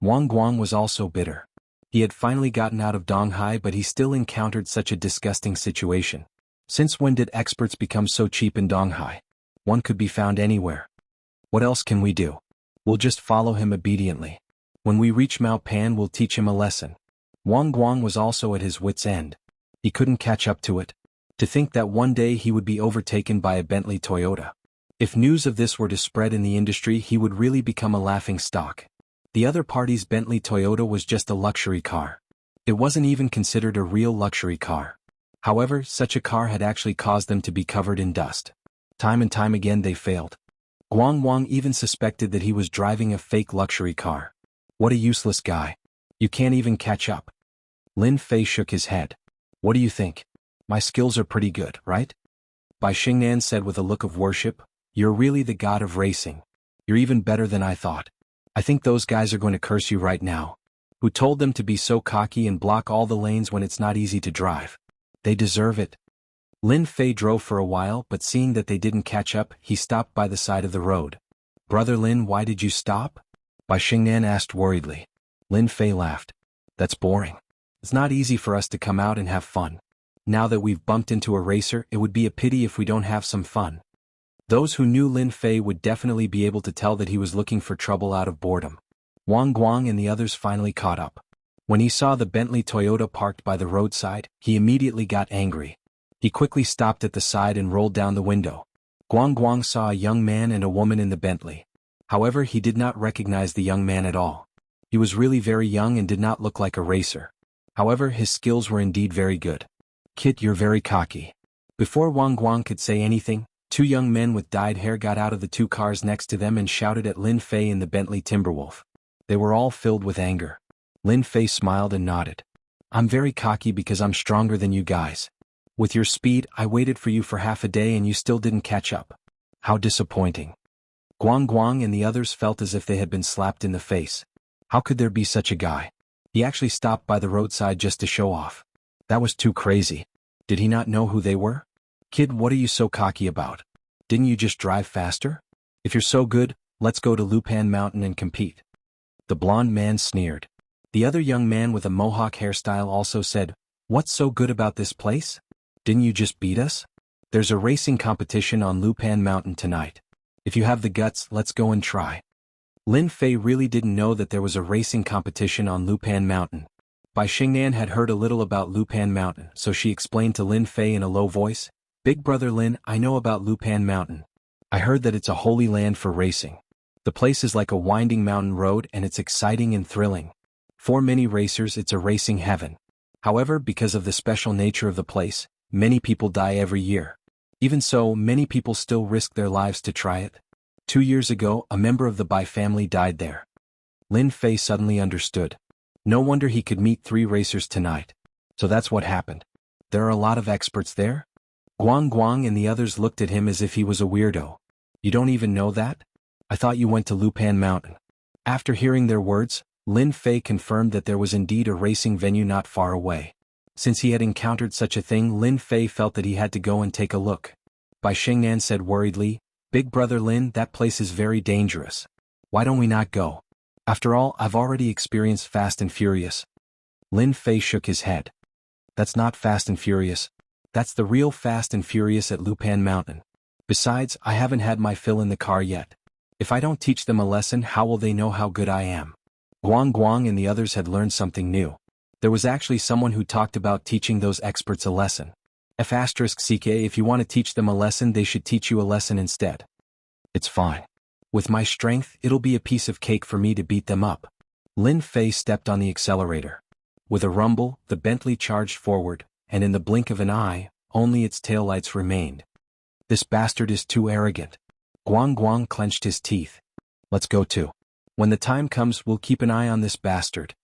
Wang Guang was also bitter. He had finally gotten out of Donghai, but he still encountered such a disgusting situation. Since when did experts become so cheap in Donghai? One could be found anywhere. What else can we do? We'll just follow him obediently. When we reach Mao Pan, we'll teach him a lesson. Wang Guang was also at his wits' end. He couldn't catch up to it. To think that one day he would be overtaken by a Bentley Toyota. If news of this were to spread in the industry, he would really become a laughing stock. The other party's Bentley Toyota was just a luxury car. It wasn't even considered a real luxury car. However, such a car had actually caused them to be covered in dust. Time and time again they failed. Guang Wang even suspected that he was driving a fake luxury car. What a useless guy. You can't even catch up. Lin Fei shook his head. What do you think? My skills are pretty good, right? Bai Xingnan said with a look of worship, "You're really the god of racing. You're even better than I thought. I think those guys are going to curse you right now. Who told them to be so cocky and block all the lanes when it's not easy to drive? They deserve it." Lin Fei drove for a while, but seeing that they didn't catch up, he stopped by the side of the road. "Brother Lin, why did you stop?" Bai Xingnan asked worriedly. Lin Fei laughed. "That's boring. It's not easy for us to come out and have fun. Now that we've bumped into a racer, it would be a pity if we don't have some fun." Those who knew Lin Fei would definitely be able to tell that he was looking for trouble out of boredom. Wang Guang and the others finally caught up. When he saw the Bentley Toyota parked by the roadside, he immediately got angry. He quickly stopped at the side and rolled down the window. Guang Guang saw a young man and a woman in the Bentley. However, he did not recognize the young man at all. He was really very young and did not look like a racer. However, his skills were indeed very good. "Kid, you're very cocky." Before Wang Guang could say anything, two young men with dyed hair got out of the two cars next to them and shouted at Lin Fei in the Bentley Timberwolf. They were all filled with anger. Lin Fei smiled and nodded. "I'm very cocky because I'm stronger than you guys. With your speed, I waited for you for half a day and you still didn't catch up. How disappointing." Guang Guang and the others felt as if they had been slapped in the face. How could there be such a guy? He actually stopped by the roadside just to show off. That was too crazy. Did he not know who they were? "Kid, what are you so cocky about? Didn't you just drive faster? If you're so good, let's go to Lupan Mountain and compete." The blonde man sneered. The other young man with a mohawk hairstyle also said, "What's so good about this place? Didn't you just beat us? There's a racing competition on Lupan Mountain tonight. If you have the guts, let's go and try." Lin Fei really didn't know that there was a racing competition on Lupan Mountain. Bai Xingnan had heard a little about Lupan Mountain, so she explained to Lin Fei in a low voice, "Big brother Lin, I know about Lupan Mountain. I heard that it's a holy land for racing. The place is like a winding mountain road and it's exciting and thrilling. For many racers, it's a racing heaven. However, because of the special nature of the place, many people die every year. Even so, many people still risk their lives to try it. 2 years ago, a member of the Bai family died there." Lin Fei suddenly understood. No wonder he could meet 3 racers tonight. So that's what happened. There are a lot of experts there? Guang Guang and the others looked at him as if he was a weirdo. "You don't even know that? I thought you went to Lupan Mountain." After hearing their words, Lin Fei confirmed that there was indeed a racing venue not far away. Since he had encountered such a thing, Lin Fei felt that he had to go and take a look. Bai Xingnan said worriedly, "Big brother Lin, that place is very dangerous. Why don't we not go? After all, I've already experienced Fast and Furious." Lin Fei shook his head. "That's not Fast and Furious. That's the real Fast and Furious at Lupan Mountain. Besides, I haven't had my fill in the car yet. If I don't teach them a lesson, how will they know how good I am?" Guang Guang and the others had learned something new. There was actually someone who talked about teaching those experts a lesson. F***CK, if you want to teach them a lesson, they should teach you a lesson instead. "It's fine. With my strength, it'll be a piece of cake for me to beat them up." Lin Fei stepped on the accelerator. With a rumble, the Bentley charged forward, and in the blink of an eye, only its taillights remained. "This bastard is too arrogant." Guang Guang clenched his teeth. "Let's go too. When the time comes, we'll keep an eye on this bastard."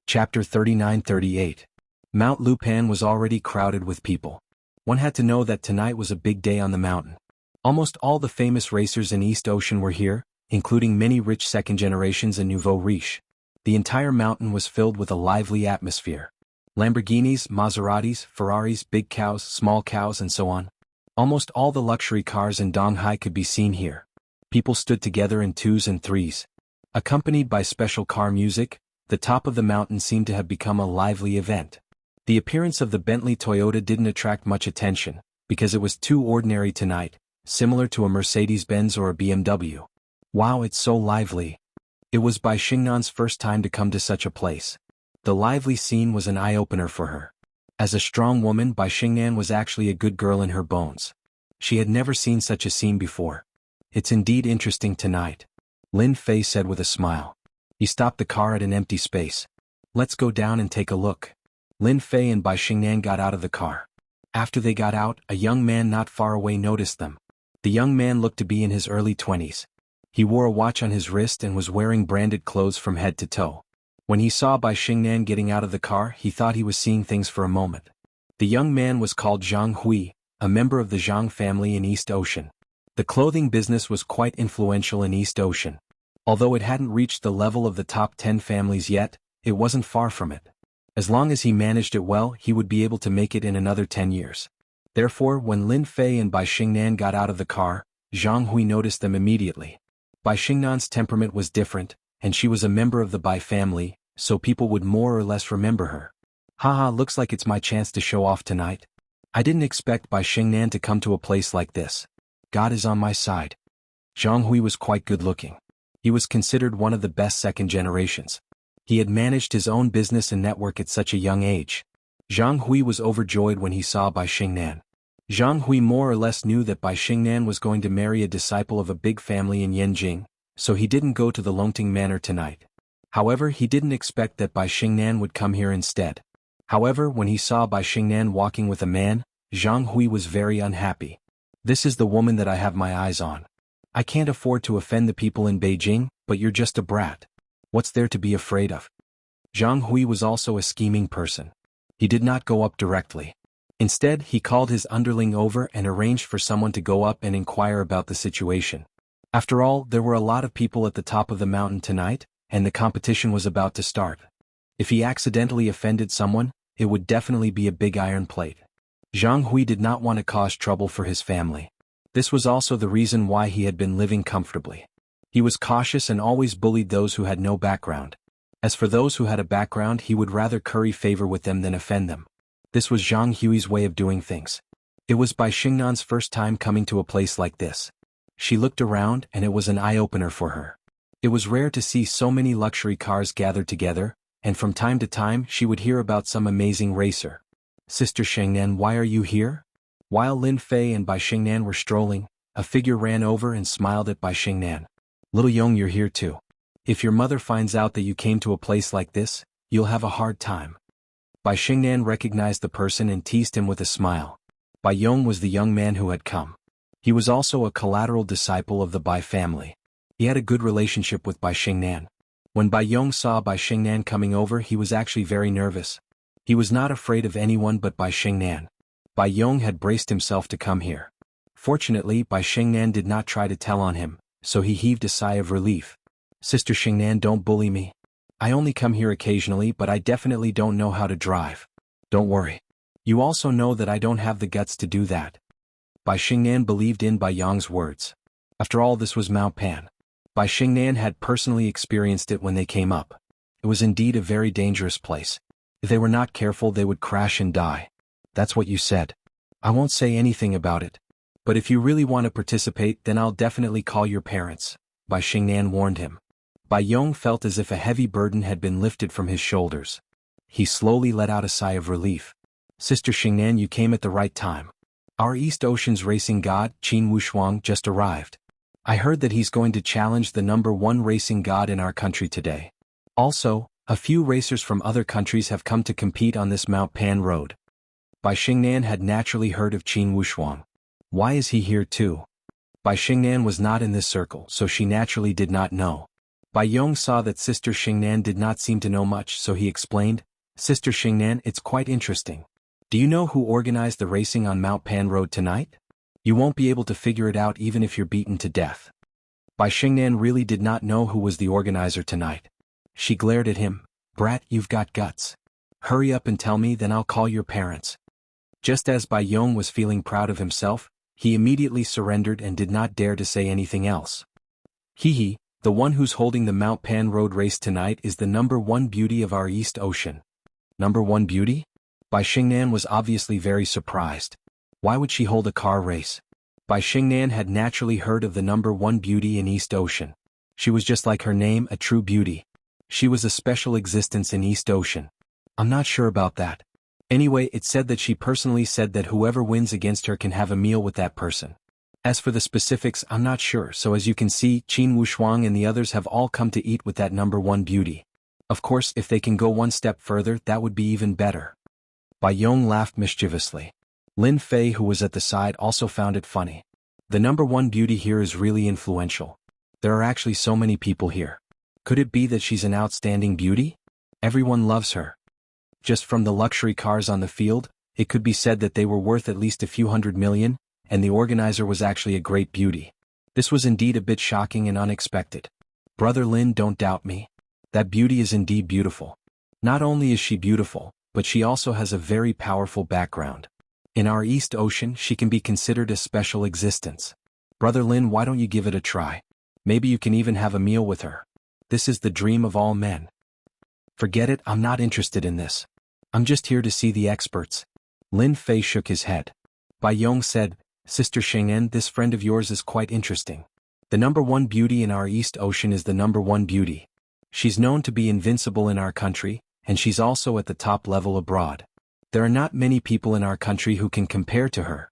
Chapter 39-38. Mount Lupan was already crowded with people. One had to know that tonight was a big day on the mountain. Almost all the famous racers in East Ocean were here, including many rich second generations and nouveau riche. The entire mountain was filled with a lively atmosphere. Lamborghinis, Maseratis, Ferraris, big cows, small cows, and so on. Almost all the luxury cars in Donghai could be seen here. People stood together in twos and threes. Accompanied by special car music, the top of the mountain seemed to have become a lively event. The appearance of the Bentley Toyota didn't attract much attention, because it was too ordinary tonight, similar to a Mercedes-Benz or a BMW. Wow, it's so lively. It was Bai Xingnan's first time to come to such a place. The lively scene was an eye-opener for her. As a strong woman, Bai Xingnan was actually a good girl in her bones. She had never seen such a scene before. It's indeed interesting tonight, Lin Fei said with a smile. He stopped the car at an empty space. Let's go down and take a look. Lin Fei and Bai Xingnan got out of the car. After they got out, a young man not far away noticed them. The young man looked to be in his early 20s. He wore a watch on his wrist and was wearing branded clothes from head to toe. When he saw Bai Xingnan getting out of the car, he thought he was seeing things for a moment. The young man was called Jianghu, a member of the Zhang family in East Ocean. The clothing business was quite influential in East Ocean. Although it hadn't reached the level of the top 10 families yet, it wasn't far from it. As long as he managed it well, he would be able to make it in another 10 years. Therefore, when Lin Fei and Bai Xingnan got out of the car, Zhang Hui noticed them immediately. Bai Xingnan's temperament was different, and she was a member of the Bai family, so people would more or less remember her. Haha, looks like it's my chance to show off tonight. I didn't expect Bai Xingnan to come to a place like this. God is on my side. Zhang Hui was quite good-looking. He was considered one of the best second generations. He had managed his own business and network at such a young age. Zhang Hui was overjoyed when he saw Bai Xingnan. Zhang Hui more or less knew that Bai Xingnan was going to marry a disciple of a big family in Yanjing, so he didn't go to the Longting Manor tonight. However, he didn't expect that Bai Xingnan would come here instead. However, when he saw Bai Xingnan walking with a man, Zhang Hui was very unhappy. This is the woman that I have my eyes on. I can't afford to offend the people in Beijing, but you're just a brat. What's there to be afraid of? Zhang Hui was also a scheming person. He did not go up directly. Instead, he called his underling over and arranged for someone to go up and inquire about the situation. After all, there were a lot of people at the top of the mountain tonight, and the competition was about to start. If he accidentally offended someone, it would definitely be a big iron plate. Zhang Hui did not want to cause trouble for his family. This was also the reason why he had been living comfortably. He was cautious and always bullied those who had no background. As for those who had a background, he would rather curry favor with them than offend them. This was Zhang Hui's way of doing things. It was Bai Xingnan's first time coming to a place like this. She looked around and it was an eye-opener for her. It was rare to see so many luxury cars gathered together, and from time to time she would hear about some amazing racer. Sister Xingnan, why are you here? While Lin Fei and Bai Xingnan were strolling, a figure ran over and smiled at Bai Xingnan. Little Yong, you're here too. If your mother finds out that you came to a place like this, you'll have a hard time. Bai Xingnan recognized the person and teased him with a smile. Bai Yong was the young man who had come. He was also a collateral disciple of the Bai family. He had a good relationship with Bai Xingnan. When Bai Yong saw Bai Xingnan coming over, he was actually very nervous. He was not afraid of anyone but Bai Xingnan. Bai Yong had braced himself to come here. Fortunately, Bai Xingnan did not try to tell on him, so he heaved a sigh of relief. Sister Xingnan, don't bully me. I only come here occasionally, but I definitely don't know how to drive. Don't worry. You also know that I don't have the guts to do that. Bai Xingnan believed in Bai Yong's words. After all, this was Mao Pan. Bai Xingnan had personally experienced it when they came up. It was indeed a very dangerous place. If they were not careful, they would crash and die. That's what you said. I won't say anything about it. But if you really want to participate, then I'll definitely call your parents, Bai Xingnan warned him. Bai Yong felt as if a heavy burden had been lifted from his shoulders. He slowly let out a sigh of relief. Sister Xingnan, you came at the right time. Our East Ocean's racing god, Qin Wushuang, just arrived. I heard that he's going to challenge the #1 racing god in our country today. Also, a few racers from other countries have come to compete on this Mount Pan road. Bai Xingnan had naturally heard of Qin Wushuang. Why is he here too? Bai Xingnan was not in this circle, so she naturally did not know. Bai Yong saw that Sister Xingnan did not seem to know much, so he explained, Sister Xingnan, it's quite interesting. Do you know who organized the racing on Mount Pan Road tonight? You won't be able to figure it out even if you're beaten to death. Bai Xingnan really did not know who was the organizer tonight. She glared at him, Brat, you've got guts. Hurry up and tell me, then I'll call your parents. Just as Bai Yong was feeling proud of himself, he immediately surrendered and did not dare to say anything else. Hee, the one who's holding the Mount Pan Road race tonight is the number one beauty of our East Ocean. Number one beauty? Bai Xingnan was obviously very surprised. Why would she hold a car race? Bai Xingnan had naturally heard of the number one beauty in East Ocean. She was just like her name, a true beauty. She was a special existence in East Ocean. I'm not sure about that. Anyway, it said that she personally said that whoever wins against her can have a meal with that person. As for the specifics, I'm not sure, so as you can see, Qin Wushuang and the others have all come to eat with that number one beauty. Of course, if they can go one step further, that would be even better. Bai Yong laughed mischievously. Lin Fei, who was at the side, also found it funny. The number one beauty here is really influential. There are actually so many people here. Could it be that she's an outstanding beauty? Everyone loves her. Just from the luxury cars on the field, it could be said that they were worth at least a few $100 million, and the organizer was actually a great beauty. This was indeed a bit shocking and unexpected. Brother Lin, don't doubt me. That beauty is indeed beautiful. Not only is she beautiful, but she also has a very powerful background. In our East Ocean, she can be considered a special existence. Brother Lin, why don't you give it a try? Maybe you can even have a meal with her. This is the dream of all men. Forget it, I'm not interested in this. I'm just here to see the experts. Lin Fei shook his head. Bai Yong said, Sister Xingnan, this friend of yours is quite interesting. The number one beauty in our East Ocean is the number one beauty. She's known to be invincible in our country, and she's also at the top level abroad. There are not many people in our country who can compare to her.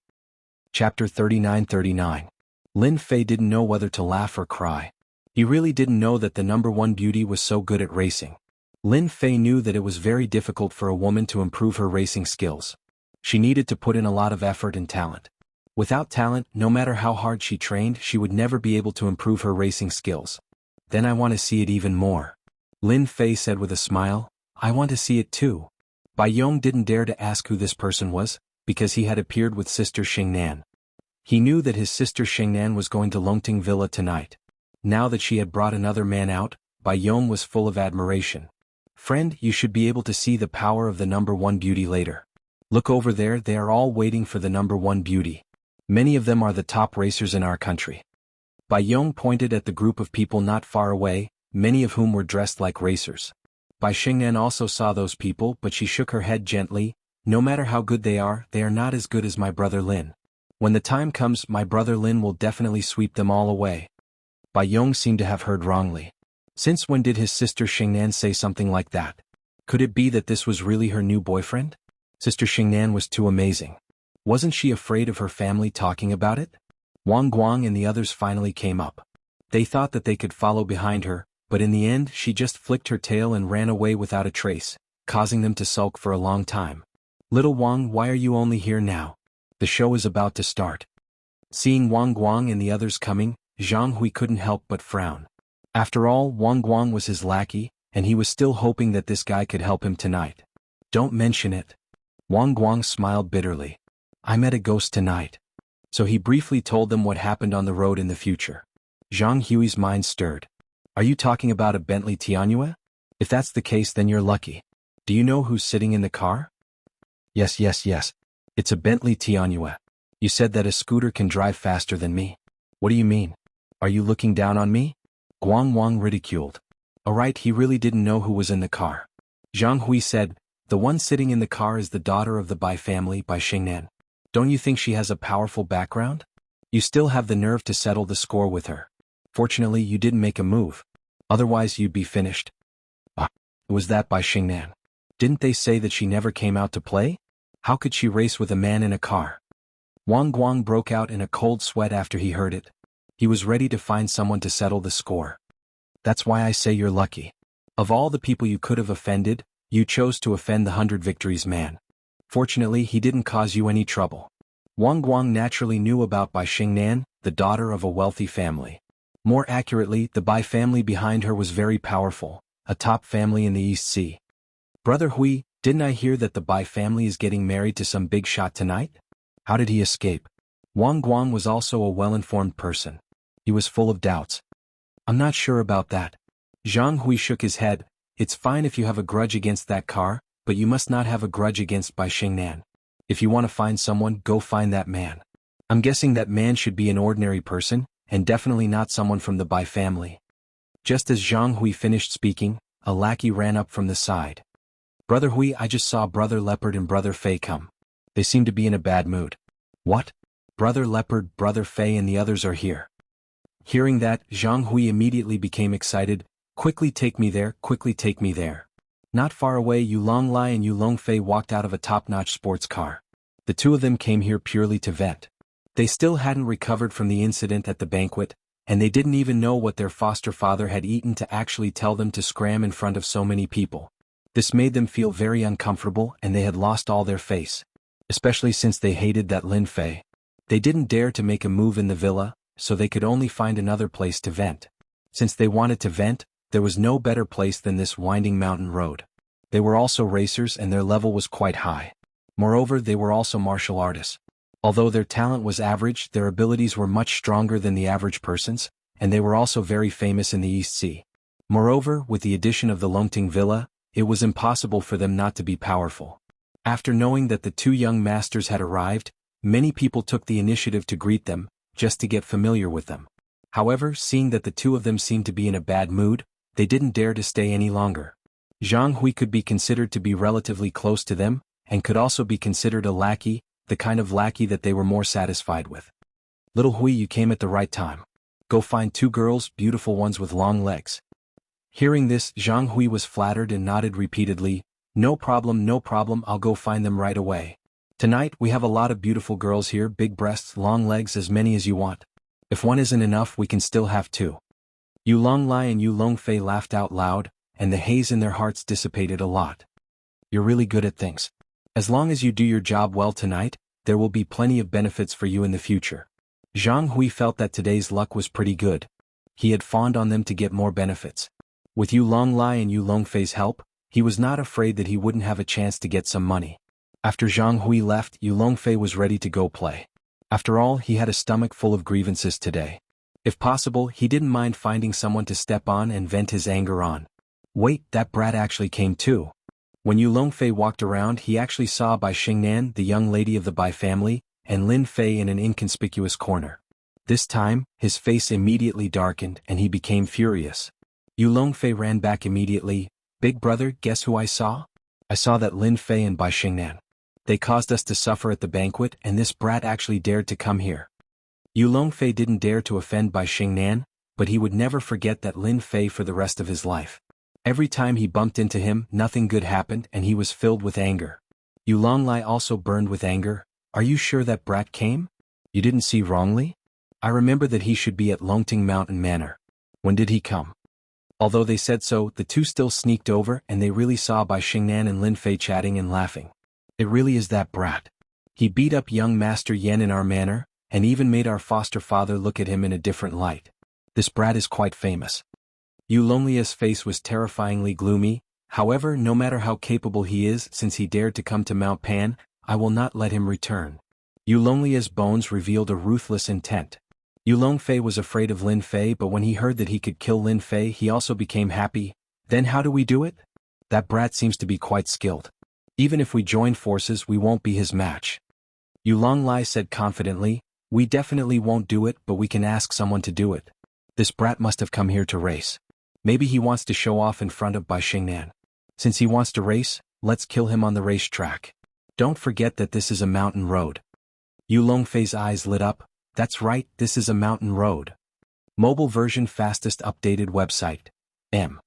Chapter 39:39. Lin Fei didn't know whether to laugh or cry. He really didn't know that the number one beauty was so good at racing. Lin Fei knew that it was very difficult for a woman to improve her racing skills. She needed to put in a lot of effort and talent. Without talent, no matter how hard she trained, she would never be able to improve her racing skills. Then I want to see it even more. Lin Fei said with a smile, I want to see it too. Bai Yong didn't dare to ask who this person was, because he had appeared with Sister Xingnan. He knew that his sister Xingnan was going to Longting Villa tonight. Now that she had brought another man out, Bai Yong was full of admiration. Friend, you should be able to see the power of the number one beauty later. Look over there, they are all waiting for the number one beauty. Many of them are the top racers in our country. Bai Yong pointed at the group of people not far away, many of whom were dressed like racers. Bai Xingnan also saw those people, but she shook her head gently. No matter how good they are not as good as my brother Lin. When the time comes, my brother Lin will definitely sweep them all away. Bai Yong seemed to have heard wrongly. Since when did his sister Xingnan say something like that? Could it be that this was really her new boyfriend? Sister Xingnan was too amazing. Wasn't she afraid of her family talking about it? Wang Guang and the others finally came up. They thought that they could follow behind her, but in the end she just flicked her tail and ran away without a trace, causing them to sulk for a long time. Little Wang, why are you only here now? The show is about to start. Seeing Wang Guang and the others coming, Jianghu couldn't help but frown. After all, Wang Guang was his lackey, and he was still hoping that this guy could help him tonight. Don't mention it. Wang Guang smiled bitterly. I met a ghost tonight. So he briefly told them what happened on the road in the future. Zhang Hui's mind stirred. Are you talking about a Bentley Tianhua? If that's the case, then you're lucky. Do you know who's sitting in the car? Yes. It's a Bentley Tianhua. You said that a scooter can drive faster than me. What do you mean? Are you looking down on me? Guang Wang ridiculed. Alright, he really didn't know who was in the car. Zhang Hui said, the one sitting in the car is the daughter of the Bai family, Bai Xingnan. Don't you think she has a powerful background? You still have the nerve to settle the score with her. Fortunately, you didn't make a move. Otherwise you'd be finished. Was that Bai Xingnan? Didn't they say that she never came out to play? How could she race with a man in a car? Wang Guang broke out in a cold sweat after he heard it. He was ready to find someone to settle the score. That's why I say you're lucky. Of all the people you could have offended, you chose to offend the 100 Victories man. Fortunately, he didn't cause you any trouble. Wang Guang naturally knew about Bai Xingnan, the daughter of a wealthy family. More accurately, the Bai family behind her was very powerful, a top family in the East Sea. Brother Hui, didn't I hear that the Bai family is getting married to some big shot tonight? How did he escape? Wang Guang was also a well-informed person. He was full of doubts. I'm not sure about that. Zhang Hui shook his head. It's fine if you have a grudge against that car, but you must not have a grudge against Bai Xingnan. If you want to find someone, go find that man. I'm guessing that man should be an ordinary person, and definitely not someone from the Bai family. Just as Zhang Hui finished speaking, a lackey ran up from the side. Brother Hui, I just saw Brother Leopard and Brother Fei come. They seem to be in a bad mood. What? Brother Leopard, Brother Fei and the others are here. Hearing that, Zhang Hui immediately became excited. Quickly take me there, quickly take me there. Not far away, Yu Longlai and Yu Longfei walked out of a top-notch sports car. The two of them came here purely to vent. They still hadn't recovered from the incident at the banquet, and they didn't even know what their foster father had eaten to actually tell them to scram in front of so many people. This made them feel very uncomfortable and they had lost all their face. Especially since they hated that Lin Fei. They didn't dare to make a move in the villa, so they could only find another place to vent. Since they wanted to vent, there was no better place than this winding mountain road. They were also racers and their level was quite high. Moreover, they were also martial artists. Although their talent was average, their abilities were much stronger than the average person's, and they were also very famous in the East Sea. Moreover, with the addition of the Longting Villa, it was impossible for them not to be powerful. After knowing that the two young masters had arrived, many people took the initiative to greet them, just to get familiar with them. However, seeing that the two of them seemed to be in a bad mood, they didn't dare to stay any longer. Zhang Hui could be considered to be relatively close to them, and could also be considered a lackey, the kind of lackey that they were more satisfied with. Little Hui, you came at the right time. Go find two girls, beautiful ones with long legs. Hearing this, Zhang Hui was flattered and nodded repeatedly. No problem, I'll go find them right away. Tonight we have a lot of beautiful girls here, big breasts, long legs, as many as you want. If one isn't enough, we can still have two. Yu Longlai and Yu Longfei laughed out loud, and the haze in their hearts dissipated a lot. You're really good at things. As long as you do your job well tonight, there will be plenty of benefits for you in the future. Zhang Hui felt that today's luck was pretty good. He had fawned on them to get more benefits. With Yu Longlai and Yu Longfei's help, he was not afraid that he wouldn't have a chance to get some money. After Zhang Hui left, Yu Longfei was ready to go play. After all, he had a stomach full of grievances today. If possible, he didn't mind finding someone to step on and vent his anger on. Wait, that brat actually came too. When Yu Longfei walked around, he actually saw Bai Xingnan, the young lady of the Bai family, and Lin Fei in an inconspicuous corner. This time, his face immediately darkened and he became furious. Yu Longfei ran back immediately. Big brother, guess who I saw? I saw that Lin Fei and Bai Xingnan. They caused us to suffer at the banquet and this brat actually dared to come here. Yu Longfei didn't dare to offend Bai Xingnan, but he would never forget that Lin Fei for the rest of his life. Every time he bumped into him, nothing good happened and he was filled with anger. Yu Longlai also burned with anger. Are you sure that brat came? You didn't see wrongly? I remember that he should be at Longting Mountain Manor. When did he come? Although they said so, the two still sneaked over and they really saw Bai Xingnan and Lin Fei chatting and laughing. It really is that brat. He beat up young Master Yan in our manor, and even made our foster father look at him in a different light. This brat is quite famous. Yu Longlai's face was terrifyingly gloomy. However, no matter how capable he is, since he dared to come to Mount Pan, I will not let him return. Yu Longlai's bones revealed a ruthless intent. Yu Longfei was afraid of Lin Fei, but when he heard that he could kill Lin Fei, he also became happy. Then how do we do it? That brat seems to be quite skilled. Even if we join forces, we won't be his match. Yu Longlai said confidently, we definitely won't do it, but we can ask someone to do it. This brat must have come here to race. Maybe he wants to show off in front of Bai Xingnan. Since he wants to race, let's kill him on the racetrack. Don't forget that this is a mountain road. Yu Longfei's eyes lit up. That's right, this is a mountain road. Mobile version fastest updated website. M.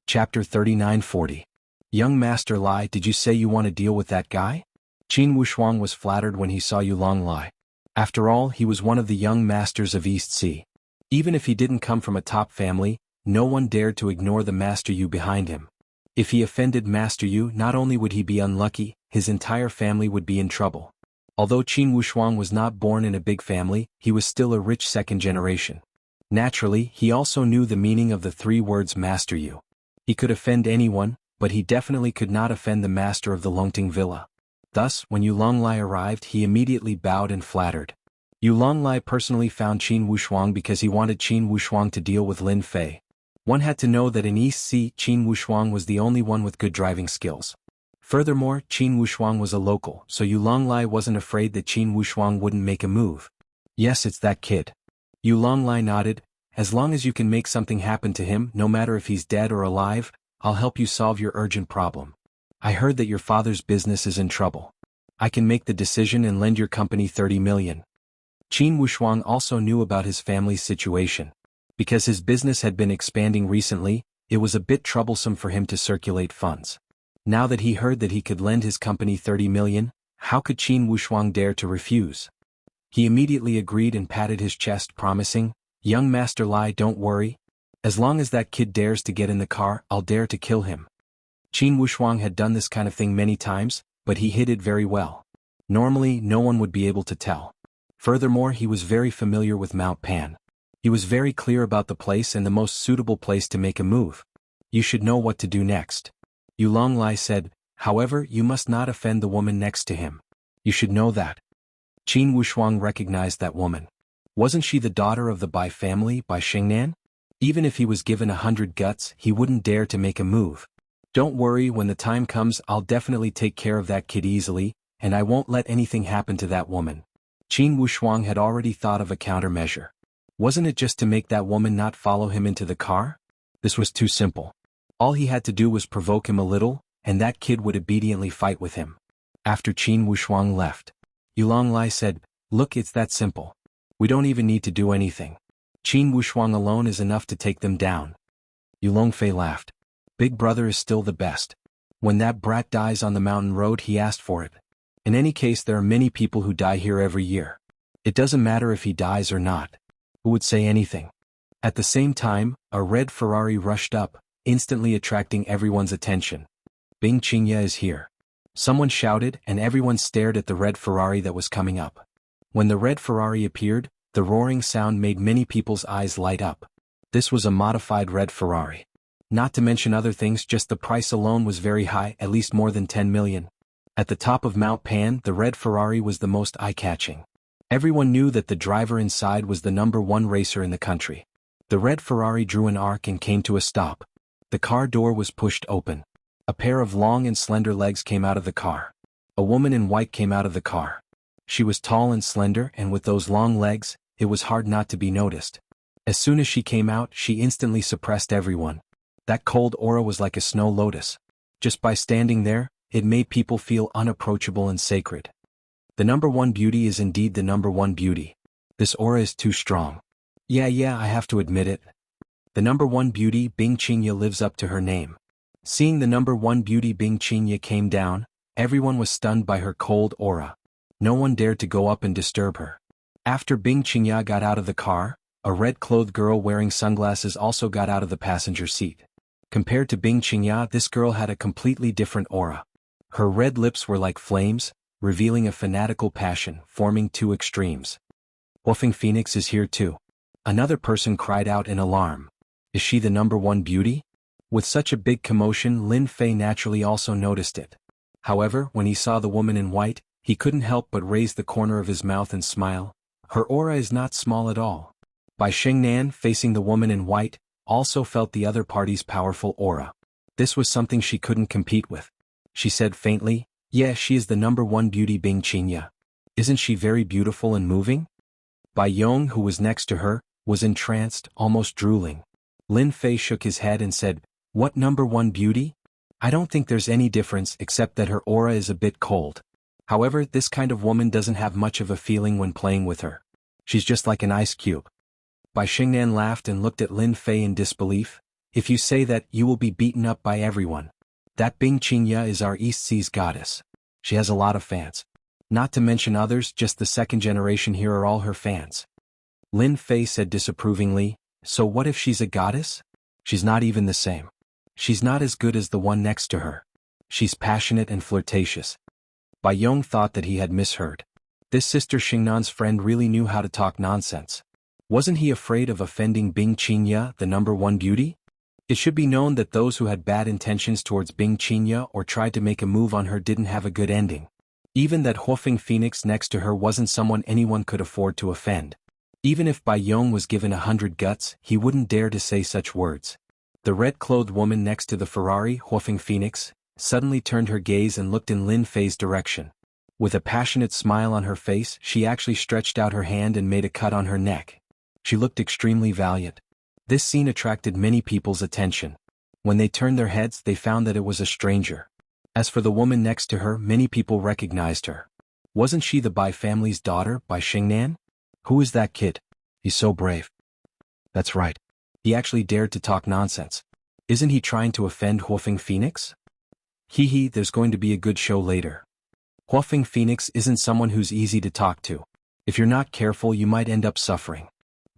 Chapter 3940. Young Master Lai, did you say you want to deal with that guy? Qin Wushuang was flattered when he saw Yu Longlai. After all, he was one of the young masters of East Sea. Even if he didn't come from a top family, no one dared to ignore the Master Yu behind him. If he offended Master Yu, not only would he be unlucky, his entire family would be in trouble. Although Qin Wushuang was not born in a big family, he was still a rich second generation. Naturally, he also knew the meaning of the 3 words master you. He could offend anyone, but he definitely could not offend the master of the Longting Villa. Thus, when Yu Longlai arrived, he immediately bowed and flattered. Yu Longlai personally found Qin Wushuang because he wanted Qin Wushuang to deal with Lin Fei. One had to know that in East Sea, Qin Wushuang was the only one with good driving skills. Furthermore, Qin Wushuang was a local, so Yu Longlai wasn't afraid that Qin Wushuang wouldn't make a move. Yes, it's that kid. Yu Longlai nodded. As long as you can make something happen to him, no matter if he's dead or alive, I'll help you solve your urgent problem. I heard that your father's business is in trouble. I can make the decision and lend your company 30 million. Qin Wushuang also knew about his family's situation. Because his business had been expanding recently, it was a bit troublesome for him to circulate funds. Now that he heard that he could lend his company 30 million, how could Qin Wushuang dare to refuse? He immediately agreed and patted his chest, promising, "Young Master Lai, don't worry. As long as that kid dares to get in the car, I'll dare to kill him." Qin Wushuang had done this kind of thing many times, but he hid it very well. Normally, no one would be able to tell. Furthermore, he was very familiar with Mount Pan. He was very clear about the place and the most suitable place to make a move. You should know what to do next. Yu Longlai said, however, you must not offend the woman next to him. You should know that. Qin Wushuang recognized that woman. Wasn't she the daughter of the Bai family, Bai Shengnan? Even if he was given 100 guts, he wouldn't dare to make a move. Don't worry, when the time comes, I'll definitely take care of that kid easily, and I won't let anything happen to that woman. Qin Wushuang had already thought of a countermeasure. Wasn't it just to make that woman not follow him into the car? This was too simple. All he had to do was provoke him a little, and that kid would obediently fight with him. After Qin Wushuang left, Yu Longlai said, "Look, it's that simple. We don't even need to do anything. Qin Wushuang alone is enough to take them down." Yu Longfei laughed. Big brother is still the best. When that brat dies on the mountain road, he asked for it. In any case, there are many people who die here every year. It doesn't matter if he dies or not. Who would say anything? At the same time, a red Ferrari rushed up, instantly attracting everyone's attention. Bing Qingye is here. Someone shouted, and everyone stared at the red Ferrari that was coming up. When the red Ferrari appeared, the roaring sound made many people's eyes light up. This was a modified red Ferrari. Not to mention other things, just the price alone was very high, at least more than 10 million. At the top of Mount Pan, the red Ferrari was the most eye-catching. Everyone knew that the driver inside was the #1 racer in the country. The red Ferrari drew an arc and came to a stop. The car door was pushed open. A pair of long and slender legs came out of the car. A woman in white came out of the car. She was tall and slender, and with those long legs, it was hard not to be noticed. As soon as she came out, she instantly suppressed everyone. That cold aura was like a snow lotus. Just by standing there, it made people feel unapproachable and sacred. The #1 beauty is indeed the #1 beauty. This aura is too strong. Yeah, I have to admit it. The #1 beauty, Bing Qingye, lives up to her name. Seeing the #1 beauty Bing Qingye came down, everyone was stunned by her cold aura. No one dared to go up and disturb her. After Bing Qingye got out of the car, a red-clothed girl wearing sunglasses also got out of the passenger seat. Compared to Bing Qingye, this girl had a completely different aura. Her red lips were like flames, revealing a fanatical passion, forming two extremes. Wolfing Phoenix is here too. Another person cried out in alarm. Is she the #1 beauty? With such a big commotion, Lin Fei naturally also noticed it. However, when he saw the woman in white, he couldn't help but raise the corner of his mouth and smile. Her aura is not small at all. Bai Shengnan, facing the woman in white, also felt the other party's powerful aura. This was something she couldn't compete with. She said faintly, "Yeah, she is the #1 beauty Bing Qingye. Isn't she very beautiful and moving?" Bai Yong, who was next to her, was entranced, almost drooling. Lin Fei shook his head and said, "What #1 beauty? I don't think there's any difference except that her aura is a bit cold. However, this kind of woman doesn't have much of a feeling when playing with her. She's just like an ice cube." Bai Shengnan laughed and looked at Lin Fei in disbelief. "If you say that, you will be beaten up by everyone. That Bing Qingye is our East Seas goddess. She has a lot of fans. Not to mention others, just the second generation here are all her fans." Lin Fei said disapprovingly, "So what if she's a goddess? She's not even the same. She's not as good as the one next to her. She's passionate and flirtatious." Bai Yong thought that he had misheard. This sister Xingnan's friend really knew how to talk nonsense. Wasn't he afraid of offending Bing Qingya, the number one beauty? It should be known that those who had bad intentions towards Bing Qingya or tried to make a move on her didn't have a good ending. Even that Huofeng Phoenix next to her wasn't someone anyone could afford to offend. Even if Bai Yong was given 100 guts, he wouldn't dare to say such words. The red-clothed woman next to the Ferrari, Huofeng Phoenix, suddenly turned her gaze and looked in Lin Fei's direction. With a passionate smile on her face, she actually stretched out her hand and made a cut on her neck. She looked extremely valiant. This scene attracted many people's attention. When they turned their heads, they found that it was a stranger. As for the woman next to her, many people recognized her. Wasn't she the Bai family's daughter, Bai Xingnan? Who is that kid? He's so brave. That's right. He actually dared to talk nonsense. Isn't he trying to offend Huofeng Phoenix? Hee, there's going to be a good show later. Huofeng Phoenix isn't someone who's easy to talk to. If you're not careful, you might end up suffering.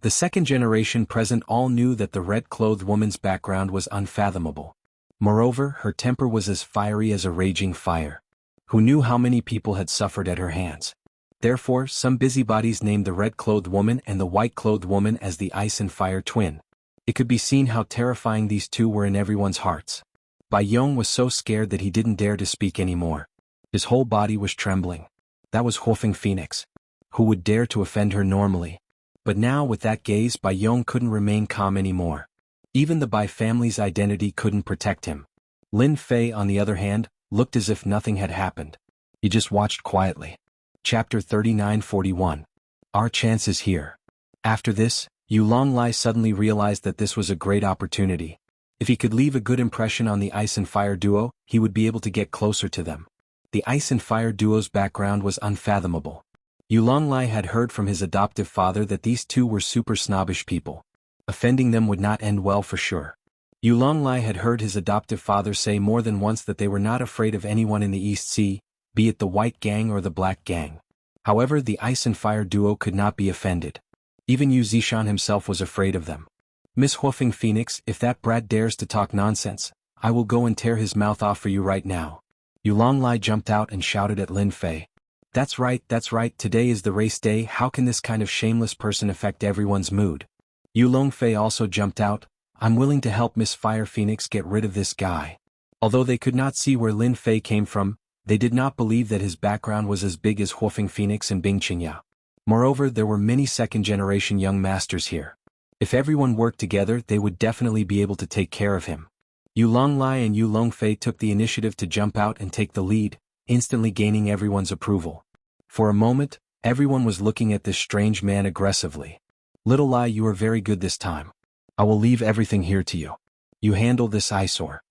The second generation present all knew that the red-clothed woman's background was unfathomable. Moreover, her temper was as fiery as a raging fire. Who knew how many people had suffered at her hands? Therefore, some busybodies named the red-clothed woman and the white-clothed woman as the ice and fire twin. It could be seen how terrifying these two were in everyone's hearts. Bai Yong was so scared that he didn't dare to speak anymore. His whole body was trembling. That was Huofeng Phoenix. Who would dare to offend her normally? But now with that gaze, Bai Yong couldn't remain calm anymore. Even the Bai family's identity couldn't protect him. Lin Fei, on the other hand, looked as if nothing had happened. He just watched quietly. Chapter 39-41. Our chance is here. After this, Yu Longlai suddenly realized that this was a great opportunity. If he could leave a good impression on the ice and fire duo, he would be able to get closer to them. The ice and fire duo's background was unfathomable. Yu Longlai had heard from his adoptive father that these two were super snobbish people. Offending them would not end well for sure. Yu Longlai had heard his adoptive father say more than once that they were not afraid of anyone in the East Sea, be it the White Gang or the Black Gang. However, the ice and fire duo could not be offended. Even Yu Zishan himself was afraid of them. Miss Huofeng Phoenix, if that brat dares to talk nonsense, I will go and tear his mouth off for you right now. Yu Longlai jumped out and shouted at Lin Fei. That's right, today is the race day. How can this kind of shameless person affect everyone's mood? Yu Longfei also jumped out. I'm willing to help Miss Fire Phoenix get rid of this guy. Although they could not see where Lin Fei came from, they did not believe that his background was as big as Huofeng Phoenix and Bing Qingya. Moreover, there were many second-generation young masters here. If everyone worked together, they would definitely be able to take care of him. Yu Longlai and Yu Longfei took the initiative to jump out and take the lead, instantly gaining everyone's approval. For a moment, everyone was looking at this strange man aggressively. Little Lai, you are very good this time. I will leave everything here to you. You handle this eyesore.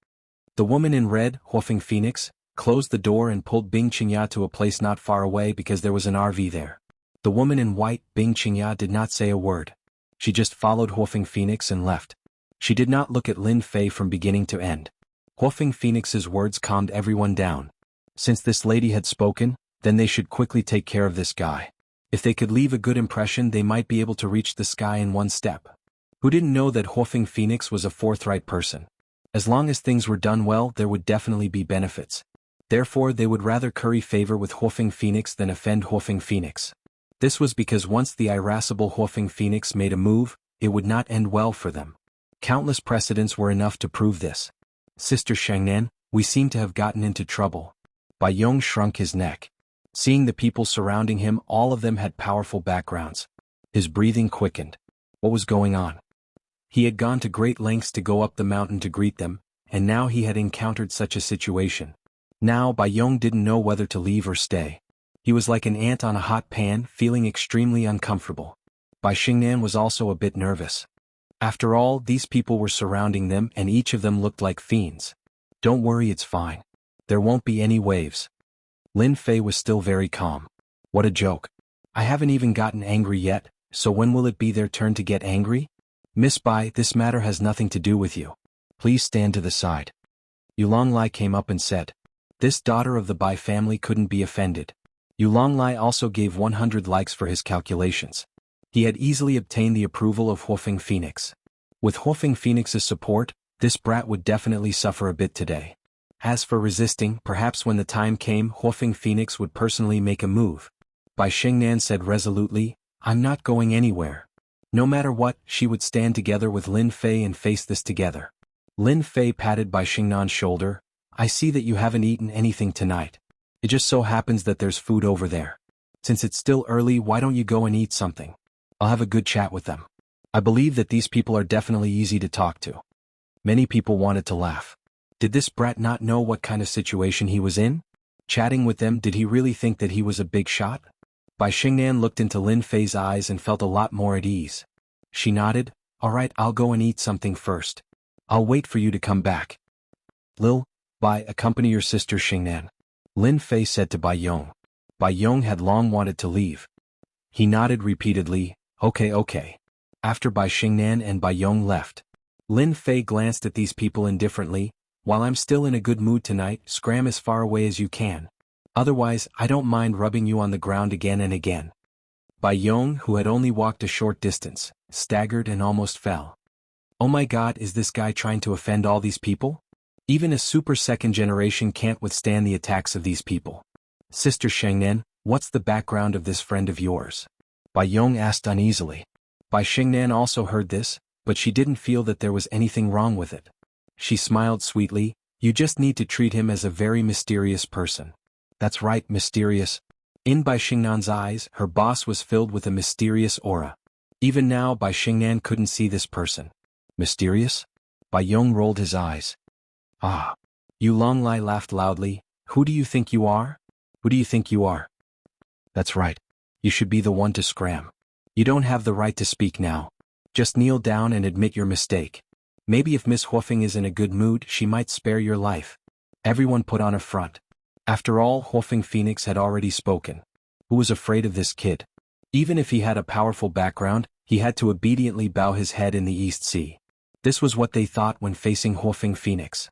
The woman in red, Huofeng Phoenix, closed the door and pulled Bing Qingya to a place not far away because there was an RV there. The woman in white, Bing Qingya, did not say a word. She just followed Huofeng Phoenix and left. She did not look at Lin Fei from beginning to end. Huofeng Phoenix's words calmed everyone down. Since this lady had spoken, then they should quickly take care of this guy. If they could leave a good impression, they might be able to reach the sky in one step. Who didn't know that Huofeng Phoenix was a forthright person? As long as things were done well, there would definitely be benefits. Therefore, they would rather curry favor with Huofeng Phoenix than offend Huofeng Phoenix. This was because once the irascible Huofeng Phoenix made a move, it would not end well for them. Countless precedents were enough to prove this. Sister Shangnan, we seem to have gotten into trouble. Bai Yong shrunk his neck. Seeing the people surrounding him, all of them had powerful backgrounds. His breathing quickened. What was going on? He had gone to great lengths to go up the mountain to greet them, and now he had encountered such a situation. Now Bai Yong didn't know whether to leave or stay. He was like an ant on a hot pan, feeling extremely uncomfortable. Bai Xingnan was also a bit nervous. After all, these people were surrounding them and each of them looked like fiends. Don't worry, it's fine. There won't be any waves. Lin Fei was still very calm. What a joke. I haven't even gotten angry yet, so when will it be their turn to get angry? Miss Bai, this matter has nothing to do with you. Please stand to the side. Yu Longlai came up and said. This daughter of the Bai family couldn't be offended. Yu Longlai also gave 100 likes for his calculations. He had easily obtained the approval of Huofeng Phoenix. With Huofeng Phoenix's support, this brat would definitely suffer a bit today. As for resisting, perhaps when the time came, Huofeng Phoenix would personally make a move. Bai Xingnan said resolutely, I'm not going anywhere. No matter what, she would stand together with Lin Fei and face this together. Lin Fei patted Bai Xingnan's shoulder. I see that you haven't eaten anything tonight. It just so happens that there's food over there. Since it's still early, why don't you go and eat something? I'll have a good chat with them. I believe that these people are definitely easy to talk to. Many people wanted to laugh. Did this brat not know what kind of situation he was in? Chatting with them, did he really think that he was a big shot? Bai Xingnan looked into Lin Fei's eyes and felt a lot more at ease. She nodded. All right, I'll go and eat something first. I'll wait for you to come back. Bai, accompany your sister Xingnan. Lin Fei said to Bai Yong. Bai Yong had long wanted to leave. He nodded repeatedly. Okay. After Bai Xingnan and Bai Yong left, Lin Fei glanced at these people indifferently. While I'm still in a good mood tonight, scram as far away as you can. Otherwise, I don't mind rubbing you on the ground again and again. Bai Yong, who had only walked a short distance, staggered and almost fell. Oh my god, is this guy trying to offend all these people? Even a super second generation can't withstand the attacks of these people. Sister Xingnan, what's the background of this friend of yours? Bai Yong asked uneasily. Bai Xingnan also heard this, but she didn't feel that there was anything wrong with it. She smiled sweetly. You just need to treat him as a very mysterious person. That's right, mysterious. In Bai Xingnan's eyes, her boss was filled with a mysterious aura. Even now, Bai Xingnan couldn't see this person. Mysterious? Bai Yong rolled his eyes. Ah. Yu Longlai laughed loudly. Who do you think you are? Who do you think you are? That's right. You should be the one to scram. You don't have the right to speak now. Just kneel down and admit your mistake. Maybe if Miss Huofeng is in a good mood, she might spare your life. Everyone put on a front. After all, Huofeng Phoenix had already spoken. Who was afraid of this kid? Even if he had a powerful background, he had to obediently bow his head in the East Sea. This was what they thought when facing Huofeng Phoenix.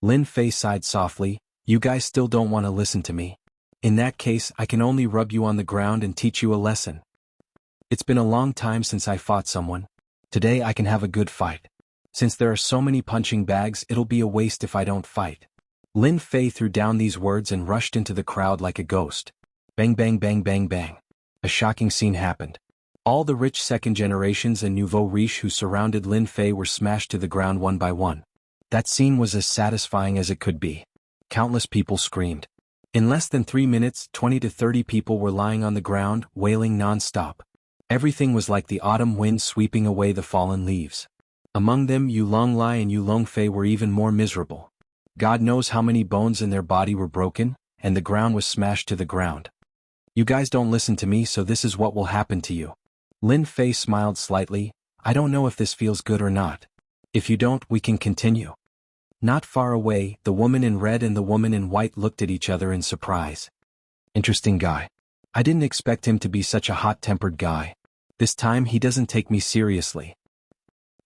Lin Fei sighed softly. You guys still don't want to listen to me? In that case, I can only rub you on the ground and teach you a lesson. It's been a long time since I fought someone. Today I can have a good fight. Since there are so many punching bags, it'll be a waste if I don't fight. Lin Fei threw down these words and rushed into the crowd like a ghost. Bang bang bang bang bang. A shocking scene happened. All the rich second generations and nouveau riche who surrounded Lin Fei were smashed to the ground one by one. That scene was as satisfying as it could be. Countless people screamed. In less than 3 minutes, 20 to 30 people were lying on the ground, wailing non-stop. Everything was like the autumn wind sweeping away the fallen leaves. Among them, Yu Longlai and Yu Longfei were even more miserable. God knows how many bones in their body were broken, and the ground was smashed to the ground. You guys don't listen to me, so this is what will happen to you. Lin Fei smiled slightly. I don't know if this feels good or not. If you don't, we can continue. Not far away, the woman in red and the woman in white looked at each other in surprise. Interesting guy. I didn't expect him to be such a hot-tempered guy. This time he doesn't take me seriously.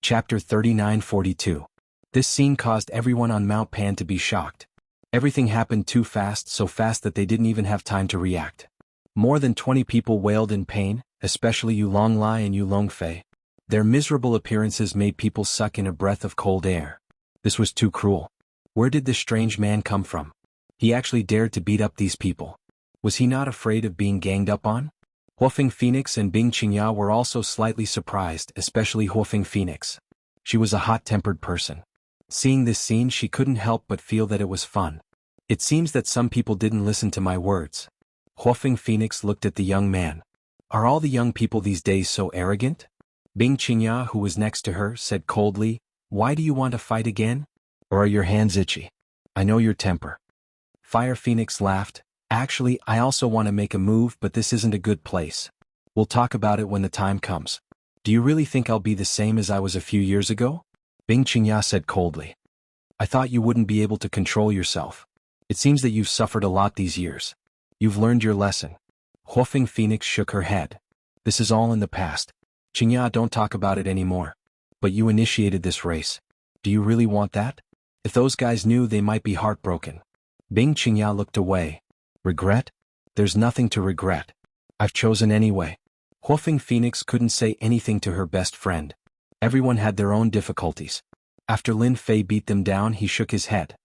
Chapter 39-42. This scene caused everyone on Mount Pan to be shocked. Everything happened too fast, so fast that they didn't even have time to react. More than 20 people wailed in pain, especially Yu Longlai and Yu Longfei. Their miserable appearances made people suck in a breath of cold air. This was too cruel. Where did this strange man come from? He actually dared to beat up these people. Was he not afraid of being ganged up on? Huofeng Phoenix and Bing Qingya were also slightly surprised, especially Huofeng Phoenix. She was a hot-tempered person. Seeing this scene, she couldn't help but feel that it was fun. It seems that some people didn't listen to my words. Huofeng Phoenix looked at the young man. Are all the young people these days so arrogant? Bing Qingya, who was next to her, said coldly, Why do you want to fight again? Or are your hands itchy? I know your temper. Fire Phoenix laughed. Actually, I also want to make a move, but this isn't a good place. We'll talk about it when the time comes. Do you really think I'll be the same as I was a few years ago? Bing Qingya said coldly. I thought you wouldn't be able to control yourself. It seems that you've suffered a lot these years. You've learned your lesson. Huofeng Phoenix shook her head. This is all in the past. Qingya, don't talk about it anymore. But you initiated this race. Do you really want that? If those guys knew, they might be heartbroken. Bing Qingya looked away. Regret? There's nothing to regret. I've chosen anyway. Huofeng Phoenix couldn't say anything to her best friend. Everyone had their own difficulties. After Lin Fei beat them down, he shook his head.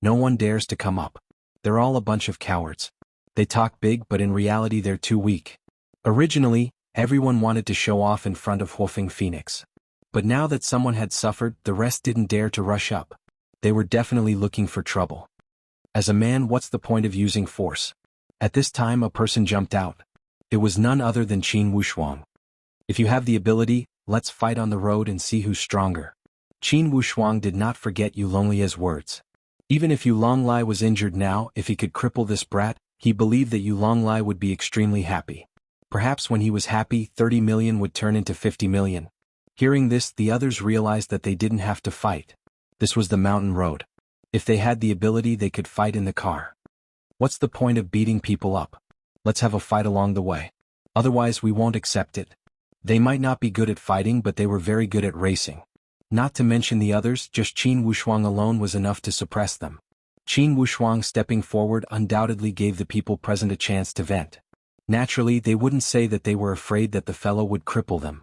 No one dares to come up. They're all a bunch of cowards. They talk big, but in reality they're too weak. Originally, Everyone wanted to show off in front of Huofeng Phoenix. But now that someone had suffered, the rest didn't dare to rush up. They were definitely looking for trouble. As a man, what's the point of using force? At this time a person jumped out. It was none other than Qin Wushuang. If you have the ability, let's fight on the road and see who's stronger. Qin Wushuang did not forget Yu Longlai's words. Even if Yu Longlai was injured now, if he could cripple this brat, he believed that Yu Longlai would be extremely happy. Perhaps when he was happy, 30 million would turn into 50 million. Hearing this, the others realized that they didn't have to fight. This was the mountain road. If they had the ability, they could fight in the car. What's the point of beating people up? Let's have a fight along the way. Otherwise we won't accept it. They might not be good at fighting, but they were very good at racing. Not to mention the others, just Qin Wushuang alone was enough to suppress them. Qin Wushuang stepping forward undoubtedly gave the people present a chance to vent. Naturally, they wouldn't say that they were afraid that the fellow would cripple them.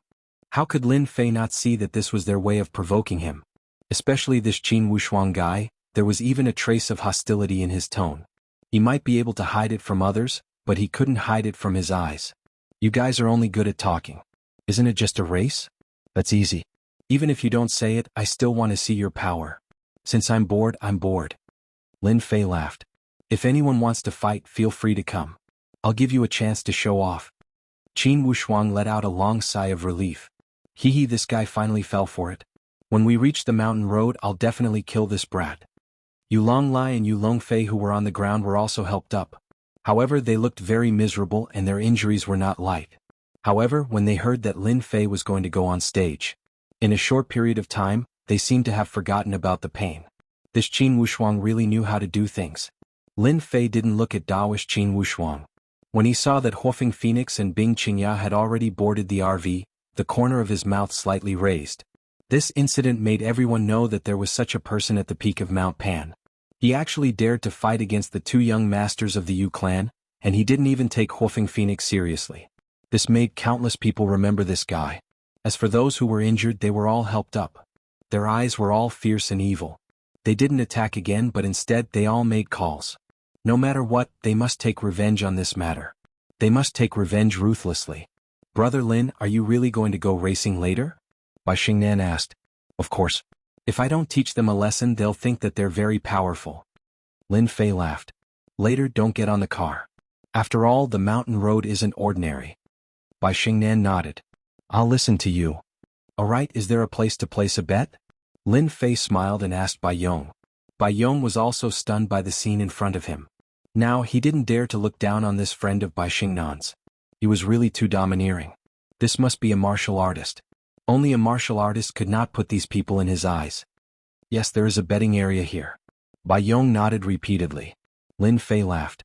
How could Lin Fei not see that this was their way of provoking him? Especially this Qin Wushuang guy, there was even a trace of hostility in his tone. He might be able to hide it from others, but he couldn't hide it from his eyes. You guys are only good at talking. Isn't it just a race? That's easy. Even if you don't say it, I still want to see your power. Since I'm bored, I'm bored. Lin Fei laughed. If anyone wants to fight, feel free to come. I'll give you a chance to show off. Qin Wushuang let out a long sigh of relief. Hee, this guy finally fell for it. When we reach the mountain road, I'll definitely kill this brat. Yu Longlai and Yu Longfei, who were on the ground, were also helped up. However, they looked very miserable and their injuries were not light. However, when they heard that Lin Fei was going to go on stage, in a short period of time, they seemed to have forgotten about the pain. This Qin Wushuang really knew how to do things. Lin Fei didn't look at Daoist Qin Wushuang. When he saw that Huofeng Phoenix and Bing Qingya had already boarded the RV, the corner of his mouth slightly raised. This incident made everyone know that there was such a person at the peak of Mount Pan. He actually dared to fight against the two young masters of the Yu clan, and he didn't even take Huofeng Phoenix seriously. This made countless people remember this guy. As for those who were injured, they were all helped up. Their eyes were all fierce and evil. They didn't attack again, but instead they all made calls. No matter what, they must take revenge on this matter. They must take revenge ruthlessly. Brother Lin, are you really going to go racing later? Bai Xingnan asked. Of course. If I don't teach them a lesson, they'll think that they're very powerful. Lin Fei laughed. Later, don't get on the car. After all, the mountain road isn't ordinary. Bai Xingnan nodded. I'll listen to you. Alright, is there a place to place a bet? Lin Fei smiled and asked Bai Yong. Bai Yong was also stunned by the scene in front of him. Now, he didn't dare to look down on this friend of Bai Xingnan's. He was really too domineering. This must be a martial artist. Only a martial artist could not put these people in his eyes. Yes, there is a betting area here. Bai Yong nodded repeatedly. Lin Fei laughed.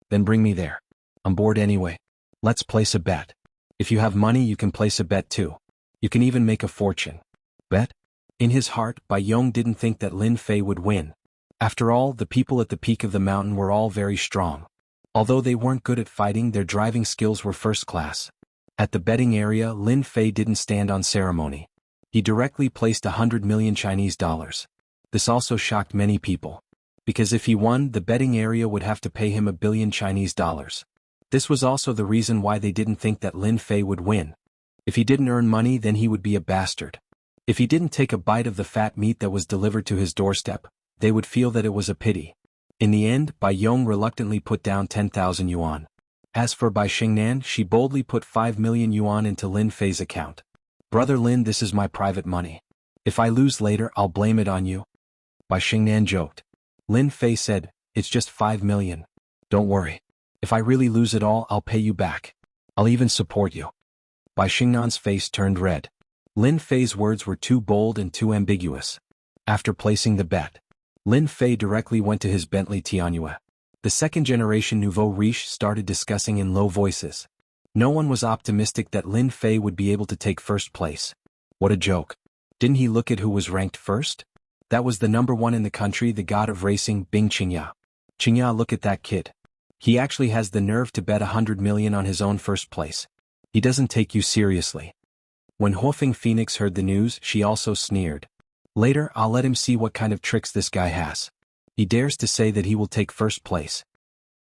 Then bring me there. I'm bored anyway. Let's place a bet. If you have money, you can place a bet too. You can even make a fortune. Bet? In his heart, Bai Yong didn't think that Lin Fei would win. After all, the people at the peak of the mountain were all very strong. Although they weren't good at fighting, their driving skills were first class. At the betting area, Lin Fei didn't stand on ceremony. He directly placed 100 million Chinese dollars. This also shocked many people. Because if he won, the betting area would have to pay him 1 billion Chinese dollars. This was also the reason why they didn't think that Lin Fei would win. If he didn't earn money, then he would be a bastard. If he didn't take a bite of the fat meat that was delivered to his doorstep, they would feel that it was a pity. In the end, Bai Yong reluctantly put down 10,000 yuan. As for Bai Xingnan, she boldly put 5 million yuan into Lin Fei's account. Brother Lin, this is my private money. If I lose later, I'll blame it on you. Bai Xingnan joked. Lin Fei said, it's just 5 million. Don't worry. If I really lose it all, I'll pay you back. I'll even support you. Bai Xingnan's face turned red. Lin Fei's words were too bold and too ambiguous. After placing the bet, Lin Fei directly went to his Bentley Tianhua. The second-generation nouveau riche started discussing in low voices. No one was optimistic that Lin Fei would be able to take first place. What a joke. Didn't he look at who was ranked first? That was the number one in the country, the god of racing, Bing Qingya. Qingya, look at that kid. He actually has the nerve to bet 100 million on his own first place. He doesn't take you seriously. When Huofeng Phoenix heard the news, she also sneered. Later, I'll let him see what kind of tricks this guy has. He dares to say that he will take first place.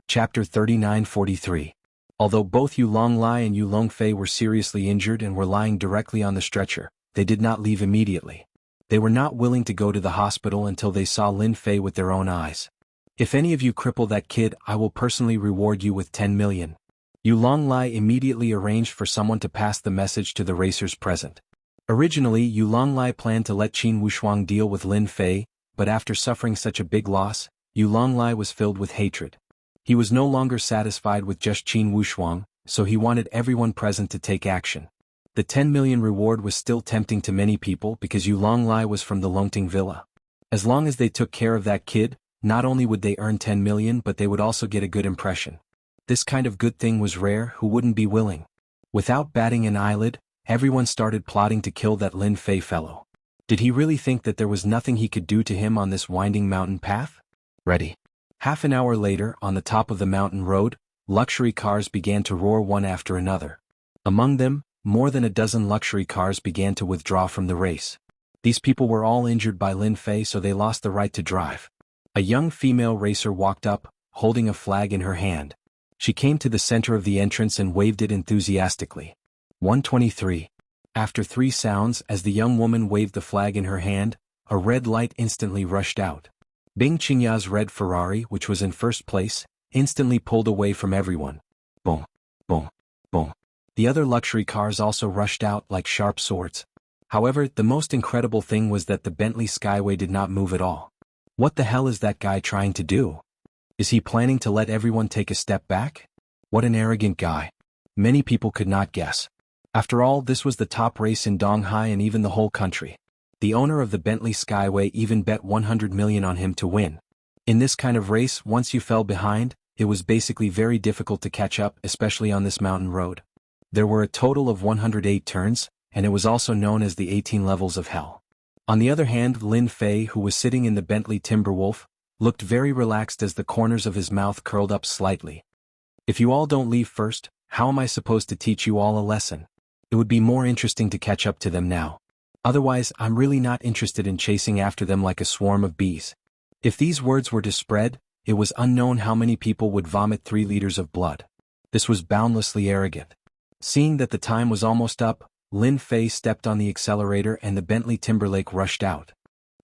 Chapter 39-43. Although both Yu Longlai and Yu Longfei were seriously injured and were lying directly on the stretcher, they did not leave immediately. They were not willing to go to the hospital until they saw Lin Fei with their own eyes. If any of you cripple that kid, I will personally reward you with 10 million. Yu Longlai immediately arranged for someone to pass the message to the racers present. Originally, Yu Longlai planned to let Qin Wushuang deal with Lin Fei, but after suffering such a big loss, Yu Longlai was filled with hatred. He was no longer satisfied with just Qin Wushuang, so he wanted everyone present to take action. The 10 million reward was still tempting to many people because Yu Longlai was from the Longting Villa. As long as they took care of that kid, not only would they earn 10 million but they would also get a good impression. This kind of good thing was rare. Who wouldn't be willing? Without batting an eyelid, everyone started plotting to kill that Lin Fei fellow. Did he really think that there was nothing he could do to him on this winding mountain path? Ready. Half an hour later, on the top of the mountain road, luxury cars began to roar one after another. Among them, more than a dozen luxury cars began to withdraw from the race. These people were all injured by Lin Fei, so they lost the right to drive. A young female racer walked up, holding a flag in her hand. She came to the center of the entrance and waved it enthusiastically. 123. After 3 sounds, as the young woman waved the flag in her hand, a red light instantly rushed out. Bing Qingya's red Ferrari, which was in first place, instantly pulled away from everyone. Boom, boom, boom. The other luxury cars also rushed out like sharp swords. However, the most incredible thing was that the Bentley Skyway did not move at all. What the hell is that guy trying to do? Is he planning to let everyone take a step back? What an arrogant guy. Many people could not guess. After all, this was the top race in Donghai and even the whole country. The owner of the Bentley Skyway even bet 100 million on him to win. In this kind of race, once you fell behind, it was basically very difficult to catch up, especially on this mountain road. There were a total of 108 turns, and it was also known as the 18 levels of hell. On the other hand, Lin Fei, who was sitting in the Bentley Timberwolf, looked very relaxed as the corners of his mouth curled up slightly. If you all don't leave first, how am I supposed to teach you all a lesson? It would be more interesting to catch up to them now. Otherwise, I'm really not interested in chasing after them like a swarm of bees. If these words were to spread, it was unknown how many people would vomit 3 liters of blood. This was boundlessly arrogant. Seeing that the time was almost up, Lin Fei stepped on the accelerator and the Bentley Timberlake rushed out.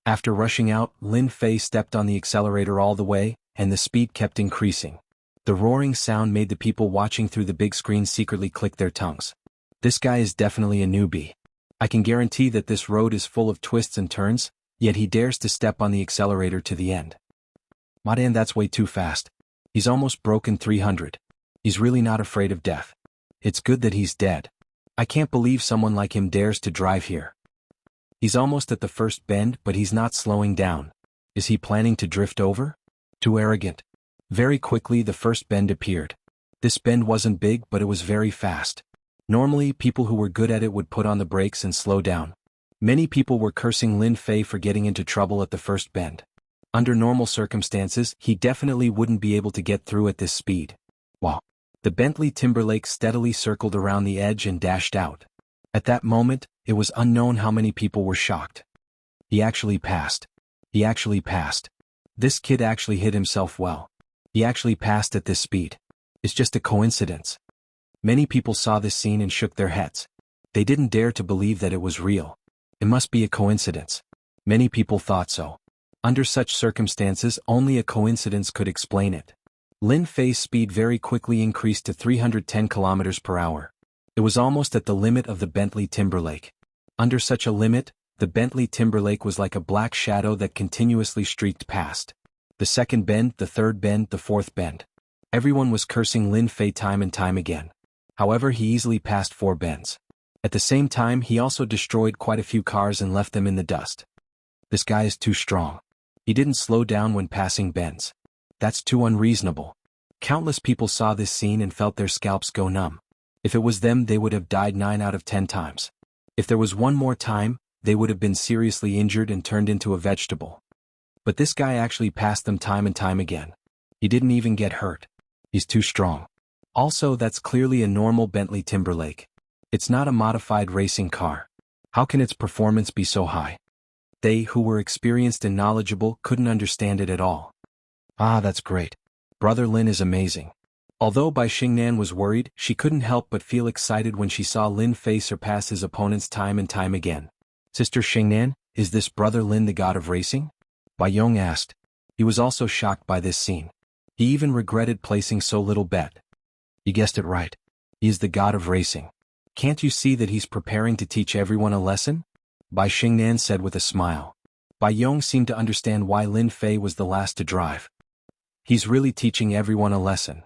After rushing out, Lin Fei stepped on the accelerator all the way, and the speed kept increasing. The roaring sound made the people watching through the big screen secretly click their tongues. This guy is definitely a newbie. I can guarantee that this road is full of twists and turns, yet he dares to step on the accelerator to the end. Madan, that's way too fast. He's almost broken 300. He's really not afraid of death. It's good that he's dead. I can't believe someone like him dares to drive here. He's almost at the first bend, but he's not slowing down. Is he planning to drift over? Too arrogant. Very quickly the first bend appeared. This bend wasn't big, but it was very fast. Normally, people who were good at it would put on the brakes and slow down. Many people were cursing Lin Fei for getting into trouble at the first bend. Under normal circumstances, he definitely wouldn't be able to get through at this speed. Wow. The Bentley Timberlake steadily circled around the edge and dashed out. At that moment, it was unknown how many people were shocked. He actually passed. He actually passed. This kid actually hit himself well. He actually passed at this speed. It's just a coincidence. Many people saw this scene and shook their heads. They didn't dare to believe that it was real. It must be a coincidence. Many people thought so. Under such circumstances, only a coincidence could explain it. Lin Fei's speed very quickly increased to 310 kilometers per hour. It was almost at the limit of the Bentley Timberlake. Under such a limit, the Bentley Timberlake was like a black shadow that continuously streaked past. The second bend, the third bend, the fourth bend. Everyone was cursing Lin Fei time and time again. However, he easily passed 4 bends. At the same time, he also destroyed quite a few cars and left them in the dust. This guy is too strong. He didn't slow down when passing bends. That's too unreasonable. Countless people saw this scene and felt their scalps go numb. If it was them, they would have died 9 out of 10 times. If there was one more time, they would have been seriously injured and turned into a vegetable. But this guy actually passed them time and time again. He didn't even get hurt. He's too strong. Also, that's clearly a normal Bentley Timberlake. It's not a modified racing car. How can its performance be so high? They, who were experienced and knowledgeable, couldn't understand it at all. Ah, that's great. Brother Lin is amazing. Although Bai Xingnan was worried, she couldn't help but feel excited when she saw Lin Fei surpass his opponents time and time again. Sister Xingnan, is this brother Lin the god of racing? Bai Yong asked. He was also shocked by this scene. He even regretted placing so little bet. You guessed it right. He is the god of racing. Can't you see that he's preparing to teach everyone a lesson? Bai Xingnan said with a smile. Bai Yong seemed to understand why Lin Fei was the last to drive. He's really teaching everyone a lesson.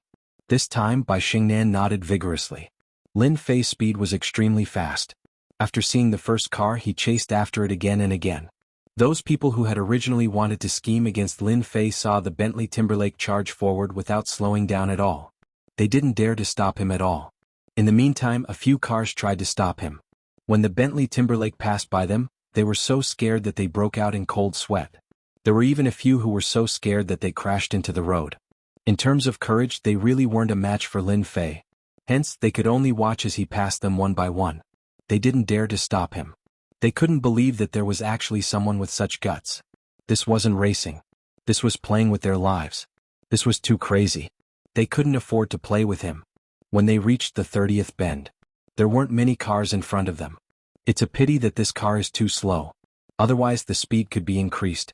This time Bai Xingnan nodded vigorously. Lin Fei's speed was extremely fast. After seeing the first car, he chased after it again and again. Those people who had originally wanted to scheme against Lin Fei saw the Bentley Timberlake charge forward without slowing down at all. They didn't dare to stop him at all. In the meantime, a few cars tried to stop him. When the Bentley Timberlake passed by them, they were so scared that they broke out in cold sweat. There were even a few who were so scared that they crashed into the road. In terms of courage, they really weren't a match for Lin Fei. Hence, they could only watch as he passed them one by one. They didn't dare to stop him. They couldn't believe that there was actually someone with such guts. This wasn't racing. This was playing with their lives. This was too crazy. They couldn't afford to play with him. When they reached the 30th bend, there weren't many cars in front of them. It's a pity that this car is too slow. Otherwise the speed could be increased.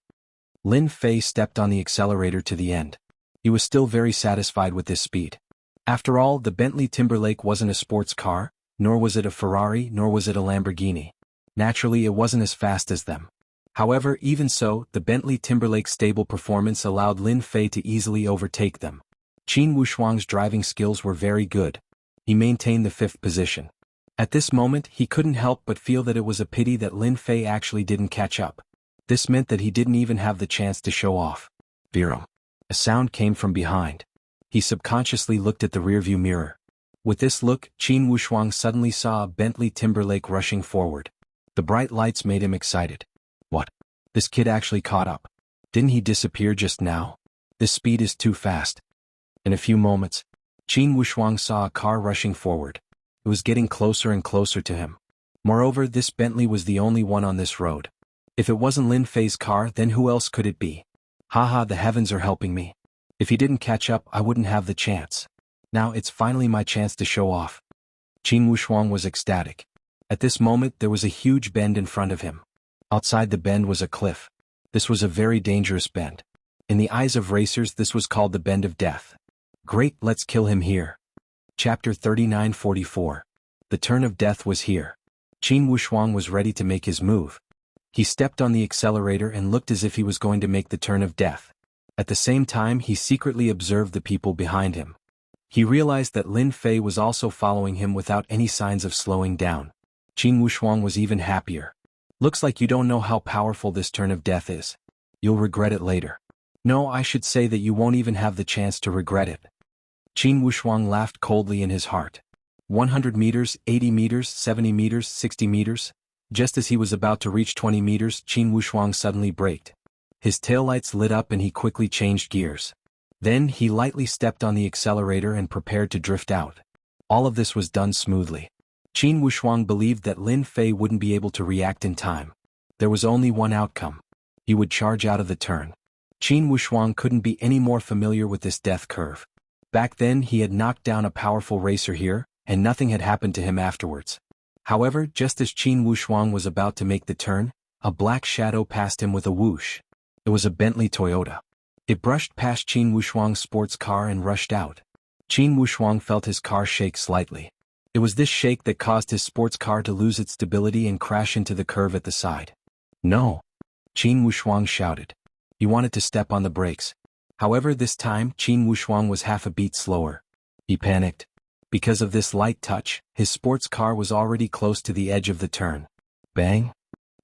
Lin Fei stepped on the accelerator to the end. He was still very satisfied with this speed. After all, the Bentley Timberlake wasn't a sports car, nor was it a Ferrari, nor was it a Lamborghini. Naturally, it wasn't as fast as them. However, even so, the Bentley Timberlake's stable performance allowed Lin Fei to easily overtake them. Qin Wushuang's driving skills were very good. He maintained the 5th position. At this moment, he couldn't help but feel that it was a pity that Lin Fei actually didn't catch up. This meant that he didn't even have the chance to show off. Virum. A sound came from behind. He subconsciously looked at the rearview mirror. With this look, Qin Wushuang suddenly saw a Bentley Timberlake rushing forward. The bright lights made him excited. What? This kid actually caught up. Didn't he disappear just now? This speed is too fast. In a few moments, Qin Wushuang saw a car rushing forward. It was getting closer and closer to him. Moreover, this Bentley was the only one on this road. If it wasn't Lin Fei's car, then who else could it be? Haha, the heavens are helping me. If he didn't catch up, I wouldn't have the chance. Now it's finally my chance to show off. Qin Wushuang was ecstatic. At this moment, there was a huge bend in front of him. Outside the bend was a cliff. This was a very dangerous bend. In the eyes of racers, this was called the Bend of Death. Great, let's kill him here. Chapter 3944. The turn of death was here. Qin Wushuang was ready to make his move. He stepped on the accelerator and looked as if he was going to make the turn of death. At the same time, he secretly observed the people behind him. He realized that Lin Fei was also following him without any signs of slowing down. Qin Wushuang was even happier. Looks like you don't know how powerful this turn of death is. You'll regret it later. No, I should say that you won't even have the chance to regret it. Qin Wushuang laughed coldly in his heart. 100 meters, 80 meters, 70 meters, 60 meters. Just as he was about to reach 20 meters, Qin Wushuang suddenly braked. His taillights lit up and he quickly changed gears. Then he lightly stepped on the accelerator and prepared to drift out. All of this was done smoothly. Qin Wushuang believed that Lin Fei wouldn't be able to react in time. There was only one outcome. He would charge out of the turn. Qin Wushuang couldn't be any more familiar with this death curve. Back then he had knocked down a powerful racer here, and nothing had happened to him afterwards. However, just as Qin Wushuang was about to make the turn, a black shadow passed him with a whoosh. It was a Bentley Toyota. It brushed past Qin Wushuang's sports car and rushed out. Qin Wushuang felt his car shake slightly. It was this shake that caused his sports car to lose its stability and crash into the curve at the side. No! Qin Wushuang shouted. He wanted to step on the brakes. However, this time, Qin Wushuang was half a beat slower. He panicked. Because of this light touch, his sports car was already close to the edge of the turn. Bang!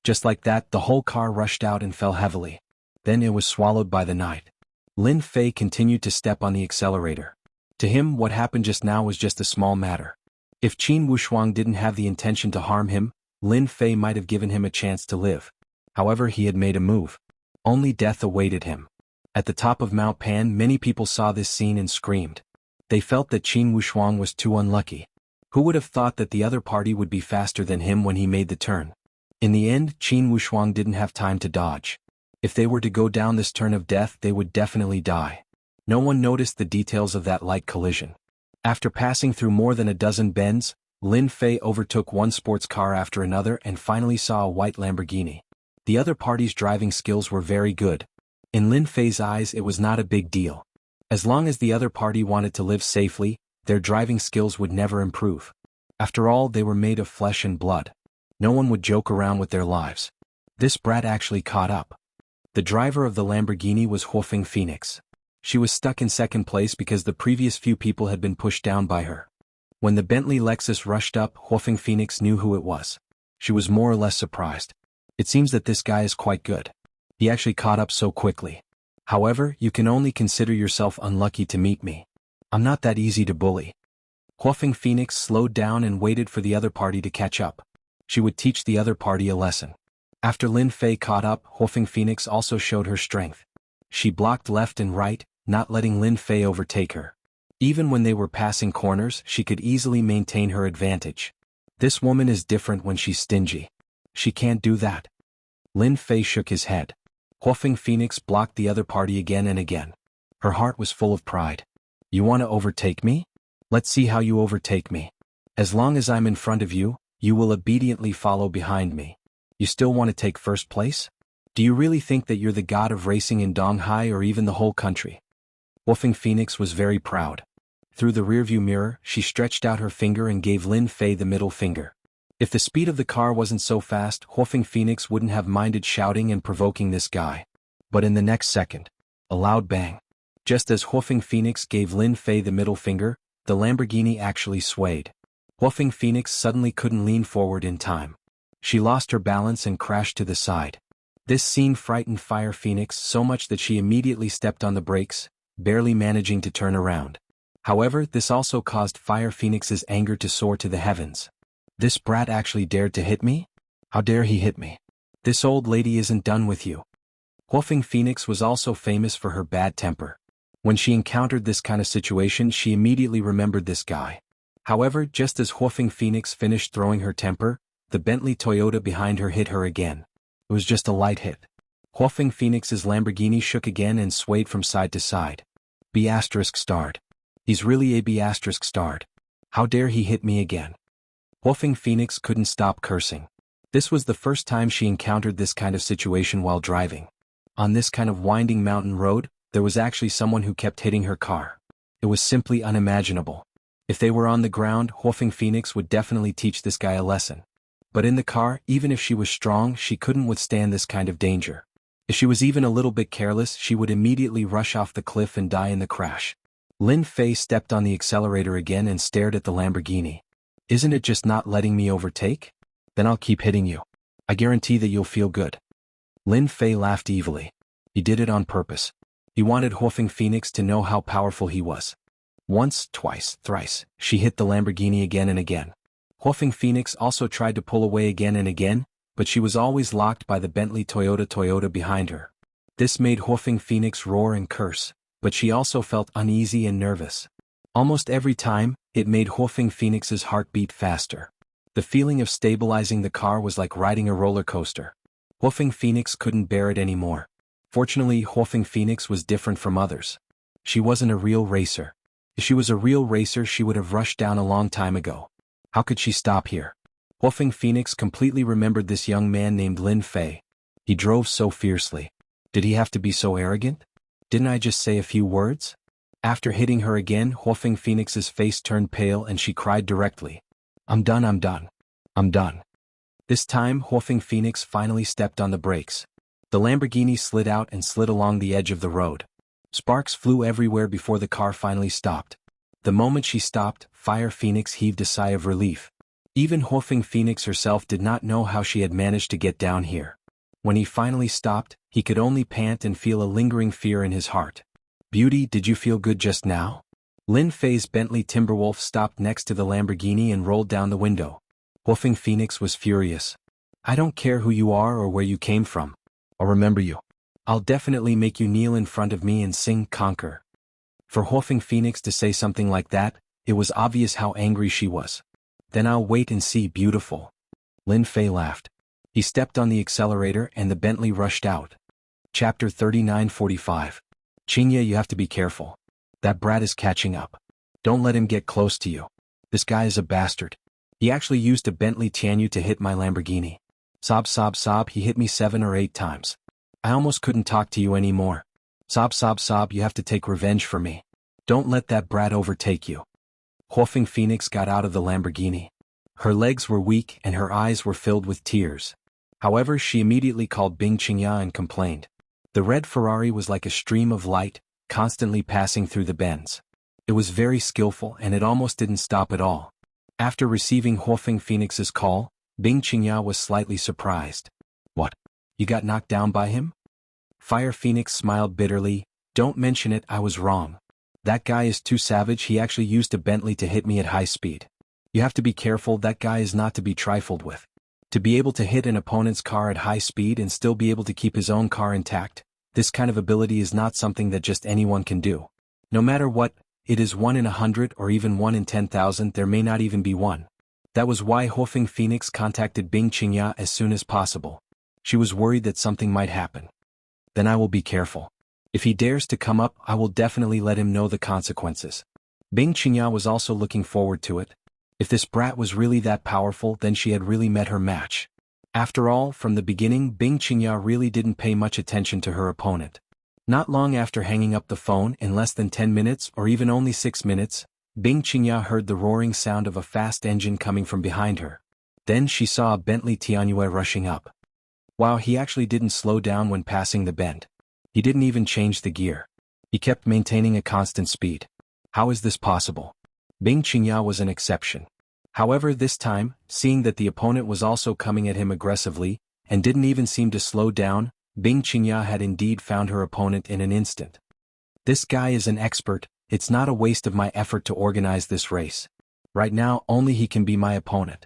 Just like that, the whole car rushed out and fell heavily. Then it was swallowed by the night. Lin Fei continued to step on the accelerator. To him, what happened just now was just a small matter. If Qin Wushuang didn't have the intention to harm him, Lin Fei might have given him a chance to live. However, he had made a move. Only death awaited him. At the top of Mount Pan, many people saw this scene and screamed. They felt that Qin Wushuang was too unlucky. Who would have thought that the other party would be faster than him when he made the turn? In the end, Qin Wushuang didn't have time to dodge. If they were to go down this turn of death, they would definitely die. No one noticed the details of that light collision. After passing through more than a dozen bends, Lin Fei overtook one sports car after another and finally saw a white Lamborghini. The other party's driving skills were very good. In Lin Fei's eyes it was not a big deal. As long as the other party wanted to live safely, their driving skills would never improve. After all, they were made of flesh and blood. No one would joke around with their lives. This brat actually caught up. The driver of the Lamborghini was Huofeng Phoenix. She was stuck in second place because the previous few people had been pushed down by her. When the Bentley Lexus rushed up, Huofeng Phoenix knew who it was. She was more or less surprised. It seems that this guy is quite good. He actually caught up so quickly. However, you can only consider yourself unlucky to meet me. I'm not that easy to bully. Huofeng Phoenix slowed down and waited for the other party to catch up. She would teach the other party a lesson. After Lin Fei caught up, Huofeng Phoenix also showed her strength. She blocked left and right, not letting Lin Fei overtake her. Even when they were passing corners, she could easily maintain her advantage. This woman is different when she's stingy. She can't do that. Lin Fei shook his head. Huofeng Phoenix blocked the other party again and again. Her heart was full of pride. You want to overtake me? Let's see how you overtake me. As long as I'm in front of you, you will obediently follow behind me. You still want to take first place? Do you really think that you're the god of racing in Donghai or even the whole country? Huofeng Phoenix was very proud. Through the rearview mirror, she stretched out her finger and gave Lin Fei the middle finger. If the speed of the car wasn't so fast, Huofeng Phoenix wouldn't have minded shouting and provoking this guy. But in the next second, a loud bang. Just as Huofeng Phoenix gave Lin Fei the middle finger, the Lamborghini actually swayed. Huofeng Phoenix suddenly couldn't lean forward in time. She lost her balance and crashed to the side. This scene frightened Fire Phoenix so much that she immediately stepped on the brakes, barely managing to turn around. However, this also caused Fire Phoenix's anger to soar to the heavens. This brat actually dared to hit me? How dare he hit me? This old lady isn't done with you. Huofeng Phoenix was also famous for her bad temper. When she encountered this kind of situation, she immediately remembered this guy. However, just as Huofeng Phoenix finished throwing her temper, the Bentley Toyota behind her hit her again. It was just a light hit. Huofeng Phoenix's Lamborghini shook again and swayed from side to side. B** starred. He's really a B** starred. How dare he hit me again? Huofeng Phoenix couldn't stop cursing. This was the first time she encountered this kind of situation while driving. On this kind of winding mountain road, there was actually someone who kept hitting her car. It was simply unimaginable. If they were on the ground, Huofeng Phoenix would definitely teach this guy a lesson. But in the car, even if she was strong, she couldn't withstand this kind of danger. If she was even a little bit careless, she would immediately rush off the cliff and die in the crash. Lin Fei stepped on the accelerator again and stared at the Lamborghini. Isn't it just not letting me overtake? Then I'll keep hitting you. I guarantee that you'll feel good. Lin Fei laughed evilly. He did it on purpose. He wanted Huofeng Phoenix to know how powerful he was. Once, twice, thrice, she hit the Lamborghini again and again. Huofeng Phoenix also tried to pull away again and again, but she was always locked by the Bentley Toyota behind her. This made Huofeng Phoenix roar and curse, but she also felt uneasy and nervous. Almost every time, it made Huofeng Phoenix's heart beat faster. The feeling of stabilizing the car was like riding a roller coaster. Huofeng Phoenix couldn't bear it anymore. Fortunately, Huofeng Phoenix was different from others. She wasn't a real racer. If she was a real racer, she would have rushed down a long time ago. How could she stop here? Huofeng Phoenix completely remembered this young man named Lin Fei. He drove so fiercely. Did he have to be so arrogant? Didn't I just say a few words? After hitting her again, Huofeng Phoenix's face turned pale and she cried directly. I'm done, I'm done. I'm done. This time, Huofeng Phoenix finally stepped on the brakes. The Lamborghini slid out and slid along the edge of the road. Sparks flew everywhere before the car finally stopped. The moment she stopped, Fire Phoenix heaved a sigh of relief. Even Huofeng Phoenix herself did not know how she had managed to get down here. When he finally stopped, he could only pant and feel a lingering fear in his heart. Beauty, did you feel good just now? Lin Fei's Bentley Timberwolf stopped next to the Lamborghini and rolled down the window. Huofeng Phoenix was furious. I don't care who you are or where you came from. I'll remember you. I'll definitely make you kneel in front of me and sing Conquer. For Huofeng Phoenix to say something like that, it was obvious how angry she was. Then I'll wait and see, beautiful. Lin Fei laughed. He stepped on the accelerator and the Bentley rushed out. Chapter 39:45. Qingye, you have to be careful. That brat is catching up. Don't let him get close to you. This guy is a bastard. He actually used a Bentley Tianyu to hit my Lamborghini. Sob sob sob, he hit me 7 or 8 times. I almost couldn't talk to you anymore. Sob sob sob, you have to take revenge for me. Don't let that brat overtake you. Huofeng Phoenix got out of the Lamborghini. Her legs were weak and her eyes were filled with tears. However, she immediately called Bing Qingya and complained. The red Ferrari was like a stream of light, constantly passing through the bends. It was very skillful and it almost didn't stop at all. After receiving Huofeng Phoenix's call, Bing Qingya was slightly surprised. What? You got knocked down by him? Fire Phoenix smiled bitterly. Don't mention it, I was wrong. That guy is too savage, he actually used a Bentley to hit me at high speed. You have to be careful, that guy is not to be trifled with. To be able to hit an opponent's car at high speed and still be able to keep his own car intact, this kind of ability is not something that just anyone can do. No matter what, it is 1 in 100 or even 1 in 10,000, there may not even be one. That was why Huofeng Phoenix contacted Bing Qingya as soon as possible. She was worried that something might happen. Then I will be careful. If he dares to come up, I will definitely let him know the consequences. Bing Qingya was also looking forward to it. If this brat was really that powerful, then she had really met her match. After all, from the beginning, Bing Qingya really didn't pay much attention to her opponent. Not long after hanging up the phone, in less than 10 minutes or even only 6 minutes, Bing Qingya heard the roaring sound of a fast engine coming from behind her. Then she saw a Bentley Tianyu rushing up. Wow, he actually didn't slow down when passing the bend. He didn't even change the gear. He kept maintaining a constant speed. How is this possible? Bing Qingya was an exception. However, this time, seeing that the opponent was also coming at him aggressively, and didn't even seem to slow down, Bing Qingya had indeed found her opponent in an instant. This guy is an expert, it's not a waste of my effort to organize this race. Right now, only he can be my opponent.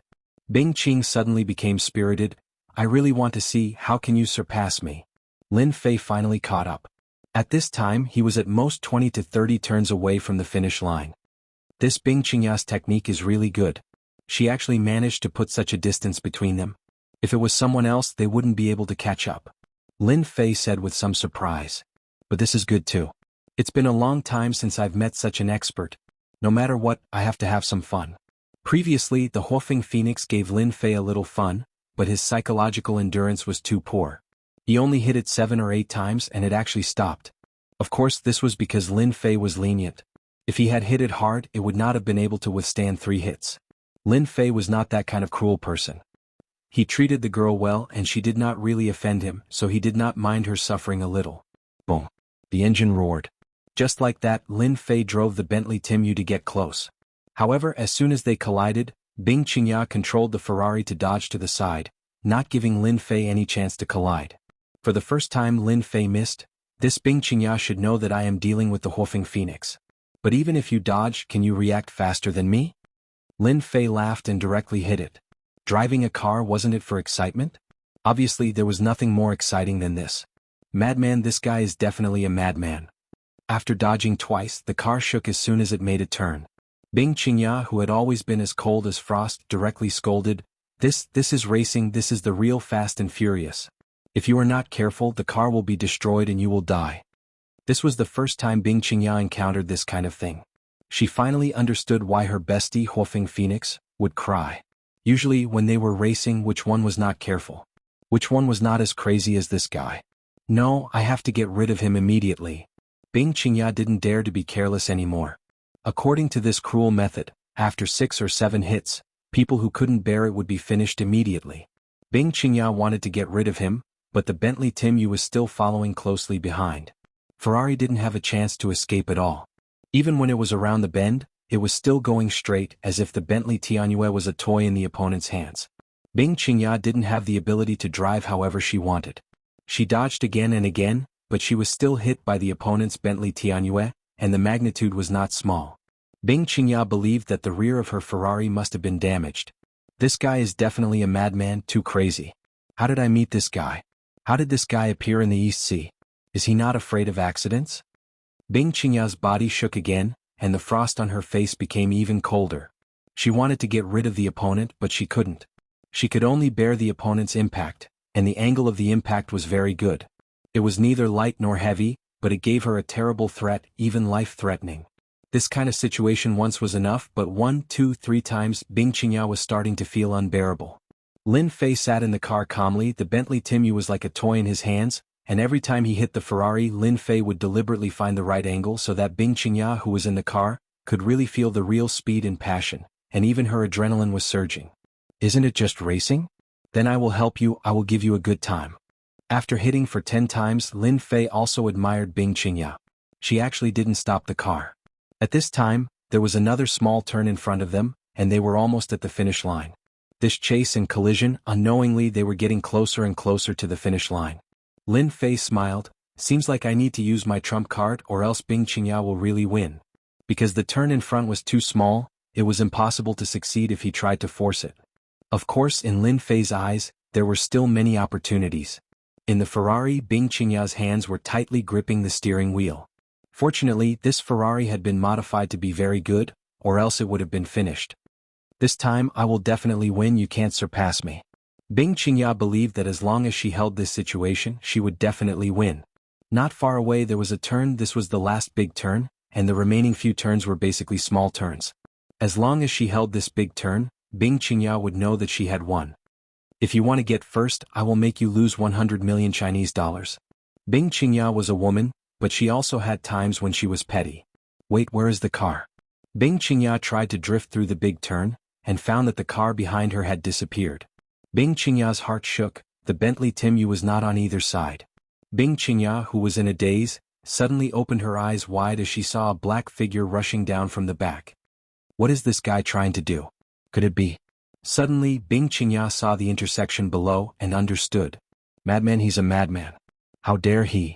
Bing Qing suddenly became spirited. I really want to see, how can you surpass me? Lin Fei finally caught up. At this time, he was at most 20 to 30 turns away from the finish line. This Bing Qingya's technique is really good. She actually managed to put such a distance between them. If it was someone else, they wouldn't be able to catch up. Lin Fei said with some surprise. But this is good too. It's been a long time since I've met such an expert. No matter what, I have to have some fun. Previously, the Huofeng Phoenix gave Lin Fei a little fun, but his psychological endurance was too poor. He only hit it 7 or 8 times and it actually stopped. Of course, this was because Lin Fei was lenient. If he had hit it hard, it would not have been able to withstand 3 hits. Lin Fei was not that kind of cruel person. He treated the girl well and she did not really offend him, so he did not mind her suffering a little. Boom. The engine roared. Just like that, Lin Fei drove the Bentley Tianyu to get close. However, as soon as they collided, Bing Qingya controlled the Ferrari to dodge to the side, not giving Lin Fei any chance to collide. For the first time Lin Fei missed. This Bing Qingya should know that I am dealing with the Huofeng Phoenix. But even if you dodge, can you react faster than me? Lin Fei laughed and directly hit it. Driving a car, wasn't it for excitement? Obviously there was nothing more exciting than this. Madman, this guy is definitely a madman. After dodging twice, the car shook as soon as it made a turn. Bing Qingya, who had always been as cold as frost, directly scolded, This is racing, this is the real Fast and Furious. If you are not careful, the car will be destroyed and you will die. This was the first time Bing Qingya encountered this kind of thing. She finally understood why her bestie Huofeng Phoenix would cry. Usually when they were racing, which one was not careful? Which one was not as crazy as this guy? No, I have to get rid of him immediately. Bing Qingya didn't dare to be careless anymore. According to this cruel method, after 6 or 7 hits, people who couldn't bear it would be finished immediately. Bing Qingya wanted to get rid of him, but the Bentley Tianyu was still following closely behind. Ferrari didn't have a chance to escape at all. Even when it was around the bend, it was still going straight as if the Bentley Tianyu was a toy in the opponent's hands. Bing Qingya didn't have the ability to drive however she wanted. She dodged again and again, but she was still hit by the opponent's Bentley Tianyu, and the magnitude was not small. Bing Qingya believed that the rear of her Ferrari must have been damaged. This guy is definitely a madman, too crazy. How did I meet this guy? How did this guy appear in the East Sea? Is he not afraid of accidents? Bing Qingya's body shook again, and the frost on her face became even colder. She wanted to get rid of the opponent, but she couldn't. She could only bear the opponent's impact, and the angle of the impact was very good. It was neither light nor heavy, but it gave her a terrible threat, even life-threatening. This kind of situation once was enough, but 1, 2, 3 times, Bing Qingya was starting to feel unbearable. Lin Fei sat in the car calmly. The Bentley Timu was like a toy in his hands, and every time he hit the Ferrari, Lin Fei would deliberately find the right angle so that Bing Qingya, who was in the car, could really feel the real speed and passion, and even her adrenaline was surging. Isn't it just racing? Then I will help you, I will give you a good time. After hitting for 10 times, Lin Fei also admired Bing Qingya. She actually didn't stop the car. At this time, there was another small turn in front of them, and they were almost at the finish line. This chase and collision, unknowingly they were getting closer and closer to the finish line. Lin Fei smiled. Seems like I need to use my trump card or else Bing Qingya will really win. Because the turn in front was too small, it was impossible to succeed if he tried to force it. Of course, in Lin Fei's eyes, there were still many opportunities. In the Ferrari, Bing Qingya's hands were tightly gripping the steering wheel. Fortunately, this Ferrari had been modified to be very good, or else it would have been finished. This time I will definitely win, you can't surpass me. Bing Qingya believed that as long as she held this situation, she would definitely win. Not far away there was a turn. This was the last big turn, and the remaining few turns were basically small turns. As long as she held this big turn, Bing Qingya would know that she had won. If you want to get first, I will make you lose 100 million Chinese dollars. Bing Qingya was a woman, but she also had times when she was petty. Wait, where is the car? Bing Qingya tried to drift through the big turn, and found that the car behind her had disappeared. Bing Qingya's heart shook. The Bentley Timu was not on either side. Bing Qingya, who was in a daze, suddenly opened her eyes wide as she saw a black figure rushing down from the back. What is this guy trying to do? Could it be? Suddenly, Bing Qingya saw the intersection below and understood. Madman, he's a madman. How dare he?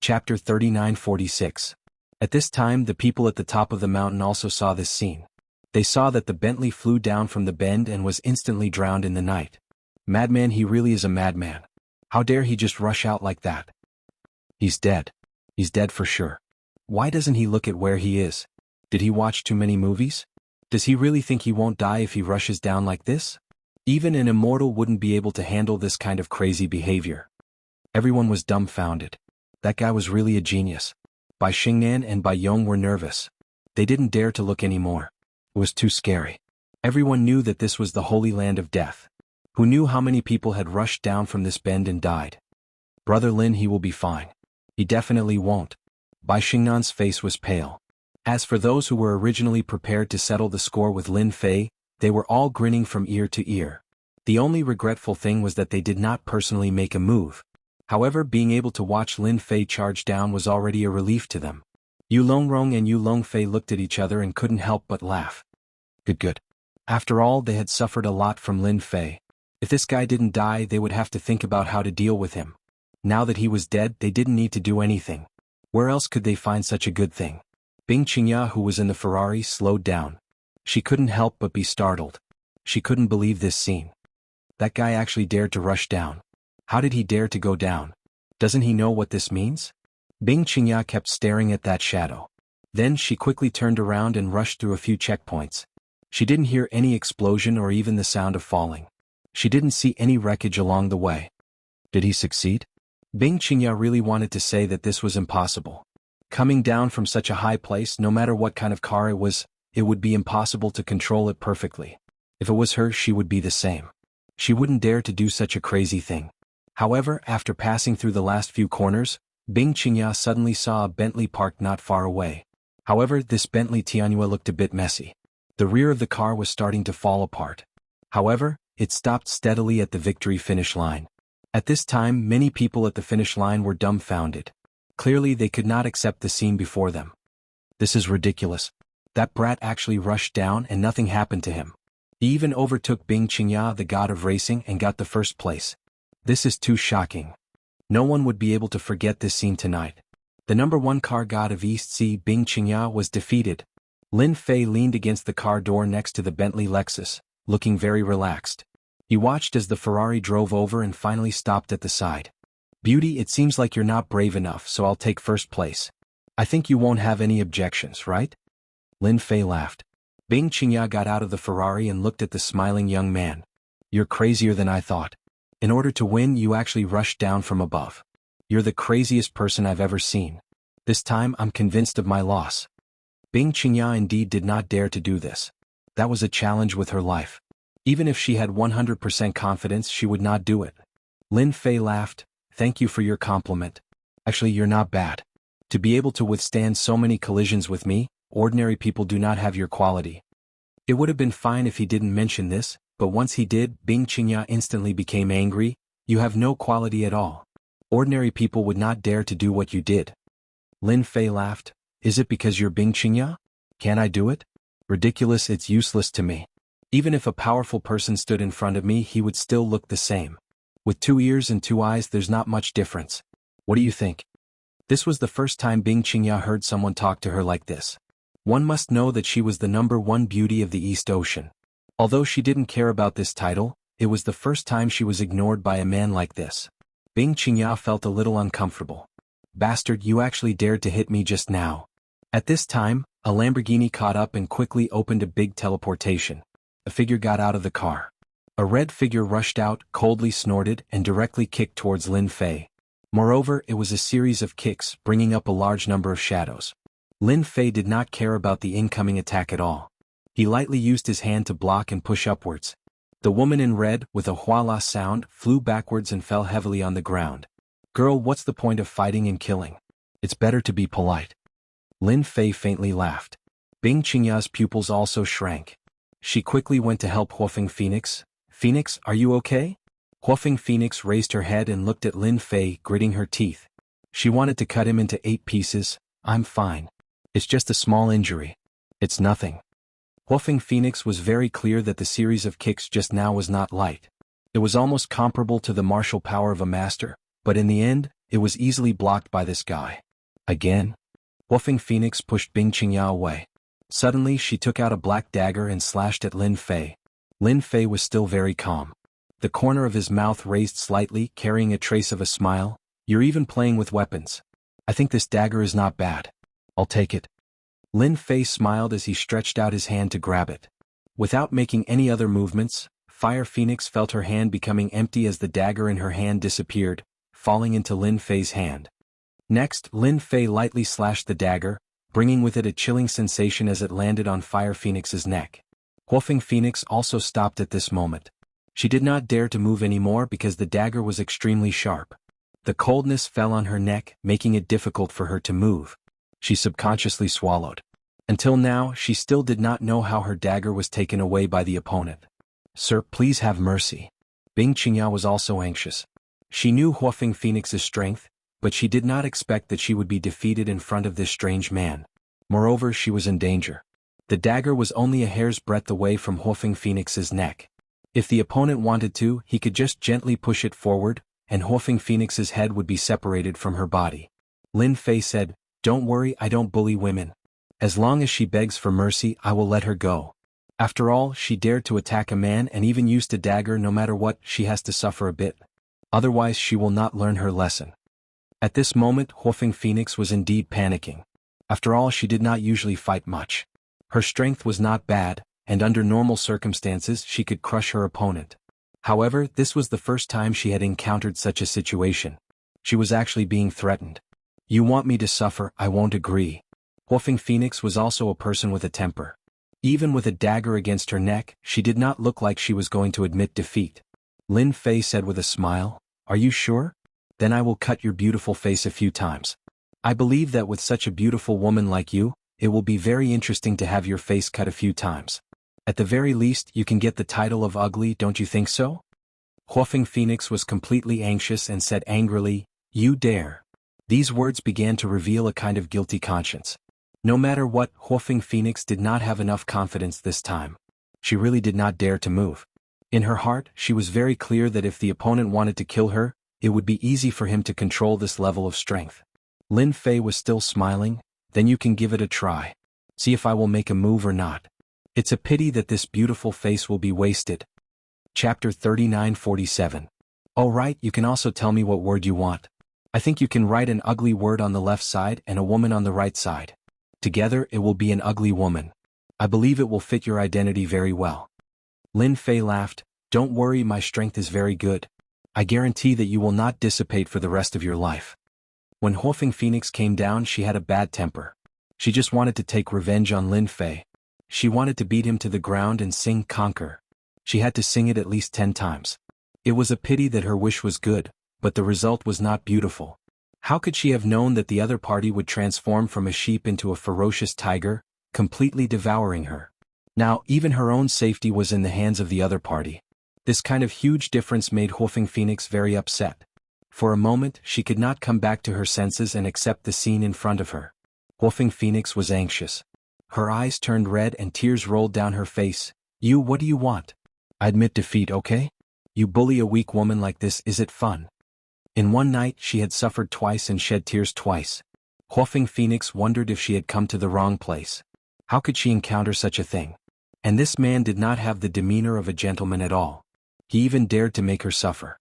Chapter 39:46. At this time, the people at the top of the mountain also saw this scene. They saw that the Bentley flew down from the bend and was instantly drowned in the night. Madman, he really is a madman. How dare he just rush out like that? He's dead. He's dead for sure. Why doesn't he look at where he is? Did he watch too many movies? Does he really think he won't die if he rushes down like this? Even an immortal wouldn't be able to handle this kind of crazy behavior. Everyone was dumbfounded. That guy was really a genius. Bai Xingnan and Bai Yong were nervous. They didn't dare to look anymore. It was too scary. Everyone knew that this was the holy land of death. Who knew how many people had rushed down from this bend and died? Brother Lin, he will be fine. He definitely won't. Bai Xingnan's face was pale. As for those who were originally prepared to settle the score with Lin Fei, they were all grinning from ear to ear. The only regretful thing was that they did not personally make a move. However, being able to watch Lin Fei charge down was already a relief to them. Yu Longrong and Yu Longfei looked at each other and couldn't help but laugh. Good. After all, they had suffered a lot from Lin Fei. If this guy didn't die, they would have to think about how to deal with him. Now that he was dead, they didn't need to do anything. Where else could they find such a good thing? Bing Qingya, who was in the Ferrari, slowed down. She couldn't help but be startled. She couldn't believe this scene. That guy actually dared to rush down. How did he dare to go down? Doesn't he know what this means? Bing Qingya kept staring at that shadow. Then she quickly turned around and rushed through a few checkpoints. She didn't hear any explosion or even the sound of falling. She didn't see any wreckage along the way. Did he succeed? Bing Qingya really wanted to say that this was impossible. Coming down from such a high place, no matter what kind of car it was, it would be impossible to control it perfectly. If it was her, she would be the same. She wouldn't dare to do such a crazy thing. However, after passing through the last few corners, Bing Qingya suddenly saw a Bentley parked not far away. However, this Bentley Tianhua looked a bit messy. The rear of the car was starting to fall apart. However, it stopped steadily at the victory finish line. At this time, many people at the finish line were dumbfounded. Clearly, they could not accept the scene before them. This is ridiculous. That brat actually rushed down and nothing happened to him. He even overtook Bing Qingya, the god of racing, and got the first place. This is too shocking. No one would be able to forget this scene tonight. The #1 car god of East Sea, Bing Qingya, was defeated. Lin Fei leaned against the car door next to the Bentley Lexus, looking very relaxed. He watched as the Ferrari drove over and finally stopped at the side. Beauty, it seems like you're not brave enough, so I'll take first place. I think you won't have any objections, right? Lin Fei laughed. Bing Qingya got out of the Ferrari and looked at the smiling young man. You're crazier than I thought. In order to win, you actually rushed down from above. You're the craziest person I've ever seen. This time, I'm convinced of my loss. Bing Qingya indeed did not dare to do this. That was a challenge with her life. Even if she had 100% confidence, she would not do it. Lin Fei laughed. Thank you for your compliment. Actually, you're not bad. To be able to withstand so many collisions with me, ordinary people do not have your quality. It would have been fine if he didn't mention this, but once he did, Bing Qingya instantly became angry. You have no quality at all. Ordinary people would not dare to do what you did. Lin Fei laughed. Is it because you're Bing Qingya? Can't I do it? Ridiculous, it's useless to me. Even if a powerful person stood in front of me, he would still look the same. With 2 ears and 2 eyes, there's not much difference. What do you think? This was the first time Bing Qingya heard someone talk to her like this. One must know that she was the #1 beauty of the East Ocean. Although she didn't care about this title, it was the first time she was ignored by a man like this. Bing Qingya felt a little uncomfortable. Bastard, you actually dared to hit me just now. At this time, a Lamborghini caught up and quickly opened a big teleportation. A figure got out of the car. A red figure rushed out, coldly snorted, and directly kicked towards Lin Fei. Moreover, it was a series of kicks, bringing up a large number of shadows. Lin Fei did not care about the incoming attack at all. He lightly used his hand to block and push upwards. The woman in red, with a huala sound, flew backwards and fell heavily on the ground. Girl, what's the point of fighting and killing? It's better to be polite. Lin Fei faintly laughed. Bing Qingya's pupils also shrank. She quickly went to help Huofeng Phoenix. Phoenix, are you okay? Huofeng Phoenix raised her head and looked at Lin Fei, gritting her teeth. She wanted to cut him into 8 pieces. I'm fine. It's just a small injury. It's nothing. Huofeng Phoenix was very clear that the series of kicks just now was not light. It was almost comparable to the martial power of a master, but in the end, it was easily blocked by this guy. Again? Huofeng Phoenix pushed Bing Qingya away. Suddenly she took out a black dagger and slashed at Lin Fei. Lin Fei was still very calm. The corner of his mouth raised slightly, carrying a trace of a smile. You're even playing with weapons. I think this dagger is not bad. I'll take it. Lin Fei smiled as he stretched out his hand to grab it. Without making any other movements, Fire Phoenix felt her hand becoming empty as the dagger in her hand disappeared, falling into Lin Fei's hand. Next, Lin Fei lightly slashed the dagger, bringing with it a chilling sensation as it landed on Fire Phoenix's neck. Huofeng Phoenix also stopped at this moment. She did not dare to move anymore because the dagger was extremely sharp. The coldness fell on her neck, making it difficult for her to move. She subconsciously swallowed. Until now, she still did not know how her dagger was taken away by the opponent. Sir, please have mercy. Bing Qingya was also anxious. She knew Huofeng Phoenix's strength, but she did not expect that she would be defeated in front of this strange man. Moreover, she was in danger. The dagger was only a hair's breadth away from Huofeng Phoenix's neck. If the opponent wanted to, he could just gently push it forward, and Huofeng Phoenix's head would be separated from her body. Lin Fei said, Don't worry, I don't bully women. As long as she begs for mercy, I will let her go. After all, she dared to attack a man and even used a dagger. No matter what, she has to suffer a bit. Otherwise she will not learn her lesson. At this moment, Huofeng Phoenix was indeed panicking. After all, she did not usually fight much. Her strength was not bad, and under normal circumstances she could crush her opponent. However, this was the first time she had encountered such a situation. She was actually being threatened. You want me to suffer, I won't agree. Huofeng Phoenix was also a person with a temper. Even with a dagger against her neck, she did not look like she was going to admit defeat. Lin Fei said with a smile, Are you sure? Then I will cut your beautiful face a few times. I believe that with such a beautiful woman like you, it will be very interesting to have your face cut a few times. At the very least, you can get the title of ugly, don't you think so? Huofeng Phoenix was completely anxious and said angrily, You dare. These words began to reveal a kind of guilty conscience. No matter what, Huofeng Phoenix did not have enough confidence this time. She really did not dare to move. In her heart, she was very clear that if the opponent wanted to kill her, it would be easy for him to control this level of strength. Lin Fei was still smiling. Then you can give it a try. See if I will make a move or not. It's a pity that this beautiful face will be wasted. Chapter 39:47. Oh right, you can also tell me what word you want. I think you can write an ugly word on the left side and a woman on the right side. Together it will be an ugly woman. I believe it will fit your identity very well. Lin Fei laughed. Don't worry, my strength is very good. I guarantee that you will not dissipate for the rest of your life. When Huofeng Phoenix came down, she had a bad temper. She just wanted to take revenge on Lin Fei. She wanted to beat him to the ground and sing Conquer. She had to sing it at least 10 times. It was a pity that her wish was good, but the result was not beautiful. How could she have known that the other party would transform from a sheep into a ferocious tiger, completely devouring her? Now, even her own safety was in the hands of the other party. This kind of huge difference made Huofeng Phoenix very upset. For a moment, she could not come back to her senses and accept the scene in front of her. Huofeng Phoenix was anxious. Her eyes turned red and tears rolled down her face. What do you want? I admit defeat, okay? You bully a weak woman like this, is it fun? In one night she had suffered twice and shed tears twice. Huofeng Phoenix wondered if she had come to the wrong place. How could she encounter such a thing? And this man did not have the demeanor of a gentleman at all. He even dared to make her suffer.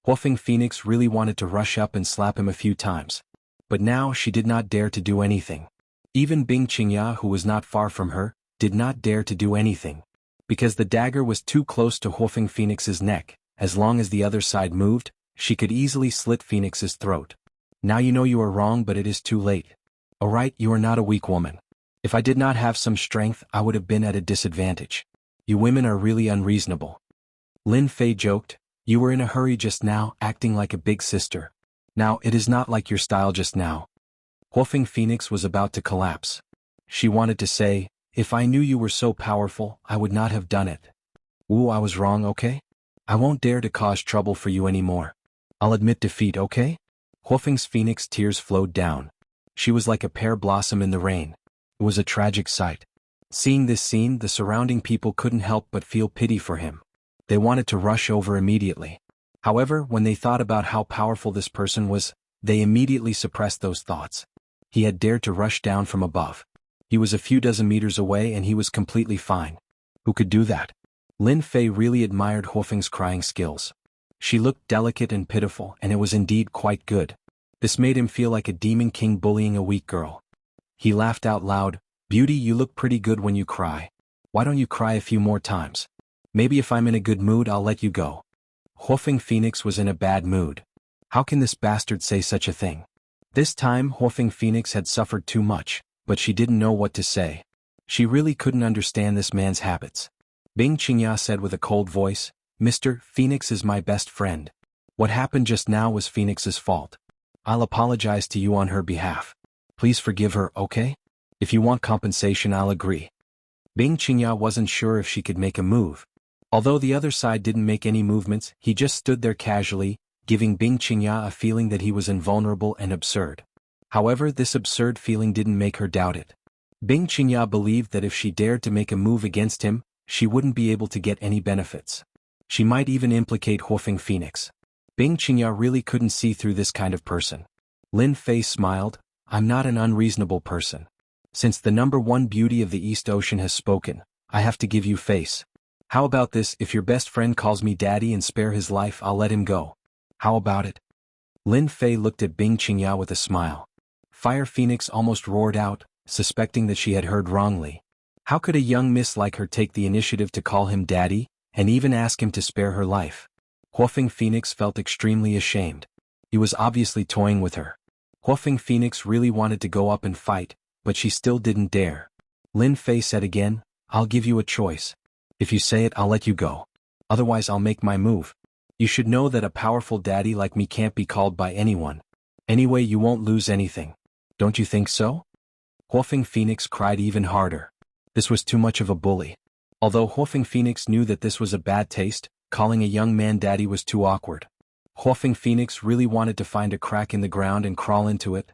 Huofeng Phoenix really wanted to rush up and slap him a few times. But now she did not dare to do anything. Even Bing Qingya, who was not far from her, did not dare to do anything. Because the dagger was too close to Huofeng Phoenix's neck, as long as the other side moved, she could easily slit Phoenix's throat. Now you know you are wrong, but it is too late. Alright, you are not a weak woman. If I did not have some strength, I would have been at a disadvantage. You women are really unreasonable. Lin Fei joked, you were in a hurry just now, acting like a big sister. Now it is not like your style just now. Huofeng Phoenix was about to collapse. She wanted to say, if I knew you were so powerful, I would not have done it. I was wrong, okay? I won't dare to cause trouble for you anymore. I'll admit defeat, okay? Huofeng's Phoenix tears flowed down. She was like a pear blossom in the rain. It was a tragic sight. Seeing this scene, the surrounding people couldn't help but feel pity for him. They wanted to rush over immediately. However, when they thought about how powerful this person was, they immediately suppressed those thoughts. He had dared to rush down from above. He was a few dozen meters away and he was completely fine. Who could do that? Lin Fei really admired Huofeng's crying skills. She looked delicate and pitiful, and it was indeed quite good. This made him feel like a demon king bullying a weak girl. He laughed out loud, Beauty, you look pretty good when you cry. Why don't you cry a few more times? Maybe if I'm in a good mood I'll let you go. Huofeng Phoenix was in a bad mood. How can this bastard say such a thing? This time Huofeng Phoenix had suffered too much, but she didn't know what to say. She really couldn't understand this man's habits. Bing Qingya said with a cold voice, Mr. Phoenix is my best friend. What happened just now was Phoenix's fault. I'll apologize to you on her behalf. Please forgive her, okay? If you want compensation, I'll agree. Bing Qingya wasn't sure if she could make a move. Although the other side didn't make any movements, he just stood there casually, giving Bing Qingya a feeling that he was invulnerable and absurd. However, this absurd feeling didn't make her doubt it. Bing Qingya believed that if she dared to make a move against him, she wouldn't be able to get any benefits. She might even implicate Huofeng Phoenix. Bing Qingya really couldn't see through this kind of person. Lin Fei smiled, I'm not an unreasonable person. Since the #1 beauty of the East Ocean has spoken, I have to give you face. How about this, if your best friend calls me daddy and spare his life, I'll let him go. How about it? Lin Fei looked at Bing Qingya with a smile. Fire Phoenix almost roared out, suspecting that she had heard wrongly. How could a young miss like her take the initiative to call him daddy, and even ask him to spare her life? Huofeng Phoenix felt extremely ashamed. He was obviously toying with her. Huofeng Phoenix really wanted to go up and fight, but she still didn't dare. Lin Fei said again, I'll give you a choice. If you say it, I'll let you go. Otherwise I'll make my move. You should know that a powerful daddy like me can't be called by anyone. Anyway, you won't lose anything. Don't you think so? Huofeng Phoenix cried even harder. This was too much of a bully. Although Huofeng Phoenix knew that this was a bad taste, calling a young man daddy was too awkward. Huofeng Phoenix really wanted to find a crack in the ground and crawl into it.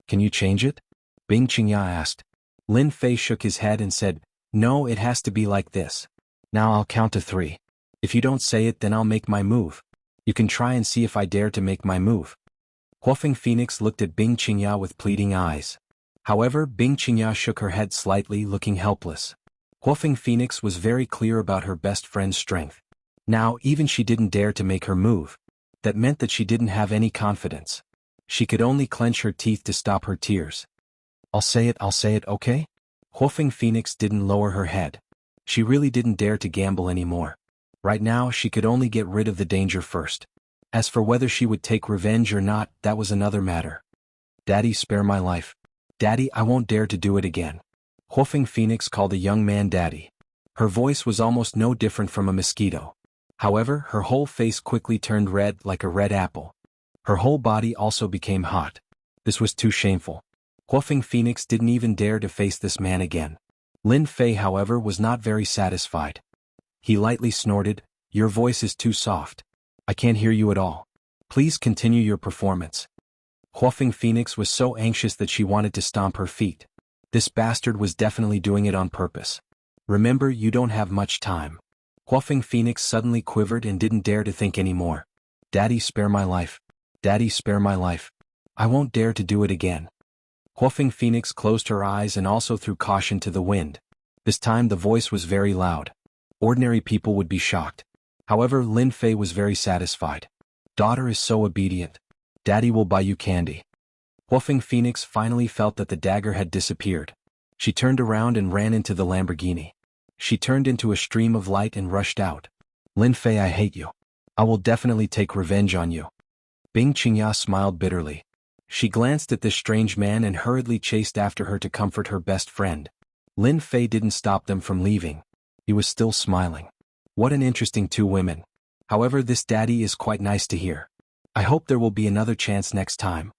Can you change it? Bing Qingya asked. Lin Fei shook his head and said, No, it has to be like this. Now I'll count to 3. If you don't say it, then I'll make my move. You can try and see if I dare to make my move. Huofeng Phoenix looked at Bing Qingya with pleading eyes. However, Bing Qingya shook her head slightly, looking helpless. Huofeng Phoenix was very clear about her best friend's strength. Now, even she didn't dare to make her move. That meant that she didn't have any confidence. She could only clench her teeth to stop her tears. I'll say it, okay? Huofeng Phoenix didn't lower her head. She really didn't dare to gamble anymore. Right now, she could only get rid of the danger first. As for whether she would take revenge or not, that was another matter. Daddy, spare my life. Daddy, I won't dare to do it again. Huofeng Phoenix called the young man daddy. Her voice was almost no different from a mosquito. However, her whole face quickly turned red like a red apple. Her whole body also became hot. This was too shameful. Huofeng Phoenix didn't even dare to face this man again. Lin Fei, however, was not very satisfied. He lightly snorted, "Your voice is too soft. I can't hear you at all. Please continue your performance." Huofeng Phoenix was so anxious that she wanted to stomp her feet. This bastard was definitely doing it on purpose. Remember, you don't have much time. Huofeng Phoenix suddenly quivered and didn't dare to think anymore. Daddy, spare my life. Daddy, spare my life. I won't dare to do it again. Huofeng Phoenix closed her eyes and also threw caution to the wind. This time the voice was very loud. Ordinary people would be shocked. However, Lin Fei was very satisfied. Daughter is so obedient. Daddy will buy you candy. Huofeng Phoenix finally felt that the dagger had disappeared. She turned around and ran into the Lamborghini. She turned into a stream of light and rushed out. Lin Fei, I hate you. I will definitely take revenge on you. Bing Qingya smiled bitterly. She glanced at this strange man and hurriedly chased after her to comfort her best friend. Lin Fei didn't stop them from leaving. He was still smiling. What an interesting two women. However, this daddy is quite nice to hear. I hope there will be another chance next time.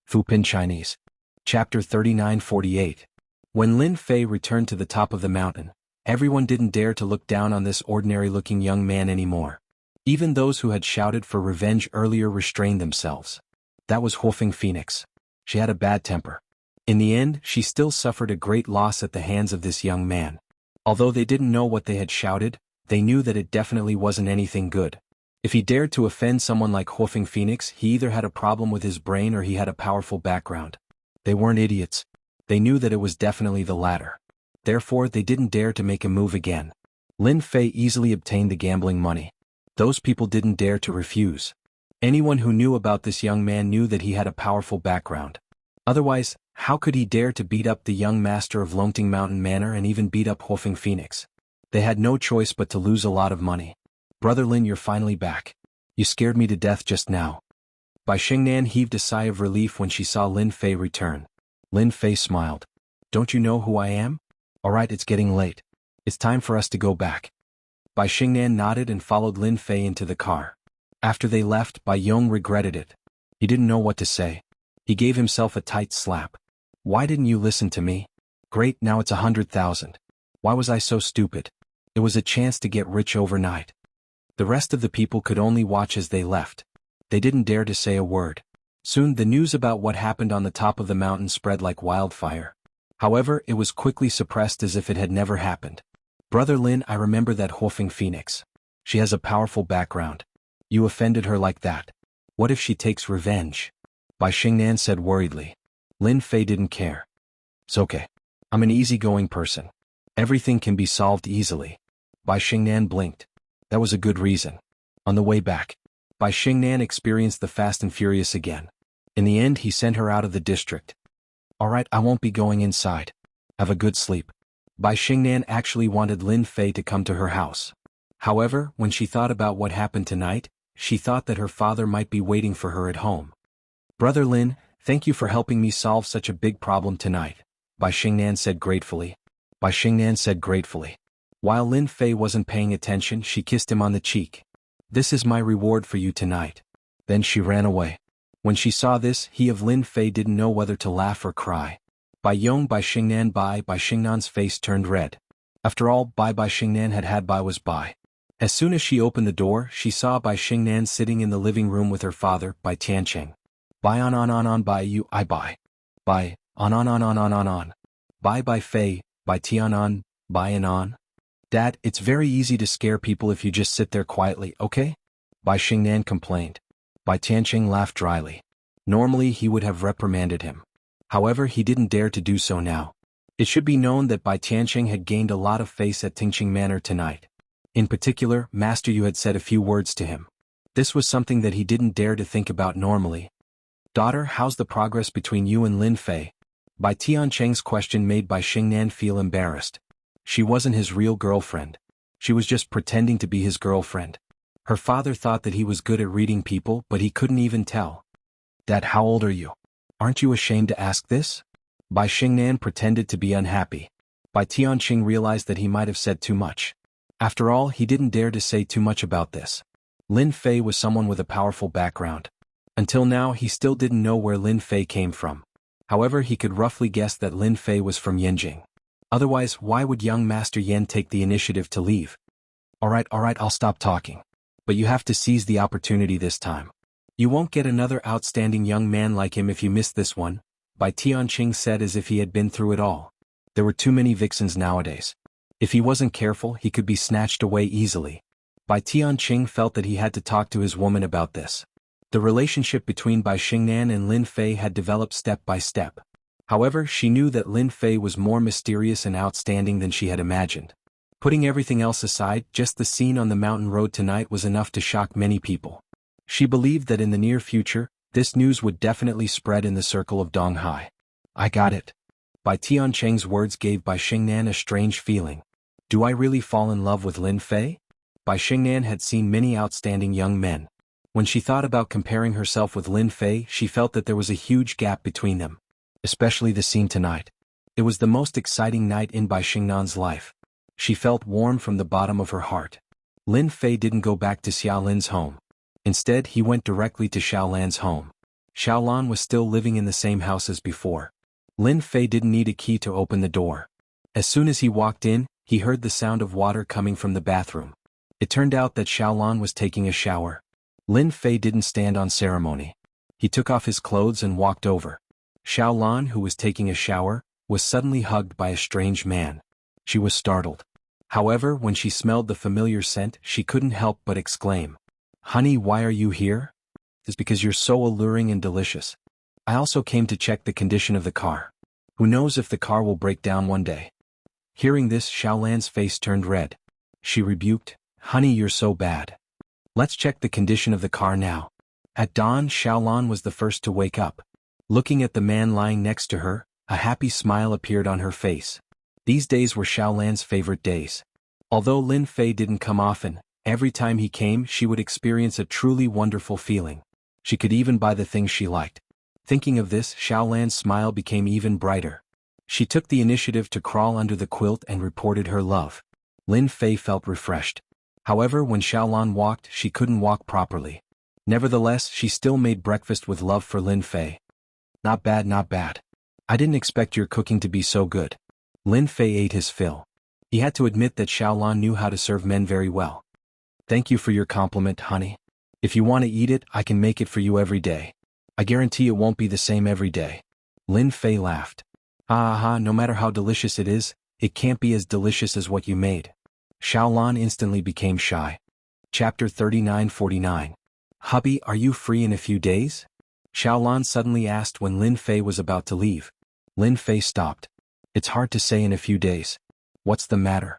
Fupin Chinese. Chapter 39-48. When Lin Fei returned to the top of the mountain, everyone didn't dare to look down on this ordinary-looking young man anymore. Even those who had shouted for revenge earlier restrained themselves. That was Huofeng Phoenix. She had a bad temper. In the end, she still suffered a great loss at the hands of this young man. Although they didn't know what they had shouted, they knew that it definitely wasn't anything good. If he dared to offend someone like Huofeng Phoenix, he either had a problem with his brain or he had a powerful background. They weren't idiots. They knew that it was definitely the latter. Therefore, they didn't dare to make a move again. Lin Fei easily obtained the gambling money. Those people didn't dare to refuse. Anyone who knew about this young man knew that he had a powerful background. Otherwise, how could he dare to beat up the young master of Longting Mountain Manor and even beat up Huofeng Phoenix? They had no choice but to lose a lot of money. Brother Lin, you're finally back. You scared me to death just now. Bai Xingnan heaved a sigh of relief when she saw Lin Fei return. Lin Fei smiled. Don't you know who I am? Alright, it's getting late. It's time for us to go back. Bai Xingnan nodded and followed Lin Fei into the car. After they left, Bai Yong regretted it. He didn't know what to say. He gave himself a tight slap. Why didn't you listen to me? Great, now it's 100,000. Why was I so stupid? It was a chance to get rich overnight. The rest of the people could only watch as they left. They didn't dare to say a word. Soon the news about what happened on the top of the mountain spread like wildfire. However, it was quickly suppressed as if it had never happened. Brother Lin, I remember that Huofeng Phoenix. She has a powerful background. You offended her like that. What if she takes revenge? Bai Xingnan said worriedly. Lin Fei didn't care. It's okay. I'm an easygoing person. Everything can be solved easily. Bai Xingnan blinked. That was a good reason. On the way back, Bai Xingnan experienced the Fast and Furious again. In the end, he sent her out of the district. Alright, I won't be going inside. Have a good sleep. Bai Xingnan actually wanted Lin Fei to come to her house. However, when she thought about what happened tonight, she thought that her father might be waiting for her at home. Brother Lin, thank you for helping me solve such a big problem tonight, Bai Xingnan said gratefully. Bai Xingnan said gratefully. While Lin Fei wasn't paying attention, she kissed him on the cheek. This is my reward for you tonight. Then she ran away. When she saw this, he of Lin Fei didn't know whether to laugh or cry. Bai Xingnan's face turned red. After all, Bai Xingnan had Bai was Bai. As soon as she opened the door, she saw Bai Xingnan sitting in the living room with her father, Bai Tiancheng. Bai on Bai you I Bai. Bai on. Bai Fei, Bai Tianan, Bai on. Dad, it's very easy to scare people if you just sit there quietly, okay? Bai Xingnan complained. Bai Tiancheng laughed dryly. Normally he would have reprimanded him. However, he didn't dare to do so now. It should be known that Bai Tiancheng had gained a lot of face at Tingqing Manor tonight. In particular, Master Yu had said a few words to him. This was something that he didn't dare to think about normally. Daughter, how's the progress between you and Lin Fei? Bai Tiancheng's question made Bai Xingnan feel embarrassed. She wasn't his real girlfriend. She was just pretending to be his girlfriend. Her father thought that he was good at reading people, but he couldn't even tell. Dad, how old are you? Aren't you ashamed to ask this? Bai Xingnan pretended to be unhappy. Bai Tianqing realized that he might have said too much. After all, he didn't dare to say too much about this. Lin Fei was someone with a powerful background. Until now, he still didn't know where Lin Fei came from. However, he could roughly guess that Lin Fei was from Yanjing. Otherwise, why would young Master Yan take the initiative to leave? Alright, I'll stop talking. But you have to seize the opportunity this time. You won't get another outstanding young man like him if you miss this one, Bai Tianqing said as if he had been through it all. There were too many vixens nowadays. If he wasn't careful, he could be snatched away easily. Bai Tianqing felt that he had to talk to his woman about this. The relationship between Bai Xingnan and Lin Fei had developed step by step. However, she knew that Lin Fei was more mysterious and outstanding than she had imagined. Putting everything else aside, just the scene on the mountain road tonight was enough to shock many people. She believed that in the near future, this news would definitely spread in the circle of Donghai. I got it. Bai Tianqing's words gave Bai Xingnan a strange feeling. Do I really fall in love with Lin Fei? Bai Xingnan had seen many outstanding young men. When she thought about comparing herself with Lin Fei, she felt that there was a huge gap between them. Especially the scene tonight. It was the most exciting night in Bai Xingnan's life. She felt warm from the bottom of her heart. Lin Fei didn't go back to Xiaolin's home. Instead, he went directly to Xiaolan's home. Xiaolan was still living in the same house as before. Lin Fei didn't need a key to open the door. As soon as he walked in, he heard the sound of water coming from the bathroom. It turned out that Xiaolan was taking a shower. Lin Fei didn't stand on ceremony. He took off his clothes and walked over. Xiaolan, who was taking a shower, was suddenly hugged by a strange man. She was startled. However, when she smelled the familiar scent, she couldn't help but exclaim, "Honey, why are you here?" "It's because you're so alluring and delicious. I also came to check the condition of the car. Who knows if the car will break down one day." Hearing this, Xiaolan's face turned red. She rebuked, "Honey, you're so bad. Let's check the condition of the car now." At dawn, Xiaolan was the first to wake up. Looking at the man lying next to her, a happy smile appeared on her face. These days were Xiaolan's favorite days. Although Lin Fei didn't come often, every time he came she would experience a truly wonderful feeling. She could even buy the things she liked. Thinking of this, Xiaolan's smile became even brighter. She took the initiative to crawl under the quilt and reported her love. Lin Fei felt refreshed. However, when Xiaolan walked, she couldn't walk properly. Nevertheless, she still made breakfast with love for Lin Fei. Not bad, not bad. I didn't expect your cooking to be so good. Lin Fei ate his fill. He had to admit that Xiaolan knew how to serve men very well. Thank you for your compliment, honey. If you want to eat it, I can make it for you every day. I guarantee it won't be the same every day. Lin Fei laughed. No matter how delicious it is, it can't be as delicious as what you made. Xiaolan instantly became shy. Chapter 39-49. Hubby, are you free in a few days? Xiaolan suddenly asked when Lin Fei was about to leave. Lin Fei stopped. It's hard to say in a few days. What's the matter?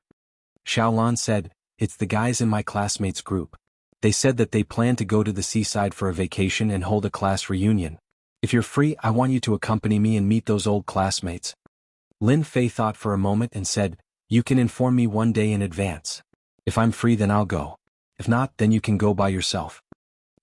Xiaolan said, it's the guys in my classmates group. They said that they plan to go to the seaside for a vacation and hold a class reunion. If you're free, I want you to accompany me and meet those old classmates. Lin Fei thought for a moment and said, you can inform me one day in advance. If I'm free, then I'll go. If not, then you can go by yourself.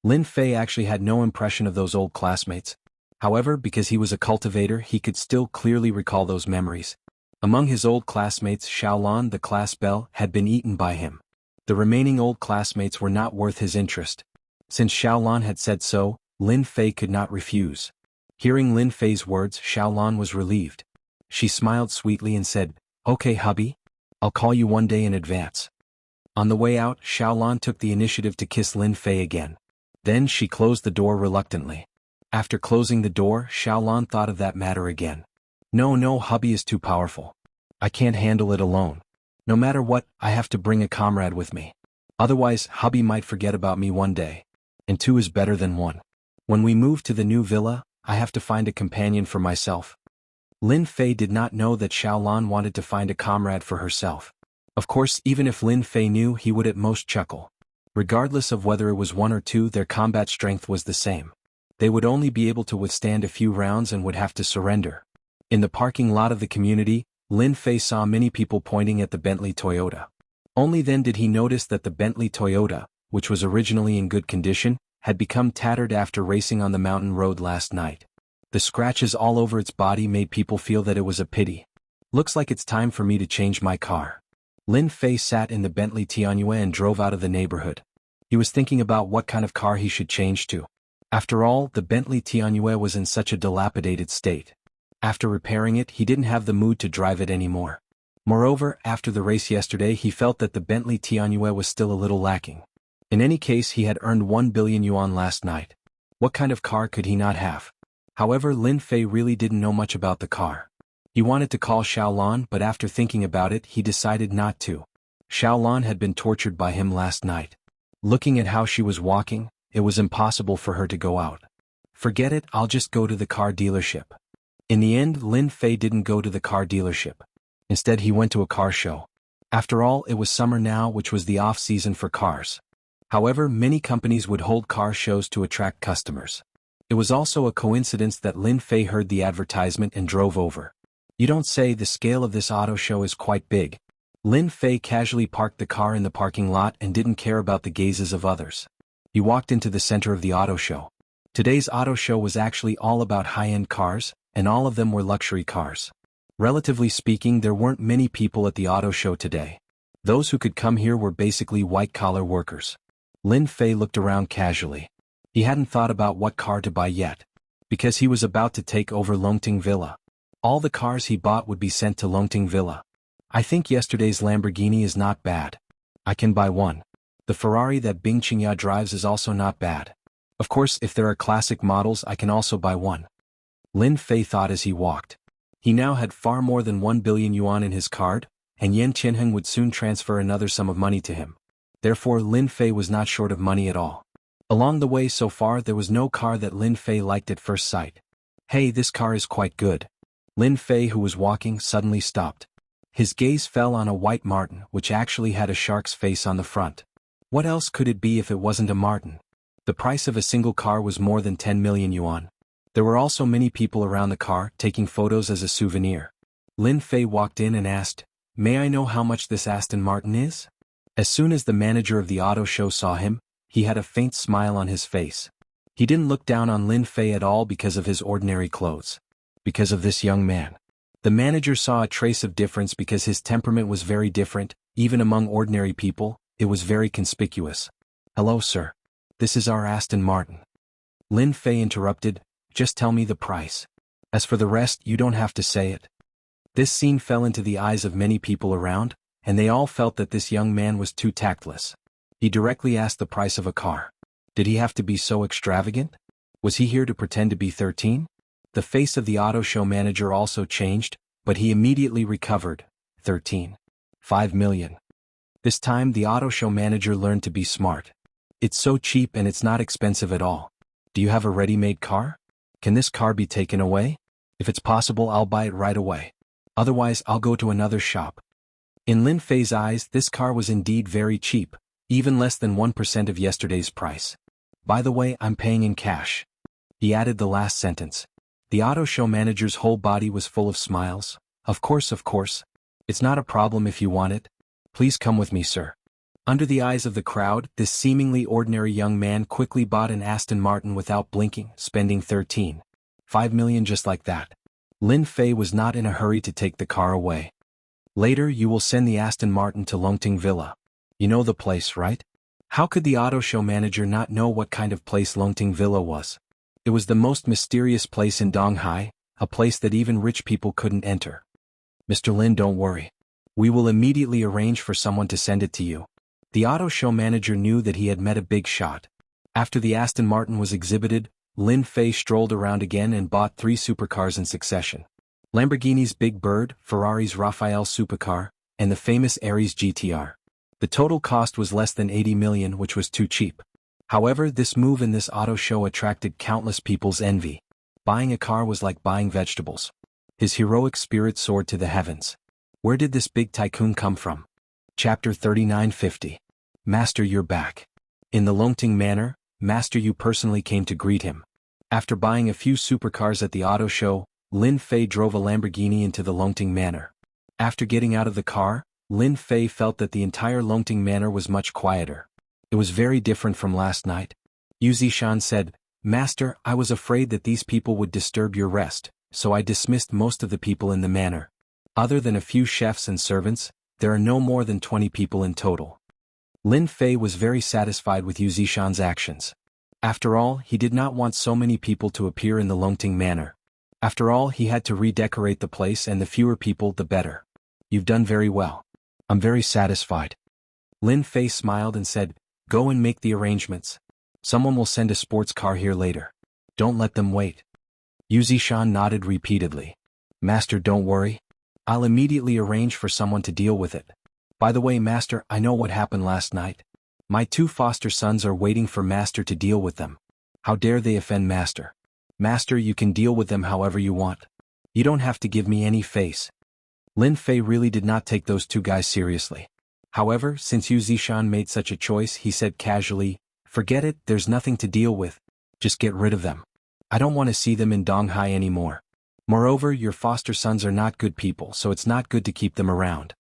Lin Fei actually had no impression of those old classmates. However, because he was a cultivator, he could still clearly recall those memories. Among his old classmates, Xiaolan, the class belle, had been eaten by him. The remaining old classmates were not worth his interest. Since Xiaolan had said so, Lin Fei could not refuse. Hearing Lin Fei's words, Xiaolan was relieved. She smiled sweetly and said, okay, hubby. I'll call you one day in advance. On the way out, Xiaolan took the initiative to kiss Lin Fei again. Then she closed the door reluctantly. After closing the door, Xiaolan thought of that matter again. No, hubby is too powerful. I can't handle it alone. No matter what, I have to bring a comrade with me. Otherwise, hubby might forget about me one day. And two is better than one. When we move to the new villa, I have to find a companion for myself. Lin Fei did not know that Xiaolan wanted to find a comrade for herself. Of course, even if Lin Fei knew, he would at most chuckle. Regardless of whether it was one or two, their combat strength was the same. They would only be able to withstand a few rounds and would have to surrender. In the parking lot of the community, Lin Fei saw many people pointing at the Bentley Toyota. Only then did he notice that the Bentley Toyota, which was originally in good condition, had become tattered after racing on the mountain road last night. The scratches all over its body made people feel that it was a pity. Looks like it's time for me to change my car. Lin Fei sat in the Bentley Tianyue and drove out of the neighborhood. He was thinking about what kind of car he should change to. After all, the Bentley Tianyue was in such a dilapidated state. After repairing it, he didn't have the mood to drive it anymore. Moreover, after the race yesterday, he felt that the Bentley Tianyue was still a little lacking. In any case, he had earned 1 billion yuan last night. What kind of car could he not have? However, Lin Fei really didn't know much about the car. He wanted to call Xiaolan, but after thinking about it, he decided not to. Xiaolan had been tortured by him last night. Looking at how she was walking, it was impossible for her to go out. Forget it, I'll just go to the car dealership. In the end, Lin Fei didn't go to the car dealership. Instead, he went to a car show. After all, it was summer now, which was the off-season for cars. However, many companies would hold car shows to attract customers. It was also a coincidence that Lin Fei heard the advertisement and drove over. You don't say, the scale of this auto show is quite big. Lin Fei casually parked the car in the parking lot and didn't care about the gazes of others. He walked into the center of the auto show. Today's auto show was actually all about high-end cars, and all of them were luxury cars. Relatively speaking, there weren't many people at the auto show today. Those who could come here were basically white-collar workers. Lin Fei looked around casually. He hadn't thought about what car to buy yet, because he was about to take over Longting Villa. All the cars he bought would be sent to Longting Villa. I think yesterday's Lamborghini is not bad. I can buy one. The Ferrari that Bing Qingya drives is also not bad. Of course, if there are classic models, I can also buy one. Lin Fei thought as he walked. He now had far more than 1 billion yuan in his card, and Yan Qianheng would soon transfer another sum of money to him. Therefore, Lin Fei was not short of money at all. Along the way so far, there was no car that Lin Fei liked at first sight. Hey, this car is quite good. Lin Fei, who was walking, suddenly stopped. His gaze fell on a white martin, which actually had a shark's face on the front. What else could it be if it wasn't a martin? The price of a single car was more than 10 million yuan. There were also many people around the car, taking photos as a souvenir. Lin Fei walked in and asked, "May I know how much this Aston Martin is?" As soon as the manager of the auto show saw him, he had a faint smile on his face. He didn't look down on Lin Fei at all because of his ordinary clothes. Because of this young man. The manager saw a trace of difference because his temperament was very different, even among ordinary people, it was very conspicuous. "Hello, sir. This is our Aston Martin." Lin Fei interrupted, "Just tell me the price. As for the rest, you don't have to say it." This scene fell into the eyes of many people around, and they all felt that this young man was too tactless. He directly asked the price of a car. Did he have to be so extravagant? Was he here to pretend to be 13? The face of the auto show manager also changed, but he immediately recovered. 13. 5 million. This time the auto show manager learned to be smart. It's so cheap and it's not expensive at all. Do you have a ready-made car? Can this car be taken away? If it's possible, I'll buy it right away. Otherwise, I'll go to another shop. In Lin Fei's eyes, this car was indeed very cheap, even less than 1% of yesterday's price. By the way, I'm paying in cash. He added the last sentence. The auto show manager's whole body was full of smiles. Of course. It's not a problem if you want it. Please come with me, sir. Under the eyes of the crowd, this seemingly ordinary young man quickly bought an Aston Martin without blinking, spending 13.5 million just like that. Lin Fei was not in a hurry to take the car away. Later, you will send the Aston Martin to Longting Villa. You know the place, right? How could the auto show manager not know what kind of place Longting Villa was? It was the most mysterious place in Donghai, a place that even rich people couldn't enter. Mr. Lin, don't worry. We will immediately arrange for someone to send it to you. The auto show manager knew that he had met a big shot. After the Aston Martin was exhibited, Lin Fei strolled around again and bought 3 supercars in succession. Lamborghini's Big Bird, Ferrari's Rafale supercar, and the famous Aries GTR. The total cost was less than 80 million, which was too cheap. However, this move in this auto show attracted countless people's envy. Buying a car was like buying vegetables. His heroic spirit soared to the heavens. Where did this big tycoon come from? Chapter 3950. Master, you're back. In the Longting Manor, Master Yu personally came to greet him. After buying a few supercars at the auto show, Lin Fei drove a Lamborghini into the Longting Manor. After getting out of the car, Lin Fei felt that the entire Longting Manor was much quieter. It was very different from last night. Yu Zishan said, Master, I was afraid that these people would disturb your rest, so I dismissed most of the people in the manor. Other than a few chefs and servants, there are no more than 20 people in total. Lin Fei was very satisfied with Yu Zishan's actions. After all, he did not want so many people to appear in the Longting manor. After all, he had to redecorate the place, and the fewer people the better. You've done very well. I'm very satisfied. Lin Fei smiled and said, go and make the arrangements. Someone will send a sports car here later. Don't let them wait. Yu Zishan nodded repeatedly. Master, don't worry. I'll immediately arrange for someone to deal with it. By the way, Master, I know what happened last night. My 2 foster sons are waiting for Master to deal with them. How dare they offend Master? Master, you can deal with them however you want. You don't have to give me any face. Lin Fei really did not take those 2 guys seriously. However, since Yu Zishan made such a choice, he said casually, forget it, there's nothing to deal with. Just get rid of them. I don't want to see them in Donghai anymore. Moreover, your foster sons are not good people, so it's not good to keep them around.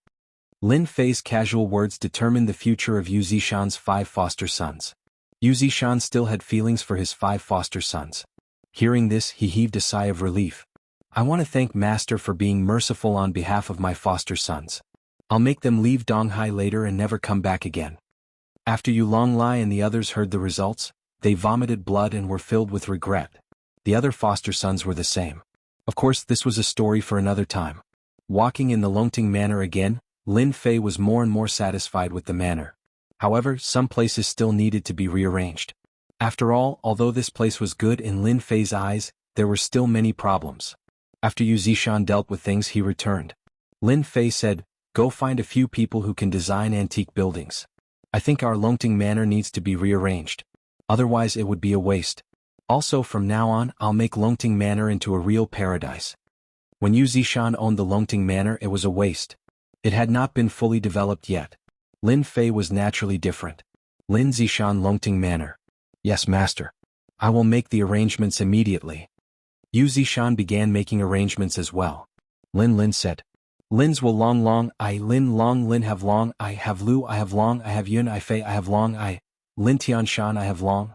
Lin Fei's casual words determined the future of Yu Zishan's 5 foster sons. Yu Zishan still had feelings for his 5 foster sons. Hearing this, he heaved a sigh of relief. I want to thank Master for being merciful on behalf of my foster sons. I'll make them leave Donghai later and never come back again. After Yu Longlai and the others heard the results, they vomited blood and were filled with regret. The other foster sons were the same. Of course, this was a story for another time. Walking in the Longting manor again, Lin Fei was more and more satisfied with the manor. However, some places still needed to be rearranged. After all, although this place was good in Lin Fei's eyes, there were still many problems. After Yu Zishan dealt with things, he returned. Lin Fei said, go find a few people who can design antique buildings. I think our Longting manor needs to be rearranged. Otherwise it would be a waste. Also, from now on, I'll make Longting manor into a real paradise. When Yu Zishan owned the Longting manor, it was a waste. It had not been fully developed yet. Lin Fei was naturally different. Lin Zishan Longting manor. Yes, Master. I will make the arrangements immediately. Yu Zishan began making arrangements as well. Lin said. Lins will long I Lin long Lin have long I have Lu I have long I have Yun I Fei I have long I Lin Tianshan I have long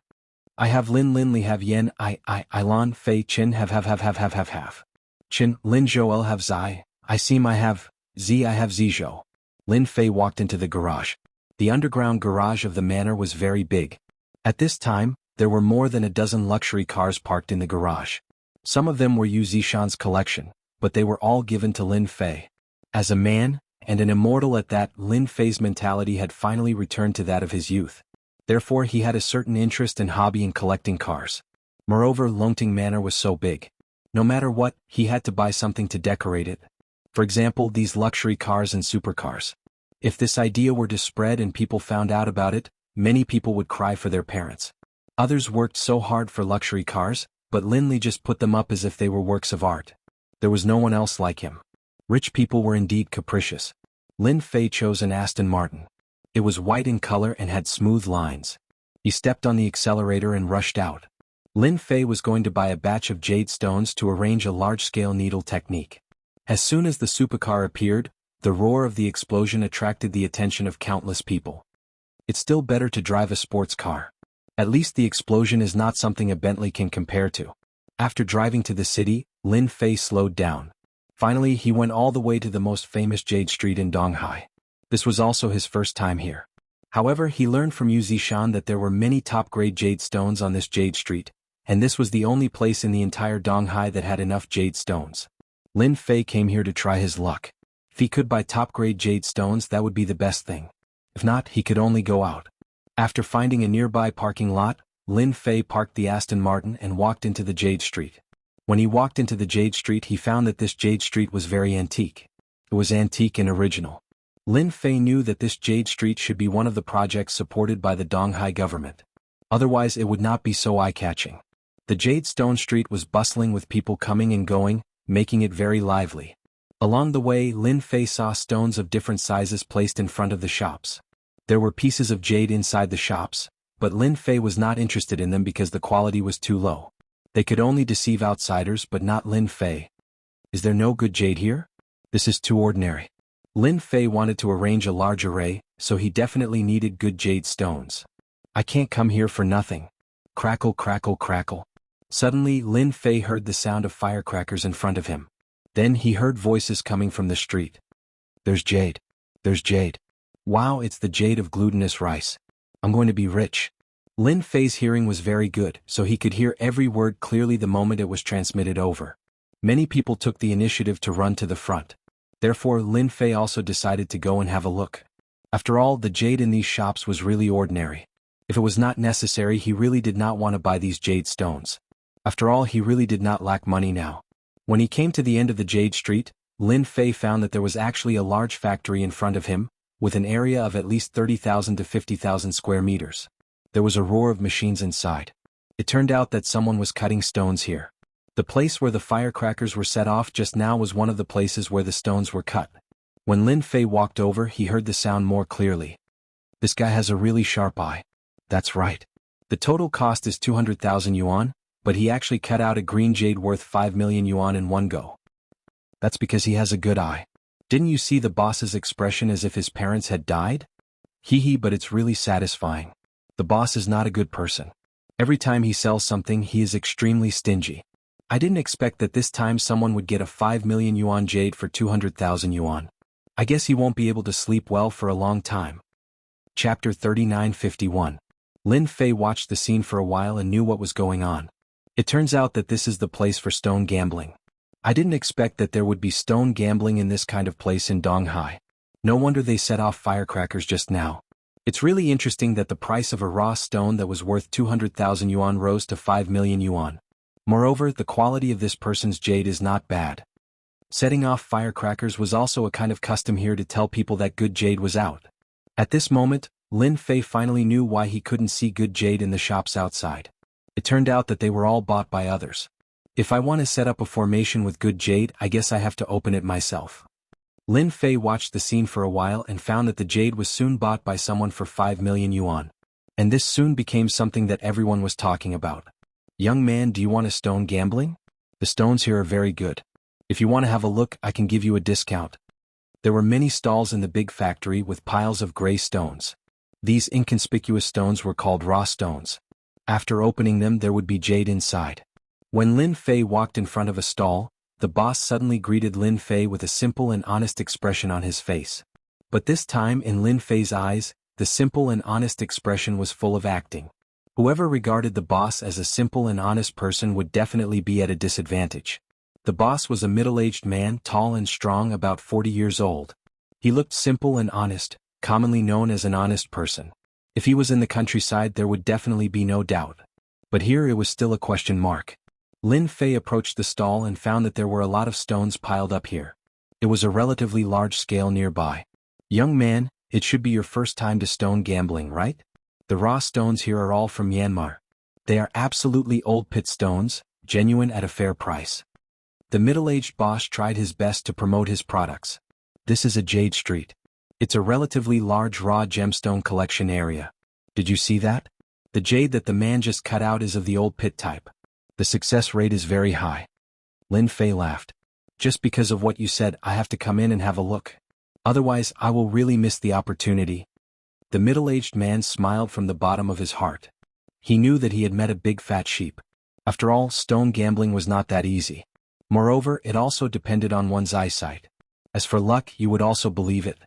I have Lin Li have Yen I Lan Fei Chin have Chin Lin Joel have Zai I seem I have Z I have Zizhou. Lin Fei walked into the garage. The underground garage of the manor was very big. At this time, there were more than a dozen luxury cars parked in the garage. Some of them were Yu Zishan's collection, but they were all given to Lin Fei. As a man, and an immortal at that, Lin Fei's mentality had finally returned to that of his youth. Therefore he had a certain interest and hobby in collecting cars. Moreover, Longting Manor was so big. No matter what, he had to buy something to decorate it. For example, these luxury cars and supercars. If this idea were to spread and people found out about it, many people would cry for their parents. Others worked so hard for luxury cars, but Lin Li just put them up as if they were works of art. There was no one else like him. Rich people were indeed capricious. Lin Fei chose an Aston Martin. It was white in color and had smooth lines. He stepped on the accelerator and rushed out. Lin Fei was going to buy a batch of jade stones to arrange a large-scale needle technique. As soon as the supercar appeared, the roar of the explosion attracted the attention of countless people. It's still better to drive a sports car. At least the explosion is not something a Bentley can compare to. After driving to the city, Lin Fei slowed down. Finally, he went all the way to the most famous Jade Street in Donghai. This was also his first time here. However, he learned from Yu Zishan that there were many top-grade jade stones on this Jade Street, and this was the only place in the entire Donghai that had enough jade stones. Lin Fei came here to try his luck. If he could buy top-grade jade stones, that would be the best thing. If not, he could only go out. After finding a nearby parking lot, Lin Fei parked the Aston Martin and walked into the Jade Street. When he walked into the Jade Street, he found that this Jade Street was very antique. It was antique and original. Lin Fei knew that this Jade Street should be one of the projects supported by the Donghai government. Otherwise it would not be so eye-catching. The Jade Stone Street was bustling with people coming and going, making it very lively. Along the way, Lin Fei saw stones of different sizes placed in front of the shops. There were pieces of jade inside the shops, but Lin Fei was not interested in them because the quality was too low. They could only deceive outsiders but not Lin Fei. Is there no good jade here? This is too ordinary. Lin Fei wanted to arrange a large array, so he definitely needed good jade stones. I can't come here for nothing. Crackle, crackle, crackle. Suddenly, Lin Fei heard the sound of firecrackers in front of him. Then he heard voices coming from the street. There's jade. There's jade. Wow, it's the jade of glutinous rice. I'm going to be rich. Lin Fei's hearing was very good, so he could hear every word clearly the moment it was transmitted over. Many people took the initiative to run to the front. Therefore, Lin Fei also decided to go and have a look. After all, the jade in these shops was really ordinary. If it was not necessary, he really did not want to buy these jade stones. After all, he really did not lack money now. When he came to the end of the Jade Street, Lin Fei found that there was actually a large factory in front of him, with an area of at least 30,000 to 50,000 square meters. There was a roar of machines inside. It turned out that someone was cutting stones here. The place where the firecrackers were set off just now was one of the places where the stones were cut. When Lin Fei walked over, he heard the sound more clearly. This guy has a really sharp eye. That's right. The total cost is 200,000 yuan, but he actually cut out a green jade worth 5 million yuan in one go. That's because he has a good eye. Didn't you see the boss's expression as if his parents had died? Hee, but it's really satisfying. The boss is not a good person. Every time he sells something, he is extremely stingy. I didn't expect that this time someone would get a 5 million yuan jade for 200,000 yuan. I guess he won't be able to sleep well for a long time. Chapter 39:51. Lin Fei watched the scene for a while and knew what was going on. It turns out that this is the place for stone gambling. I didn't expect that there would be stone gambling in this kind of place in Donghai. No wonder they set off firecrackers just now. It's really interesting that the price of a raw stone that was worth 200,000 yuan rose to 5 million yuan. Moreover, the quality of this person's jade is not bad. Setting off firecrackers was also a kind of custom here to tell people that good jade was out. At this moment, Lin Fei finally knew why he couldn't see good jade in the shops outside. It turned out that they were all bought by others. If I want to set up a formation with good jade, I guess I have to open it myself. Lin Fei watched the scene for a while and found that the jade was soon bought by someone for 5 million yuan. And this soon became something that everyone was talking about. Young man, do you want a stone gambling? The stones here are very good. If you want to have a look, I can give you a discount. There were many stalls in the big factory with piles of gray stones. These inconspicuous stones were called raw stones. After opening them, there would be jade inside. When Lin Fei walked in front of a stall, the boss suddenly greeted Lin Fei with a simple and honest expression on his face. But this time, in Lin Fei's eyes, the simple and honest expression was full of acting. Whoever regarded the boss as a simple and honest person would definitely be at a disadvantage. The boss was a middle-aged man, tall and strong, about 40 years old. He looked simple and honest, commonly known as an honest person. If he was in the countryside, there would definitely be no doubt. But here it was still a question mark. Lin Fei approached the stall and found that there were a lot of stones piled up here. It was a relatively large scale nearby. Young man, it should be your first time to stone gambling, right? The raw stones here are all from Myanmar. They are absolutely old pit stones, genuine at a fair price. The middle-aged boss tried his best to promote his products. This is a jade street. It's a relatively large raw gemstone collection area. Did you see that? The jade that the man just cut out is of the old pit type. The success rate is very high. Lin Fei laughed. Just because of what you said, I have to come in and have a look. Otherwise, I will really miss the opportunity. The middle-aged man smiled from the bottom of his heart. He knew that he had met a big fat sheep. After all, stone gambling was not that easy. Moreover, it also depended on one's eyesight. As for luck, you would also believe it.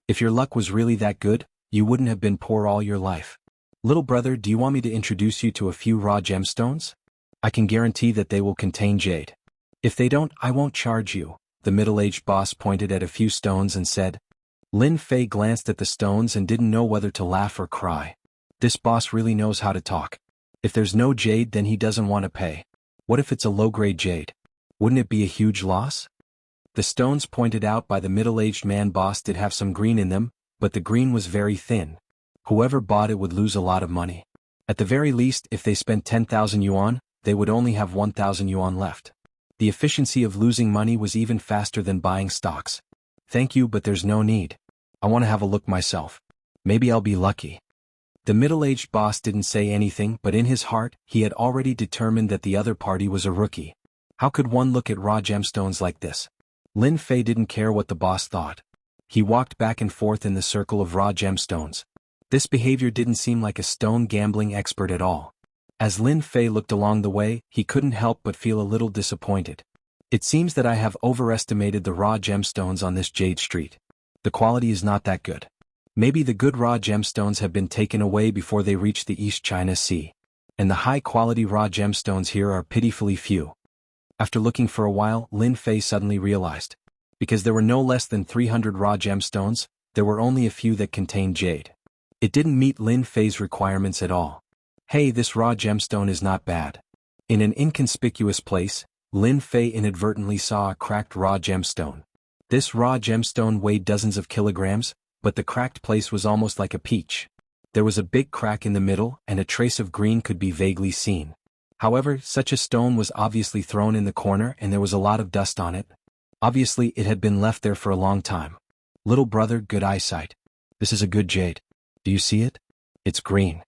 If your luck was really that good, you wouldn't have been poor all your life. Little brother, do you want me to introduce you to a few raw gemstones? I can guarantee that they will contain jade. If they don't, I won't charge you. The middle-aged boss pointed at a few stones and said. Lin Fei glanced at the stones and didn't know whether to laugh or cry. This boss really knows how to talk. If there's no jade, then he doesn't want to pay. What if it's a low-grade jade? Wouldn't it be a huge loss? The stones pointed out by the middle-aged man boss did have some green in them, but the green was very thin. Whoever bought it would lose a lot of money. At the very least, if they spent 10,000 yuan, they would only have 1,000 yuan left. The efficiency of losing money was even faster than buying stocks. Thank you, but there's no need. I want to have a look myself. Maybe I'll be lucky. The middle-aged boss didn't say anything, but in his heart, he had already determined that the other party was a rookie. How could one look at raw gemstones like this? Lin Fei didn't care what the boss thought. He walked back and forth in the circle of raw gemstones. This behavior didn't seem like a stone gambling expert at all. As Lin Fei looked along the way, he couldn't help but feel a little disappointed. It seems that I have overestimated the raw gemstones on this jade street. The quality is not that good. Maybe the good raw gemstones have been taken away before they reach the East China Sea. And the high-quality raw gemstones here are pitifully few. After looking for a while, Lin Fei suddenly realized. Because there were no less than 300 raw gemstones, there were only a few that contained jade. It didn't meet Lin Fei's requirements at all. Hey, this raw gemstone is not bad. In an inconspicuous place, Lin Fei inadvertently saw a cracked raw gemstone. This raw gemstone weighed dozens of kilograms, but the cracked place was almost like a peach. There was a big crack in the middle and a trace of green could be vaguely seen. However, such a stone was obviously thrown in the corner and there was a lot of dust on it. Obviously, it had been left there for a long time. Little brother, good eyesight. This is a good jade. Do you see it? It's green.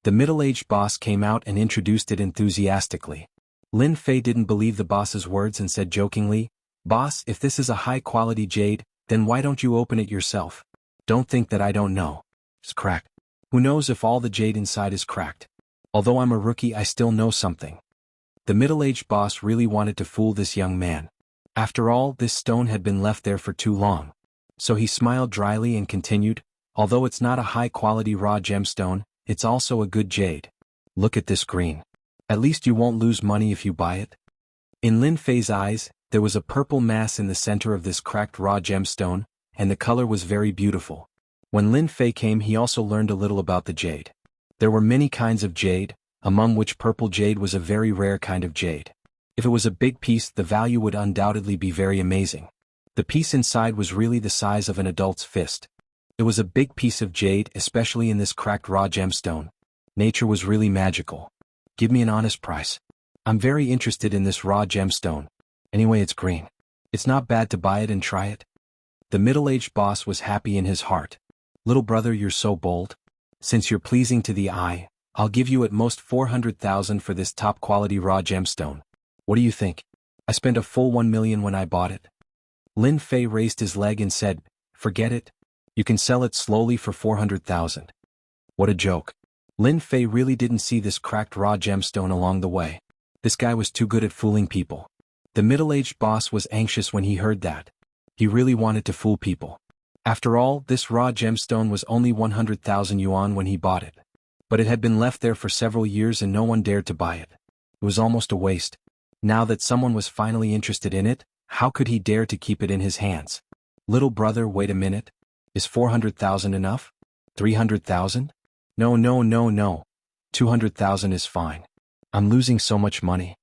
The middle-aged boss came out and introduced it enthusiastically. Lin Fei didn't believe the boss's words and said jokingly, "Boss, if this is a high-quality jade, then why don't you open it yourself? Don't think that I don't know. It's cracked. Who knows if all the jade inside is cracked? Although I'm a rookie, I still know something." The middle-aged boss really wanted to fool this young man. After all, this stone had been left there for too long. So he smiled dryly and continued, "Although it's not a high-quality raw gemstone, it's also a good jade. Look at this green. At least you won't lose money if you buy it." In Lin Fei's eyes, there was a purple mass in the center of this cracked raw gemstone, and the color was very beautiful. When Lin Fei came, he also learned a little about the jade. There were many kinds of jade, among which purple jade was a very rare kind of jade. If it was a big piece, the value would undoubtedly be very amazing. The piece inside was really the size of an adult's fist. It was a big piece of jade, especially in this cracked raw gemstone. Nature was really magical. Give me an honest price. I'm very interested in this raw gemstone. Anyway, it's green. It's not bad to buy it and try it. The middle-aged boss was happy in his heart. Little brother, you're so bold. Since you're pleasing to the eye, I'll give you at most 400,000 for this top-quality raw gemstone. What do you think? I spent a full 1 million when I bought it. Lin Fei raised his leg and said, "Forget it. You can sell it slowly for 400,000. What a joke. Lin Fei really didn't see this cracked raw gemstone along the way. This guy was too good at fooling people. The middle-aged boss was anxious when he heard that. He really wanted to fool people. After all, this raw gemstone was only 100,000 yuan when he bought it. But it had been left there for several years and no one dared to buy it. It was almost a waste. Now that someone was finally interested in it, how could he dare to keep it in his hands? Little brother, wait a minute. Is 400,000 enough? 300,000? No, no, no, no. 200,000 is fine. I'm losing so much money."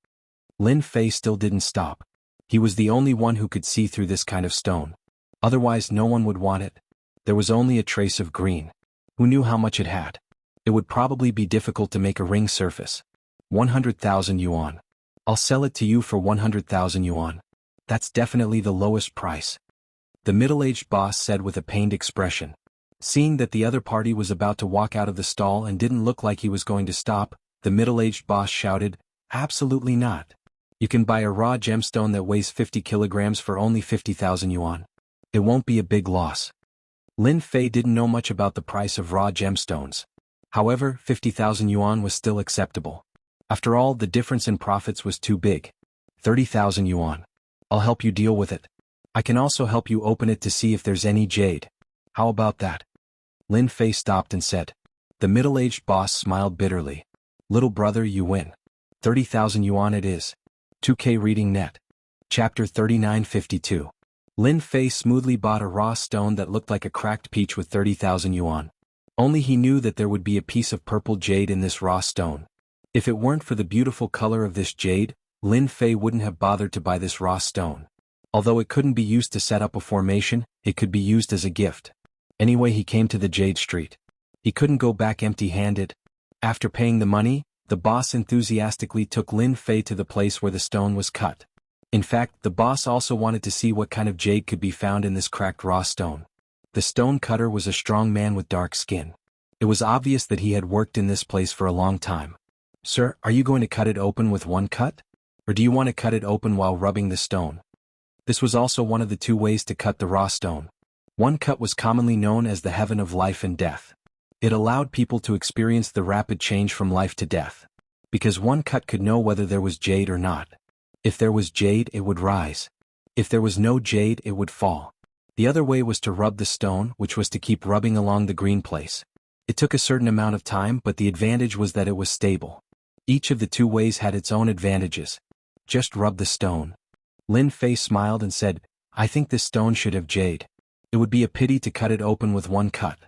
Lin Fei still didn't stop. He was the only one who could see through this kind of stone. Otherwise no one would want it. There was only a trace of green. Who knew how much it had? It would probably be difficult to make a ring surface. 100,000 yuan. I'll sell it to you for 100,000 yuan. That's definitely the lowest price. The middle-aged boss said with a pained expression. Seeing that the other party was about to walk out of the stall and didn't look like he was going to stop, the middle-aged boss shouted, "Absolutely not. You can buy a raw gemstone that weighs 50 kilograms for only 50,000 yuan. It won't be a big loss." Lin Fei didn't know much about the price of raw gemstones. However, 50,000 yuan was still acceptable. After all, the difference in profits was too big. 30,000 yuan. I'll help you deal with it. I can also help you open it to see if there's any jade. How about that? Lin Fei stopped and said. The middle-aged boss smiled bitterly. Little brother, you win. 30,000 yuan it is. 2K reading net. Chapter 3952. Lin Fei smoothly bought a raw stone that looked like a cracked peach with 30,000 yuan. Only he knew that there would be a piece of purple jade in this raw stone. If it weren't for the beautiful color of this jade, Lin Fei wouldn't have bothered to buy this raw stone. Although it couldn't be used to set up a formation, it could be used as a gift. Anyway, he came to the Jade Street. He couldn't go back empty-handed. After paying the money, the boss enthusiastically took Lin Fei to the place where the stone was cut. In fact, the boss also wanted to see what kind of jade could be found in this cracked raw stone. The stone cutter was a strong man with dark skin. It was obvious that he had worked in this place for a long time. Sir, are you going to cut it open with one cut? Or do you want to cut it open while rubbing the stone? This was also one of the two ways to cut the raw stone. One cut was commonly known as the heaven of life and death. It allowed people to experience the rapid change from life to death. because one cut could know whether there was jade or not. If there was jade, it would rise. If there was no jade, it would fall. The other way was to rub the stone, which was to keep rubbing along the green place. It took a certain amount of time, but the advantage was that it was stable. Each of the two ways had its own advantages. Just rub the stone. Lin Fei smiled and said, I think this stone should have jade. It would be a pity to cut it open with one cut.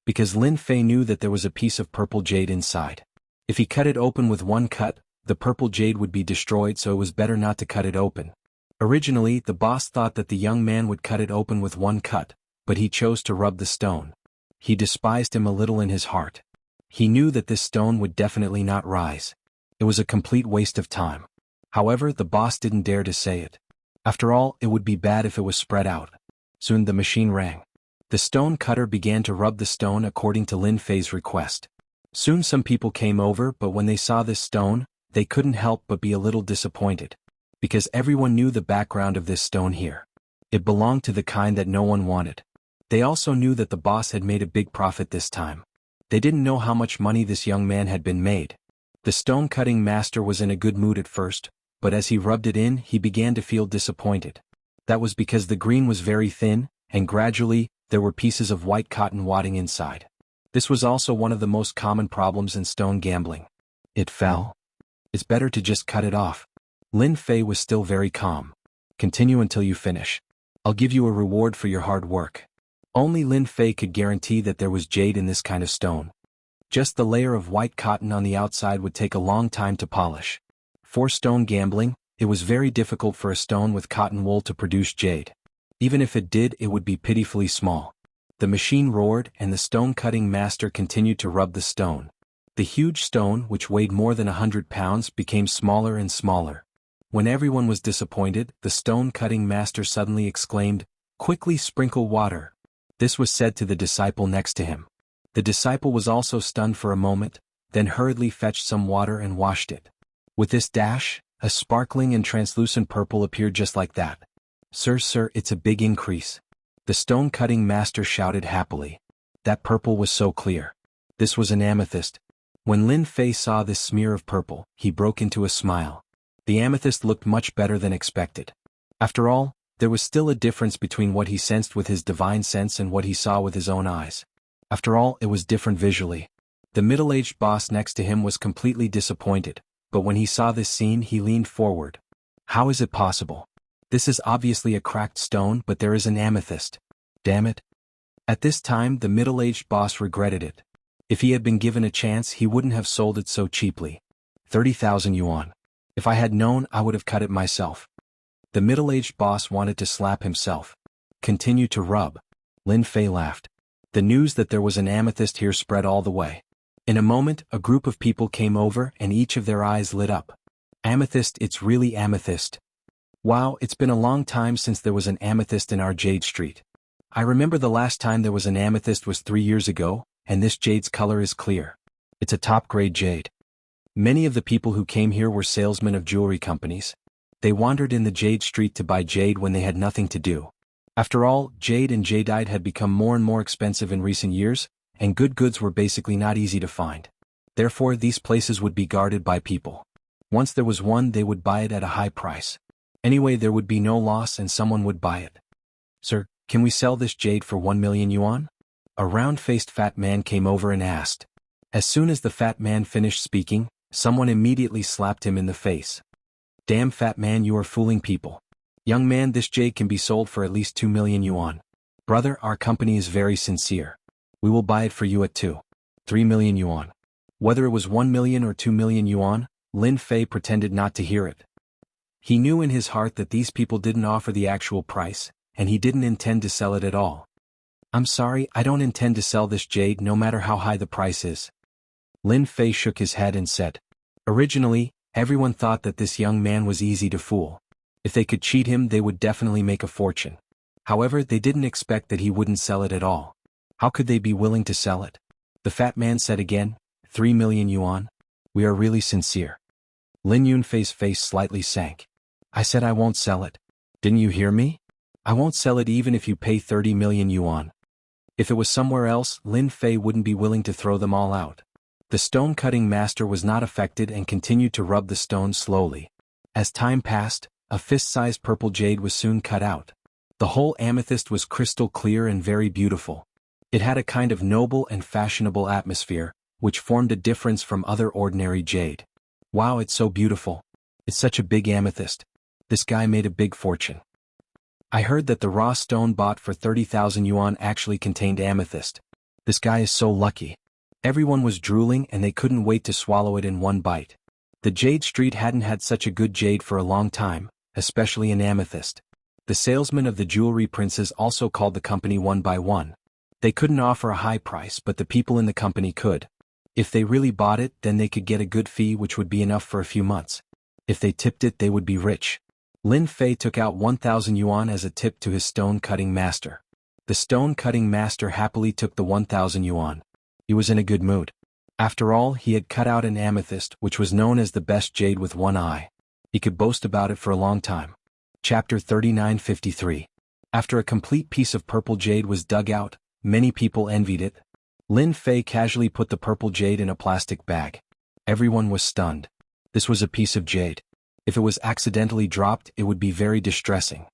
Because Lin Fei knew that there was a piece of purple jade inside. If he cut it open with one cut, the purple jade would be destroyed, so it was better not to cut it open. Originally, the boss thought that the young man would cut it open with one cut, but he chose to rub the stone. He despised him a little in his heart. He knew that this stone would definitely not rise. It was a complete waste of time. However, the boss didn't dare to say it. After all, it would be bad if it was spread out. Soon the machine rang. The stone cutter began to rub the stone according to Lin Fei's request. Soon some people came over, but when they saw this stone, they couldn't help but be a little disappointed. Because everyone knew the background of this stone here. It belonged to the kind that no one wanted. They also knew that the boss had made a big profit this time. They didn't know how much money this young man had been made. The stone-cutting master was in a good mood at first, but as he rubbed it in, he began to feel disappointed. That was because the green was very thin, and gradually, there were pieces of white cotton wadding inside. This was also one of the most common problems in stone gambling. It fell. It's better to just cut it off. Lin Fei was still very calm. Continue until you finish. I'll give you a reward for your hard work. Only Lin Fei could guarantee that there was jade in this kind of stone. Just the layer of white cotton on the outside would take a long time to polish. For stone gambling, it was very difficult for a stone with cotton wool to produce jade. Even if it did, it would be pitifully small. The machine roared, and the stone-cutting master continued to rub the stone. The huge stone, which weighed more than 100 pounds, became smaller and smaller. When everyone was disappointed, the stone-cutting master suddenly exclaimed, "Quickly sprinkle water." This was said to the disciple next to him. The disciple was also stunned for a moment, then hurriedly fetched some water and washed it. With this dash, a sparkling and translucent purple appeared just like that. Sir, it's a big increase." The stone-cutting master shouted happily. That purple was so clear. This was an amethyst. When Lin Fei saw this smear of purple, he broke into a smile. The amethyst looked much better than expected. After all, there was still a difference between what he sensed with his divine sense and what he saw with his own eyes. After all, it was different visually. The middle-aged boss next to him was completely disappointed, but when he saw this scene, he leaned forward. How is it possible? This is obviously a cracked stone, but there is an amethyst. Damn it. At this time, the middle-aged boss regretted it. If he had been given a chance, he wouldn't have sold it so cheaply. 30,000 yuan. If I had known, I would have cut it myself. The middle-aged boss wanted to slap himself. Continue to rub. Lin Fei laughed. The news that there was an amethyst here spread all the way. In a moment, a group of people came over and each of their eyes lit up. Amethyst, it's really amethyst. Wow, it's been a long time since there was an amethyst in our Jade Street. I remember the last time there was an amethyst was 3 years ago, and this jade's color is clear. It's a top-grade jade. Many of the people who came here were salesmen of jewelry companies. They wandered in the Jade Street to buy jade when they had nothing to do. After all, jade and jadeite had become more and more expensive in recent years, and good goods were basically not easy to find. Therefore, these places would be guarded by people. Once there was one, they would buy it at a high price. Anyway, there would be no loss and someone would buy it. "Sir, can we sell this jade for 1 million yuan? A round-faced fat man came over and asked. As soon as the fat man finished speaking, someone immediately slapped him in the face. "Damn fat man, you are fooling people. Young man, this jade can be sold for at least 2 million yuan. Brother, our company is very sincere. We will buy it for you at 3 million yuan. Whether it was 1 million or 2 million yuan, Lin Fei pretended not to hear it. He knew in his heart that these people didn't offer the actual price, and he didn't intend to sell it at all. "I'm sorry, I don't intend to sell this jade no matter how high the price is." Lin Fei shook his head and said. Originally, everyone thought that this young man was easy to fool. If they could cheat him, they would definitely make a fortune. However, they didn't expect that he wouldn't sell it at all. How could they be willing to sell it? The fat man said again, 3 million yuan? We are really sincere. Lin Yunfei's face slightly sank. I said I won't sell it. Didn't you hear me? I won't sell it even if you pay 30 million yuan. If it was somewhere else, Lin Fei wouldn't be willing to throw them all out. The stone-cutting master was not affected and continued to rub the stone slowly. As time passed, a fist-sized purple jade was soon cut out. The whole amethyst was crystal clear and very beautiful. It had a kind of noble and fashionable atmosphere, which formed a difference from other ordinary jade. Wow, it's so beautiful. It's such a big amethyst. This guy made a big fortune. I heard that the raw stone bought for 30,000 yuan actually contained amethyst. This guy is so lucky. Everyone was drooling and they couldn't wait to swallow it in one bite. The Jade Street hadn't had such a good jade for a long time, especially an amethyst. The salesmen of the jewelry princes also called the company one by one. They couldn't offer a high price, but the people in the company could. If they really bought it, then they could get a good fee which would be enough for a few months. If they tipped it, they would be rich. Lin Fei took out 1,000 yuan as a tip to his stone-cutting master. The stone-cutting master happily took the 1,000 yuan. He was in a good mood. After all, he had cut out an amethyst, which was known as the best jade with one eye. He could boast about it for a long time. Chapter 3953. After a complete piece of purple jade was dug out, many people envied it. Lin Fei casually put the purple jade in a plastic bag. Everyone was stunned. This was a piece of jade. If it was accidentally dropped, it would be very distressing.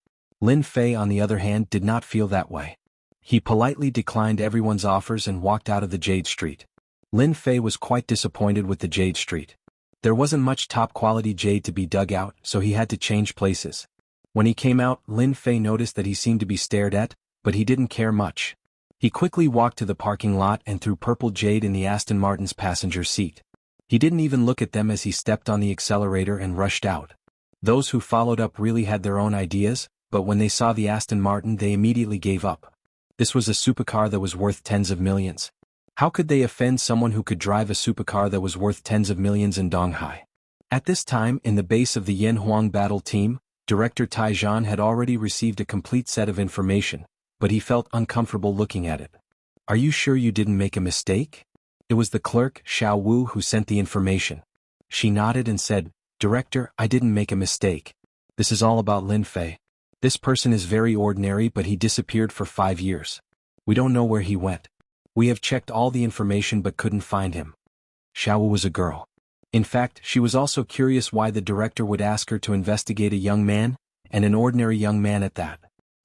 Lin Fei, on the other hand, did not feel that way. He politely declined everyone's offers and walked out of the Jade Street. Lin Fei was quite disappointed with the Jade Street. There wasn't much top-quality jade to be dug out, so he had to change places. When he came out, Lin Fei noticed that he seemed to be stared at, but he didn't care much. He quickly walked to the parking lot and threw purple jade in the Aston Martin's passenger seat. He didn't even look at them as he stepped on the accelerator and rushed out. Those who followed up really had their own ideas, but when they saw the Aston Martin they immediately gave up. This was a supercar that was worth tens of millions. How could they offend someone who could drive a supercar that was worth tens of millions in Donghai? At this time, in the base of the Yanhuang battle team, Director Tai Zhan had already received a complete set of information, but he felt uncomfortable looking at it. Are you sure you didn't make a mistake? It was the clerk, Xiao Wu, who sent the information. She nodded and said, Director, I didn't make a mistake. This is all about Lin Fei. This person is very ordinary, but he disappeared for 5 years. We don't know where he went. We have checked all the information but couldn't find him. Xiao Wu was a girl. In fact, she was also curious why the director would ask her to investigate a young man, and an ordinary young man at that.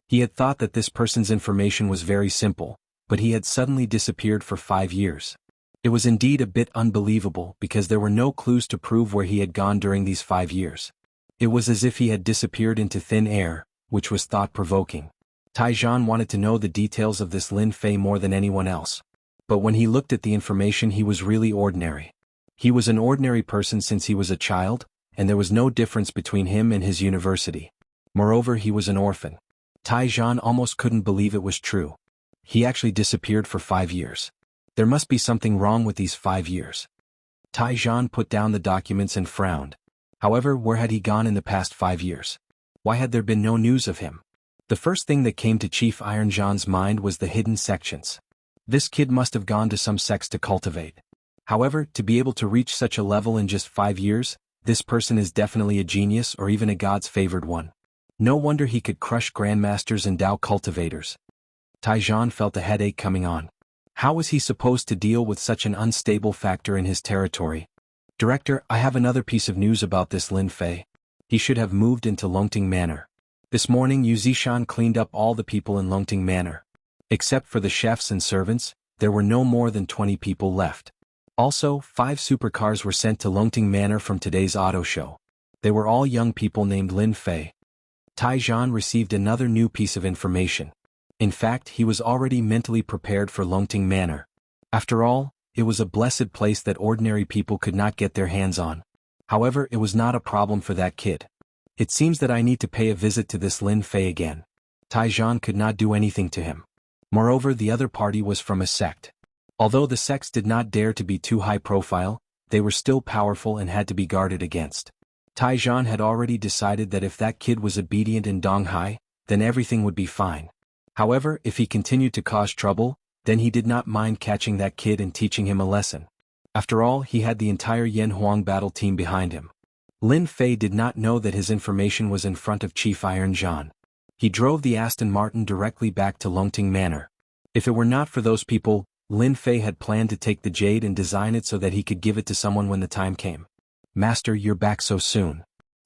He had thought that this person's information was very simple, but he had suddenly disappeared for 5 years. It was indeed a bit unbelievable because there were no clues to prove where he had gone during these 5 years. It was as if he had disappeared into thin air, which was thought-provoking. Tai Zhan wanted to know the details of this Lin Fei more than anyone else. But when he looked at the information, he was really ordinary. He was an ordinary person since he was a child, and there was no difference between him and his university. Moreover, he was an orphan. Tai Zhan almost couldn't believe it was true. He actually disappeared for 5 years. There must be something wrong with these 5 years. Tai Zhan put down the documents and frowned. However, where had he gone in the past 5 years? Why had there been no news of him? The first thing that came to Chief Iron Zhan's mind was the hidden sections. This kid must have gone to some sects to cultivate. However, to be able to reach such a level in just 5 years, this person is definitely a genius or even a god's favored one. No wonder he could crush grandmasters and Dao cultivators. Tai Zhan felt a headache coming on. How was he supposed to deal with such an unstable factor in his territory? Director, I have another piece of news about this Lin Fei. He should have moved into Longting Manor. This morning Yu Zishan cleaned up all the people in Longting Manor. Except for the chefs and servants, there were no more than 20 people left. Also, 5 supercars were sent to Longting Manor from today's auto show. They were all young people named Lin Fei. Tai Zhan received another new piece of information. In fact, he was already mentally prepared for Longting Manor. After all, it was a blessed place that ordinary people could not get their hands on. However, it was not a problem for that kid. It seems that I need to pay a visit to this Lin Fei again. Tai Zhan could not do anything to him. Moreover, the other party was from a sect. Although the sects did not dare to be too high profile, they were still powerful and had to be guarded against. Tai Zhan had already decided that if that kid was obedient in Donghai, then everything would be fine. However, if he continued to cause trouble, then he did not mind catching that kid and teaching him a lesson. After all, he had the entire Yanhuang battle team behind him. Lin Fei did not know that his information was in front of Chief Iron Zhan. He drove the Aston Martin directly back to Longting Manor. If it were not for those people, Lin Fei had planned to take the jade and design it so that he could give it to someone when the time came. Master, you're back so soon.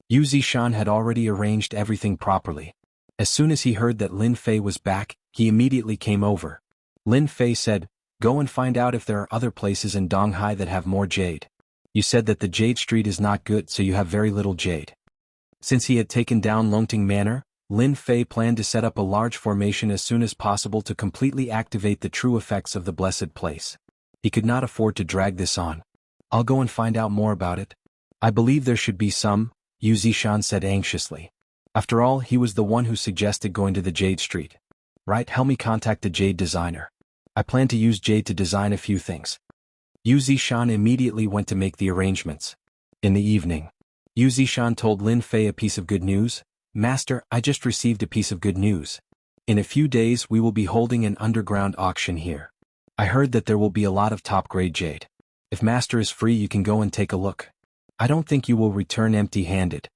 Yu Zishan had already arranged everything properly. As soon as he heard that Lin Fei was back, he immediately came over. Lin Fei said, "Go and find out if there are other places in Donghai that have more jade. You said that the Jade Street is not good, so you have very little jade." Since he had taken down Longting Manor, Lin Fei planned to set up a large formation as soon as possible to completely activate the true effects of the blessed place. He could not afford to drag this on. "I'll go and find out more about it. I believe there should be some," Yu Zishan said anxiously. After all, he was the one who suggested going to the Jade Street. "Right, help me contact the jade designer. I plan to use jade to design a few things." Yu Zishan immediately went to make the arrangements. In the evening, Yu Zishan told Lin Fei a piece of good news. "Master, I just received a piece of good news. In a few days we will be holding an underground auction here. I heard that there will be a lot of top-grade jade. If Master is free, you can go and take a look. I don't think you will return empty-handed."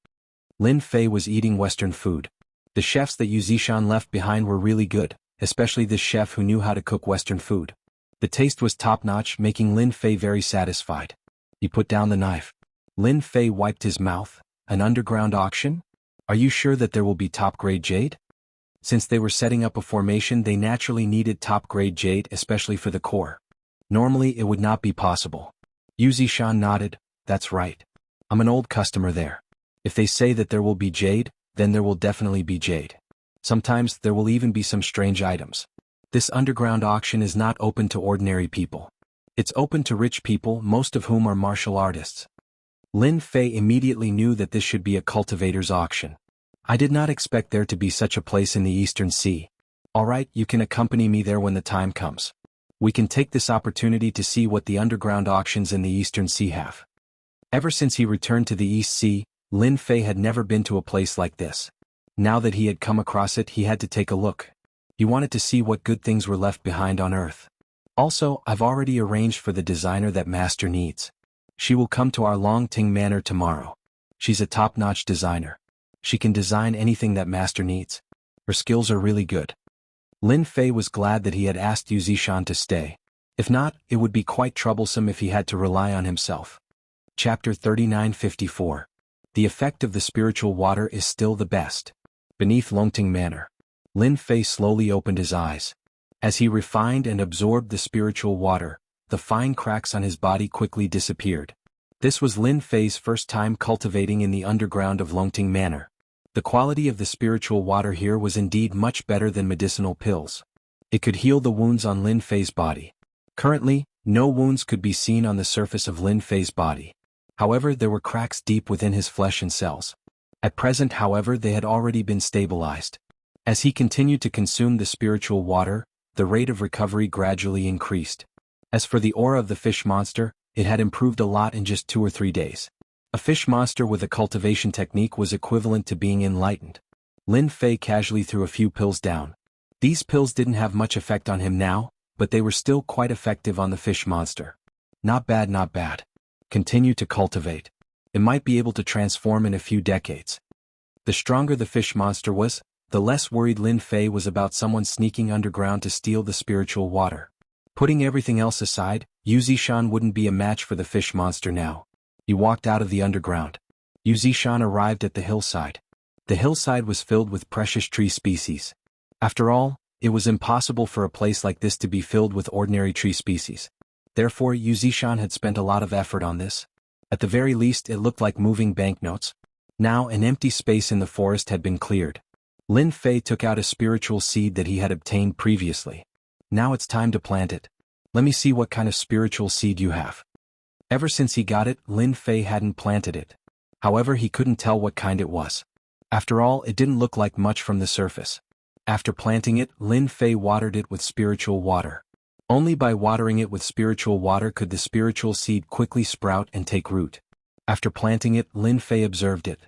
Lin Fei was eating Western food. The chefs that Yu Zishan left behind were really good, especially this chef who knew how to cook Western food. The taste was top-notch, making Lin Fei very satisfied. He put down the knife. Lin Fei wiped his mouth. "An underground auction? Are you sure that there will be top-grade jade?" Since they were setting up a formation, they naturally needed top-grade jade, especially for the core. Normally it would not be possible. Yu Zishan nodded. "That's right. I'm an old customer there. If they say that there will be jade, then there will definitely be jade. Sometimes there will even be some strange items. This underground auction is not open to ordinary people. It's open to rich people, most of whom are martial artists." Lin Fei immediately knew that this should be a cultivator's auction. "I did not expect there to be such a place in the Eastern Sea. All right, you can accompany me there when the time comes. We can take this opportunity to see what the underground auctions in the Eastern Sea have." Ever since he returned to the East Sea, Lin Fei had never been to a place like this. Now that he had come across it, he had to take a look. He wanted to see what good things were left behind on Earth. "Also, I've already arranged for the designer that Master needs. She will come to our Longting Manor tomorrow. She's a top-notch designer. She can design anything that Master needs. Her skills are really good." Lin Fei was glad that he had asked Yu Zishan to stay. If not, it would be quite troublesome if he had to rely on himself. Chapter 3954. The effect of the spiritual water is still the best. Beneath Longting Manor, Lin Fei slowly opened his eyes. As he refined and absorbed the spiritual water, the fine cracks on his body quickly disappeared. This was Lin Fei's first time cultivating in the underground of Longting Manor. The quality of the spiritual water here was indeed much better than medicinal pills. It could heal the wounds on Lin Fei's body. Currently, no wounds could be seen on the surface of Lin Fei's body. However, there were cracks deep within his flesh and cells. At present, however, they had already been stabilized. As he continued to consume the spiritual water, the rate of recovery gradually increased. As for the aura of the fish monster, it had improved a lot in just 2 or 3 days. A fish monster with a cultivation technique was equivalent to being enlightened. Lin Fei casually threw a few pills down. These pills didn't have much effect on him now, but they were still quite effective on the fish monster. Not bad, not bad. Continue to cultivate. It might be able to transform in a few decades. The stronger the fish monster was, the less worried Lin Fei was about someone sneaking underground to steal the spiritual water. Putting everything else aside, Yu Zishan wouldn't be a match for the fish monster now. He walked out of the underground. Yu Zishan arrived at the hillside. The hillside was filled with precious tree species. After all, it was impossible for a place like this to be filled with ordinary tree species. Therefore, Yu Zishan had spent a lot of effort on this. At the very least, it looked like moving banknotes. Now, an empty space in the forest had been cleared. Lin Fei took out a spiritual seed that he had obtained previously. "Now it's time to plant it. Let me see what kind of spiritual seed you have." Ever since he got it, Lin Fei hadn't planted it. However, he couldn't tell what kind it was. After all, it didn't look like much from the surface. After planting it, Lin Fei watered it with spiritual water. Only by watering it with spiritual water could the spiritual seed quickly sprout and take root. After planting it, Lin Fei observed it.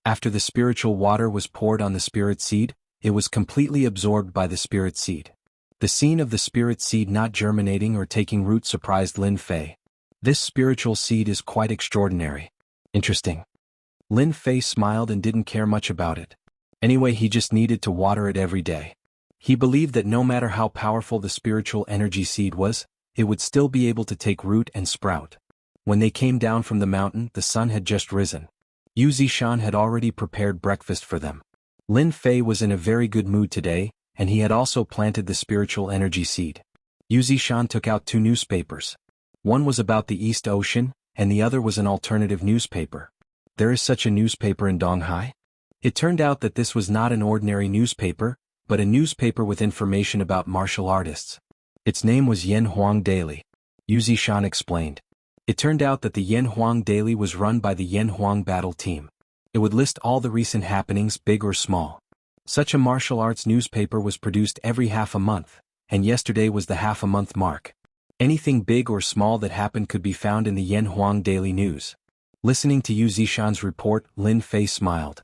After the spiritual water was poured on the spirit seed, it was completely absorbed by the spirit seed. The scene of the spirit seed not germinating or taking root surprised Lin Fei. This spiritual seed is quite extraordinary. Interesting. Lin Fei smiled and didn't care much about it. Anyway, he just needed to water it every day. He believed that no matter how powerful the spiritual energy seed was, it would still be able to take root and sprout. When they came down from the mountain, the sun had just risen. Yu Zishan had already prepared breakfast for them. Lin Fei was in a very good mood today, and he had also planted the spiritual energy seed. Yu Zishan took out 2 newspapers. One was about the East Ocean, and the other was an alternative newspaper. There is such a newspaper in Donghai? It turned out that this was not an ordinary newspaper, but a newspaper with information about martial artists. Its name was Yan Huang Daily. Yu Zishan explained. It turned out that the Yan Huang Daily was run by the Yan Huang Battle Team. It would list all the recent happenings, big or small. Such a martial arts newspaper was produced every half a month, and yesterday was the half-a-month mark. Anything big or small that happened could be found in the Yan Huang Daily News. Listening to Yu Zishan's report, Lin Fei smiled.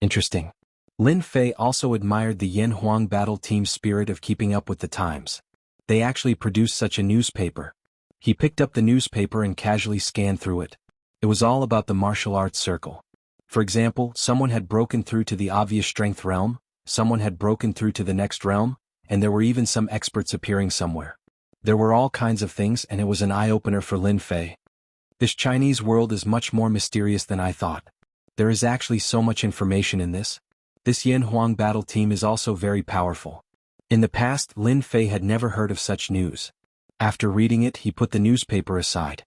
Interesting. Lin Fei also admired the Yan Huang Battle Team's spirit of keeping up with the times. They actually produced such a newspaper. He picked up the newspaper and casually scanned through it. It was all about the martial arts circle. For example, someone had broken through to the obvious strength realm, someone had broken through to the next realm, and there were even some experts appearing somewhere. There were all kinds of things, and it was an eye-opener for Lin Fei. This Chinese world is much more mysterious than I thought. There is actually so much information in this. This Yan Huang Battle Team is also very powerful. In the past, Lin Fei had never heard of such news. After reading it, he put the newspaper aside.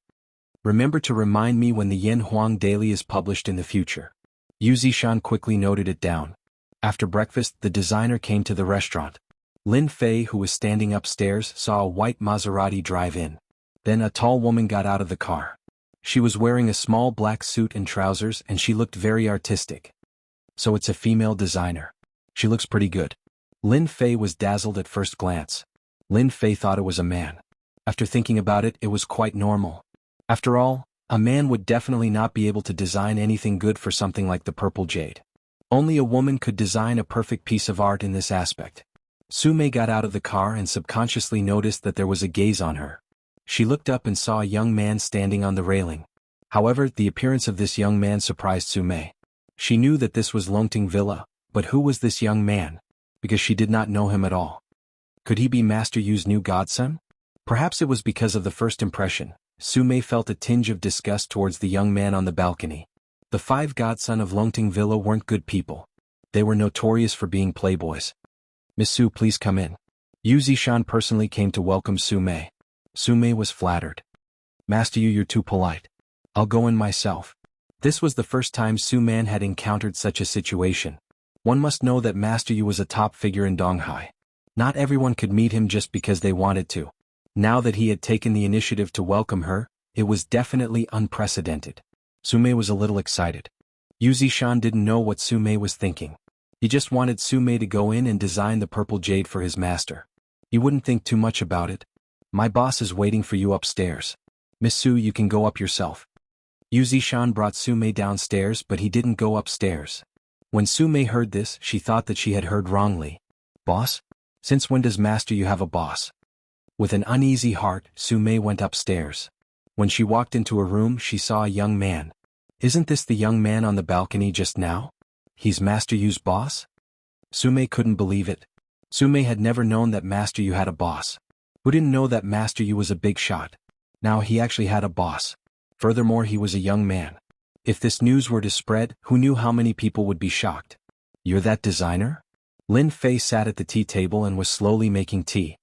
Remember to remind me when the Yan Huang Daily is published in the future. Yu Zishan quickly noted it down. After breakfast, the designer came to the restaurant. Lin Fei, who was standing upstairs, saw a white Maserati drive in. Then a tall woman got out of the car. She was wearing a small black suit and trousers, and she looked very artistic. So it's a female designer. She looks pretty good. Lin Fei was dazzled at first glance. Lin Fei thought it was a man. After thinking about it, it was quite normal. After all, a man would definitely not be able to design anything good for something like the purple jade. Only a woman could design a perfect piece of art in this aspect. Su Mei got out of the car and subconsciously noticed that there was a gaze on her. She looked up and saw a young man standing on the railing. However, the appearance of this young man surprised Su Mei. She knew that this was Longting Villa, but who was this young man? Because she did not know him at all. Could he be Master Yu's new godson? Perhaps it was because of the first impression. Su Mei felt a tinge of disgust towards the young man on the balcony. The 5 godson of Longting Villa weren't good people. They were notorious for being playboys. Miss Su, please come in. Yu Zishan personally came to welcome Su Mei. Su Mei was flattered. Master Yu, you're too polite. I'll go in myself. This was the first time Su Man had encountered such a situation. One must know that Master Yu was a top figure in Donghai. Not everyone could meet him just because they wanted to. Now that he had taken the initiative to welcome her, it was definitely unprecedented. Su Mei was a little excited. Yu Zishan didn't know what Su Mei was thinking. He just wanted Su Mei to go in and design the purple jade for his master. He wouldn't think too much about it. My boss is waiting for you upstairs. Miss Su, you can go up yourself. Yu Zishan brought Su Mei downstairs, but he didn't go upstairs. When Su Mei heard this, she thought that she had heard wrongly. Boss? Since when does Master Yu have a boss? With an uneasy heart, Su Mei went upstairs. When she walked into a room, she saw a young man. Isn't this the young man on the balcony just now? He's Master Yu's boss? Su Mei couldn't believe it. Su Mei had never known that Master Yu had a boss. Who didn't know that Master Yu was a big shot? Now he actually had a boss. Furthermore, he was a young man. If this news were to spread, who knew how many people would be shocked? You're that designer? Lin Fei sat at the tea table and was slowly making tea.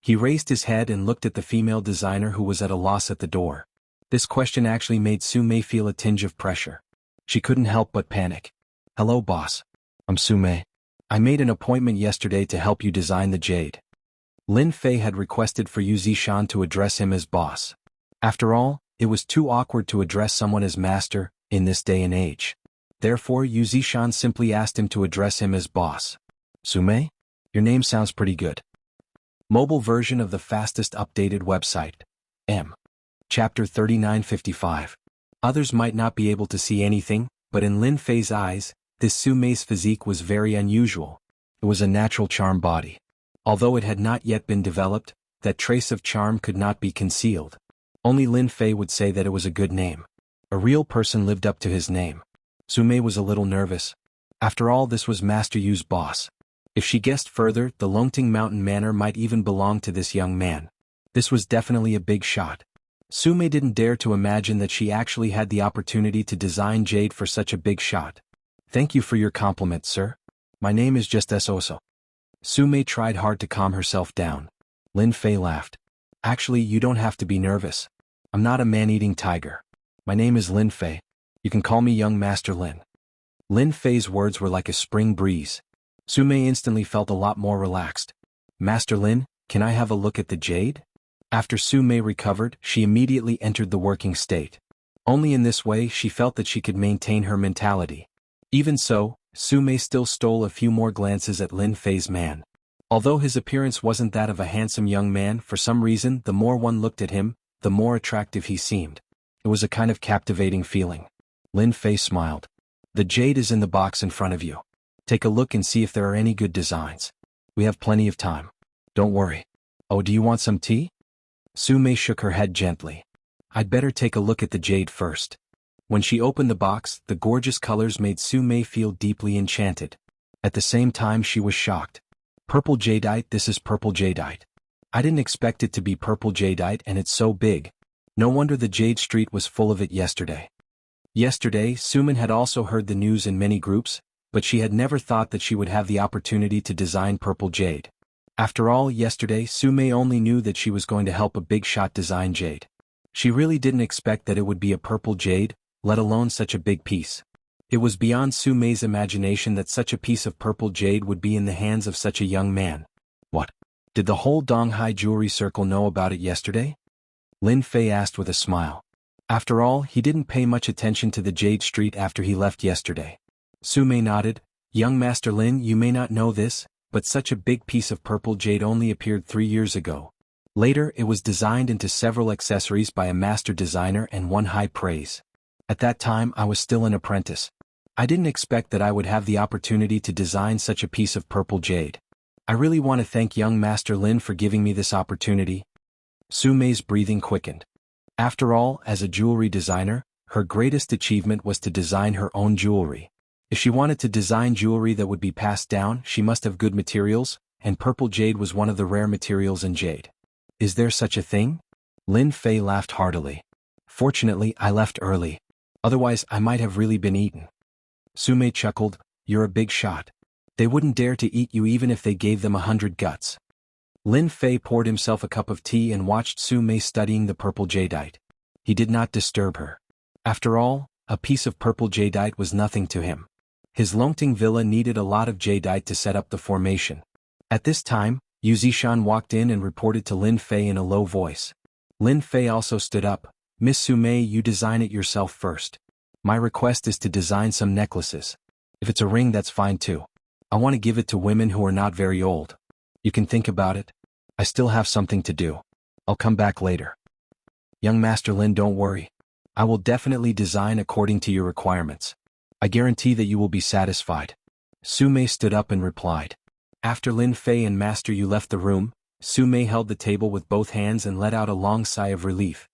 He raised his head and looked at the female designer who was at a loss at the door. This question actually made Su Mei feel a tinge of pressure. She couldn't help but panic. Hello, boss. I'm Su Mei. I made an appointment yesterday to help you design the jade. Lin Fei had requested for Yu Zishan to address him as boss. After all, it was too awkward to address someone as master, in this day and age. Therefore, Yu Zishan simply asked him to address him as boss. Su Mei? Your name sounds pretty good. Mobile version of the fastest updated website. M. Chapter 3955. Others might not be able to see anything, but in Lin Fei's eyes, this Su Mei's physique was very unusual. It was a natural charm body. Although it had not yet been developed, that trace of charm could not be concealed. Only Lin Fei would say that it was a good name. A real person lived up to his name. Su Mei was a little nervous. After all, this was Master Yu's boss. If she guessed further, the Longting Mountain Manor might even belong to this young man. This was definitely a big shot. Sumei didn't dare to imagine that she actually had the opportunity to design jade for such a big shot. Thank you for your compliment, sir. My name is just Soso. Sumei tried hard to calm herself down. Lin Fei laughed. Actually, you don't have to be nervous. I'm not a man-eating tiger. My name is Lin Fei. You can call me young Master Lin. Lin Fei's words were like a spring breeze. Sumei instantly felt a lot more relaxed. Master Lin, can I have a look at the jade? After Sumei recovered, she immediately entered the working state. Only in this way she felt that she could maintain her mentality. Even so, Sumei still stole a few more glances at Lin Fei's man. Although his appearance wasn't that of a handsome young man, for some reason the more one looked at him, the more attractive he seemed. It was a kind of captivating feeling. Lin Fei smiled. The jade is in the box in front of you. Take a look and see if there are any good designs. We have plenty of time. Don't worry. Oh, do you want some tea? Sumei shook her head gently. I'd better take a look at the jade first. When she opened the box, the gorgeous colors made Sumei feel deeply enchanted. At the same time she was shocked. Purple jadeite, this is purple jadeite. I didn't expect it to be purple jadeite and it's so big. No wonder the Jade Street was full of it yesterday. Yesterday, Sumin had also heard the news in many groups, but she had never thought that she would have the opportunity to design purple jade. After all, yesterday Sumei only knew that she was going to help a big shot design jade. She really didn't expect that it would be a purple jade, let alone such a big piece. It was beyond Sumei's imagination that such a piece of purple jade would be in the hands of such a young man. What? Did the whole Donghai jewelry circle know about it yesterday? Lin Fei asked with a smile. After all, he didn't pay much attention to the Jade Street after he left yesterday. Sumei nodded. Young Master Lin, you may not know this, but such a big piece of purple jade only appeared 3 years ago. Later, it was designed into several accessories by a master designer and won high praise. At that time, I was still an apprentice. I didn't expect that I would have the opportunity to design such a piece of purple jade. I really want to thank young Master Lin for giving me this opportunity. Sumei's breathing quickened. After all, as a jewelry designer, her greatest achievement was to design her own jewelry. If she wanted to design jewelry that would be passed down, she must have good materials, and purple jade was one of the rare materials in jade. Is there such a thing? Lin Fei laughed heartily. Fortunately, I left early. Otherwise, I might have really been eaten. Sumei chuckled. You're a big shot. They wouldn't dare to eat you even if they gave them 100 guts. Lin Fei poured himself a cup of tea and watched Sumei studying the purple jadeite. He did not disturb her. After all, a piece of purple jadeite was nothing to him. His Longting villa needed a lot of jadeite to set up the formation. At this time, Yu Zishan walked in and reported to Lin Fei in a low voice. Lin Fei also stood up. Miss Sumei, you design it yourself first. My request is to design some necklaces. If it's a ring, that's fine too. I want to give it to women who are not very old. You can think about it. I still have something to do. I'll come back later. Young Master Lin, don't worry. I will definitely design according to your requirements. I guarantee that you will be satisfied. Sumei stood up and replied. After Lin Fei and Master Yu left the room, Sumei held the table with both hands and let out a long sigh of relief.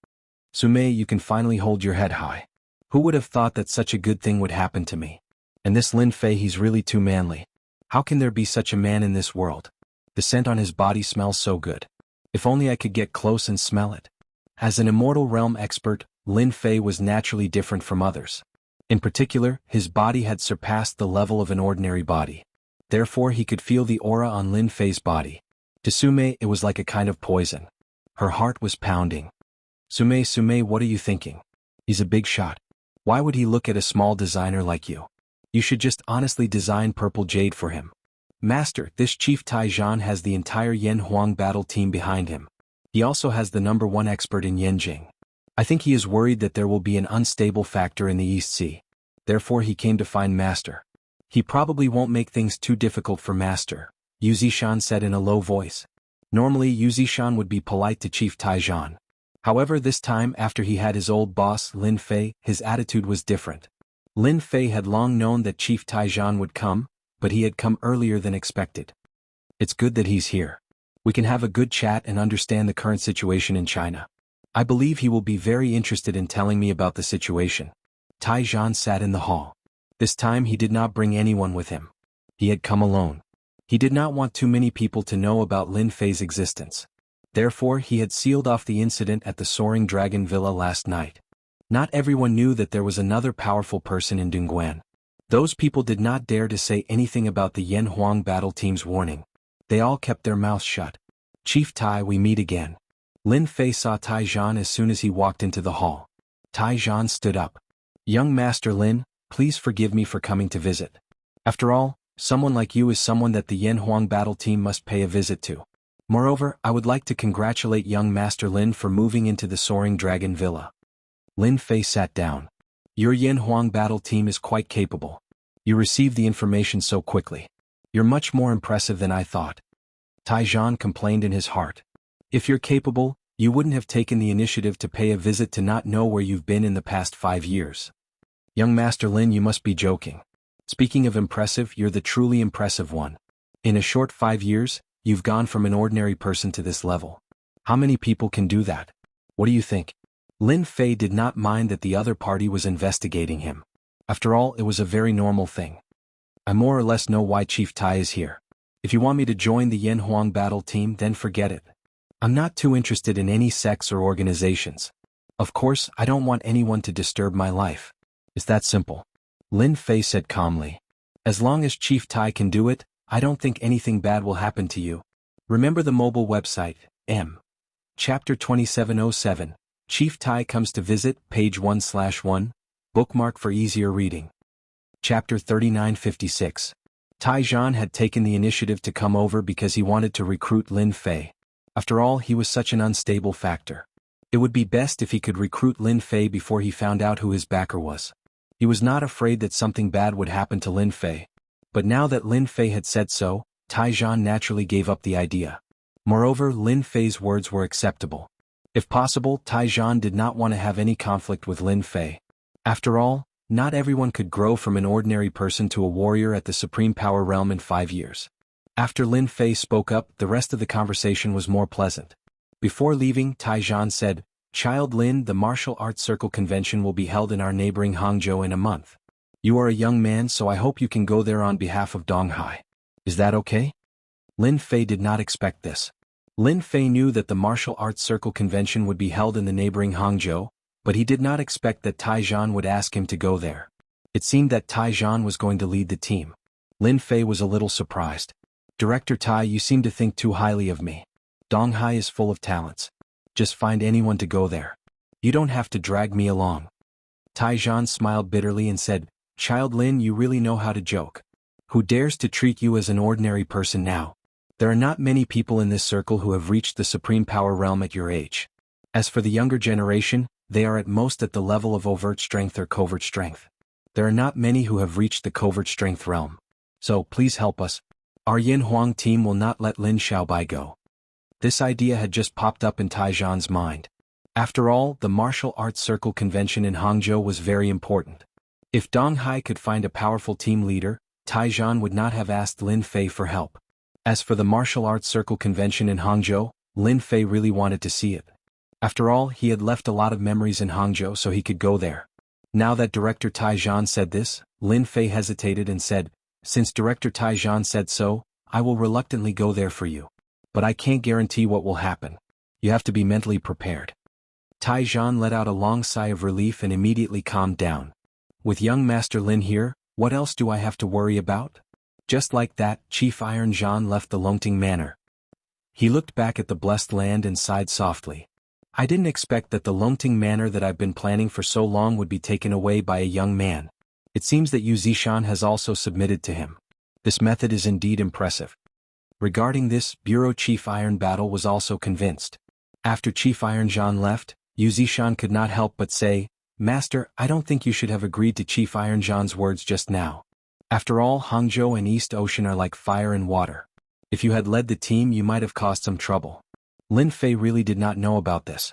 Sumei, you can finally hold your head high. Who would have thought that such a good thing would happen to me? And this Lin Fei, he's really too manly. How can there be such a man in this world? The scent on his body smells so good. If only I could get close and smell it. As an Immortal Realm expert, Lin Fei was naturally different from others. In particular, his body had surpassed the level of an ordinary body. Therefore he could feel the aura on Lin Fei's body. To Sumei it was like a kind of poison. Her heart was pounding. Sumei, what are you thinking? He's a big shot. Why would he look at a small designer like you? You should just honestly design purple jade for him. Master, this Chief Taijan has the entire Yen Huang battle team behind him. He also has the #1 expert in Yenjing. I think he is worried that there will be an unstable factor in the East Sea. Therefore he came to find Master. He probably won't make things too difficult for Master, Yu Zishan said in a low voice. Normally Yu Zishan would be polite to Chief Taijan. However, this time after he had his old boss, Lin Fei, his attitude was different. Lin Fei had long known that Chief Taijan would come, but he had come earlier than expected. It's good that he's here. We can have a good chat and understand the current situation in China. I believe he will be very interested in telling me about the situation. Taijan sat in the hall. This time he did not bring anyone with him. He had come alone. He did not want too many people to know about Lin Fei's existence. Therefore he had sealed off the incident at the Soaring Dragon Villa last night. Not everyone knew that there was another powerful person in Dongguan. Those people did not dare to say anything about the Yan Huang battle team's warning. They all kept their mouths shut. Chief Tai, we meet again. Lin Fei saw Tai Zhan as soon as he walked into the hall. Tai Zhan stood up. Young Master Lin, please forgive me for coming to visit. After all, someone like you is someone that the Yan Huang battle team must pay a visit to. Moreover, I would like to congratulate young Master Lin for moving into the Soaring Dragon Villa. Lin Fei sat down. Your Yan Huang battle team is quite capable. You received the information so quickly. You're much more impressive than I thought. Tai Zhan complained in his heart. If you're capable, you wouldn't have taken the initiative to pay a visit to not know where you've been in the past 5 years. Young Master Lin, you must be joking. Speaking of impressive, you're the truly impressive one. In a short 5 years, you've gone from an ordinary person to this level. How many people can do that? What do you think? Lin Fei did not mind that the other party was investigating him. After all, it was a very normal thing. I more or less know why Chief Tai is here. If you want me to join the Yan Huang battle team, then forget it. I'm not too interested in any sects or organizations. Of course, I don't want anyone to disturb my life. It's that simple. Lin Fei said calmly. As long as Chief Tai can do it, I don't think anything bad will happen to you. Remember the mobile website, M. Chapter 2707, Chief Tai comes to visit, page 1/1, bookmark for easier reading. Chapter 3956. Tai Zhan had taken the initiative to come over because he wanted to recruit Lin Fei. After all, he was such an unstable factor. It would be best if he could recruit Lin Fei before he found out who his backer was. He was not afraid that something bad would happen to Lin Fei. But now that Lin Fei had said so, Tai Zhan naturally gave up the idea. Moreover, Lin Fei's words were acceptable. If possible, Tai Zhan did not want to have any conflict with Lin Fei. After all, not everyone could grow from an ordinary person to a warrior at the Supreme Power Realm in 5 years. After Lin Fei spoke up, the rest of the conversation was more pleasant. Before leaving, Tai Zhan said, Child Lin, the martial arts circle convention will be held in our neighboring Hangzhou in a month. You are a young man, so I hope you can go there on behalf of Donghai. Is that okay? Lin Fei did not expect this. Lin Fei knew that the martial arts circle convention would be held in the neighboring Hangzhou, but he did not expect that Tai Zhan would ask him to go there. It seemed that Tai Zhan was going to lead the team. Lin Fei was a little surprised. Director Tai, you seem to think too highly of me. Donghai is full of talents. Just find anyone to go there. You don't have to drag me along. Tai Zhan smiled bitterly and said, Child Lin, you really know how to joke. Who dares to treat you as an ordinary person now? There are not many people in this circle who have reached the Supreme Power Realm at your age. As for the younger generation, they are at most at the level of overt strength or covert strength. There are not many who have reached the covert strength realm. So, please help us. Our Yan Huang team will not let Lin Xiaobai go. This idea had just popped up in Tai Zhan's mind. After all, the martial arts circle convention in Hangzhou was very important. If Donghai could find a powerful team leader, Tai Zhan would not have asked Lin Fei for help. As for the martial arts circle convention in Hangzhou, Lin Fei really wanted to see it. After all, he had left a lot of memories in Hangzhou, so he could go there. Now that Director Tai Zhan said this, Lin Fei hesitated and said, Since Director Tai Zhan said so, I will reluctantly go there for you. But I can't guarantee what will happen. You have to be mentally prepared. Tai Zhan let out a long sigh of relief and immediately calmed down. With young Master Lin here, what else do I have to worry about? Just like that, Chief Iron Zhan left the Longting Manor. He looked back at the blessed land and sighed softly. I didn't expect that the Longting Manor that I've been planning for so long would be taken away by a young man. It seems that Yu Zishan has also submitted to him. This method is indeed impressive. Regarding this, Bureau Chief Iron Battle was also convinced. After Chief Iron Zhan left, Yu Zishan could not help but say, Master, I don't think you should have agreed to Chief Iron Zhan's words just now. After all, Hangzhou and East Ocean are like fire and water. If you had led the team, you might have caused some trouble. Lin Fei really did not know about this.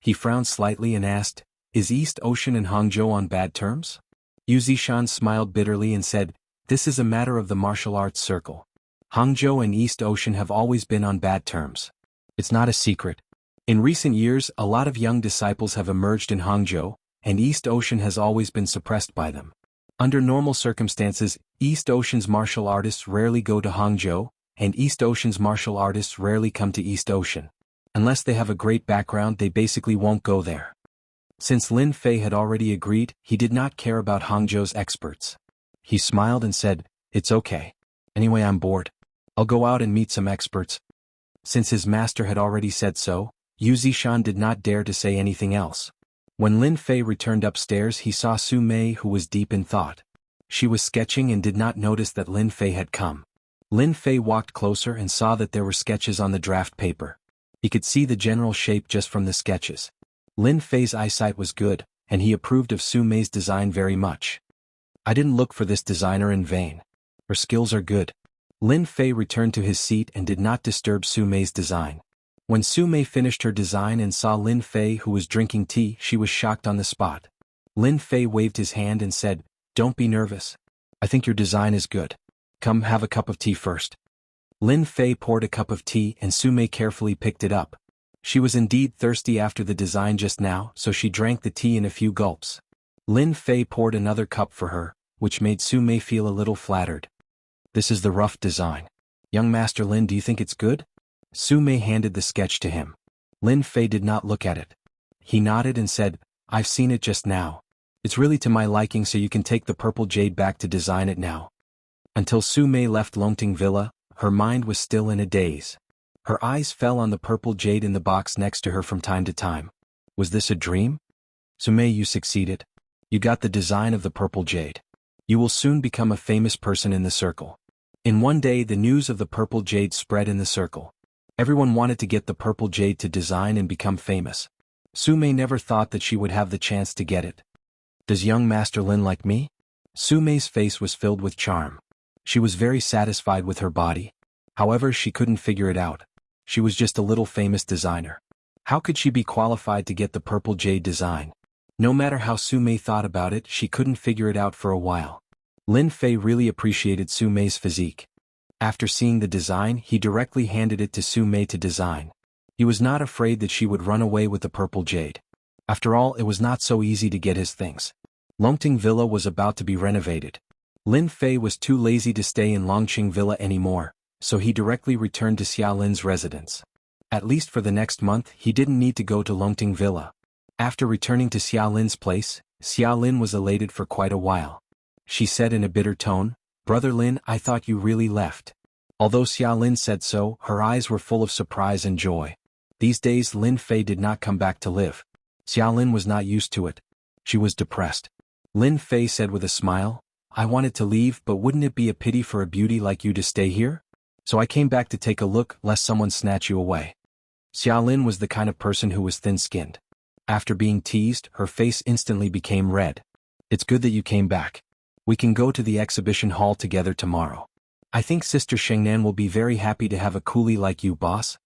He frowned slightly and asked, Is East Ocean and Hangzhou on bad terms? Yu Zishan smiled bitterly and said, This is a matter of the martial arts circle. Hangzhou and East Ocean have always been on bad terms. It's not a secret. In recent years, a lot of young disciples have emerged in Hangzhou, and East Ocean has always been suppressed by them. Under normal circumstances, East Ocean's martial artists rarely go to Hangzhou, and East Ocean's martial artists rarely come to East Ocean. Unless they have a great background, they basically won't go there. Since Lin Fei had already agreed, he did not care about Hangzhou's experts. He smiled and said, "It's okay. Anyway, I'm bored. I'll go out and meet some experts." Since his master had already said so, Yu Zishan did not dare to say anything else. When Lin Fei returned upstairs, he saw Su Mei, who was deep in thought. She was sketching and did not notice that Lin Fei had come. Lin Fei walked closer and saw that there were sketches on the draft paper. He could see the general shape just from the sketches. Lin Fei's eyesight was good, and he approved of Su Mei's design very much. "I didn't look for this designer in vain. Her skills are good." Lin Fei returned to his seat and did not disturb Su Mei's design. When Su Mei finished her design and saw Lin Fei, who was drinking tea, she was shocked on the spot. Lin Fei waved his hand and said, "Don't be nervous. I think your design is good. Come have a cup of tea first." Lin Fei poured a cup of tea and Su Mei carefully picked it up. She was indeed thirsty after the design just now, so she drank the tea in a few gulps. Lin Fei poured another cup for her, which made Su Mei feel a little flattered. "This is the rough design. Young Master Lin, do you think it's good?" Su Mei handed the sketch to him. Lin Fei did not look at it. He nodded and said, "I've seen it just now. It's really to my liking, so you can take the purple jade back to design it now." Until Su Mei left Longting Villa, her mind was still in a daze. Her eyes fell on the purple jade in the box next to her from time to time. Was this a dream? "Su Mei, you succeeded. You got the design of the purple jade. You will soon become a famous person in the circle." In one day, the news of the purple jade spread in the circle. Everyone wanted to get the purple jade to design and become famous. Su Mei never thought that she would have the chance to get it. "Does young Master Lin like me?" Su Mei's face was filled with charm. She was very satisfied with her body. However, she couldn't figure it out. She was just a little famous designer. How could she be qualified to get the purple jade design? No matter how Su Mei thought about it, she couldn't figure it out for a while. Lin Fei really appreciated Su Mei's physique. After seeing the design, he directly handed it to Su Mei to design. He was not afraid that she would run away with the purple jade. After all, it was not so easy to get his things. Longting Villa was about to be renovated. Lin Fei was too lazy to stay in Longqing Villa anymore, so he directly returned to Xia Lin's residence. At least for the next month, he didn't need to go to Longting Villa. After returning to Xia Lin's place, Xia Lin was elated for quite a while. She said in a bitter tone, "Brother Lin, I thought you really left." Although Xia Lin said so, her eyes were full of surprise and joy. These days Lin Fei did not come back to live. Xia Lin was not used to it. She was depressed. Lin Fei said with a smile, "I wanted to leave, but wouldn't it be a pity for a beauty like you to stay here? So I came back to take a look, lest someone snatch you away." Xia Lin was the kind of person who was thin-skinned. After being teased, her face instantly became red. "It's good that you came back. We can go to the exhibition hall together tomorrow. I think Sister Shengnan will be very happy to have a coolie like you, boss."